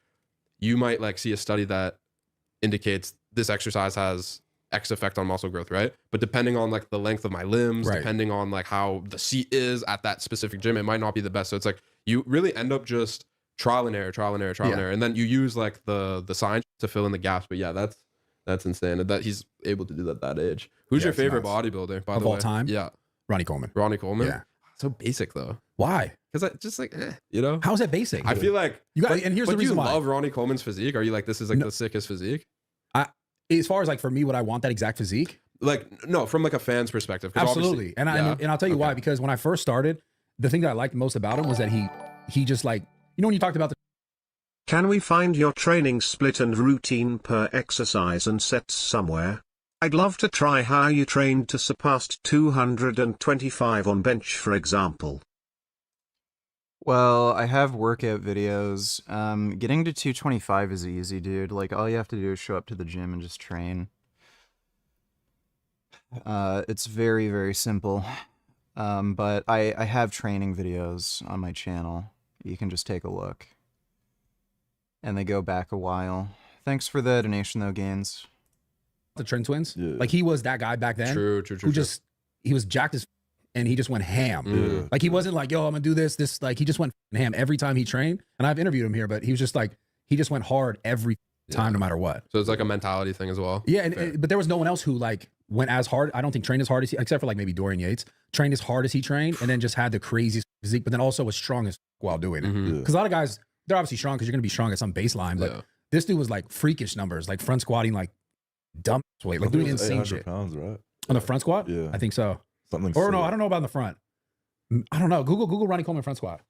you might like see a study that indicates this exercise has X effect on muscle growth, right? But depending on like the length of my limbs, depending on like how the seat is at that specific gym, it might not be the best. So it's like, you really end up just trial and error. And then you use like the science to fill in the gaps. But yeah, that's insane that he's able to do that at that age. Who's your favorite bodybuilder, by the way? Of all time? Yeah. Ronnie Coleman. Yeah. So basic though. Why? Because I just like, you know? How is that basic? I feel like you got, and here's the reason you why. love Ronnie Coleman's physique. Are you like, this is like the sickest physique? As far as like for me, would I want that exact physique? Like, no, from like a fan's perspective. Absolutely. And I'll tell you why, because when I first started, the thing that I liked most about him was that he just like, you know, when you talked about the Can we find your training split and routine per exercise and sets somewhere? I'd love to try how you trained to surpass 225 on bench, for example. Well, I have workout videos. Getting to 225 is easy, dude. Like, all you have to do is show up to the gym and just train. It's very, very simple. But I have training videos on my channel. You can just take a look. And they go back a while. Thanks for the donation, though, Gains. The Trent Twins? Yeah. Like, he was that guy back then. True. He was jacked as and he just went ham. Yeah. Like, he wasn't like, yo, I'm gonna do this. Like, he just went ham every time he trained. And I've interviewed him here, but he was just like, he just went hard every time, no matter what. So it's like a mentality thing as well. Yeah, but there was no one else who like went as hard. I don't think trained as hard as he, except for like maybe Dorian Yates, trained as hard as he trained, and then just had the craziest physique, but then also was strong as while doing it. Because a lot of guys, they're obviously strong because you're gonna be strong at some baseline, but this dude was like freakish numbers, like front squatting like dumb weight, like doing insane shit. Pounds, right? On the front squat? Yeah. I think so. Something or no, I don't know about in the front. I don't know. Google Ronnie Coleman front squat.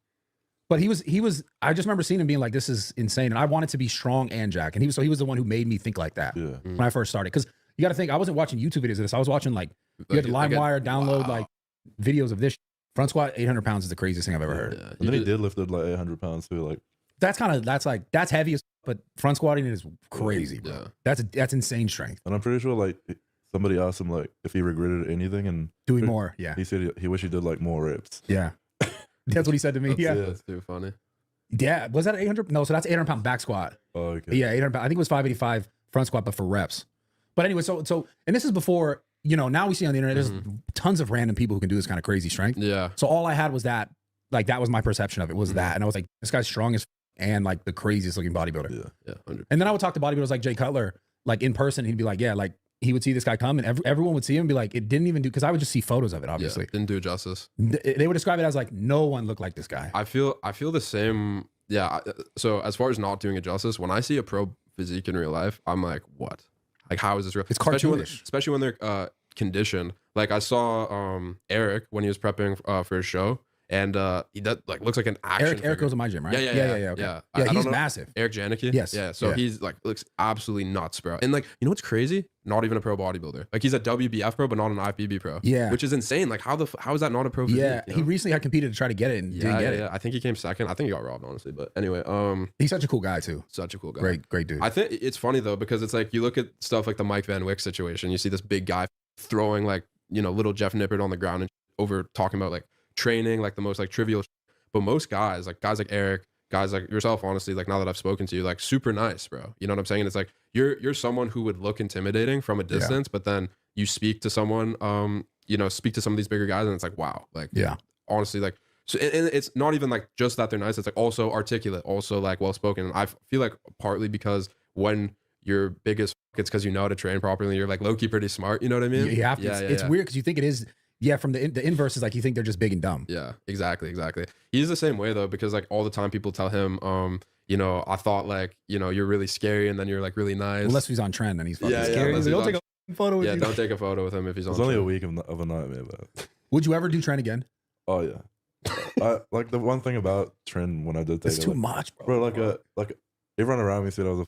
But he was, I just remember seeing him being like, this is insane. And I wanted to be strong and jack. And he was the one who made me think like that when I first started. Because you got to think, I wasn't watching YouTube videos of this. I was watching like, you had to LimeWire, download like videos of this. Front squat, 800 pounds is the craziest thing I've ever heard. And then he deadlifted like 800 pounds too. Like, that's heavy, but front squatting is crazy, bro. That's insane strength. And I'm pretty sure like somebody asked him like if he regretted anything and doing more. Yeah. He said he wished he did like more reps. Yeah. That's what he said to me. That's too funny. Yeah. Was that 800? No, so that's 800 pound back squat. Oh, okay. Yeah, 800 pound. I think it was 585 front squat, but for reps. But anyway, so and this is before, you know, now we see on the internet, there's tons of random people who can do this kind of crazy strength. Yeah. So all I had was that, like, that was my perception of it, was that. And I was like, this guy's strong as and like the craziest looking bodybuilder. Yeah. 100%. And then I would talk to bodybuilders like Jay Cutler, like in person. He'd be like, yeah, like he would see this guy come and everyone would see him and be like, it didn't even do, because I would just see photos of it, obviously. Didn't do it justice. They would describe it as like, no one looked like this guy. I feel the same. Yeah. So as far as not doing it justice, when I see a pro physique in real life, I'm like, what? Like, how is this real? It's cartoonish. Especially when they're conditioned. Like I saw Eric when he was prepping for his show. And he does, like, looks like an action Eric goes to my gym, right? Yeah. Okay. Yeah, he's massive. Eric Janicki? Yes. Yeah, so he's like, looks absolutely nuts, bro. And like, you know what's crazy? Not even a pro bodybuilder. Like, he's a WBF pro, but not an IFBB pro. Yeah. Which is insane. Like, how is that not a pro physique? Yeah, you know? he recently had competed to try to get it and didn't get it. Yeah, I think he came second. I think he got robbed, honestly. But anyway, he's such a cool guy too. Such a cool guy. Great dude. I think it's funny though, because it's like, you look at stuff like the Mike Van Wyck situation, you see this big guy throwing like, you know, little Jeff Nippert on the ground and over talking about like training, like the most like trivial. But most guys like Eric, guys like yourself, honestly, like now that I've spoken to you, like super nice, bro. You know what I'm saying? And it's like you're someone who would look intimidating from a distance, but then you speak to someone, speak to some of these bigger guys, and it's like, wow, like, honestly, like, so, and it's not even like just that they're nice. It's like also articulate, also like well spoken. And I feel like partly because when you're big as it's because you know how to train properly, you're like low key pretty smart. You know what I mean? You have to. It's weird because you think it is. Yeah, from the inverse is like you think they're just big and dumb. Yeah, exactly. He's the same way though, because like all the time people tell him, you know, I thought like, you know, you're really scary and then you're like really nice. Unless he's on trend and he's fucking Yeah, scary. unless he's Don't on- take a photo with you. don't take a photo with him if he's on. It's only a trend. week of a nightmare, but Would you ever do trend again? oh yeah. I like the one thing about trend when I did take It's it, too like, much, bro. Like everyone around me said I was a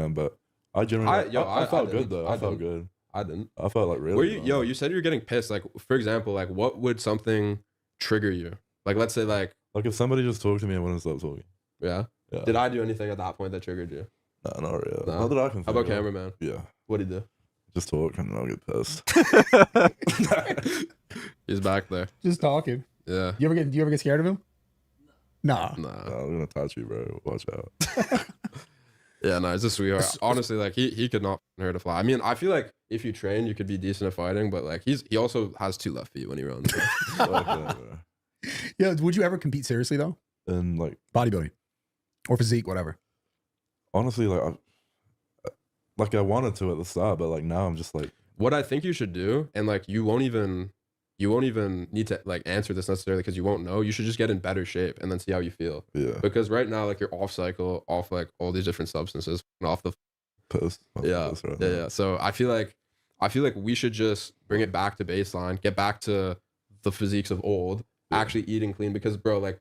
cunt, but I generally I felt good though. I felt good. I didn't. I felt like really. Were you, you said you're getting pissed. Like, for example, like what would something trigger you? Like, let's say like if somebody just talked to me and wouldn't stop talking. Yeah. Did I do anything at that point that triggered you? No, not really. No? Not that I can. How about think of. cameraman? Yeah. What'd he do? Just talk and I'll get pissed. He's back there. Just talking. Yeah. Do you ever get scared of him? Nah. I'm gonna touch you, bro. Watch out. Yeah, no, he's a sweetheart. Honestly, like he could not hurt a fly. I mean, I feel like if you train, you could be decent at fighting, but like he also has 2 left feet when he runs. Yeah. Would you ever compete seriously though? And like bodybuilding or physique, whatever. Honestly, like I wanted to at the start, but like now I'm just like, what I think you should do, and like you won't even need to like answer this necessarily because you won't know. You should just get in better shape and then see how you feel. Yeah. Because right now, like you're off cycle, off like all these different substances, off the piss. Yeah. Yeah. So I feel like we should just bring it back to baseline, get back to the physiques of old, actually eating clean. Because bro, like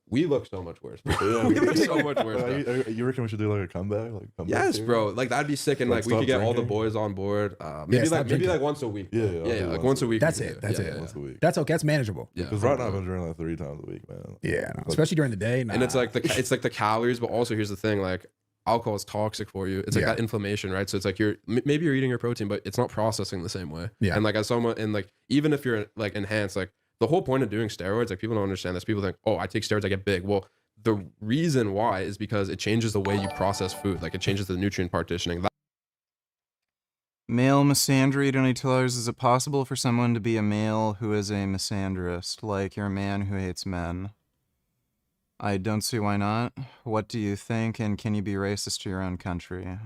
we look so much worse. Bro. We look so much worse. Bro. You reckon we should do like a comeback? Yes, bro. Like that'd be sick, and like we could get all the boys on board. Maybe like once a week. Yeah, like once a week. That's it. That's it. Once a week. That's okay. That's manageable. Yeah. Because right now I've been drinking like 3 times a week, man. Yeah, no, especially during the day. Nah. And it's like the calories, but also here's the thing: like alcohol is toxic for you. It's like that inflammation, right? So it's like maybe you're eating your protein, but it's not processing the same way. Yeah. And like as someone, and like even if you're like enhanced, like the whole point of doing steroids, like people don't understand this. People think, oh, I take steroids, I get big. Well, the reason why is because it changes the way you process food. Like it changes the nutrient partitioning. Male misandry, $20. Is it possible for someone to be a male who is a misandrist, like you're a man who hates men? I don't see why not. What do you think, and can you be racist to your own country?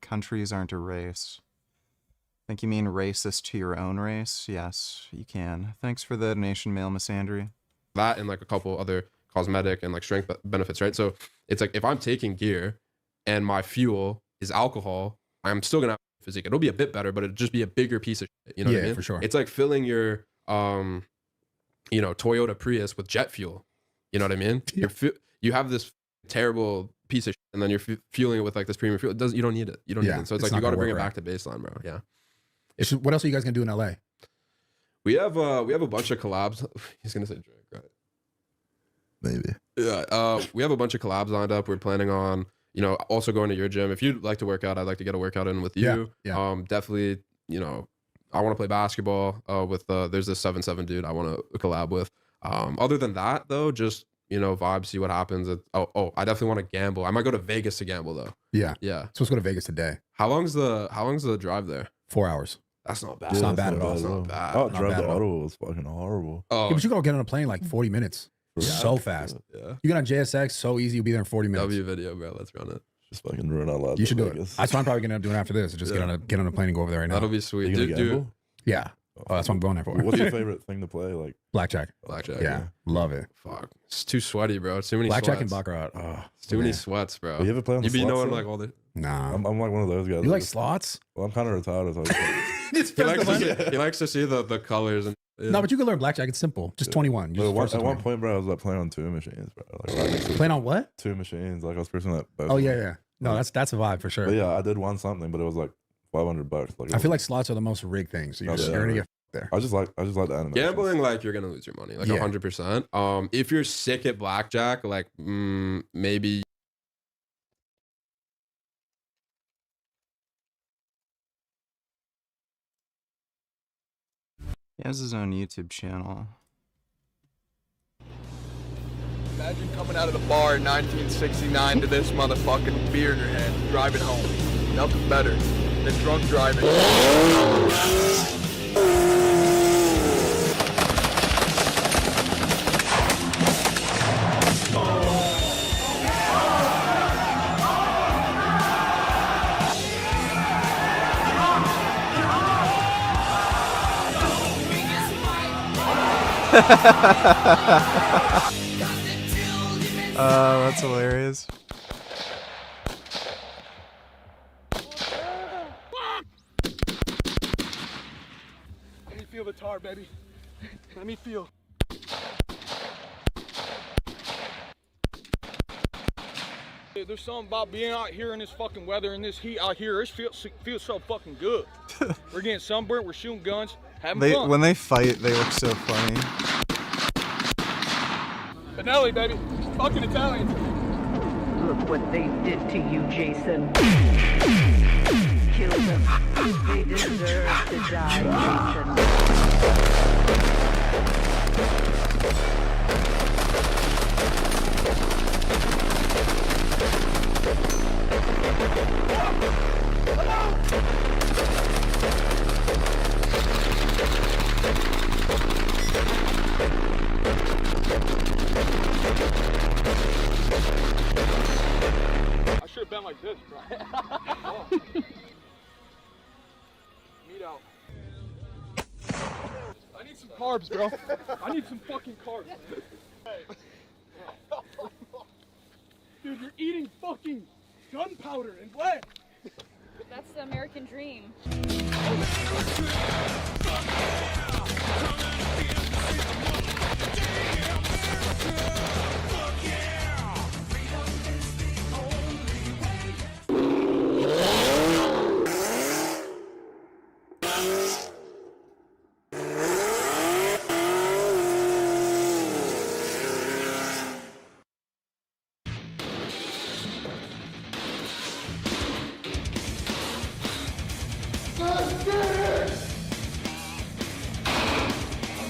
Countries aren't a race. Think you mean racist to your own race? Yes, you can. Thanks for the donation, male misandry. That and like a couple other cosmetic and like strength benefits, right? So it's like if I'm taking gear and my fuel is alcohol, I'm still gonna have physique. It'll be a bit better, but it'll just be a bigger piece of shit. You know what I mean? For sure. It's like filling your Toyota Prius with jet fuel. You know what I mean? Yeah. You have this terrible piece of shit, and then you're fueling it with like this premium fuel. You don't need it. You don't need it. So it's like you got to bring it back to baseline, bro. Yeah. What else are you guys gonna do in LA? We have a bunch of collabs. He's gonna say drink, right? Maybe. Yeah. We have a bunch of collabs lined up. We're planning on, also going to your gym. If you'd like to work out, I'd like to get a workout in with you. Yeah. Definitely, I want to play basketball with there's this 7'7" dude I want to collab with. Other than that though, just vibe, see what happens. I definitely want to gamble. I might go to Vegas to gamble though. Yeah. Yeah. So let's go to Vegas today. How long's the drive there? 4 hours. That's not bad. It's not bad at all. It's not bad. Oh, drive to Ottawa was fucking horrible. Yeah, but you gotta get on a plane like 40 minutes. So fast. Yeah. You get on JSX so easy. You'll be there in 40 minutes. W video, bro. Let's run it. Just fucking run out loud. You should do it. That's what I'm probably gonna end up doing after this. Just get on a plane and go over there right now. That'll be sweet. Dude. Yeah. Oh, that's what I'm going there for. What's your favorite thing to play? Like blackjack. Yeah. Love it. Fuck. It's too sweaty, bro. It's too many blackjack sweats. and baccarat. Oh, it's too many sweats, bro. You ever play on the slots? You be knowing though? like all the. Nah. I'm like one of those guys. You like slots? Well, I'm kind of retired. So he likes to see the colors and. Yeah. No, but you can learn blackjack. It's simple. Just 21. At one point, bro, I was like playing on 2 machines, bro. Like right next to playing on what? 2 machines. Like I was pressing that. Oh yeah. No, that's a vibe for sure. But yeah, I did won something, but it was like $500. Like I feel like slots are the most rigged things. So you're gonna get there. I just like the animation. Gambling, like you're gonna lose your money, like 100%. If you're sick at blackjack, like maybe. He has his own YouTube channel. Imagine coming out of the bar in 1969 to this motherfucking beer in your hand, driving home. Nothing better than drunk driving. That's hilarious. Let me feel the tar, baby. Let me feel. There's something about being out here in this fucking weather and this heat out here. It feels so fucking good. We're getting sunburnt. We're shooting guns, having fun. When they fight, they look so funny. Benelli, baby. Fucking Italians. Look what they did to you, Jason. Kill them. They deserve to die, Jason. I should have been like this, bro. Meat out. I need some carbs, bro. I need some fucking carbs. Dude, you're eating fucking gunpowder and lead. That's the American dream.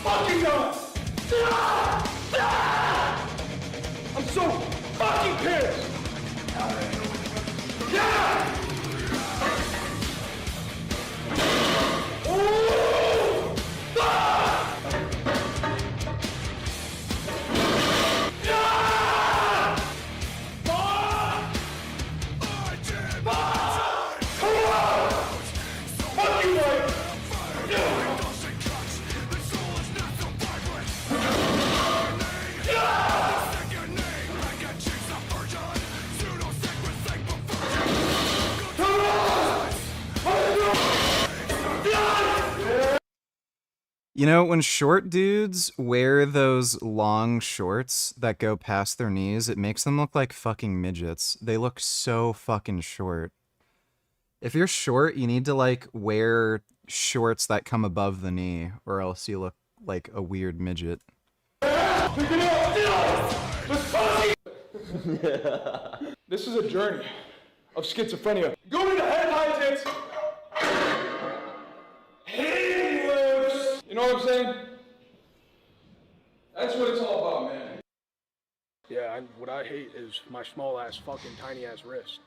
Fucking done! I'm so fucking pissed! Yeah! Oh! Fuck! Yeah! Fuck! Fuck! Come on! Fuck you, boy! Yeah! You know, when short dudes wear those long shorts that go past their knees, it makes them look like fucking midgets. They look so fucking short. If you're short, you need to, like, wear shorts that come above the knee, or else you look like a weird midget. This is a journey of schizophrenia. Go to the head, high tits. Hitting lips. You know what I'm saying? That's what it's all about, man. Yeah, what I hate is my small ass fucking tiny ass wrist.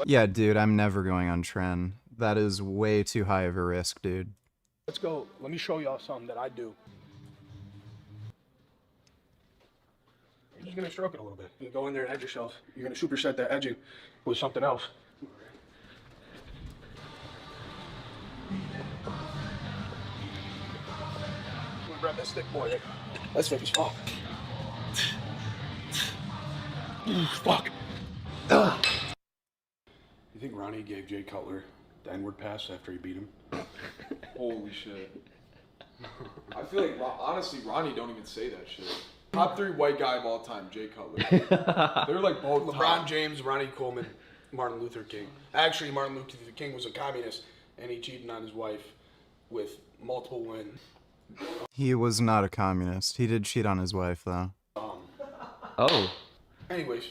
Yeah, dude, I'm never going on Tren. That is way too high of a risk, dude. Let's go. Let me show y'all something that I do. You're just gonna stroke it a little bit. You go in there and edge yourself. You're gonna superset that edging with something else. I'm gonna grab that stick, boy. That stick is fuck. Fuck. Ugh. You think Ronnie gave Jay Cutler the N-word pass after he beat him? Holy shit. I feel like, honestly, Ronnie don't even say that shit. Top 3 white guy of all time, Jay Cutler. They're like both LeBron top. James, Ronnie Coleman, Martin Luther King. Actually, Martin Luther King was a communist, and he cheated on his wife with multiple women. He was not a communist. He did cheat on his wife, though. Oh. Anyways,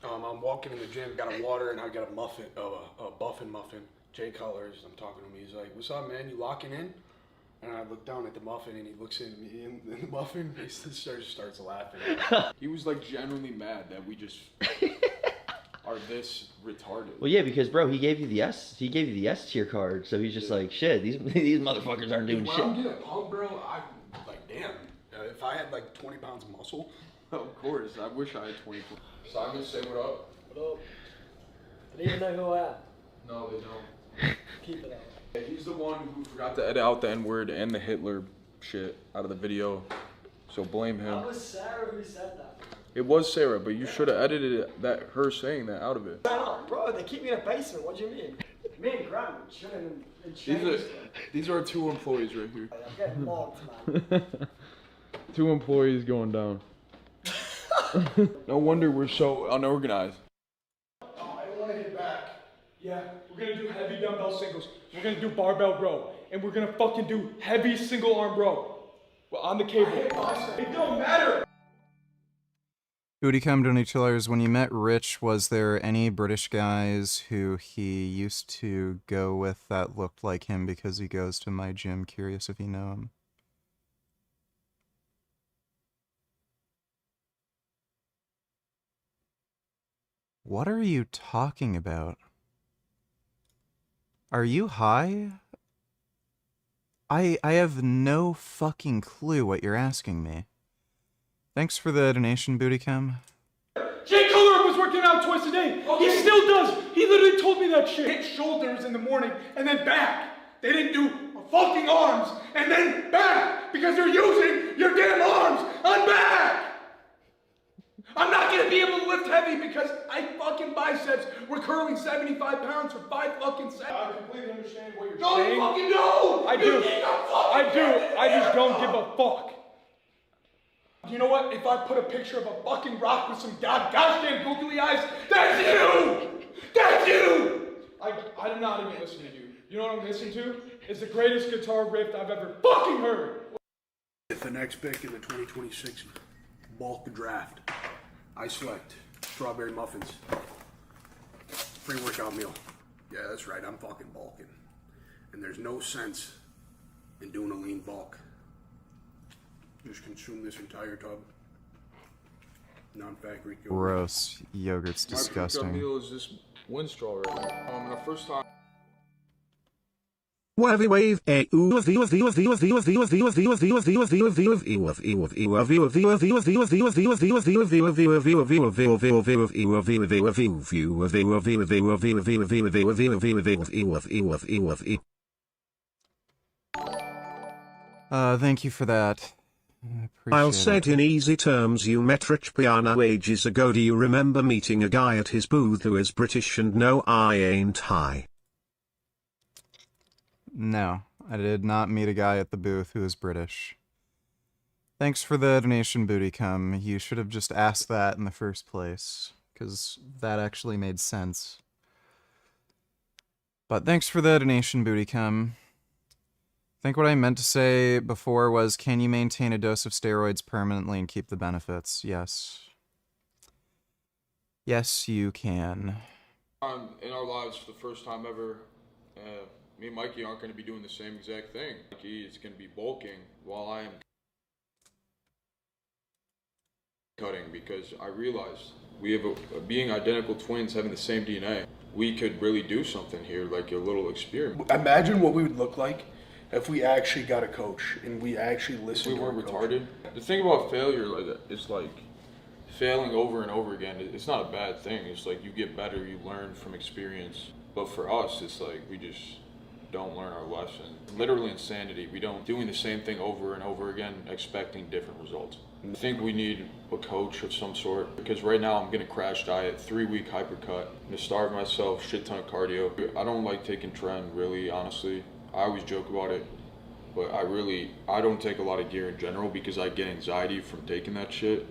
I'm walking in the gym, got a water, and I got a muffin, a buffin muffin. Jay Cutler, I'm talking to him. He's like, "What's up, man? You locking in?" And I look down at the muffin, and he looks at me in the muffin. He starts laughing. He was like genuinely mad that we just are this retarded. Well, yeah, because bro, he gave you the S tier card, so he's just like, shit, these motherfuckers aren't doing when shit. I'm getting pumped, bro, I'm like, damn. If I had like 20 pounds of muscle. Of course, I wish I had 20. Simon, say what up. What up? They even know who I am. No, they don't. Keep it out. He's the one who forgot to edit out the N-word and the Hitler shit out of the video. So So blame him. That was Sarah who said that. It was Sarah, but you should have edited her saying that out of it. Bro, they keep me in a basement. What do you mean? Me and Graham chilling in chains. These are 2 employees right here. I'm getting mobbed, man. 2 employees going down. No wonder we're so unorganized. I want to get back. Yeah, we're gonna do heavy dumbbell singles. We're gonna do barbell row, and we're gonna fucking do heavy single arm row. Well, on the cable. It don't matter. Booty Cum Donny Chillers, when you met Rich, was there any British guys who he used to go with that looked like him because he goes to my gym? Curious if you know him. What are you talking about? Are you high? I have no fucking clue what you're asking me. Thanks for the donation, Booty Cum. Jay Cutler was working out twice a day. Okay. He still does. He literally told me that shit. Hit shoulders in the morning and then back. They didn't do fucking arms and then back because they're using your damn arms on back. I'm not gonna be able to lift heavy because my fucking biceps were curling 75 pounds for 5 fucking seconds. I completely understand what you're saying. No, you fucking know! I do. I just don't give a fuck. You know what? If I put a picture of a fucking rock with some goddamn googly eyes, that's you! That's you! I'm not even listening to you. You know what I'm listening to? It's the greatest guitar riff I've ever fucking heard. The next pick in the 2026 bulk draft. I select strawberry muffins. Free workout meal. Yeah, that's right, I'm fucking bulking. And there's no sense in doing a lean bulk. Just consume this entire tub. Non-factory yogurt. Gross. Yogurt's disgusting. My meal is this wind straw right now. The first time. Wavy wave a thank you for that. I'll say it in easy terms. You met Rich Piano ages ago. Do you remember meeting a guy at his booth who is British? And no, I ain't high. No, I did not meet a guy at the booth who is British. Thanks for the donation, Booty Cum. You should have just asked that in the first place, because that actually made sense. But thanks for the donation, Booty Cum. I think what I meant to say before was, can you maintain a dose of steroids permanently and keep the benefits? Yes. Yes, you can. In our lives, for the first time ever, me and Mikey aren't going to be doing the same exact thing. Mikey is going to be bulking while I am cutting, because I realized we have being identical twins having the same DNA. We could really do something here, like a little experiment. Imagine what we would look like if we actually got a coach and we actually listened to our coach. We weren't retarded. The thing about failure is like failing over and over again. It's not a bad thing. It's like you get better, you learn from experience. But for us, it's like we just don't learn our lesson. Literally insanity. We don't doing the same thing over and over again, expecting different results. I think we need a coach of some sort, because right now I'm gonna crash diet, 3-week hypercut. I'm gonna starve myself, shit ton of cardio. I don't like taking tren, really, honestly. I always joke about it, but I don't take a lot of gear in general because I get anxiety from taking that shit,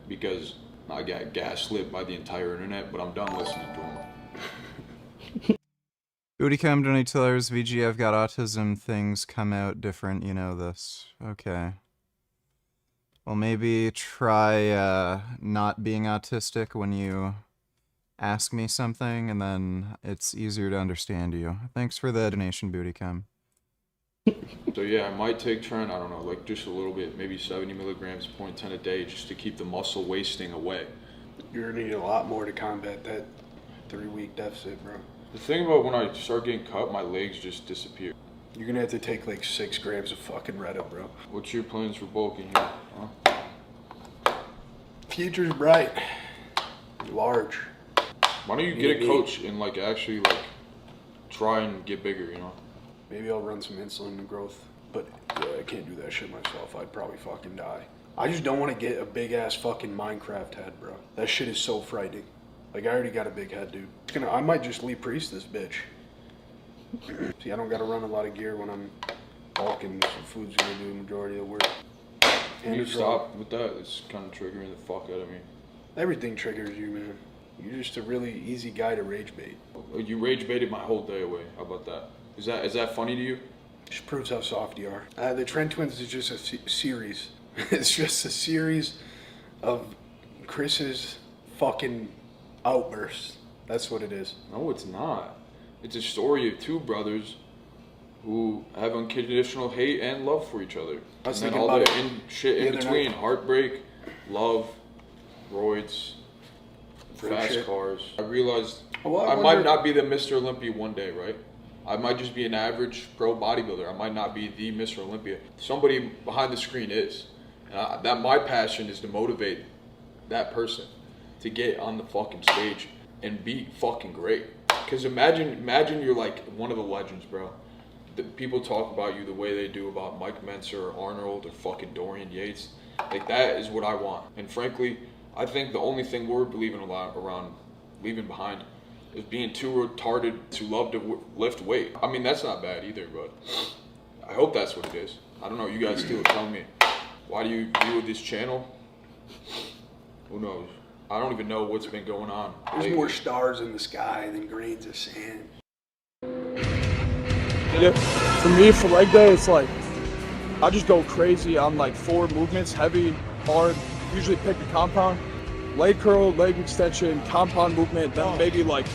because I got gaslit by the entire internet, but I'm done listening to them. Booty Cum Donate Tillers, VGF got autism, things come out different, you know this. Okay. Well, maybe try not being autistic when you ask me something, and then it's easier to understand you. Thanks for the donation, Booty Cum. So yeah, I might take tren, I don't know, like just a little bit, maybe 70 milligrams, 0.10 a day, just to keep the muscle wasting away. You're gonna need a lot more to combat that 3-week deficit, bro. The thing about when I start getting cut, my legs just disappear. You're gonna have to take like 6 grams of fucking Retta, bro. What's your plans for bulking here, huh? Future's bright. Large. Why don't you get a coach and like actually like try and get bigger, you know? Maybe I'll run some insulin growth, but Yeah, I can't do that shit myself. I'd probably fucking die. I just don't want to get a big ass fucking Minecraft head, bro. That shit is so frightening. Like, I already got a big head, dude. I might just Lee Priest this bitch. See, I don't gotta run a lot of gear when I'm bulking, so food's gonna do the majority of the work. Can you stop with that? It's kind of triggering the fuck out of me. Everything triggers you, man. You're just a really easy guy to rage bait. You rage baited my whole day away. How about that? Is that funny to you? Just proves how soft you are. The Trend Twins is just a series. It's just a series of Chris's fucking outbursts. That's what it is. No, it's not. It's a story of two brothers who have unconditional hate and love for each other. I was and then thinking all about the shit in between. Heartbreak, love, roids, fast cars. I realized I might not be the Mr. Olympia one day, right? I might just be an average pro bodybuilder. I might not be the Mr. Olympia. Somebody behind the screen is. And that my passion is to motivate that person to get on the fucking stage and be fucking great. Because imagine you're like one of the legends, bro. The people talk about you the way they do about Mike Menser or Arnold or fucking Dorian Yates. Like, that is what I want. And frankly, I think the only thing we're leaving behind is being too retarded to love to lift weight. I mean, that's not bad either, but I hope that's what it is. I don't know, you guys still tell me. Why do you do this channel? Who knows? I don't even know what's been going on. There's more stars in the sky than grains of sand. Yeah, for me, for leg day, it's like, I just go crazy on like 4 movements, heavy, hard, usually pick a compound. Leg curl, leg extension, compound movement, then maybe like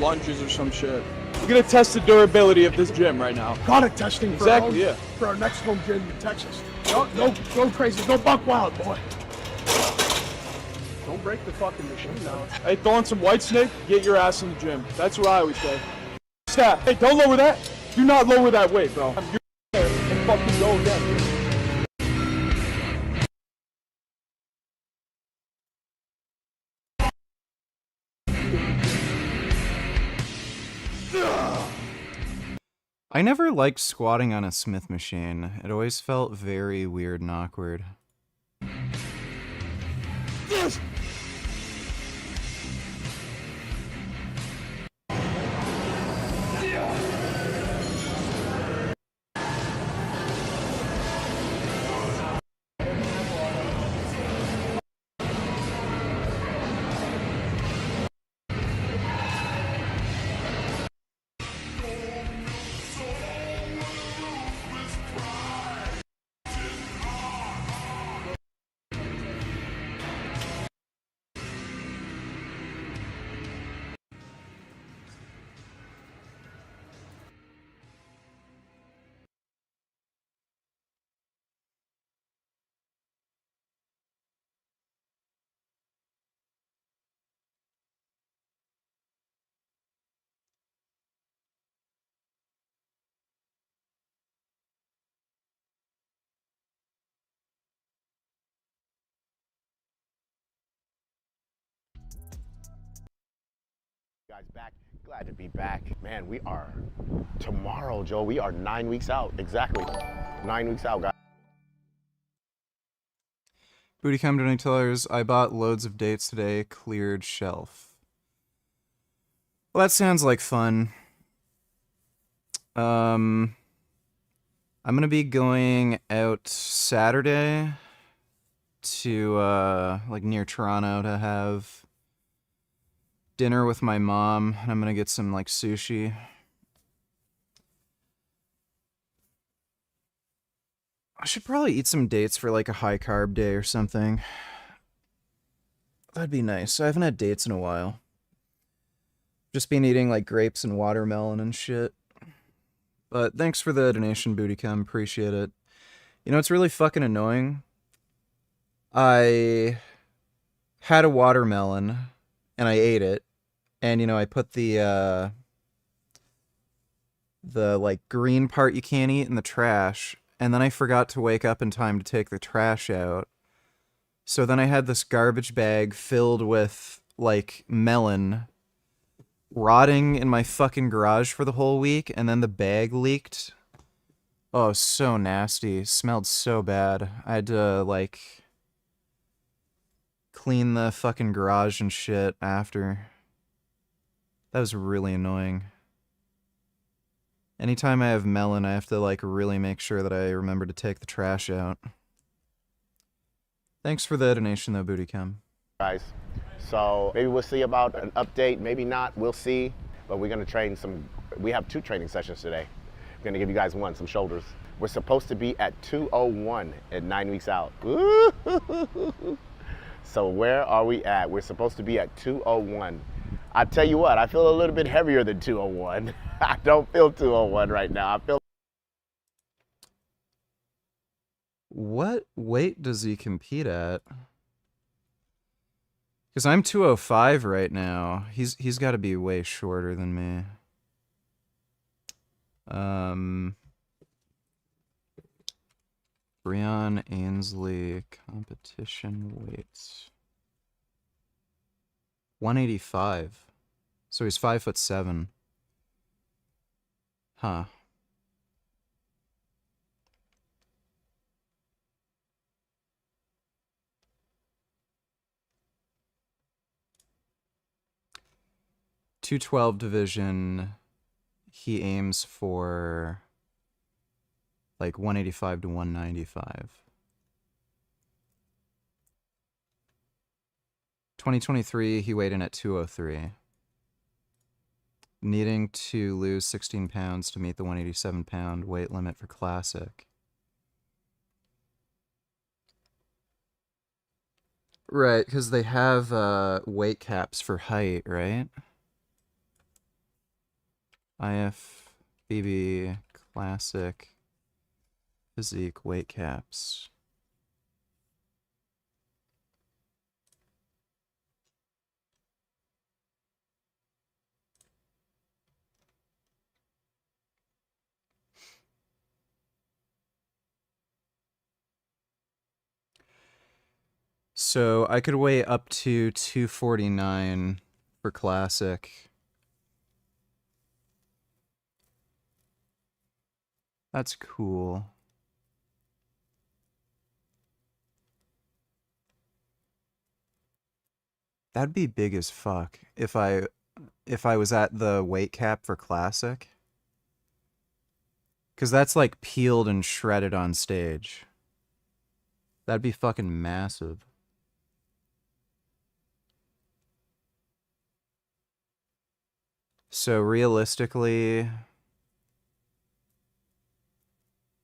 lunges or some shit. We're gonna test the durability of this gym right now. Product testing for Exactly, our, yeah. for our next home gym in Texas. No, go crazy, go buck wild, boy. Don't break the fucking machine down. Hey, throw on some white snake, get your ass in the gym. That's what I always say. Staff, hey, don't lower that. Do not lower that weight, bro. You're there and fucking go again. I never liked squatting on a Smith machine. It always felt very weird and awkward. Yes! Guys, back. Glad to be back. Man, we are tomorrow, Joe. We are 9 weeks out. Exactly. 9 weeks out, guys. Bootycom donators, I bought loads of dates today, cleared shelf. Well, that sounds like fun. I'm gonna be going out Saturday to like near Toronto to have dinner with my mom, and I'm gonna get some like sushi. I should probably eat some dates for like a high carb day or something. That'd be nice. I haven't had dates in a while. Just been eating like grapes and watermelon and shit. But thanks for the donation, Bootycom. Appreciate it. You know, it's really fucking annoying. I had a watermelon and I ate it. And, you know, I put the like green part you can't eat in the trash. And then I forgot to wake up in time to take the trash out. So then I had this garbage bag filled with, like, melon rotting in my fucking garage for the whole week. And then the bag leaked. Oh, so nasty. Smelled so bad. I had to, like, clean the fucking garage and shit after. That was really annoying. Anytime I have melon, I have to, like, really make sure that I remember to take the trash out. Thanks for the donation, though, Booty Cam. Guys, so maybe we'll see about an update, maybe not, we'll see. But we're gonna train we have 2 training sessions today. I'm gonna give you guys one, some shoulders. We're supposed to be at 201 at 9 weeks out. So where are we at? We're supposed to be at 201. I tell you what, I feel a little bit heavier than 201. I don't feel 201 right now. I feel. What weight does he compete at? Because I'm 205 right now. He's got to be way shorter than me. Breon Ainsley competition weights. 185. So he's 5'7". Huh. .212 division. He aims for like 185 to 195. 2023, he weighed in at 203. Needing to lose 16 pounds to meet the 187-pound weight limit for Classic. Right, because they have weight caps for height, right? IFBB Classic Physique weight caps. So I could weigh up to 249 for Classic. That's cool. That'd be big as fuck if I was at the weight cap for Classic. Cause that's like peeled and shredded on stage. That'd be fucking massive. So realistically,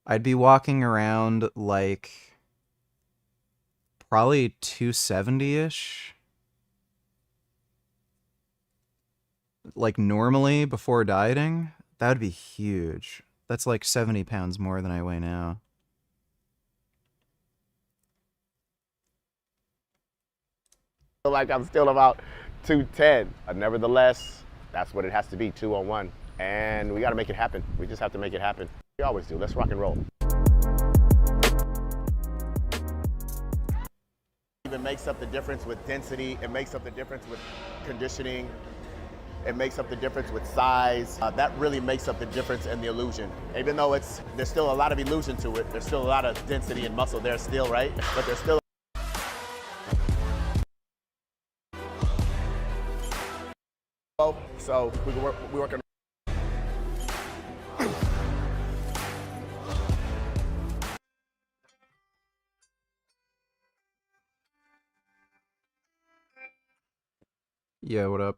I'd be walking around like probably 270-ish. Like normally before dieting. That would be huge. That's like 70 pounds more than I weigh now. I feel like I'm still about 210. Nevertheless, that's what it has to be, 201. And we got to make it happen. We just have to make it happen. We always do. Let's rock and roll. It makes up the difference with density. It makes up the difference with conditioning. It makes up the difference with size. That really makes up the difference in the illusion. Even though there's still a lot of illusion to it. There's still a lot of density and muscle there still, right? But there's still. So we're working. Yeah, what up?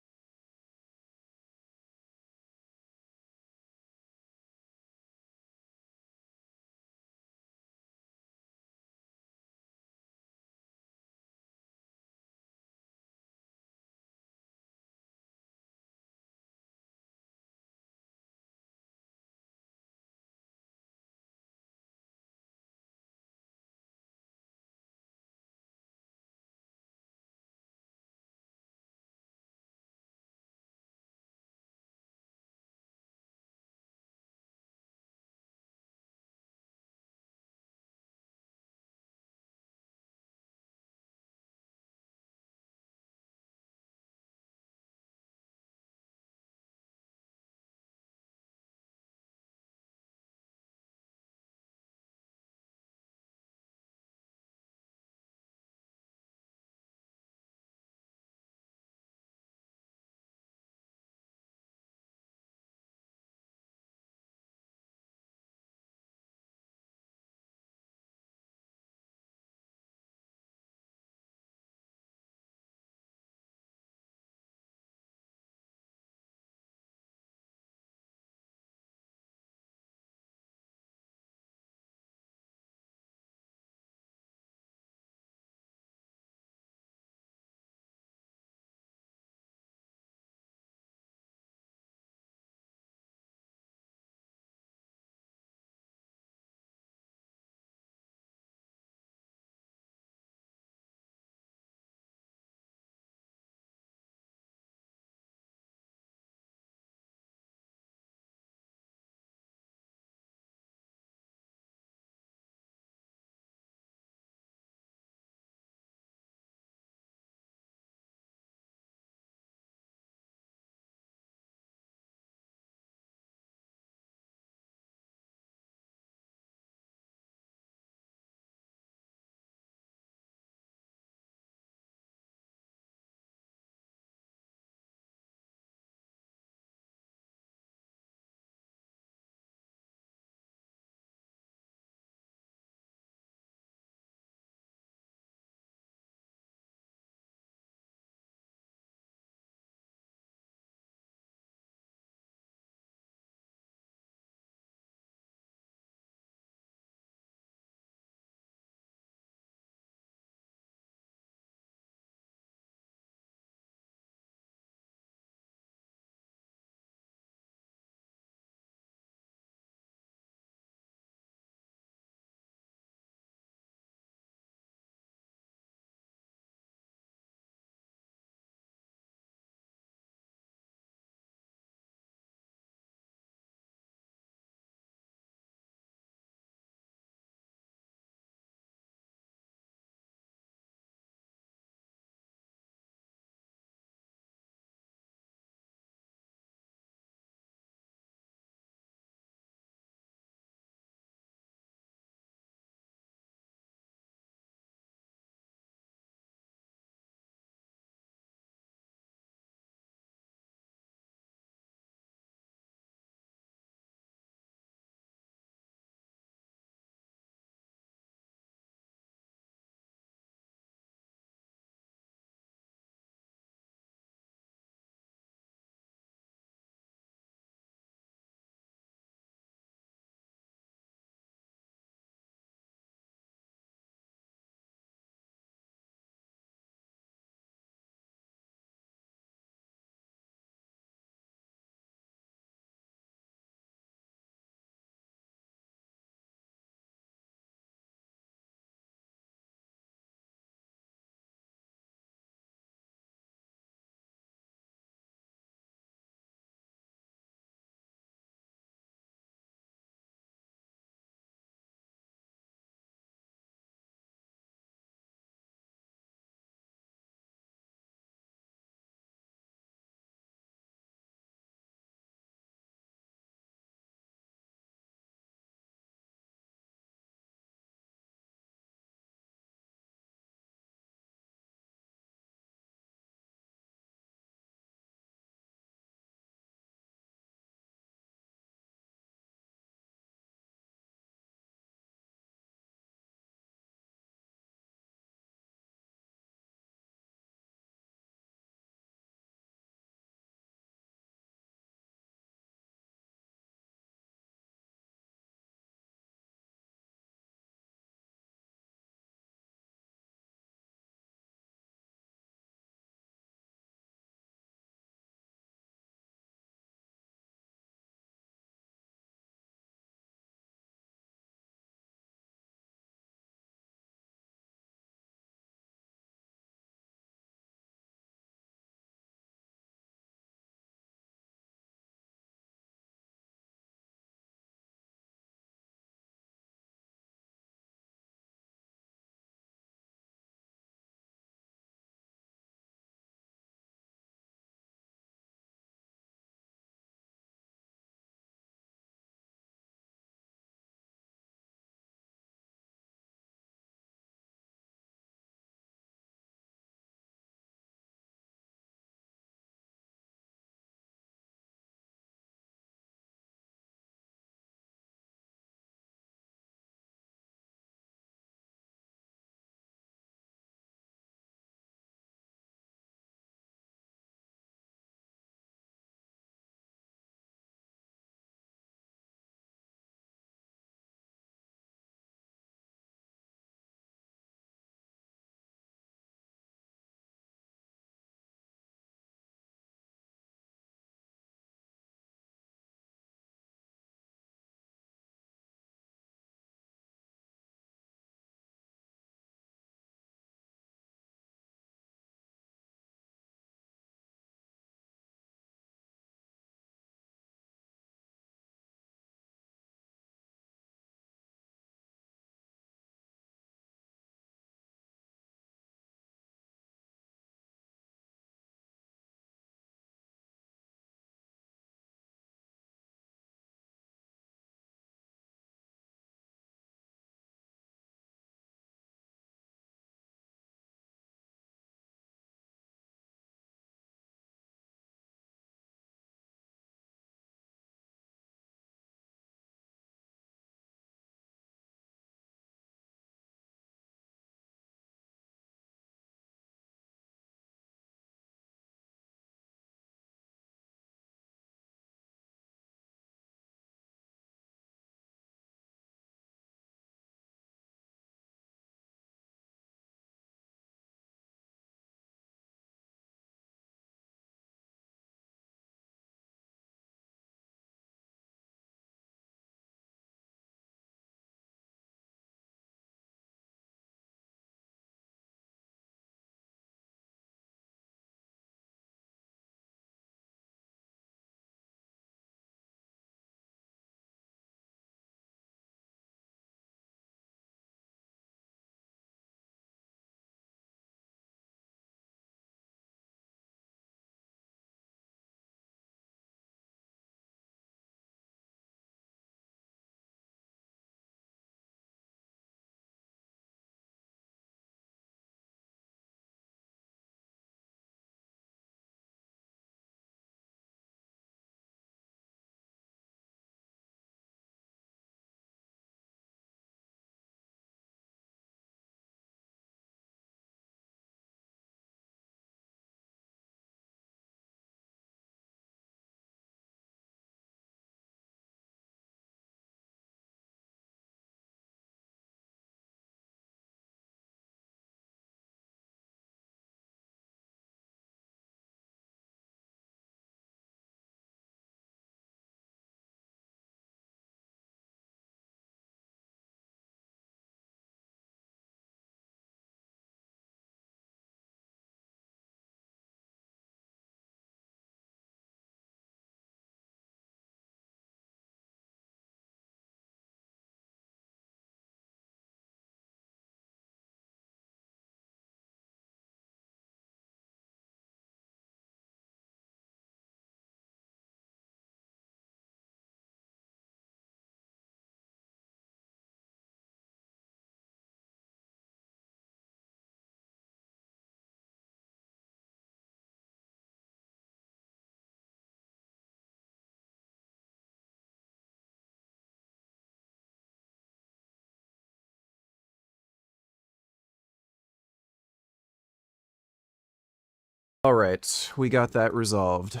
All right, we got that resolved.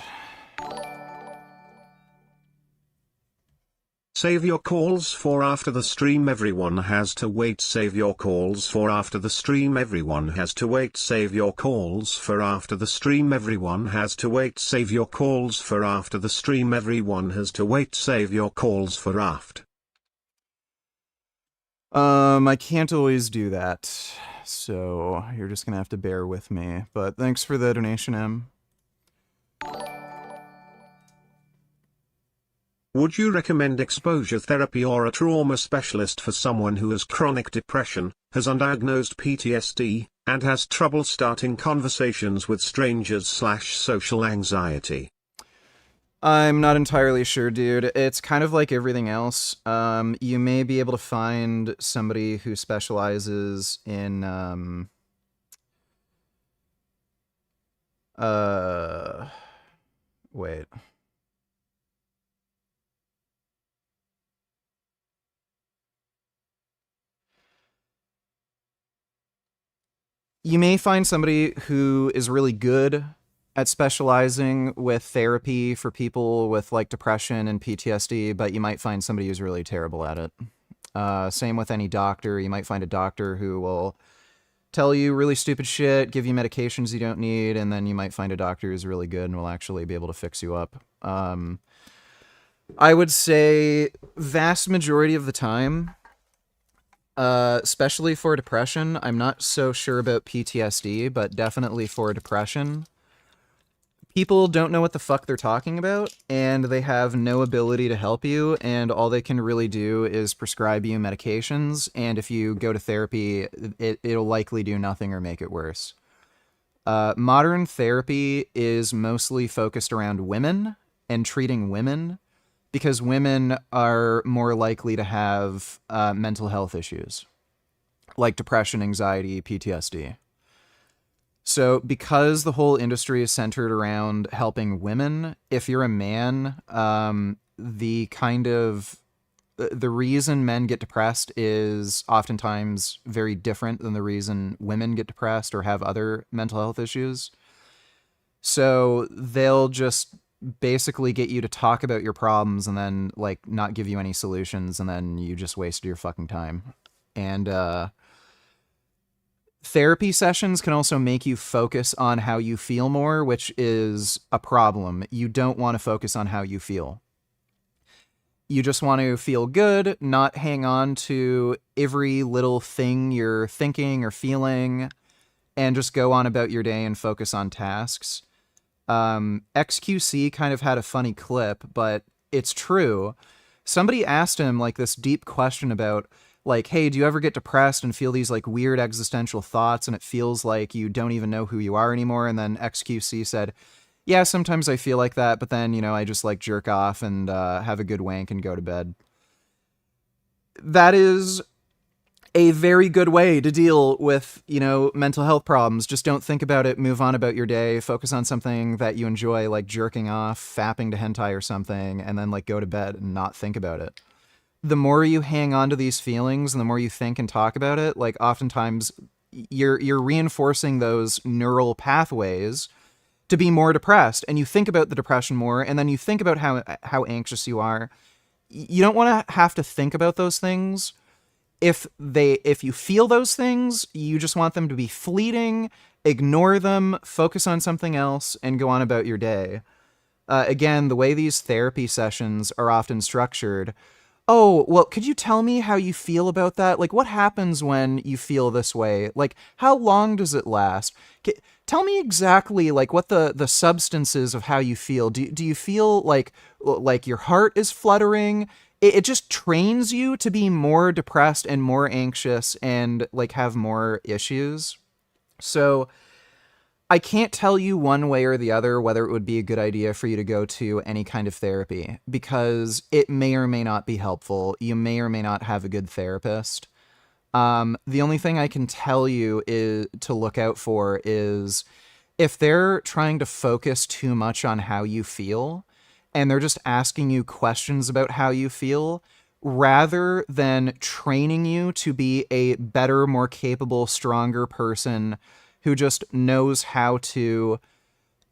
Save your calls for after the stream. Everyone has to wait. Save your calls for after the stream. Everyone has to wait. Save your calls for after the stream. Everyone has to wait. Save your calls for after the stream. Everyone has to wait. Save your calls for after. I can't always do that, so you're just gonna have to bear with me. But thanks for the donation, M. Would you recommend exposure therapy or a trauma specialist for someone who has chronic depression, has undiagnosed PTSD, and has trouble starting conversations with strangers/social anxiety? I'm not entirely sure, dude. It's kind of like everything else. You may be able to find somebody who specializes in, wait. You may find somebody who is really good at specializing with therapy for people with like depression and PTSD, but you might find somebody who's really terrible at it. Same with any doctor. You might find a doctor who will tell you really stupid shit, give you medications you don't need, and then you might find a doctor who's really good and will actually be able to fix you up. I would say vast majority of the time, especially for depression, I'm not so sure about PTSD, but definitely for depression, people don't know what the fuck they're talking about, and they have no ability to help you, and all they can really do is prescribe you medications, and if you go to therapy, it'll likely do nothing or make it worse. Modern therapy is mostly focused around women and treating women, because women are more likely to have mental health issues, like depression, anxiety, PTSD. So because the whole industry is centered around helping women, if you're a man, the reason men get depressed is oftentimes very different than the reason women get depressed or have other mental health issues. So they'll just basically get you to talk about your problems and then like not give you any solutions, and then you just wasted your fucking time. And therapy sessions can also make you focus on how you feel more, which is a problem. You don't want to focus on how you feel. You just want to feel good, not hang on to every little thing you're thinking or feeling, and just go on about your day and focus on tasks. XQC kind of had a funny clip, but it's true. Somebody asked him like this deep question about like, hey, do you ever get depressed and feel these like weird existential thoughts and it feels like you don't even know who you are anymore? And then XQC said, yeah, sometimes I feel like that, but then, I just like jerk off and have a good wank and go to bed. That is a very good way to deal with, mental health problems. Just don't think about it, move on about your day, focus on something that you enjoy, like jerking off, fapping to hentai or something, and then like go to bed and not think about it. The more you hang on to these feelings and the more you think and talk about it, like oftentimes you're reinforcing those neural pathways to be more depressed, and you think about the depression more, and then you think about how anxious you are. You don't want to have to think about those things. If you feel those things, you just want them to be fleeting, ignore them, focus on something else, and go on about your day. Again, the way these therapy sessions are often structured, oh, well, could you tell me how you feel about that? Like, what happens when you feel this way? Like, how long does it last? Tell me exactly, like, what the substance is of how you feel. Do you feel like your heart is fluttering? It just trains you to be more depressed and more anxious and, like, have more issues. So I can't tell you one way or the other whether it would be a good idea for you to go to any kind of therapy, because it may or may not be helpful. You may or may not have a good therapist. The only thing I can tell you is to look out for is if they're trying to focus too much on how you feel and they're just asking you questions about how you feel, rather than training you to be a better, more capable, stronger person who just knows how to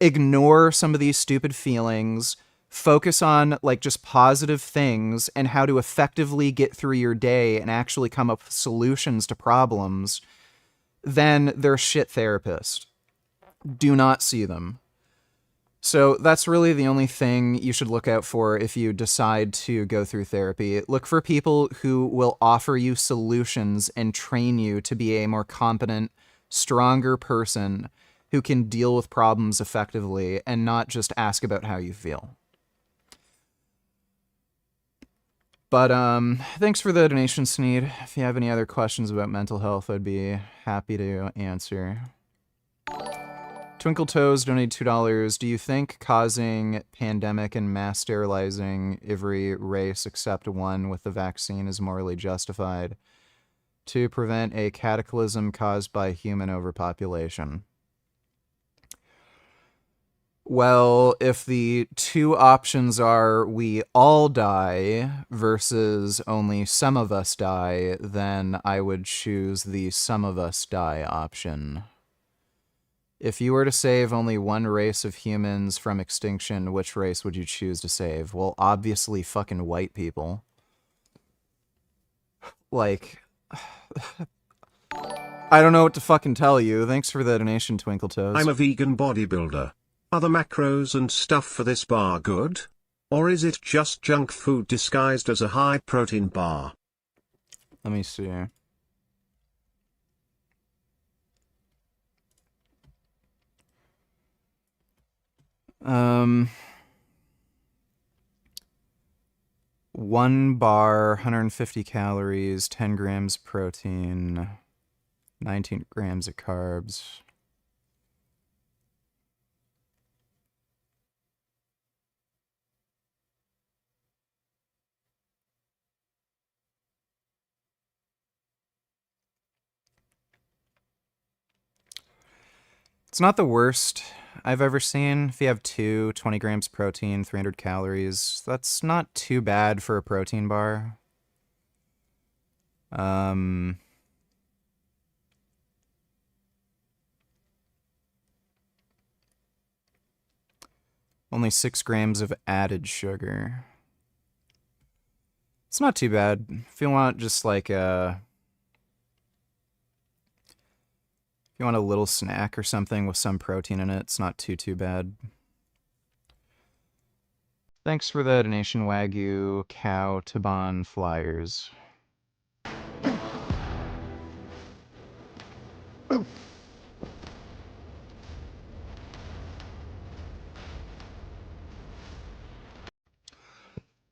ignore some of these stupid feelings, focus on like just positive things and how to effectively get through your day and actually come up with solutions to problems, then they're a shit therapist. Do not see them. So that's really the only thing you should look out for if you decide to go through therapy. Look for people who will offer you solutions and train you to be a more competent, stronger person who can deal with problems effectively and not just ask about how you feel. But thanks for the donation, Sneed. If you have any other questions about mental health, I'd be happy to answer. Twinkle Toes donated $2. Do you think causing pandemic and mass sterilizing every race except one with the vaccine is morally justified to prevent a cataclysm caused by human overpopulation? Well, if the two options are we all die versus only some of us die, then I would choose the some of us die option. If you were to save only one race of humans from extinction, which race would you choose to save? Well, obviously fucking white people. Like, I don't know what to fucking tell you. Thanks for the donation, Twinkle Toes. I'm a vegan bodybuilder. Are the macros and stuff for this bar good? Or is it just junk food disguised as a high-protein bar? Let me see. One bar, 150 calories, 10 grams protein, 19 grams of carbs. It's not the worst I've ever seen. If you have 20 grams protein, 300 calories, that's not too bad for a protein bar. Only 6 grams of added sugar. It's not too bad. If you want just like a... If you want a little snack or something with some protein in it, it's not too bad. Thanks for the donation, Wagyu Cow Taban Flyers.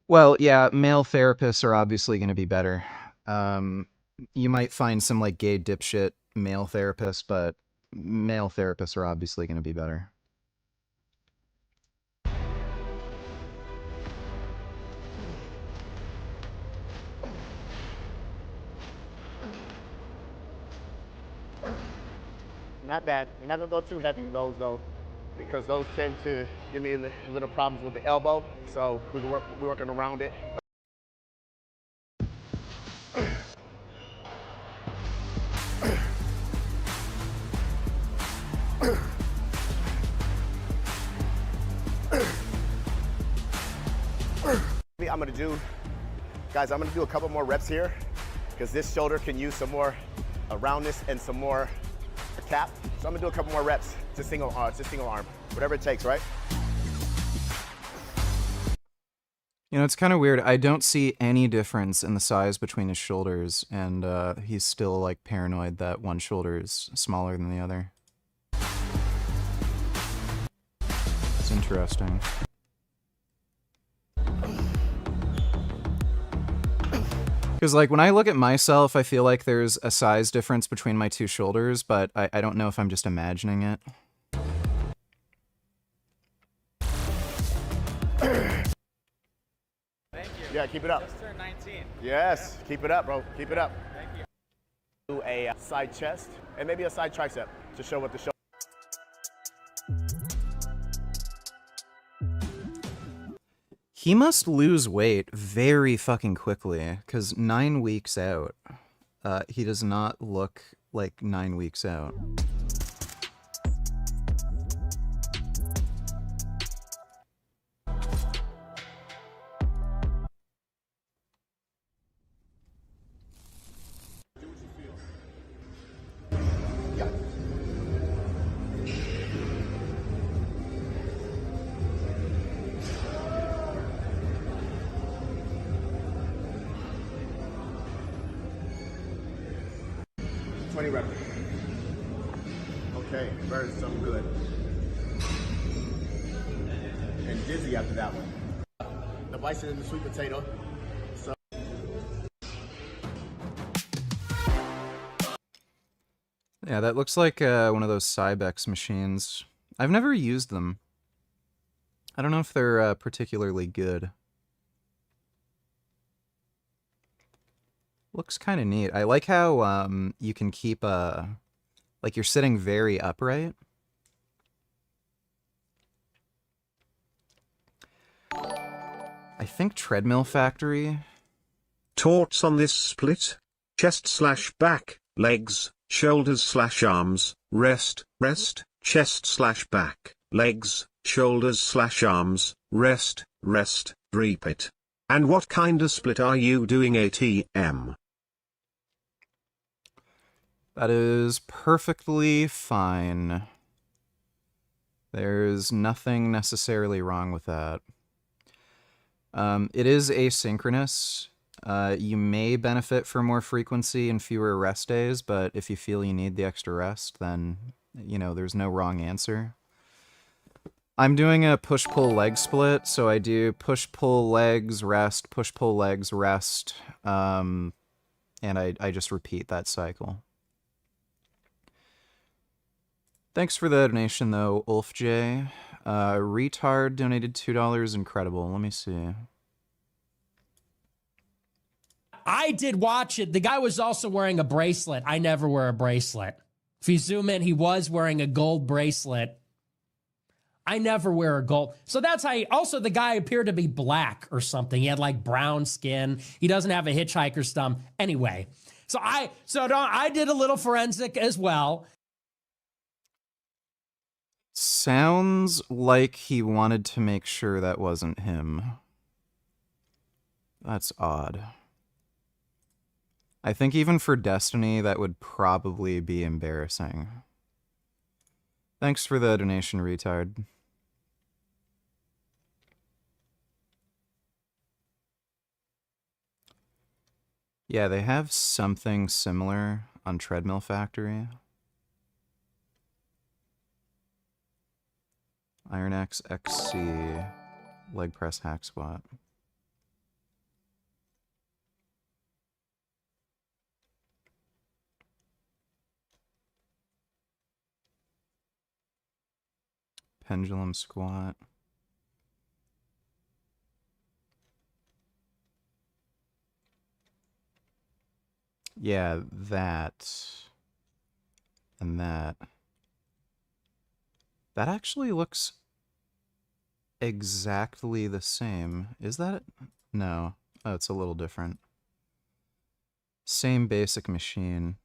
Well, yeah, male therapists are obviously going to be better. You might find some like gay dipshit male therapists, but male therapists are obviously going to be better. Not bad. You're not gonna go too heavy with those though, because those tend to give me a little problems with the elbow. So we're working around it. I'm gonna do a couple more reps here because this shoulder can use some more roundness and some more cap. So I'm gonna do a couple more reps to single arm, whatever it takes, right? You know, it's kind of weird. I don't see any difference in the size between his shoulders, and he's still like paranoid that one shoulder is smaller than the other. It's interesting. Because, like, when I look at myself, I feel like there's a size difference between my two shoulders, but I don't know if I'm just imagining it. Thank you. Yeah, keep it up. Just turned 19. Yes, keep it up, bro. Keep it up. Thank you. Do a side chest and maybe a side tricep to show what the shoulder. He must lose weight very fucking quickly, because 9 weeks out, he does not look like 9 weeks out. 20 reps. Okay, burn some good. And dizzy after that one. The bison and the sweet potato. So. Yeah, that looks like one of those Cybex machines. I've never used them. I don't know if they're particularly good. Looks kind of neat. I like how you can keep like you're sitting very upright. I think Treadmill Factory. Thoughts on this split? Chest/back, legs, shoulders/arms, rest, rest, chest/back, legs, shoulders/arms, rest, rest, repeat. And what kind of split are you doing, ATM? That is perfectly fine. There's nothing necessarily wrong with that. It is asynchronous. You may benefit from more frequency and fewer rest days, but if you feel you need the extra rest, then, you know, there's no wrong answer. I'm doing a push-pull leg split, so I do push-pull legs, rest, push-pull legs, rest, and I just repeat that cycle. Thanks for the donation, though, Ulf J. Retard donated $2. Incredible. Let me see. I did watch it. The guy was also wearing a bracelet. I never wear a bracelet. If you zoom in, he was wearing a gold bracelet. I never wear a gold. So that's how also the guy appeared to be black or something. He had like brown skin. He doesn't have a hitchhiker's thumb. Anyway, I did a little forensic as well. Sounds like he wanted to make sure that wasn't him. That's odd. I think even for Destiny, that would probably be embarrassing. Thanks for the donation, retard. Yeah, they have something similar on Treadmill Factory. Iron X XC, leg press hack squat. Pendulum squat. Yeah, that. And that. That actually looks exactly the same. Is that it? No. Oh, it's a little different. Same basic machine.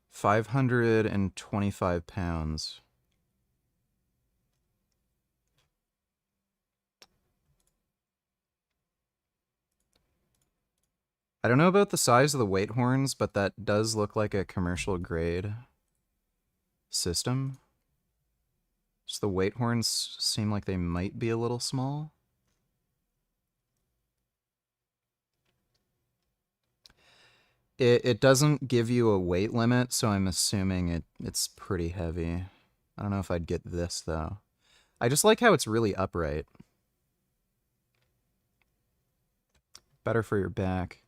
525 pounds. I don't know about the size of the weight horns, but that does look like a commercial grade system. Just the weight horns seem like they might be a little small. It doesn't give you a weight limit, so I'm assuming it's pretty heavy. I don't know if I'd get this, though. I just like how it's really upright. Better for your back.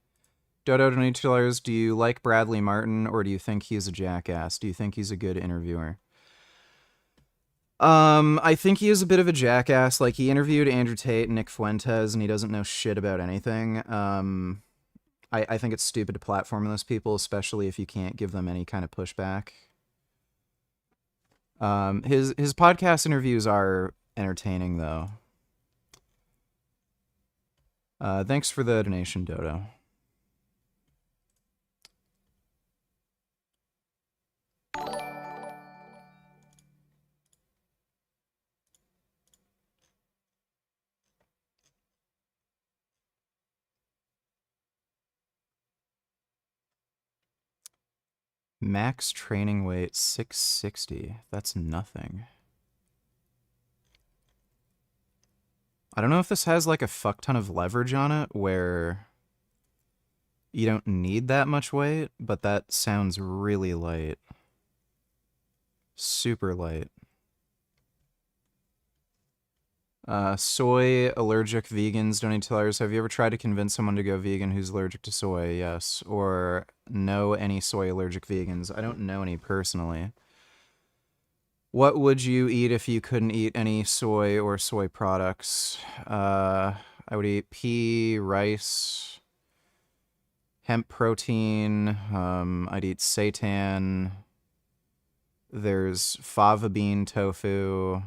Dodo, $22. Do you like Bradley Martyn, or do you think he's a jackass? Do you think he's a good interviewer? I think he is a bit of a jackass. Like, he interviewed Andrew Tate and Nick Fuentes, and he doesn't know shit about anything. I think it's stupid to platform those people, especially if you can't give them any kind of pushback. His podcast interviews are entertaining, though. Thanks for the donation, Dodo. Max training weight 660. That's nothing. I don't know if this has like a fuck ton of leverage on it where You don't need that much weight, but that sounds really light. Super light. Soy allergic vegans don't need to tell others. Have you ever tried to convince someone to go vegan who's allergic to soy? Yes. Or know any soy allergic vegans? I don't know any personally. What would you eat if you couldn't eat any soy or soy products? I would eat pea, rice, hemp protein. I'd eat seitan. There's fava bean tofu.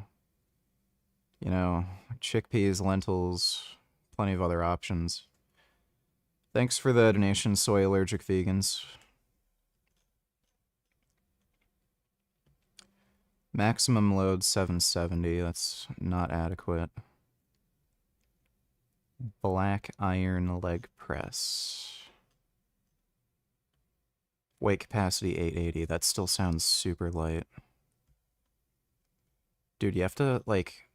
You know, chickpeas, lentils, plenty of other options. Thanks for the donation, soy allergic vegans. Maximum load 770, that's not adequate. Black iron leg press. Weight capacity 880, that still sounds super light. Dude, you have to, like...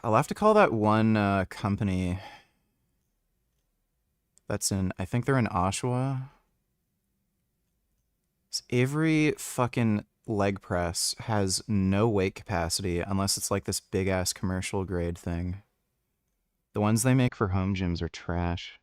I'll have to call that one company that's in, I think they're in Oshawa. Every fucking leg press has no weight capacity unless it's like this big ass commercial grade thing. The ones they make for home gyms are trash.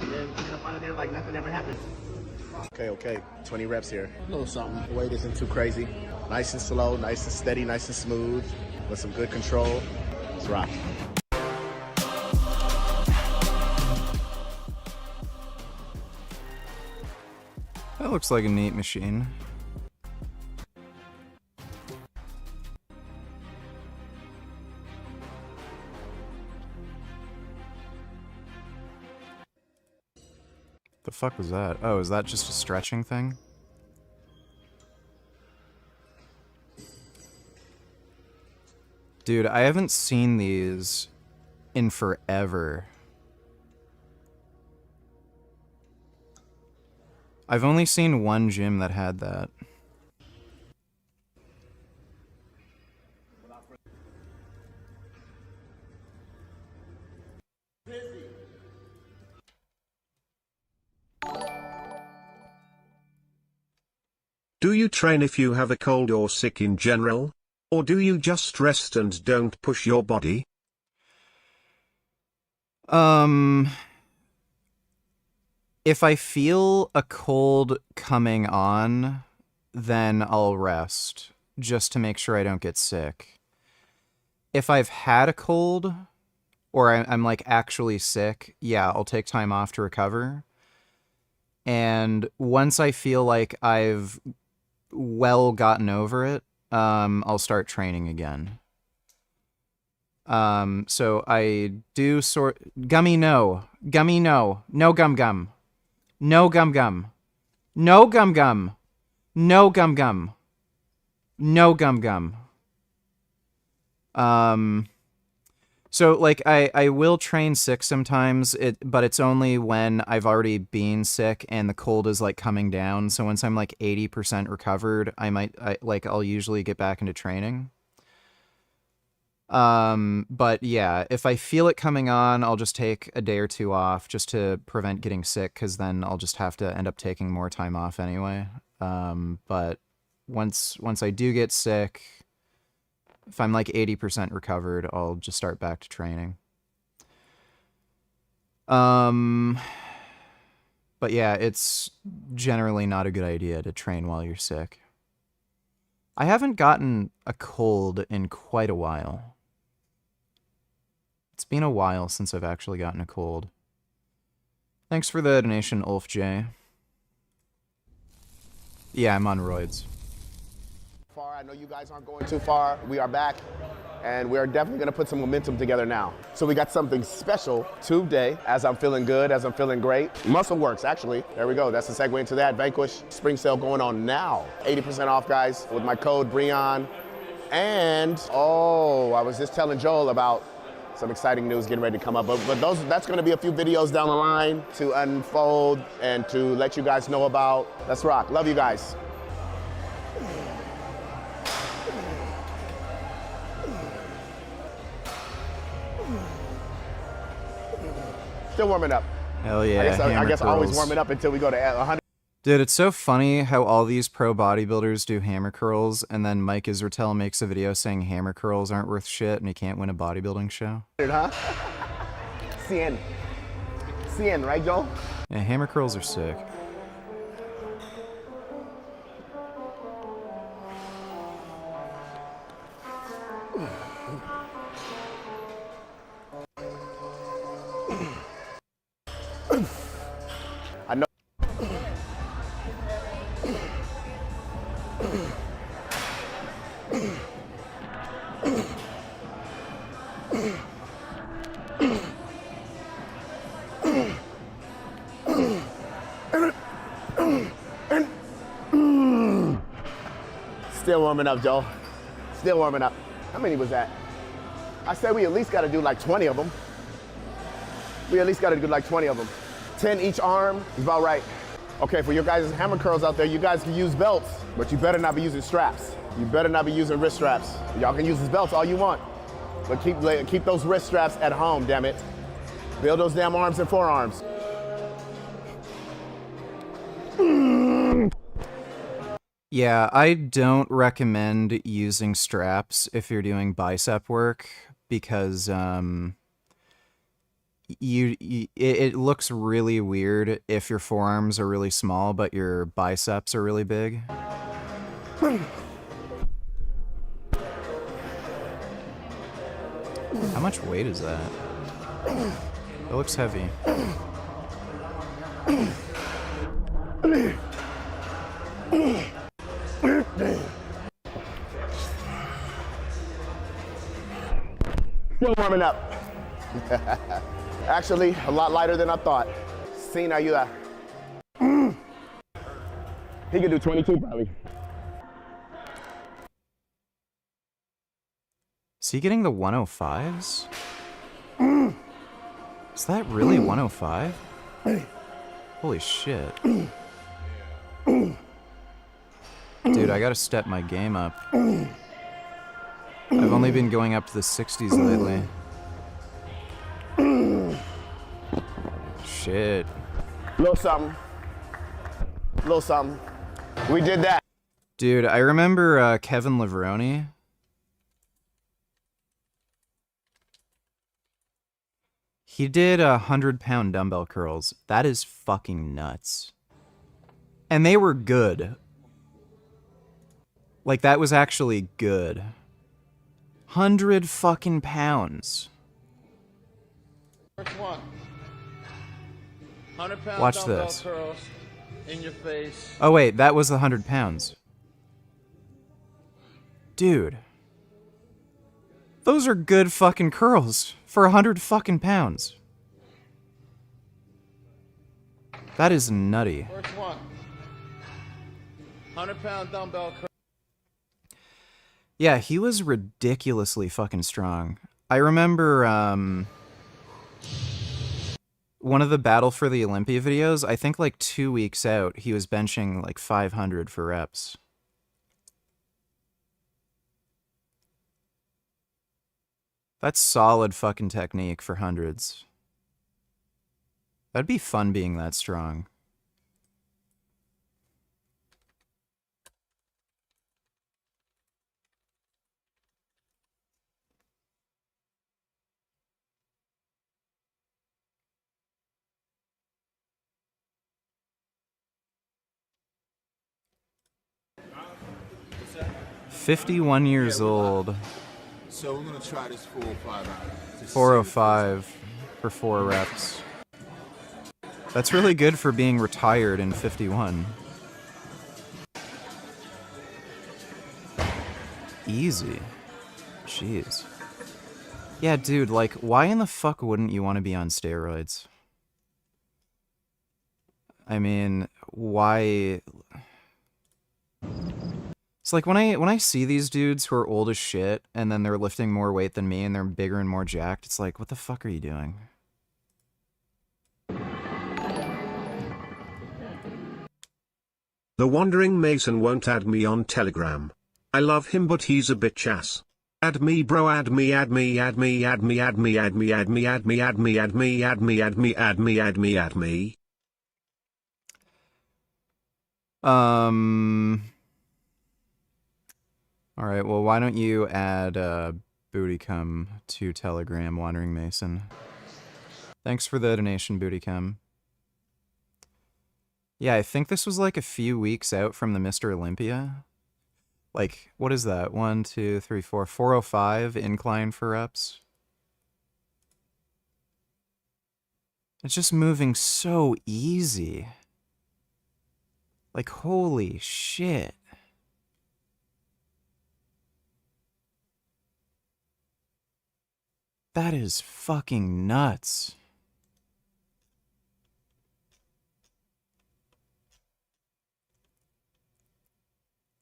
Then come out of there like nothing ever happened. Okay. 20 reps here. A little something. The weight isn't too crazy. Nice and slow, nice and steady, nice and smooth, with some good control. Let's rock. That looks like a neat machine. The fuck was that? Oh, is that just a stretching thing? Dude, I haven't seen these in forever. I've only seen one gym that had that. Do you train if you have a cold or sick in general? Or do you just rest and don't push your body? If I feel a cold coming on, then I'll rest, just to make sure I don't get sick. If I've had a cold, or I'm like actually sick, yeah, I'll take time off to recover. And once I feel like I've well gotten over it, I'll start training again. So I do gummy no, no gum gum, no gum gum, no gum gum, no gum gum, no gum gum. So like I will train sick sometimes, but it's only when I've already been sick and the cold is like coming down. So once I'm like 80% recovered, I'll usually get back into training. But yeah, if I feel it coming on, I'll just take a day or two off just to prevent getting sick, because then I'll just have to end up taking more time off anyway. But once I do get sick, if I'm like 80% recovered, I'll just start back to training. But yeah, it's generally not a good idea to train while you're sick. I haven't gotten a cold in quite a while. It's been a while since I've actually gotten a cold. Thanks for the donation, Ulf J. Yeah, I'm on roids. I know you guys aren't going too far. We are back, and we're definitely gonna put some momentum together now. So we got something special today, as I'm feeling good, as I'm feeling great. Muscle Works, actually. There we go, that's the segue into that. Vanquish spring sale going on now. 80% off, guys, with my code Breon. And, oh, I was just telling Joel about some exciting news getting ready to come up, but that's gonna be a few videos down the line to unfold and to let you guys know about. Let's rock, love you guys. Still warming up. Hell yeah. I guess always curls. warming up until we go to 100. Dude, it's so funny how all these pro bodybuilders do hammer curls, and then Mike Israetel makes a video saying hammer curls aren't worth shit and he can't win a bodybuilding show. Huh? CN, right, Joel? Yeah, hammer curls are sick. I know. Still warming up, Joel. Still warming up. How many was that? I said we at least got to do like 20 of them. We at least got to do like 20 of them. 10 each arm is about right. Okay, for your guys' hammer curls out there, you guys can use belts, but you better not be using straps. You better not be using wrist straps. Y'all can use these belts all you want, but keep those wrist straps at home, damn it. Build those damn arms and forearms. Yeah, I don't recommend using straps if you're doing bicep work because it looks really weird if your forearms are really small but your biceps are really big. How much weight is that? It looks heavy. Still warming up. Actually, a lot lighter than I thought. Seeing how you he could do 22 probably. Is he getting the 105s? Is that really 105? Holy shit. Dude, I gotta step my game up. I've only been going up to the 60s lately. Shit. Little something. Little something. We did that. Dude, I remember Kevin Levrone. He did 100-pound dumbbell curls. That is fucking nuts. And they were good. Like, that was actually good. 100 fucking pounds. First one. 100-pound Watch dumbbell this. curls in your face. Oh wait, that was the 100 pounds. Dude. Those are good fucking curls for 100 fucking pounds. That is nutty. First one. 100-pound dumbbell curls. Yeah, he was ridiculously fucking strong. I remember one of the Battle for the Olympia videos, I think like 2 weeks out, he was benching like 500 for reps. That's solid fucking technique for hundreds. That'd be fun being that strong. What's that? 51 years old. So we're gonna try this 405 out. 405 for 4 reps. That's really good for being retired in 51. Easy. Jeez. Yeah, dude, like, why in the fuck wouldn't you want to be on steroids? I mean, why? It's like when I see these dudes who are old as shit and then they're lifting more weight than me and they're bigger and more jacked, it's like, what the fuck are you doing? The Wandering Mason won't add me on Telegram. I love him but he's a bitch ass. Add me bro, add me, add me, add me, add me, add me, add me, add me, add me, add me, add me, add me, add me, add me, add me, add me. All right, well, why don't you add Booty Cum to Telegram, Wandering Mason? Thanks for the donation, Booty Cum. Yeah, I think this was like a few weeks out from the Mr. Olympia. Like, what is that? 1, 2, 3, 4, 405 incline for reps. It's just moving so easy. Like, holy shit. That is fucking nuts.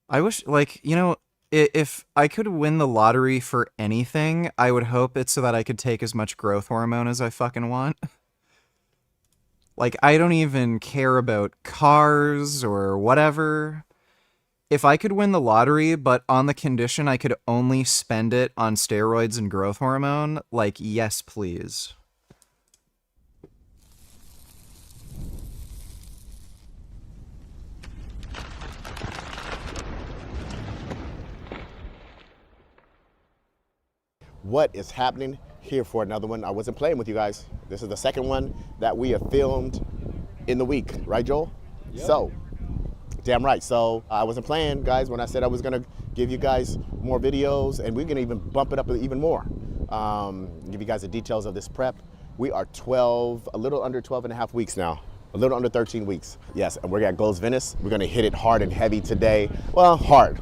I wish, like, you know, if I could win the lottery for anything, I would hope it's so that I could take as much growth hormone as I fucking want. Like, I don't even care about cars or whatever. If I could win the lottery, but on the condition I could only spend it on steroids and growth hormone, like, yes, please. What is happening? Here for another one. I wasn't playing with you guys. This is the second one that we have filmed in the week, right, Joel? Yep. So, damn right. So I wasn't playing, guys, when I said I was gonna give you guys more videos, and we're gonna even bump it up even more. Give you guys the details of this prep. We are a little under 12 and a half weeks now. A little under 13 weeks. Yes, and we're at Goals Venice. We're gonna hit it hard and heavy today. Well, hard.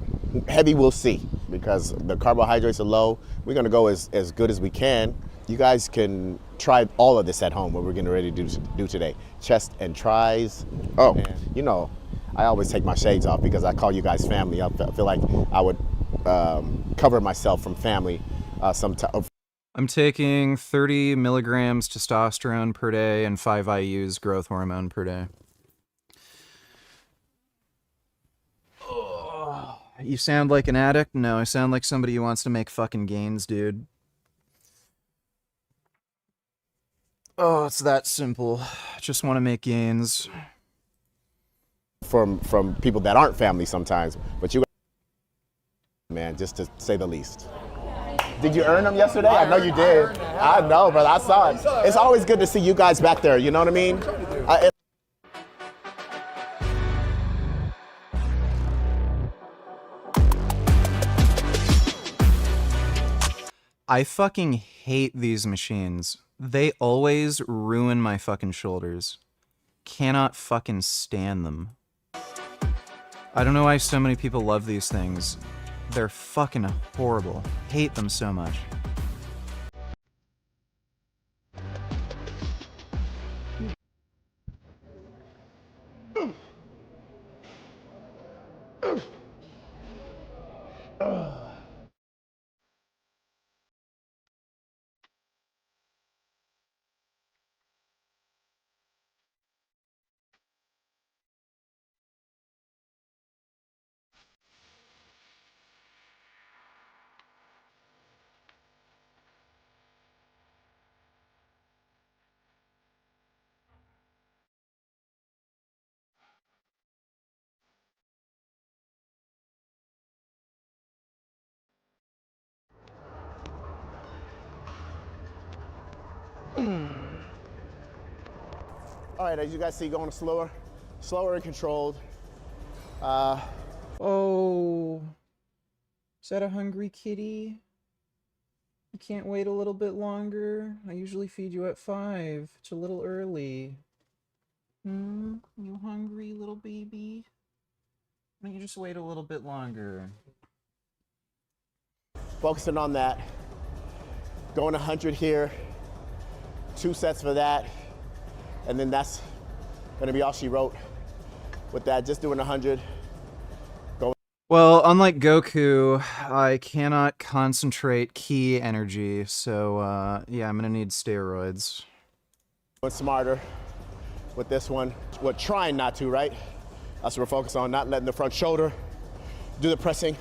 Heavy, we'll see, because the carbohydrates are low. We're gonna go as good as we can. You guys can try all of this at home, what we're getting ready to do today. Chest and tris. Oh, and, you know, I always take my shades off because I call you guys family. I feel like I would cover myself from family sometimes. I'm taking 30 milligrams testosterone per day and 5 IUs growth hormone per day. Oh, you sound like an addict? No, I sound like somebody who wants to make fucking gains, dude. Oh, it's that simple. Just want to make gains. From people that aren't family sometimes, but you, man, just to say the least. Did you earn them yesterday? I know you did. I know, brother. I saw it. It's always good to see you guys back there. You know what I mean? I fucking hate these machines. They always ruin my fucking shoulders. Cannot fucking stand them. I don't know why so many people love these things. They're fucking horrible. Hate them so much. All right, as you guys see, going slower and controlled. Oh, is that a hungry kitty? You can't wait a little bit longer? I usually feed you at 5. It's a little early. You hungry, little baby? Why don't you just wait a little bit longer? Focusing on that. Going 100 here, 2 sets for that, and then that's gonna be all she wrote with that, just doing 100. Well, unlike Goku, I cannot concentrate ki energy, so yeah, I'm gonna need steroids. Going smarter with this one. We're trying not to, right? That's what we're focused on, not letting the front shoulder do the pressing,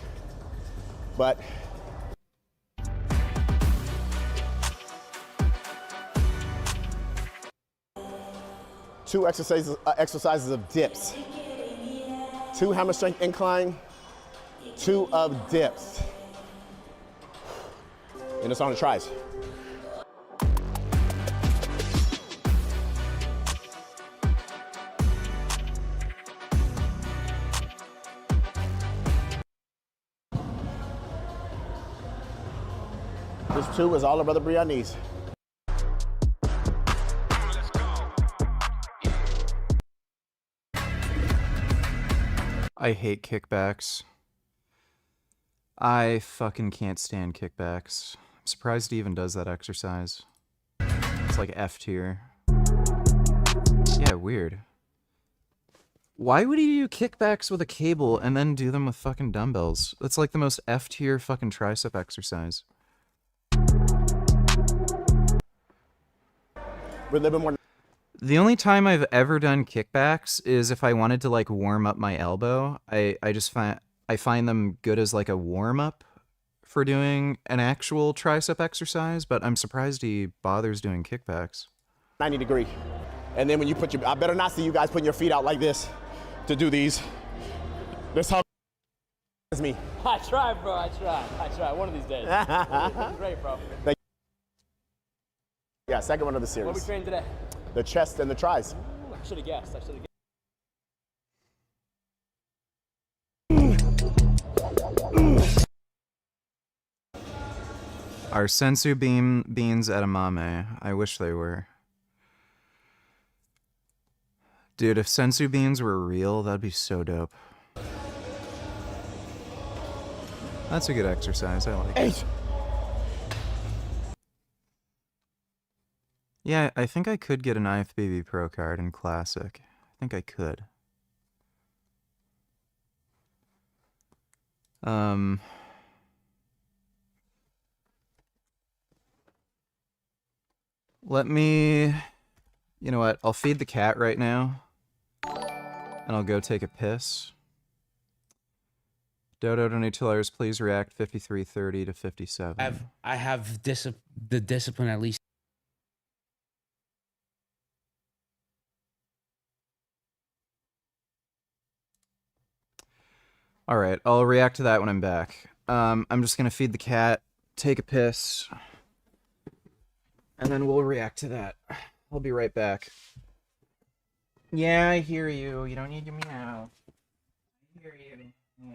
but two exercises of dips. 2 hammer strength incline, 2 of dips. And it's on the tries. This 2 is all our brother Brian needs. I hate kickbacks. I fucking can't stand kickbacks. I'm surprised he even does that exercise. It's like F tier. Yeah, weird. Why would he do kickbacks with a cable and then do them with fucking dumbbells? That's like the most F tier fucking tricep exercise. We're a little bit more. The only time I've ever done kickbacks is if I wanted to like warm up my elbow. I find them good as like a warm up for doing an actual tricep exercise, but I'm surprised he bothers doing kickbacks. 90-degree. And then when you put your, I better not see you guys putting your feet out like this to do these. This how is me. I try, bro. I try. One of these days. Great, bro. Yeah, second one of the series. What we trained today? The chest and the tries. Ooh, I should have guessed. Are sensu beans edamame? I wish they were. Dude, if sensu beans were real, that'd be so dope. That's a good exercise. I like it. Yeah, I think I could get an IFBB Pro card in Classic. I think I could. Let me... You know what? I'll feed the cat right now. And I'll go take a piss. Dodo donate $2. Please react 53:30 to 57. I have the discipline at least. All right, I'll react to that when I'm back. I'm just gonna feed the cat, take a piss, and then we'll react to that. I'll be right back. Yeah, I hear you. You don't need to meow. I hear you. Yeah.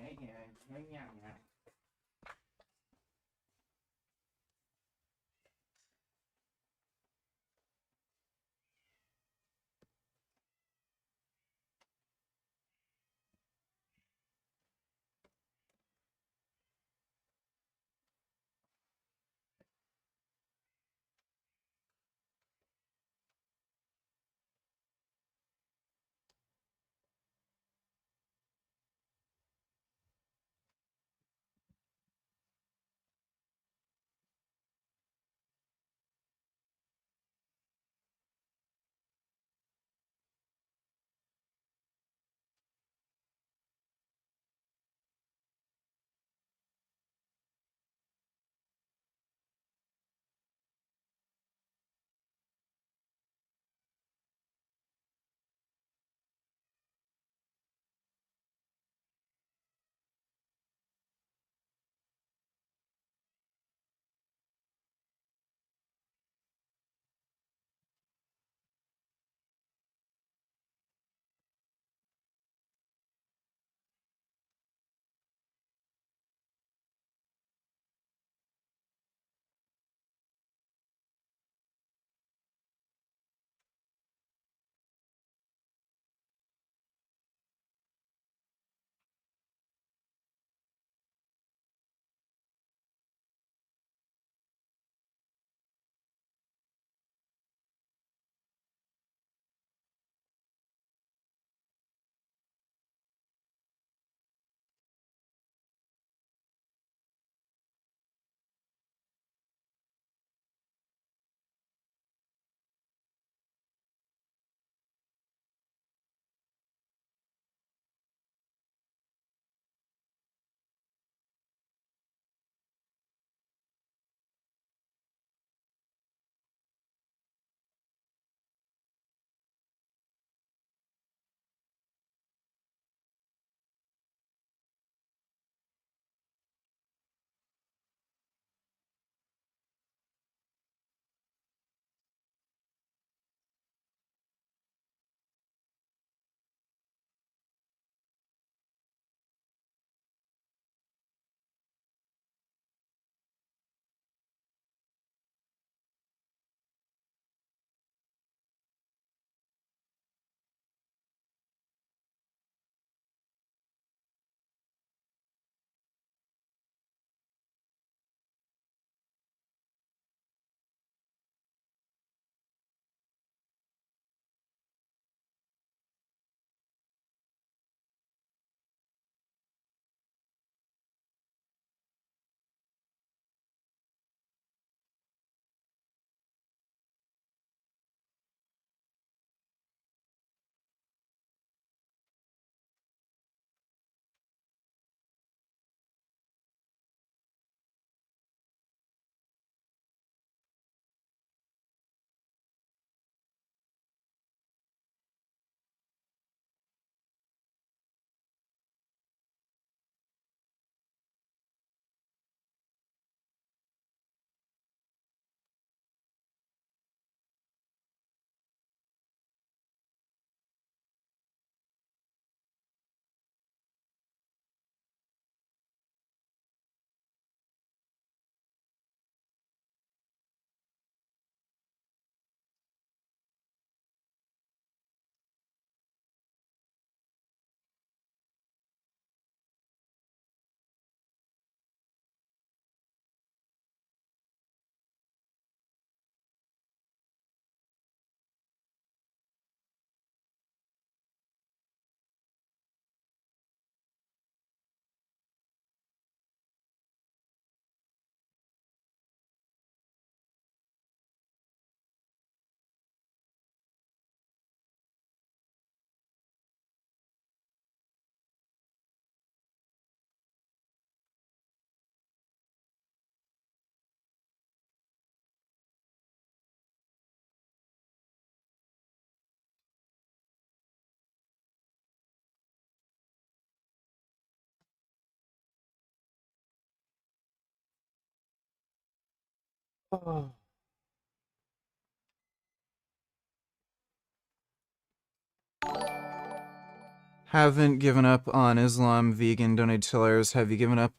Haven't given up on Islam, vegan, donate tillers. Have you given up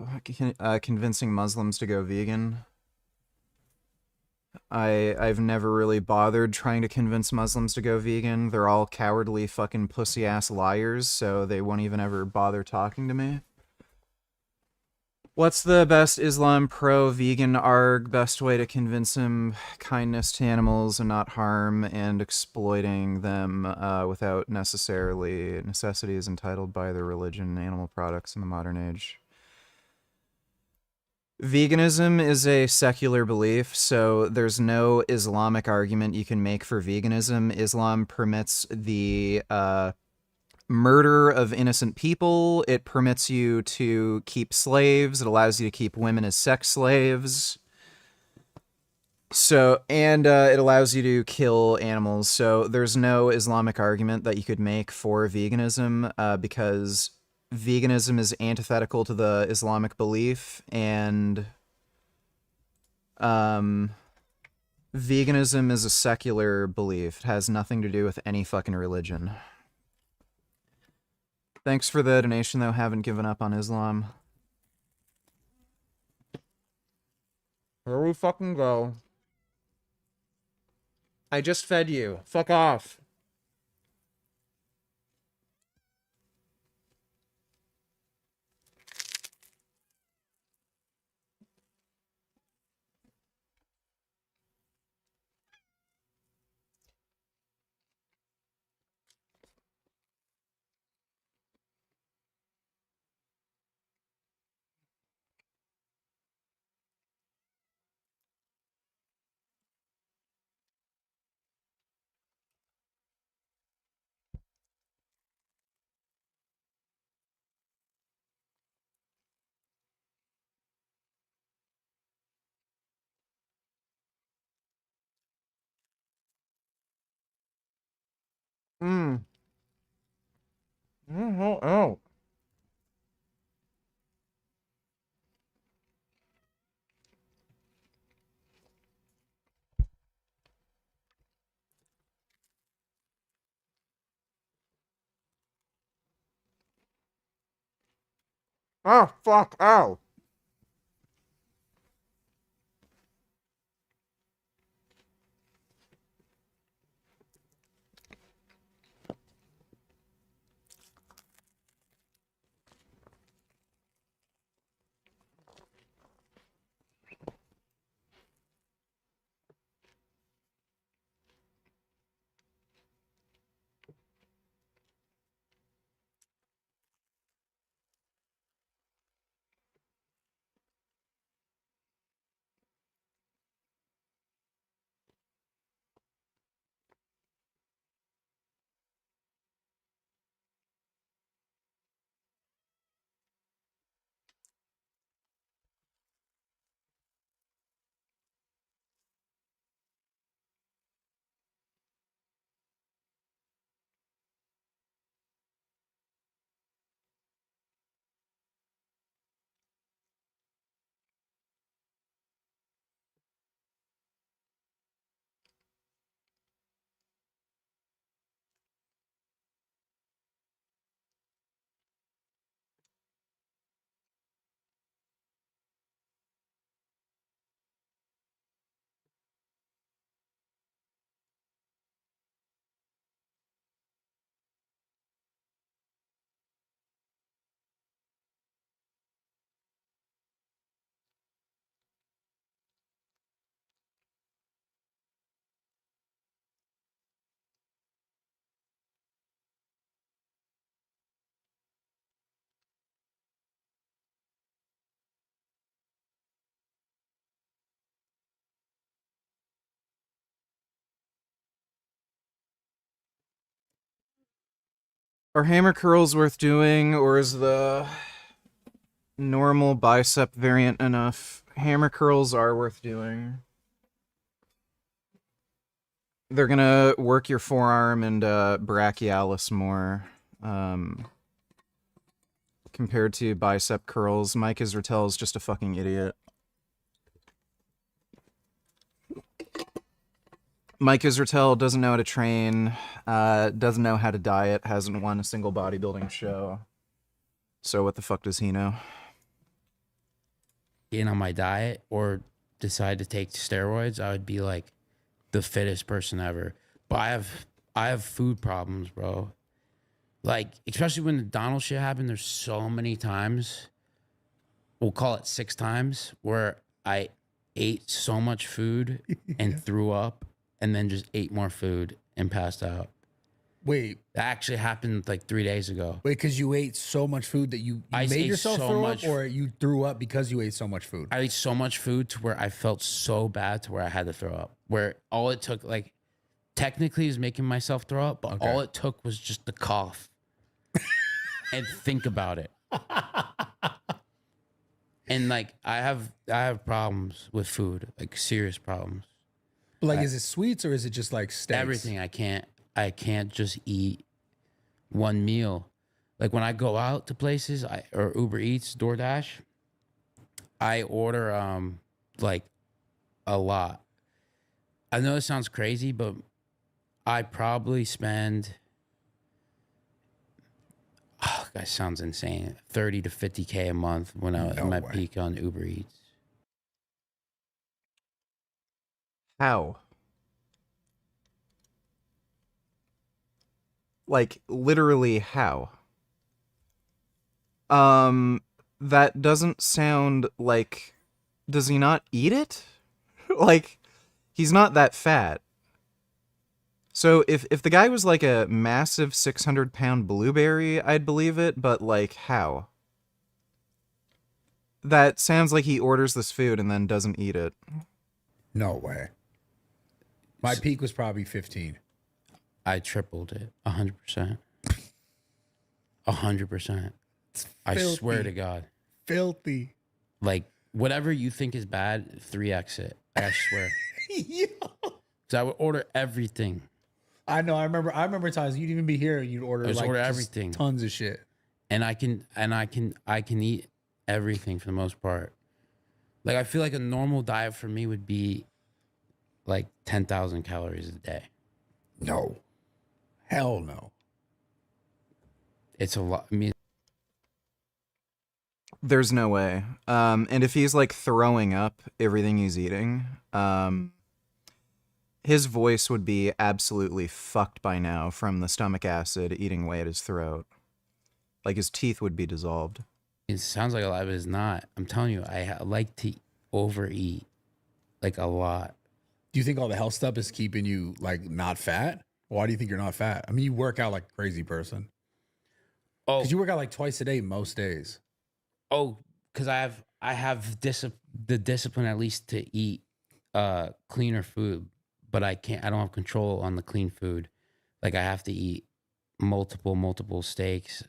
convincing Muslims to go vegan? I've never really bothered trying to convince Muslims to go vegan. They're all cowardly fucking pussy-ass liars, so they won't even ever bother talking to me. What's the best Islam pro-vegan arg? Best way to convince him? Kindness to animals and not harm, and exploiting them without necessarily necessities entitled by their religion, animal products in the modern age. Veganism is a secular belief, so there's no Islamic argument you can make for veganism. Islam permits the murder of innocent people. It permits you to keep slaves. It allows you to keep women as sex slaves. So, and it allows you to kill animals. So there's no Islamic argument that you could make for veganism because veganism is antithetical to the Islamic belief, and veganism is a secular belief. It has nothing to do with any fucking religion. Thanks for the donation, though. Haven't given up on Islam. Here we fucking go. I just fed you. Fuck off. Oh. Oh, fuck. Ow. Are hammer curls worth doing, or is the normal bicep variant enough? Hammer curls are worth doing. They're gonna work your forearm and brachialis more compared to bicep curls. Mike Israetel is just a fucking idiot. Mike Israetel doesn't know how to train, doesn't know how to diet, hasn't won a single bodybuilding show. So what the fuck does he know? In on my diet or decide to take steroids, I would be like the fittest person ever. But I have food problems, bro. Like, especially when the Donald shit happened, there's so many times, we'll call it 6 times, where I ate so much food and threw up and then just ate more food and passed out. Wait. That actually happened like 3 days ago. Wait, because you ate so much food that you I made ate yourself so throw much up, or you threw up because you ate so much food? I ate so much food to where I felt so bad to where I had to throw up. Where all it took, like, technically is making myself throw up, but all it took was just the cough and think about it. And like I have problems with food, like serious problems. But like, is it sweets or is it just like steaks? Everything. I can't just eat one meal. Like when I go out to places, or Uber Eats, DoorDash, I order like a lot. I know it sounds crazy, but I probably spend, oh, that sounds insane, 30 to 50K a month when I was at my peak on Uber Eats. How? Like, literally how? That doesn't sound like... Does he not eat it? Like, he's not that fat. So if the guy was like a massive 600-pound blueberry, I'd believe it, but like, how? That sounds like he orders this food and then doesn't eat it. No way. My peak was probably 15. I tripled it, 100%. 100%. I swear to God. Filthy. Like, whatever you think is bad, 3x it. I swear. So I would order everything. I know. I remember times you'd even be here and you'd order like order just everything, tons of shit. And I can eat everything for the most part. Like I feel like a normal diet for me would be like 10,000 calories a day. No. Hell no. It's a lot. I mean, there's no way. And if he's like throwing up everything he's eating, his voice would be absolutely fucked by now from the stomach acid eating away at his throat. Like his teeth would be dissolved. it sounds like a lot, but it's not. I'm telling you, I like to overeat like a lot. Do you think all the health stuff is keeping you like not fat? Why do you think you're not fat? I mean, you work out like a crazy person. Oh, because you work out like twice a day most days. Oh, because I have the discipline at least to eat cleaner food, but I don't have control on the clean food. Like I have to eat multiple steaks,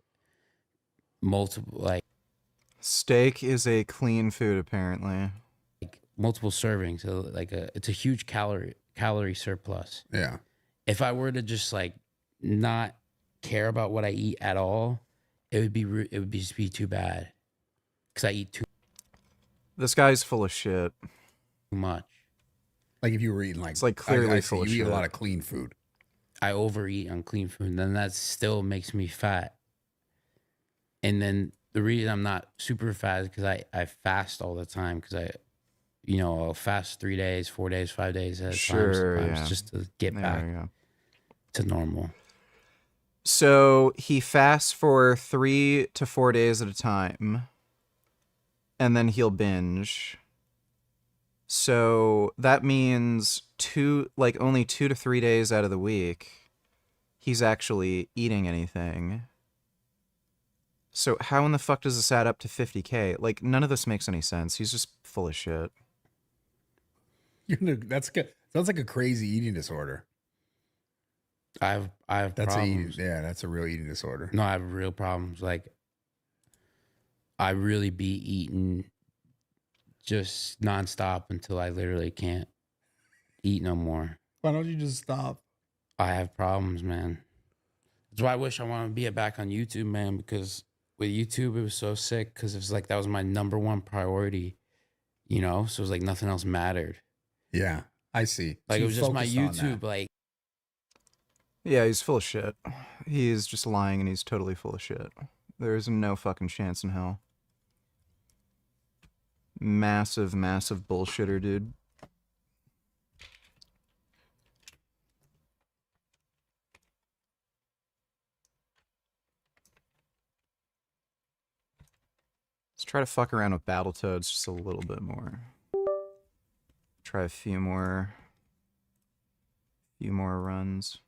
steak is a clean food apparently. Like multiple servings, so like it's a huge calorie surplus. Yeah. If I were to just like not care about what I eat at all, it would just be too bad. Because I eat too. This guy's full of shit. Much. Like if you were eating like it's like clearly I full of you shit. eat a lot of clean food. I overeat on clean food, and then that still makes me fat. And then the reason I'm not super fat is because I fast all the time, because I'll fast 3 days, 4 days, 5 days at a time sometimes, just to get back to normal. So he fasts for 3 to 4 days at a time, and then he'll binge. So that means only 2 to 3 days out of the week, he's actually eating anything. So how in the fuck does this add up to 50K? Like, none of this makes any sense. He's just full of shit. That's good. Sounds like a crazy eating disorder. I have that's problems. That's a real eating disorder. No, I have real problems. Like, I really be eating just nonstop until I literally can't eat no more. Why don't you just stop? I have problems, man. That's why I wish I wanted to be back on YouTube, man, because with YouTube, it was so sick, because it was like that was my #1 priority, So it was like nothing else mattered. Yeah. I see. Like So it was just my focused on YouTube. that. Like Yeah, he's full of shit. He's just lying and he's totally full of shit. There's no fucking chance in hell. Massive, massive bullshitter, dude. Let's try to fuck around with Battletoads just a little bit more. Try a few more runs.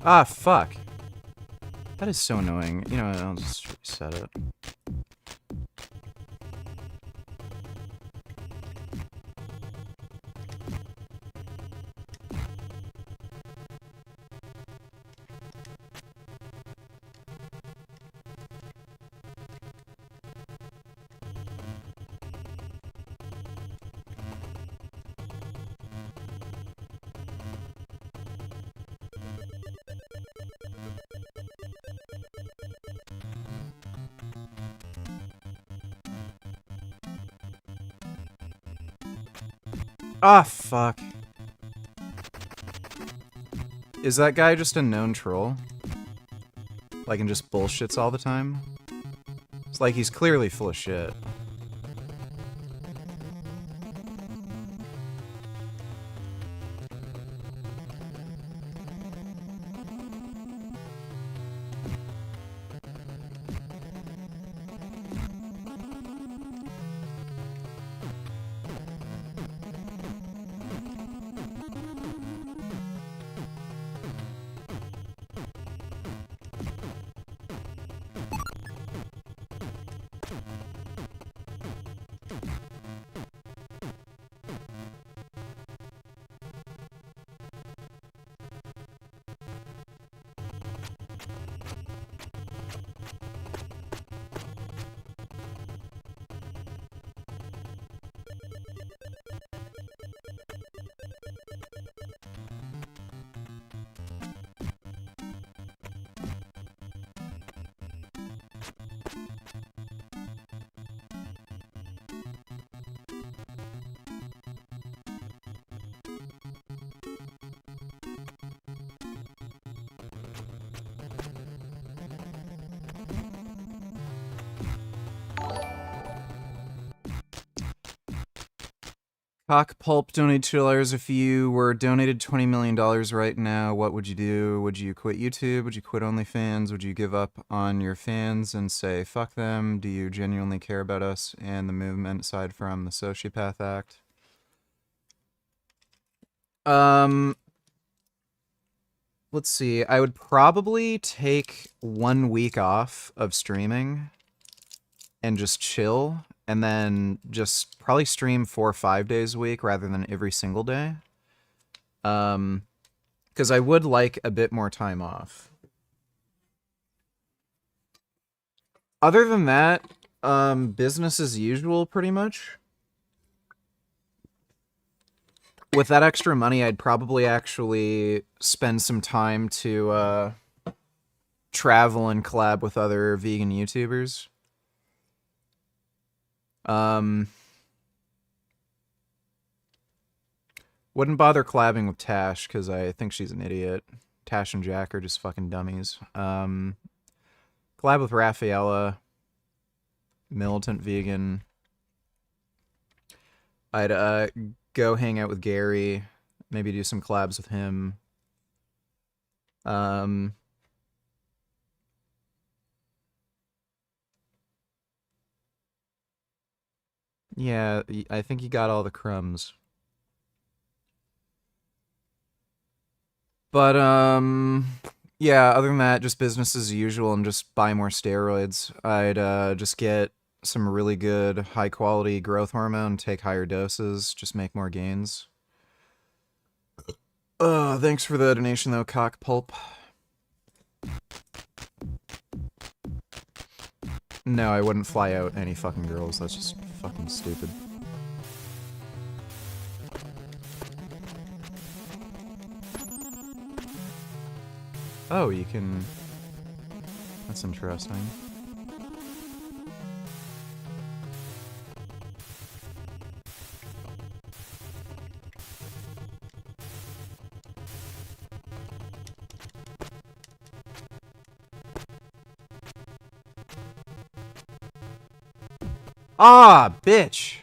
Ah, fuck. That is so annoying. You know what, I'll just reset it. Ah, fuck. Is that guy just a known troll? Like, and just bullshits all the time? It's like he's clearly full of shit. Cock Pulp donated $2. If you were donated $20 million right now, what would you do? Would you quit YouTube? Would you quit OnlyFans? Would you give up on your fans and say, fuck them? Do you genuinely care about us and the movement aside from the Sociopath Act? Let's see. I would probably take 1 week off of streaming and just chill. And then just probably stream 4 or 5 days a week rather than every single day. Because I would like a bit more time off. Other than that, business as usual, pretty much. With that extra money, I'd probably actually spend some time to travel and collab with other vegan YouTubers. Wouldn't bother collabing with Tash because I think she's an idiot. Tash and Jack are just fucking dummies. Collab with Rafaela, militant vegan. I'd go hang out with Gary, maybe do some collabs with him. Yeah, I think you got all the crumbs. But, yeah, other than that, just business as usual and just buy more steroids. I'd just get some really good, high-quality growth hormone, take higher doses, just make more gains. Thanks for the donation, though, Cock Pulp. No, I wouldn't fly out any fucking girls. That's just fucking stupid. Oh, you can... That's interesting. Ah, bitch!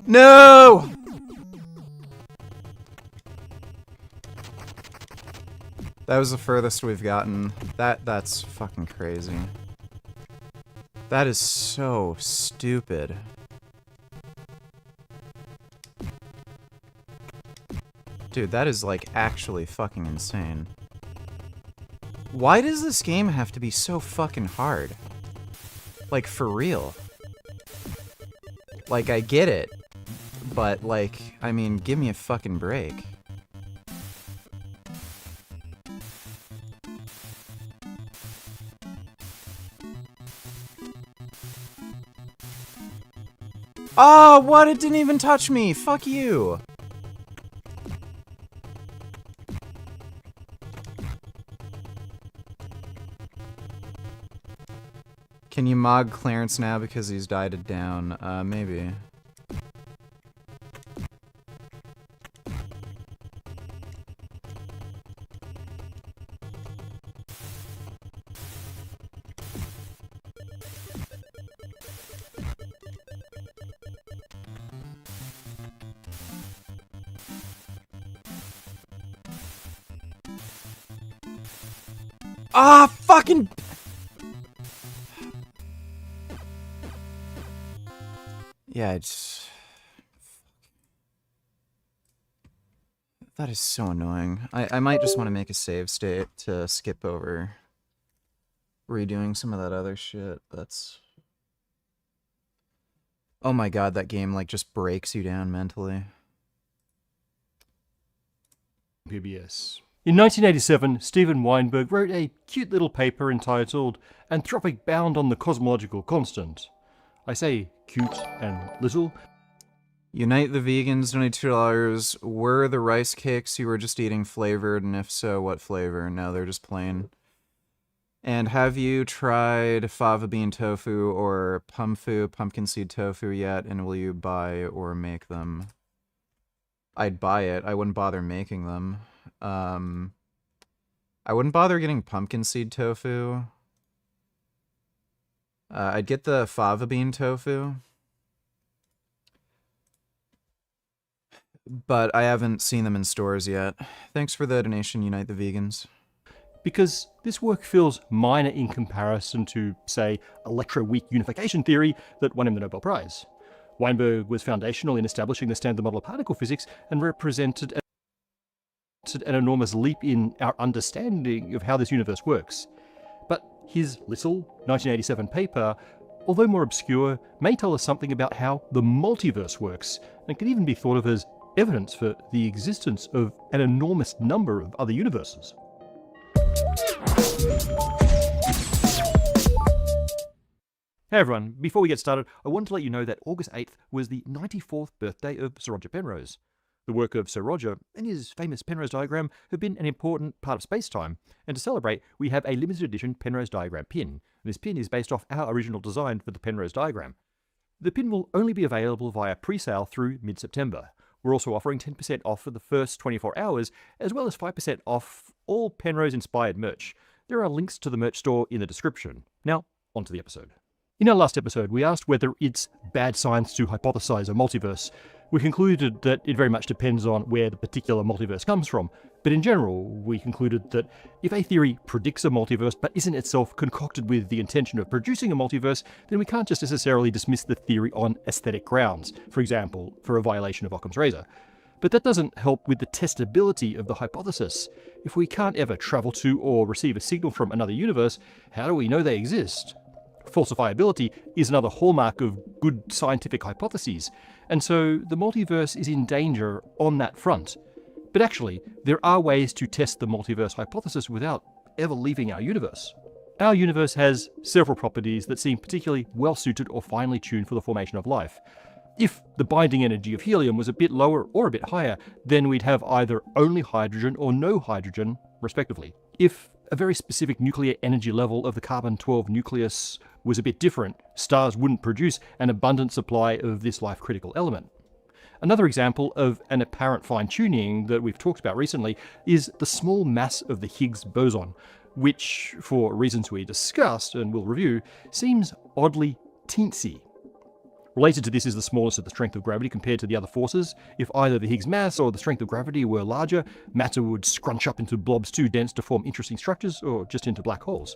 No! That was the furthest we've gotten. That's fucking crazy. That is so stupid. Dude, that is like actually fucking insane. Why does this game have to be so fucking hard? Like, for real. Like, I get it. But, like, I mean, give me a fucking break. Oh, what? It didn't even touch me! Fuck you! Can you mod Clarence now because he's died down? Maybe. Ah, fucking... Yeah, it's... That is so annoying. I might just want to make a save state to skip over redoing some of that other shit. That's... Oh my god, that game, like, just breaks you down mentally. PBS. In 1987, Steven Weinberg wrote a cute little paper entitled Anthropic Bound on the Cosmological Constant. I say cute and little. Unite the Vegans, $22. Were the rice cakes you were just eating flavored, and if so, what flavor? No, they're just plain. And have you tried fava bean tofu or pumfu, pumpkin seed tofu yet, and will you buy or make them? I'd buy it. I wouldn't bother making them. I wouldn't bother getting pumpkin seed tofu. I'd get the fava bean tofu. But I haven't seen them in stores yet. Thanks for the donation, Unite the Vegans. Because this work feels minor in comparison to, say, electroweak unification theory that won him the Nobel Prize. Weinberg was foundational in establishing the standard model of particle physics and represented an enormous leap in our understanding of how this universe works. But his little 1987 paper, although more obscure, may tell us something about how the multiverse works, and can even be thought of as evidence for the existence of an enormous number of other universes. Hey everyone, before we get started, I wanted to let you know that August 8th was the 94th birthday of Sir Roger Penrose. The work of Sir Roger and his famous Penrose diagram have been an important part of space-time, and to celebrate, we have a limited edition Penrose diagram pin. This pin is based off our original design for the Penrose diagram. The pin will only be available via pre-sale through mid-September. We're also offering 10% off for the first 24 hours, as well as 5% off all Penrose-inspired merch. There are links to the merch store in the description. Now, on to the episode. In our last episode, we asked whether it's bad science to hypothesize a multiverse. We concluded that it very much depends on where the particular multiverse comes from, But in general, we concluded that if a theory predicts a multiverse but isn't itself concocted with the intention of producing a multiverse, then we can't just necessarily dismiss the theory on aesthetic grounds, for example, for a violation of Occam's razor. But that doesn't help with the testability of the hypothesis. If we can't ever travel to or receive a signal from another universe, how do we know they exist? Falsifiability is another hallmark of good scientific hypotheses, and so the multiverse is in danger on that front. But actually, there are ways to test the multiverse hypothesis without ever leaving our universe. Our universe has several properties that seem particularly well suited or finely tuned for the formation of life. If the binding energy of helium was a bit lower or a bit higher, then we'd have either only hydrogen or no hydrogen, respectively. If a very specific nuclear energy level of the carbon-12 nucleus was a bit different, stars wouldn't produce an abundant supply of this life-critical element. Another example of an apparent fine-tuning that we've talked about recently is the small mass of the Higgs boson, which, for reasons we discussed and will review, seems oddly teensy. Related to this is the smallness of the strength of gravity compared to the other forces. If either the Higgs mass or the strength of gravity were larger, matter would scrunch up into blobs too dense to form interesting structures, or just into black holes.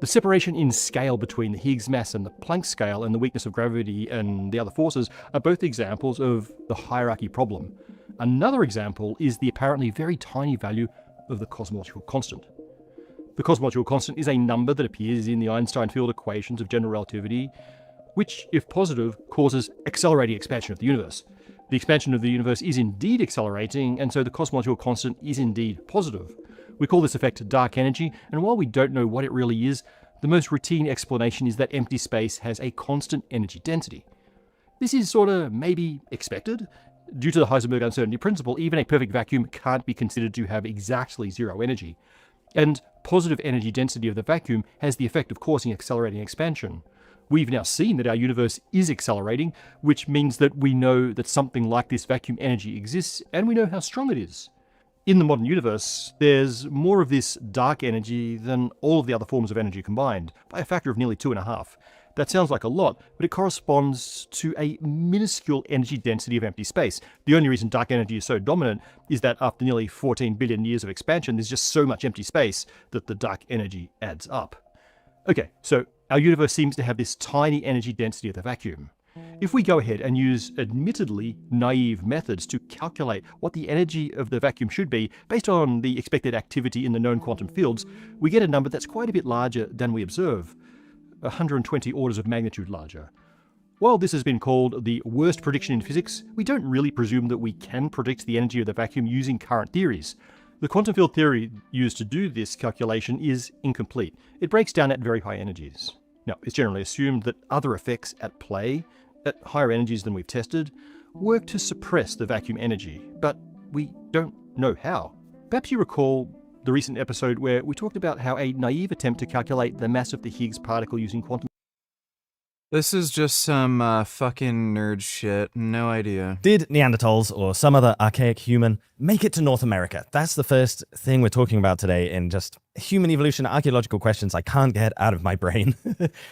The separation in scale between the Higgs mass and the Planck scale and the weakness of gravity and the other forces are both examples of the hierarchy problem. Another example is the apparently very tiny value of the cosmological constant. The cosmological constant is a number that appears in the Einstein field equations of general relativity, which, if positive, causes accelerating expansion of the universe. The expansion of the universe is indeed accelerating, and so the cosmological constant is indeed positive. We call this effect dark energy, and while we don't know what it really is, the most routine explanation is that empty space has a constant energy density. This is sorta maybe expected. Due to the Heisenberg uncertainty principle, even a perfect vacuum can't be considered to have exactly zero energy. And positive energy density of the vacuum has the effect of causing accelerating expansion. We've now seen that our universe is accelerating, which means that we know that something like this vacuum energy exists, and we know how strong it is. In the modern universe, there's more of this dark energy than all of the other forms of energy combined, by a factor of nearly 2.5. That sounds like a lot, but it corresponds to a minuscule energy density of empty space. The only reason dark energy is so dominant is that after nearly 14 billion years of expansion, there's just so much empty space that the dark energy adds up. Okay, so our universe seems to have this tiny energy density of the vacuum. If we go ahead and use admittedly naive methods to calculate what the energy of the vacuum should be based on the expected activity in the known quantum fields, we get a number that's quite a bit larger than we observe, 120 orders of magnitude larger. While this has been called the worst prediction in physics, we don't really presume that we can predict the energy of the vacuum using current theories. The quantum field theory used to do this calculation is incomplete. It breaks down at very high energies. Now, it's generally assumed that other effects at play, at higher energies than we've tested, work to suppress the vacuum energy, but we don't know how. Perhaps you recall the recent episode where we talked about how a naive attempt to calculate the mass of the Higgs particle using quantum. This is just some fucking nerd shit. No idea. Did Neanderthals or some other archaic human make it to North America? That's the first thing we're talking about today in just human evolution, archaeological questions I can't get out of my brain.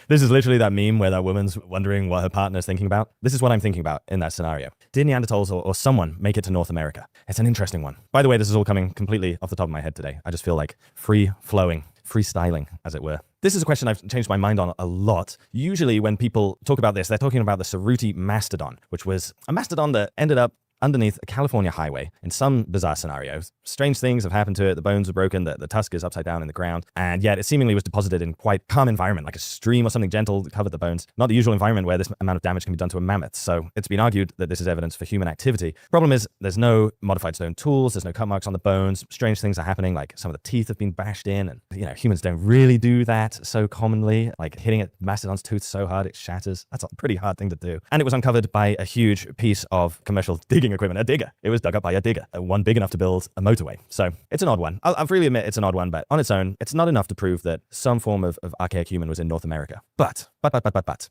This is literally that meme where that woman's wondering what her partner's thinking about. This is what I'm thinking about in that scenario. Did Neanderthals or someone make it to North America? It's an interesting one. By the way, this is all coming completely off the top of my head today. I just feel like free-flowing, freestyling, as it were. This is a question I've changed my mind on a lot. Usually when people talk about this, they're talking about the Cerruti mastodon, which was a mastodon that ended up underneath a California highway in some bizarre scenarios. Strange things have happened to it. The bones are broken, the tusk is upside down in the ground, and yet it seemingly was deposited in quite calm environment, like a stream or something gentle that covered the bones. Not the usual environment where this amount of damage can be done to a mammoth. So it's been argued that this is evidence for human activity. Problem is, there's no modified stone tools, there's no cut marks on the bones. Strange things are happening, like some of the teeth have been bashed in, and humans don't really do that so commonly, like hitting a mastodon's tooth so hard it shatters. That's a pretty hard thing to do. And it was uncovered by a huge piece of commercial digging equipment, a digger. It was dug up by a digger, one big enough to build a motorway. So it's an odd one. I'll freely admit it's an odd one, but on its own, it's not enough to prove that some form of archaic human was in North America. But,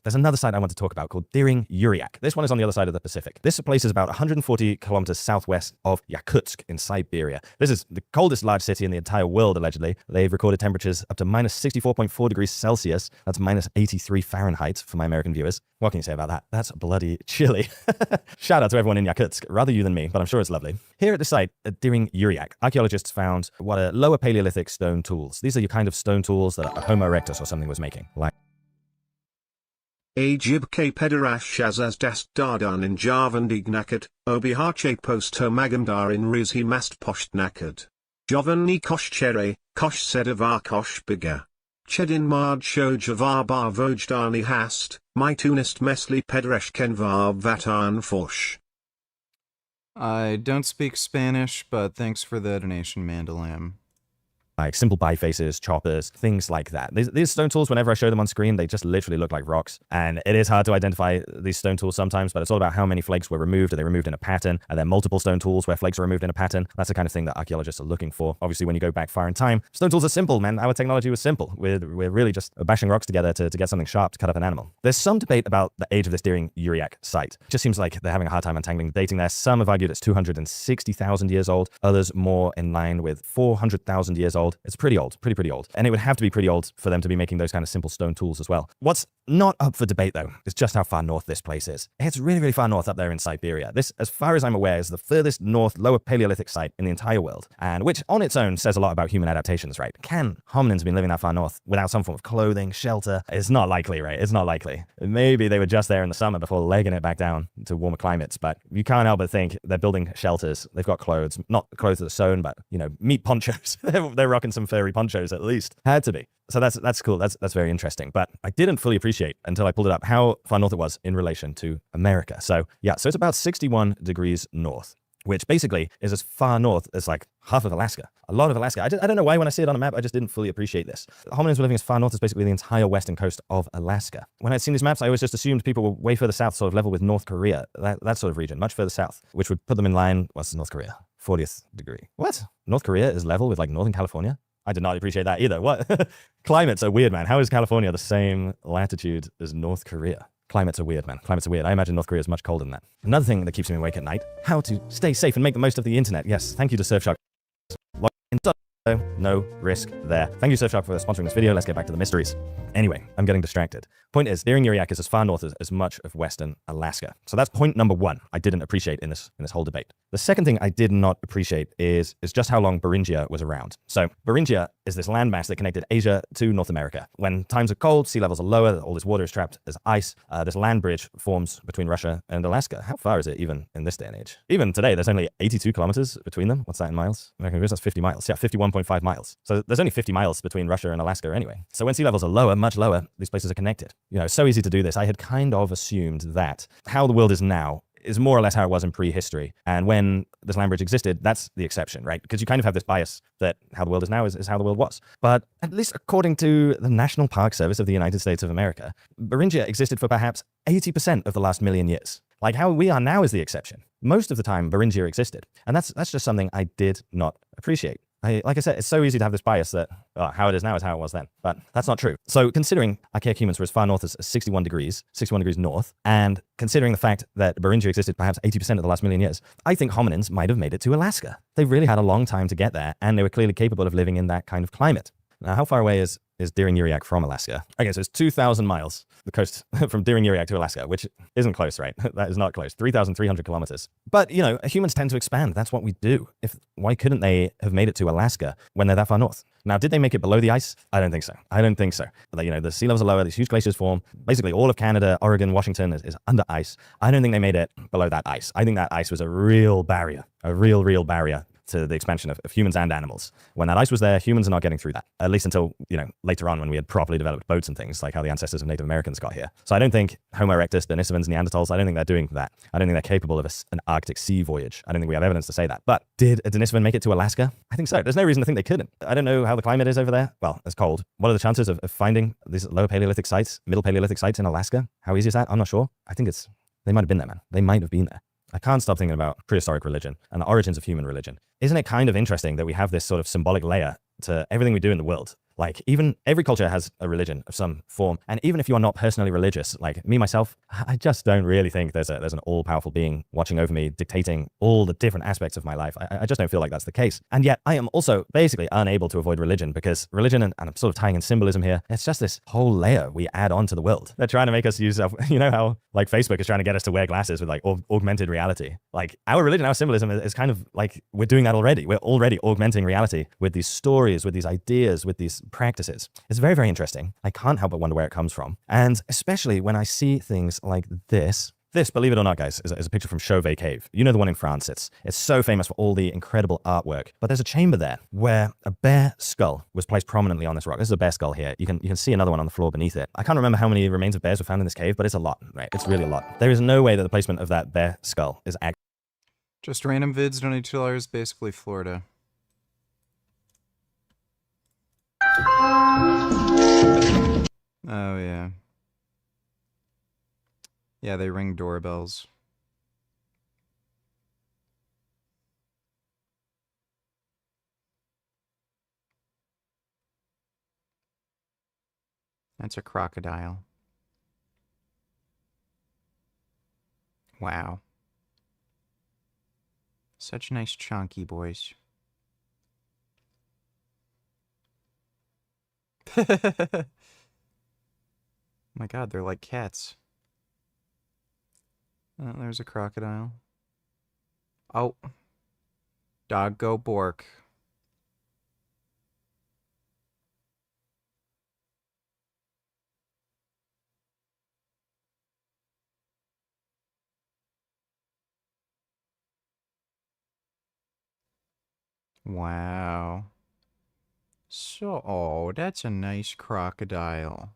there's another site I want to talk about called Diring-Yuriak. This one is on the other side of the Pacific. This place is about 140 kilometers southwest of Yakutsk in Siberia. This is the coldest large city in the entire world, allegedly. They've recorded temperatures up to minus 64.4 degrees Celsius. That's minus 83 Fahrenheit for my American viewers. What can you say about that? That's bloody chilly. Shout out to everyone in Yakutsk. rather you than me, but I'm sure it's lovely. Here at the site, at Diring Uriak, archaeologists found what are lower Paleolithic stone tools. These are your kind of stone tools that a Homo erectus or something was making. Like Ajib ke pederash as das dardan in Javan dignakat, obihache post homagandar in rizhi mast poshtnakat. Jovan ni kosh chere, kosh sedavar kosh biga. Chedin mard shojavar bar vojdani hast, my tunist mesli pedresh kenvar vatan fosh. I don't speak Spanish, but thanks for the donation, Mandalam. Like simple bifaces, choppers, things like that. These stone tools, whenever I show them on screen, they just literally look like rocks. And it is hard to identify these stone tools sometimes, but it's all about how many flakes were removed. Are they removed in a pattern? Are there multiple stone tools where flakes are removed in a pattern? That's the kind of thing that archaeologists are looking for. Obviously, when you go back far in time, stone tools are simple, man. Our technology was simple. We're really just bashing rocks together to get something sharp to cut up an animal. There's some debate about the age of this Diring Uriak site. It just seems like they're having a hard time untangling the dating there. Some have argued it's 260,000 years old. Others more in line with 400,000 years old. It's pretty old. Pretty old. And it would have to be pretty old for them to be making those kind of simple stone tools as well. What's not up for debate, though, is just how far north this place is. It's really, really far north up there in Siberia. This, as far as I'm aware, is the furthest north lower Paleolithic site in the entire world, and which on its own says a lot about human adaptations, right? Can hominins have been living that far north without some form of clothing, shelter? It's not likely, right? It's not likely. Maybe they were just there in the summer before legging it back down to warmer climates, but you can't help but think they're building shelters. They've got clothes, not clothes that are sewn, but, you know, meat ponchos. They're rocking some furry ponchos at least. Had to be. So that's cool. That's very interesting. But I didn't fully appreciate until I pulled it up how far north it was in relation to America. So yeah, so it's about 61 degrees north, which basically is as far north as like half of Alaska. A lot of Alaska. I don't know why when I see it on a map, I just didn't fully appreciate this. Hominins were living as far north as basically the entire western coast of Alaska. When I'd seen these maps, I always just assumed people were way further south, sort of level with North Korea, that sort of region, much further south, which would put them in line. What's North Korea? 40th degree. What? North Korea is level with like Northern California? I did not appreciate that either. What? Climates are weird, man. How is California the same latitude as North Korea? Climates are weird, man. Climates are weird. I imagine North Korea is much colder than that. Another thing that keeps me awake at night, how to stay safe and make the most of the internet. Yes, thank you to Surfshark. No risk there. Thank you, Surfshark, for sponsoring this video. Let's get back to the mysteries. Anyway, I'm getting distracted. Point is, Diring Uriak is as far north as much of western Alaska. So that's point number one I didn't appreciate in this whole debate. The second thing I did not appreciate is just how long Beringia was around. So Beringia is this landmass that connected Asia to North America. When times are cold, sea levels are lower, all this water is trapped as ice. This land bridge forms between Russia and Alaska. How far is it even in this day and age? Even today, there's only 82 kilometers between them. What's that in miles? American That's 50 miles. Yeah, 51.5 miles. So there's only 50 miles between Russia and Alaska anyway. So when sea levels are lower, much lower, these places are connected. You know, it's so easy to do this. I had kind of assumed that how the world is now is more or less how it was in prehistory. And when this land bridge existed, that's the exception, right? Because you kind of have this bias that how the world is now is how the world was. But at least according to the National Park Service of the United States of America, Beringia existed for perhaps 80% of the last million years. Like how we are now is the exception. Most of the time, Beringia existed. And that's just something I did not appreciate. Like I said, it's so easy to have this bias that how it is now is how it was then. But that's not true. So considering archaic humans were as far north as 61 degrees north, and considering the fact that Beringia existed perhaps 80% of the last million years, I think hominins might have made it to Alaska. They really had a long time to get there, and they were clearly capable of living in that kind of climate. Now, how far away is Diring Uriak from Alaska? Okay, so it's 2,000 miles, the coast from Diring Uriak to Alaska, which isn't close, right? That is not close. 3,300 kilometers. But, you know, humans tend to expand. That's what we do. Why couldn't they have made it to Alaska when they're that far north? Now, did they make it below the ice? I don't think so. You know, the sea levels are lower, these huge glaciers form. Basically, all of Canada, Oregon, Washington is under ice. I don't think they made it below that ice. I think that ice was a real barrier, a real barrier to the expansion of humans and animals. When that ice was there, humans are not getting through that, at least until, you know, later on when we had properly developed boats and things, like how the ancestors of Native Americans got here. So I don't think Homo erectus, Denisovans, Neanderthals, I don't think they're doing that. I don't think they're capable of an Arctic sea voyage. I don't think we have evidence to say that. But did a Denisovan make it to Alaska? I think so. There's no reason to think they couldn't. I don't know how the climate is over there. Well, it's cold. What are the chances of finding these lower Paleolithic sites, middle Paleolithic sites in Alaska? How easy is that? I'm not sure. I think they might have been there, man. They might have been there. I can't stop thinking about prehistoric religion and the origins of human religion. Isn't it kind of interesting that we have this sort of symbolic layer to everything we do in the world? Like even every culture has a religion of some form. And even if you're not personally religious, like me, myself, I just don't really think there's an all-powerful being watching over me, dictating all the different aspects of my life. I just don't feel like that's the case. And yet I am also basically unable to avoid religion, because religion, and I'm sort of tying in symbolism here, it's just this whole layer we add on to the world. They're trying to make us use, you know how like Facebook is trying to get us to wear glasses with like augmented reality. Like our religion, our symbolism is kind of like we're doing that already. We're already augmenting reality with these stories, with these ideas, with these practices. It's very, very interesting. I can't help but wonder where it comes from. And especially when I see things like this. This, believe it or not, guys, is a picture from Chauvet Cave. You know the one in France. It's so famous for all the incredible artwork. But there's a chamber there where a bear skull was placed prominently on this rock. This is a bear skull here. You can see another one on the floor beneath it. I can't remember how many remains of bears were found in this cave, but it's a lot, right? It's really a lot. There is no way that the placement of that bear skull is accurate. Just random vids, donate $2, basically Florida. Oh, yeah. Yeah, they ring doorbells. That's a crocodile. Wow. Such nice chunky boys. My god, they're like cats. Oh, there's a crocodile. Oh. Dog go bork. Wow. So, oh, that's a nice crocodile.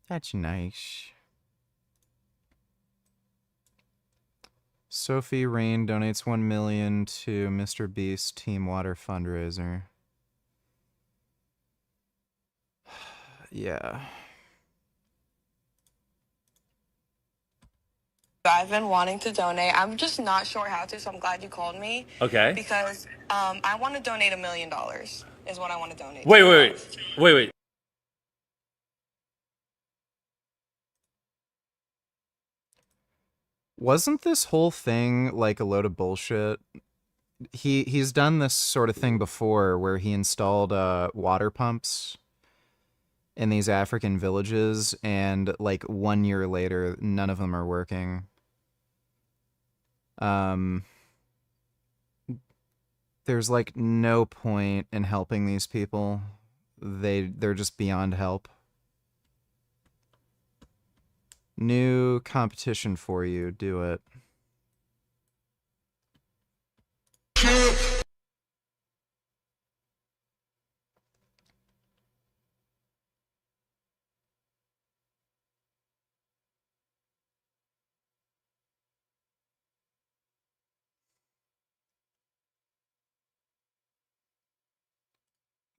That's nice. Sophie Rain donates 1 million to Mr. Beast Team Water fundraiser. Yeah. I've been wanting to donate. I'm just not sure how to, so I'm glad you called me. Okay. Because I want to donate $1 million is what I want to donate. Wait. Wasn't this whole thing like a load of bullshit? He's done this sort of thing before where he installed water pumps in these African villages, and like 1 year later none of them are working. There's like no point in helping these people. They're just beyond help. New competition for you. Do it.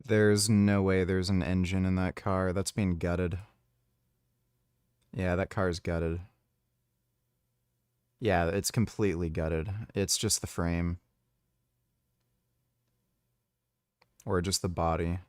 There's no way there's an engine in that car. That's being gutted. Yeah, that car's gutted. Yeah, it's completely gutted. It's just the frame. Or just the body.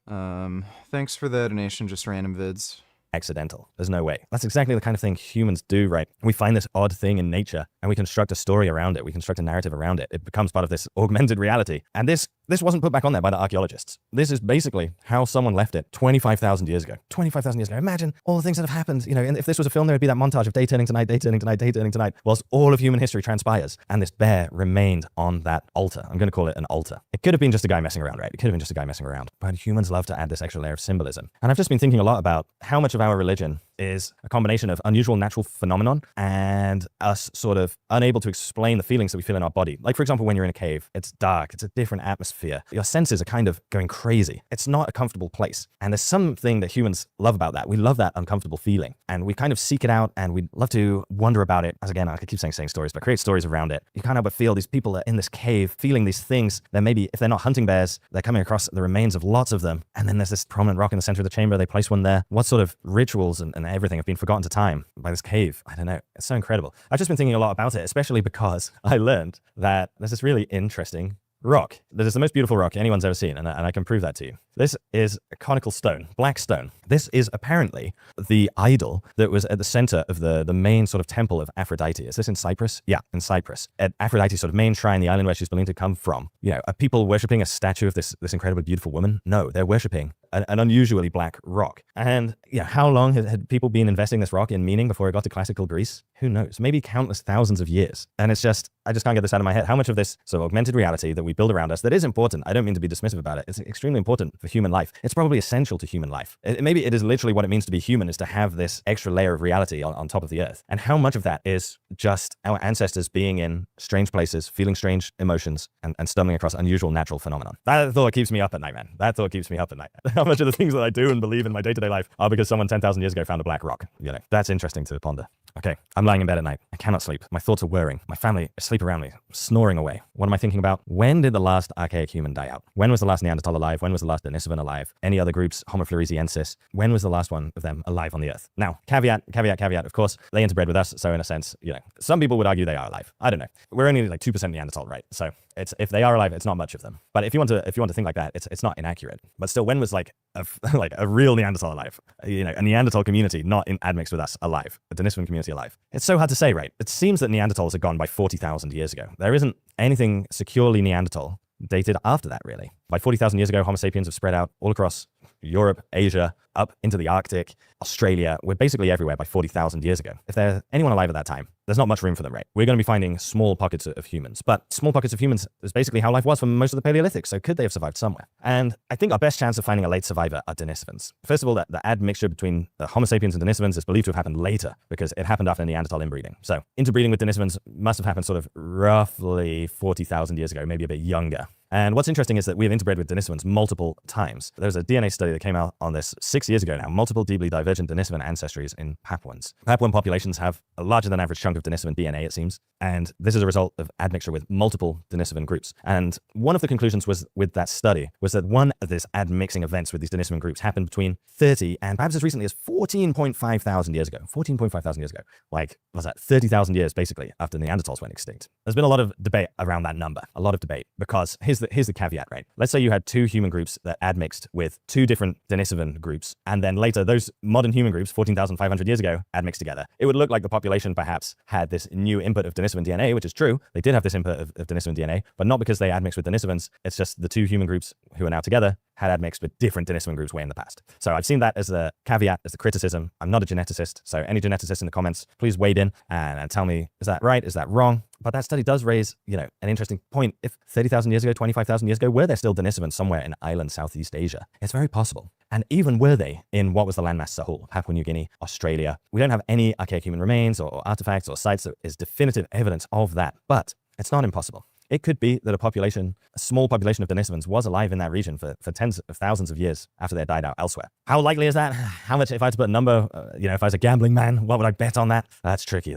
Thanks for the donation, just random vids. Accidental. There's no way. That's exactly the kind of thing humans do, right? We find this odd thing in nature and we construct a story around it. We construct a narrative around it. It becomes part of this augmented reality. And this wasn't put back on there by the archaeologists. This is basically how someone left it 25,000 years ago. 25,000 years ago. Imagine all the things that have happened. You know, and if this was a film, there would be that montage of day turning to night, day turning to night, day turning to night, whilst all of human history transpires. And this bear remained on that altar. I'm going to call it an altar. It could have been just a guy messing around, right? It could have been just a guy messing around. But humans love to add this extra layer of symbolism. And I've just been thinking a lot about how much of our religion is a combination of unusual natural phenomenon and us sort of unable to explain the feelings that we feel in our body. Like, for example, when you're in a cave, it's dark, it's a different atmosphere. Your senses are kind of going crazy. It's not a comfortable place. And there's something that humans love about that. We love that uncomfortable feeling. And we kind of seek it out and we love to wonder about it. As again, I could keep saying stories, but create stories around it. You can't help but feel these people are in this cave feeling these things. Then maybe if they're not hunting bears, they're coming across the remains of lots of them. And then there's this prominent rock in the center of the chamber. They place one there. What sort of rituals and everything have been forgotten to time by this cave? I don't know. It's so incredible. I've just been thinking a lot about it, especially because I learned that there's this really interesting rock that is the most beautiful rock anyone's ever seen, and I can prove that to you. This is a conical stone, black stone. This is apparently the idol that was at the center of the main sort of temple of Aphrodite. Is this in Cyprus? Yeah, in Cyprus. At Aphrodite's sort of main shrine, the island where she's believed to come from. You know, are people worshipping a statue of this incredibly beautiful woman? No, they're worshipping an unusually black rock. And you know, how long had people been investing this rock in meaning before it got to classical Greece? Who knows? Maybe countless thousands of years. And it's just, I just can't get this out of my head. How much of this sort of augmented reality that we build around us that is important, I don't mean to be dismissive about it, it's extremely important for human life. It's probably essential to human life. Maybe it is literally what it means to be human, is to have this extra layer of reality on top of the earth. And how much of that is just our ancestors being in strange places, feeling strange emotions, and stumbling across unusual natural phenomenon. That thought keeps me up at night, man. That thought keeps me up at night. How much of the things that I do and believe in my day-to-day life are because someone 10,000 years ago found a black rock? You know, that's interesting to ponder. Okay, I'm lying in bed at night. I cannot sleep. My thoughts are whirring. My family is asleep around me, snoring away. What am I thinking about? When did the last archaic human die out? When was the last Neanderthal alive? When was the last Denisovan alive? Any other groups, Homo floresiensis? When was the last one of them alive on the earth? Now, caveat, of course, they interbred with us, so in a sense, you know, some people would argue they are alive. I don't know. We're only like 2% Neanderthal, right? So if they are alive, it's not much of them. But if you want to think like that, it's not inaccurate. But still, when was like a real Neanderthal alive? You know, a Neanderthal community not admixed with us alive, a Denisovan community alive. It's so hard to say, right? It seems that Neanderthals are gone by 40,000 years ago. There isn't anything securely Neanderthal dated after that, really. By 40,000 years ago, Homo sapiens have spread out all across Europe, Asia, up into the Arctic, Australia. We're basically everywhere by 40,000 years ago. If there's anyone alive at that time, there's not much room for them, right? We're going to be finding small pockets of humans, but small pockets of humans is basically how life was for most of the Paleolithic, so could they have survived somewhere? And I think our best chance of finding a late survivor are Denisovans. First of all, the admixture between the Homo sapiens and Denisovans is believed to have happened later, because it happened after Neanderthal inbreeding. So interbreeding with Denisovans must have happened sort of roughly 40,000 years ago, maybe a bit younger. And what's interesting is that we have interbred with Denisovans multiple times. There was a DNA study that came out on this 6 years ago now, multiple deeply divergent Denisovan ancestries in Papuans. Papuan populations have a larger than average chunk of Denisovan DNA, it seems, and this is a result of admixture with multiple Denisovan groups. And one of the conclusions was with that study was that one of these admixing events with these Denisovan groups happened between 30 and perhaps as recently as 14.5 thousand years ago. 14.5 thousand years ago. Like, what's that? 30,000 years basically after Neanderthals went extinct. There's been a lot of debate around that number, a lot of debate, because here's the caveat, right? Let's say you had two human groups that admixed with two different Denisovan groups, and then later those modern human groups, 14,500 years ago, admixed together. It would look like the population perhaps had this new input of Denisovan DNA, which is true. They did have this input of Denisovan DNA, but not because they admixed with Denisovans. It's just the two human groups who are now together had admixed with different Denisovan groups way in the past. So I've seen that as the caveat, as the criticism. I'm not a geneticist, so any geneticists in the comments, please wade in and tell me, is that right? Is that wrong? But that study does raise, you know, an interesting point. If 30,000 years ago, 25,000 years ago, were there still Denisovans somewhere in island Southeast Asia? It's very possible. And even were they in what was the landmass as a whole, Papua New Guinea, Australia? We don't have any archaic human remains or artifacts or sites that is definitive evidence of that, but it's not impossible. It could be that a small population of Denisovans was alive in that region for tens of thousands of years after they died out elsewhere. How likely is that? How much, if I had to put a number, if I was a gambling man, what would I bet on that? That's tricky.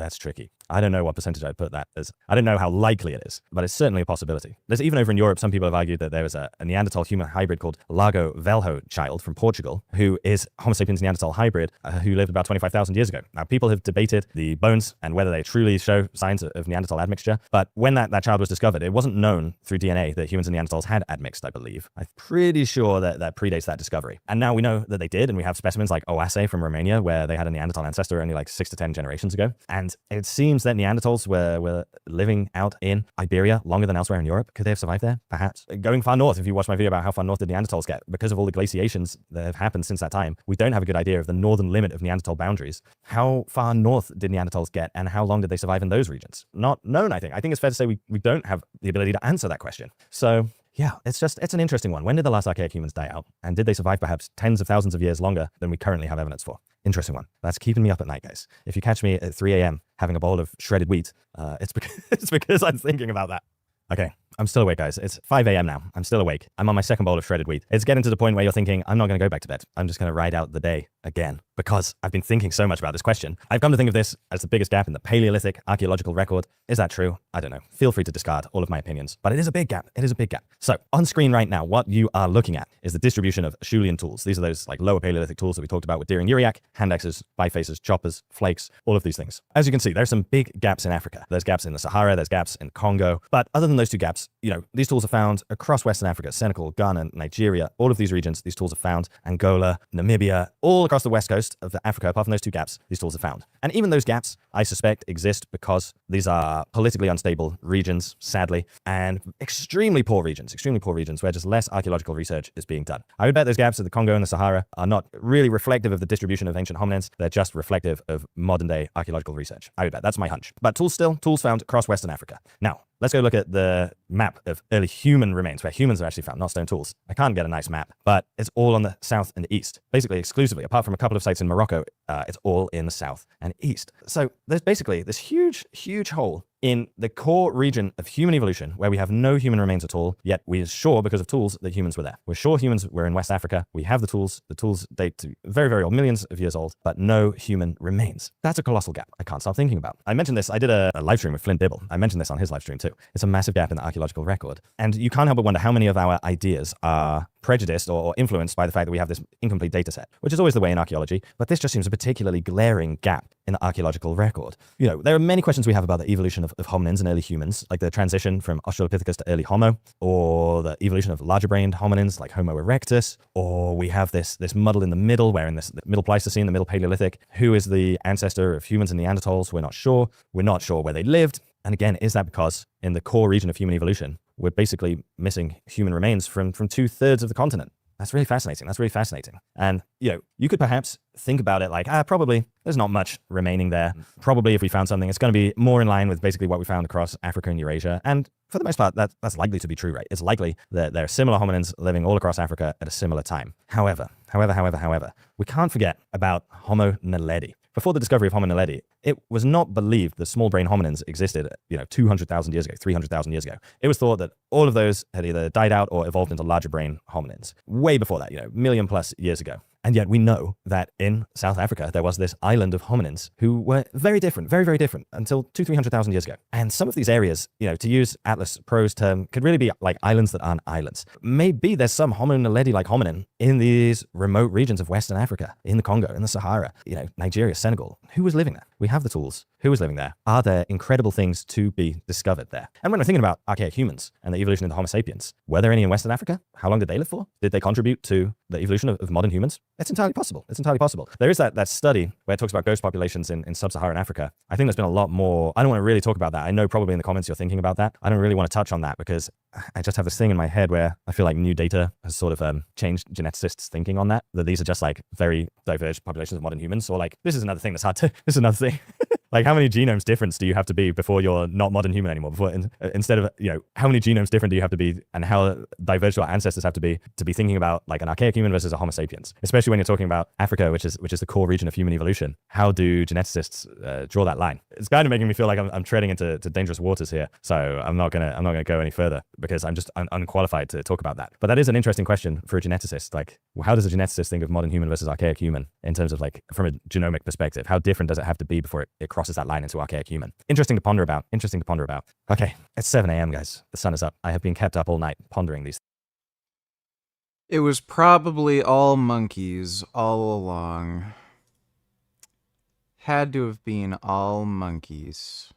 I don't know what percentage I'd put that as. I don't know how likely it is, but it's certainly a possibility. There's even over in Europe, some people have argued that there was a Neanderthal human hybrid called Lago Velho child from Portugal, who is Homo sapiens Neanderthal hybrid, who lived about 25,000 years ago. Now, people have debated the bones and whether they truly show signs of Neanderthal admixture, but when that child was discovered, it wasn't known through DNA that humans and Neanderthals had admixed, I believe. I'm pretty sure that predates that discovery. And now we know that they did, and we have specimens like Oase from Romania, where they had a Neanderthal ancestor only like 6 to 10 generations ago. And it seems that Neanderthals were living out in Iberia longer than elsewhere in Europe. Could they have survived there? Perhaps. Going far north, if you watch my video about how far north did Neanderthals get, because of all the glaciations that have happened since that time, we don't have a good idea of the northern limit of Neanderthal boundaries. How far north did Neanderthals get, and how long did they survive in those regions? Not known, I think. I think it's fair to say we don't have the ability to answer that question. So yeah, it's an interesting one. When did the last archaic humans die out? And did they survive perhaps tens of thousands of years longer than we currently have evidence for? Interesting one. That's keeping me up at night, guys. If you catch me at 3 a.m. having a bowl of shredded wheat, it's because I'm thinking about that. Okay, I'm still awake, guys. It's 5 a.m. now. I'm still awake. I'm on my second bowl of shredded wheat. It's getting to the point where you're thinking, I'm not going to go back to bed. I'm just going to ride out the day again. because I've been thinking so much about this question. I've come to think of this as the biggest gap in the Paleolithic archaeological record. Is that true? I don't know. Feel free to discard all of my opinions, but it is a big gap. It is a big gap. So on screen right now, what you are looking at is the distribution of Acheulean tools. These are those like lower Paleolithic tools that we talked about with Deering Uriak, hand axes, bifaces, choppers, flakes, all of these things. As you can see, there's some big gaps in Africa. There's gaps in the Sahara, there's gaps in Congo. But other than those two gaps, these tools are found across Western Africa, Senegal, Ghana, Nigeria, all of these regions, these tools are found. Angola, Namibia, all across the west coast of Africa, apart from those two gaps, these tools are found. And even those gaps, I suspect, exist because these are politically unstable regions, sadly, and extremely poor regions where just less archaeological research is being done. I would bet those gaps of the Congo and the Sahara are not really reflective of the distribution of ancient hominins. They're just reflective of modern day archaeological research. I would bet. That's my hunch. But tools found across Western Africa. Now, let's go look at the map of early human remains, where humans are actually found, not stone tools. I can't get a nice map, but it's all on the south and east, basically exclusively. Apart from a couple of sites in Morocco, it's all in the south and east. So there's basically this huge, huge hole in the core region of human evolution where we have no human remains at all, yet we're sure because of tools that humans were there. We're sure humans were in West Africa. We have the tools. The tools date to very, very old, millions of years old, but no human remains. That's a colossal gap I can't stop thinking about. I mentioned this. I did a live stream with Flint Dibble. I mentioned this on his live stream too. It's a massive gap in the archaeological record. And you can't help but wonder how many of our ideas are prejudiced or influenced by the fact that we have this incomplete data set, which is always the way in archaeology, but this just seems a particularly glaring gap in the archaeological record. There are many questions we have about the evolution of hominins and early humans, like the transition from Australopithecus to early Homo, or the evolution of larger-brained hominins like Homo erectus, or we have this muddle in the middle, where in the middle Pleistocene, the middle Paleolithic, who is the ancestor of humans and Neanderthals? We're not sure. We're not sure where they lived. And again, is that because in the core region of human evolution, we're basically missing human remains from 2/3 of the continent? That's really fascinating. And, you could perhaps think about it like, probably there's not much remaining there. Probably if we found something, it's going to be more in line with basically what we found across Africa and Eurasia. And for the most part, that's likely to be true, right? It's likely that there are similar hominins living all across Africa at a similar time. However, we can't forget about Homo naledi. Before the discovery of Homo naledi, it was not believed that small brain hominins existed, 200,000 years ago, 300,000 years ago. It was thought that all of those had either died out or evolved into larger brain hominins way before that, million plus years ago. And yet we know that in South Africa, there was this island of hominins who were very different, very, very different until 200,000-300,000 years ago. And some of these areas, to use Atlas Pro's term, could really be like islands that aren't islands. Maybe there's some Homo naledi-like hominin in these remote regions of Western Africa, in the Congo, in the Sahara, Nigeria, Senegal. Who was living there? We have the tools. Who was living there? Are there incredible things to be discovered there? And when we're thinking about archaic humans and the evolution of the Homo sapiens, were there any in Western Africa? How long did they live for? Did they contribute to the evolution of modern humans? It's entirely possible. There is that study where it talks about ghost populations in sub-Saharan Africa. I think there's been a lot more. I don't want to really talk about that. I know probably in the comments you're thinking about that. I don't really want to touch on that because I just have this thing in my head where I feel like new data has sort of changed geneticists' thinking on that these are just like very diverged populations of modern humans. Or like, this is another thing that's hard to, this is another thing. Like, how many genomes difference do you have to be before you're not modern human anymore? Instead of, how many genomes different do you have to be, and how diverged our ancestors have to be thinking about like an archaic human versus a Homo sapiens? Especially when you're talking about Africa, which is the core region of human evolution. How do geneticists draw that line? It's kind of making me feel like I'm treading into dangerous waters here. So I'm not gonna go any further because I'm just unqualified to talk about that. But that is an interesting question for a geneticist. Like, how does a geneticist think of modern human versus archaic human in terms of like from a genomic perspective? How different does it have to be before it crosses that line into archaic human? Interesting to ponder about. Okay, it's 7 a.m., guys. The sun is up. I have been kept up all night pondering these. It was probably all monkeys all along. Had to have been all monkeys.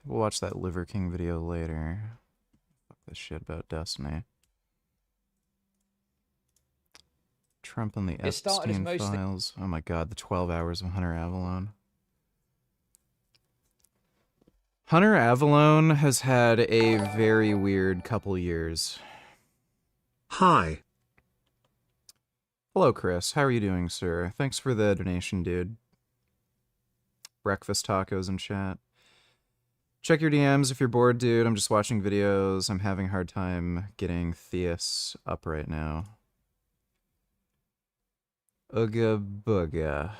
We'll watch that Liver King video later. Fuck this shit about Destiny. Trump and the Epstein files. Oh my god, the 12 hours of Hunter Avallone. Hunter Avallone has had a very weird couple years. Hi. Hello, Chris. How are you doing, sir? Thanks for the donation, dude. Breakfast tacos in chat. Check your DMs if you're bored, dude. I'm just watching videos. I'm having a hard time getting Theus up right now. Ooga booga.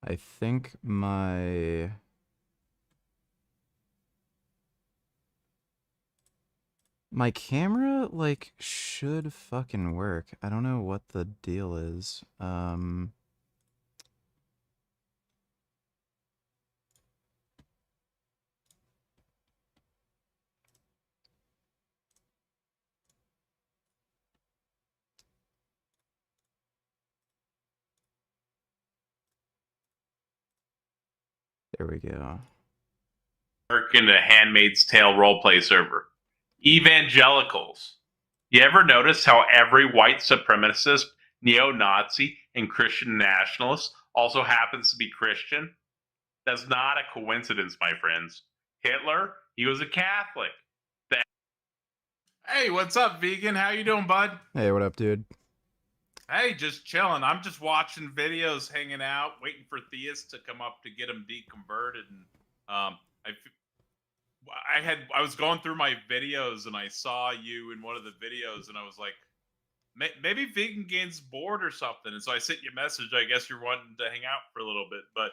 I think my... My camera, like, should fucking work. I don't know what the deal is. There we go. Into Handmaid's Tale roleplay server. Evangelicals. You ever notice how every white supremacist, neo-Nazi, and Christian nationalist also happens to be Christian? That's not a coincidence, my friends. Hitler, he was a Catholic. Hey, what's up, vegan? How you doing, bud? Hey, what up, dude? Hey, just chilling. I'm just watching videos, hanging out, waiting for theists to come up to get them deconverted. And I was going through my videos and I saw you in one of the videos and I was like, maybe vegan gains bored or something. And so I sent you a message. I guess you're wanting to hang out for a little bit, but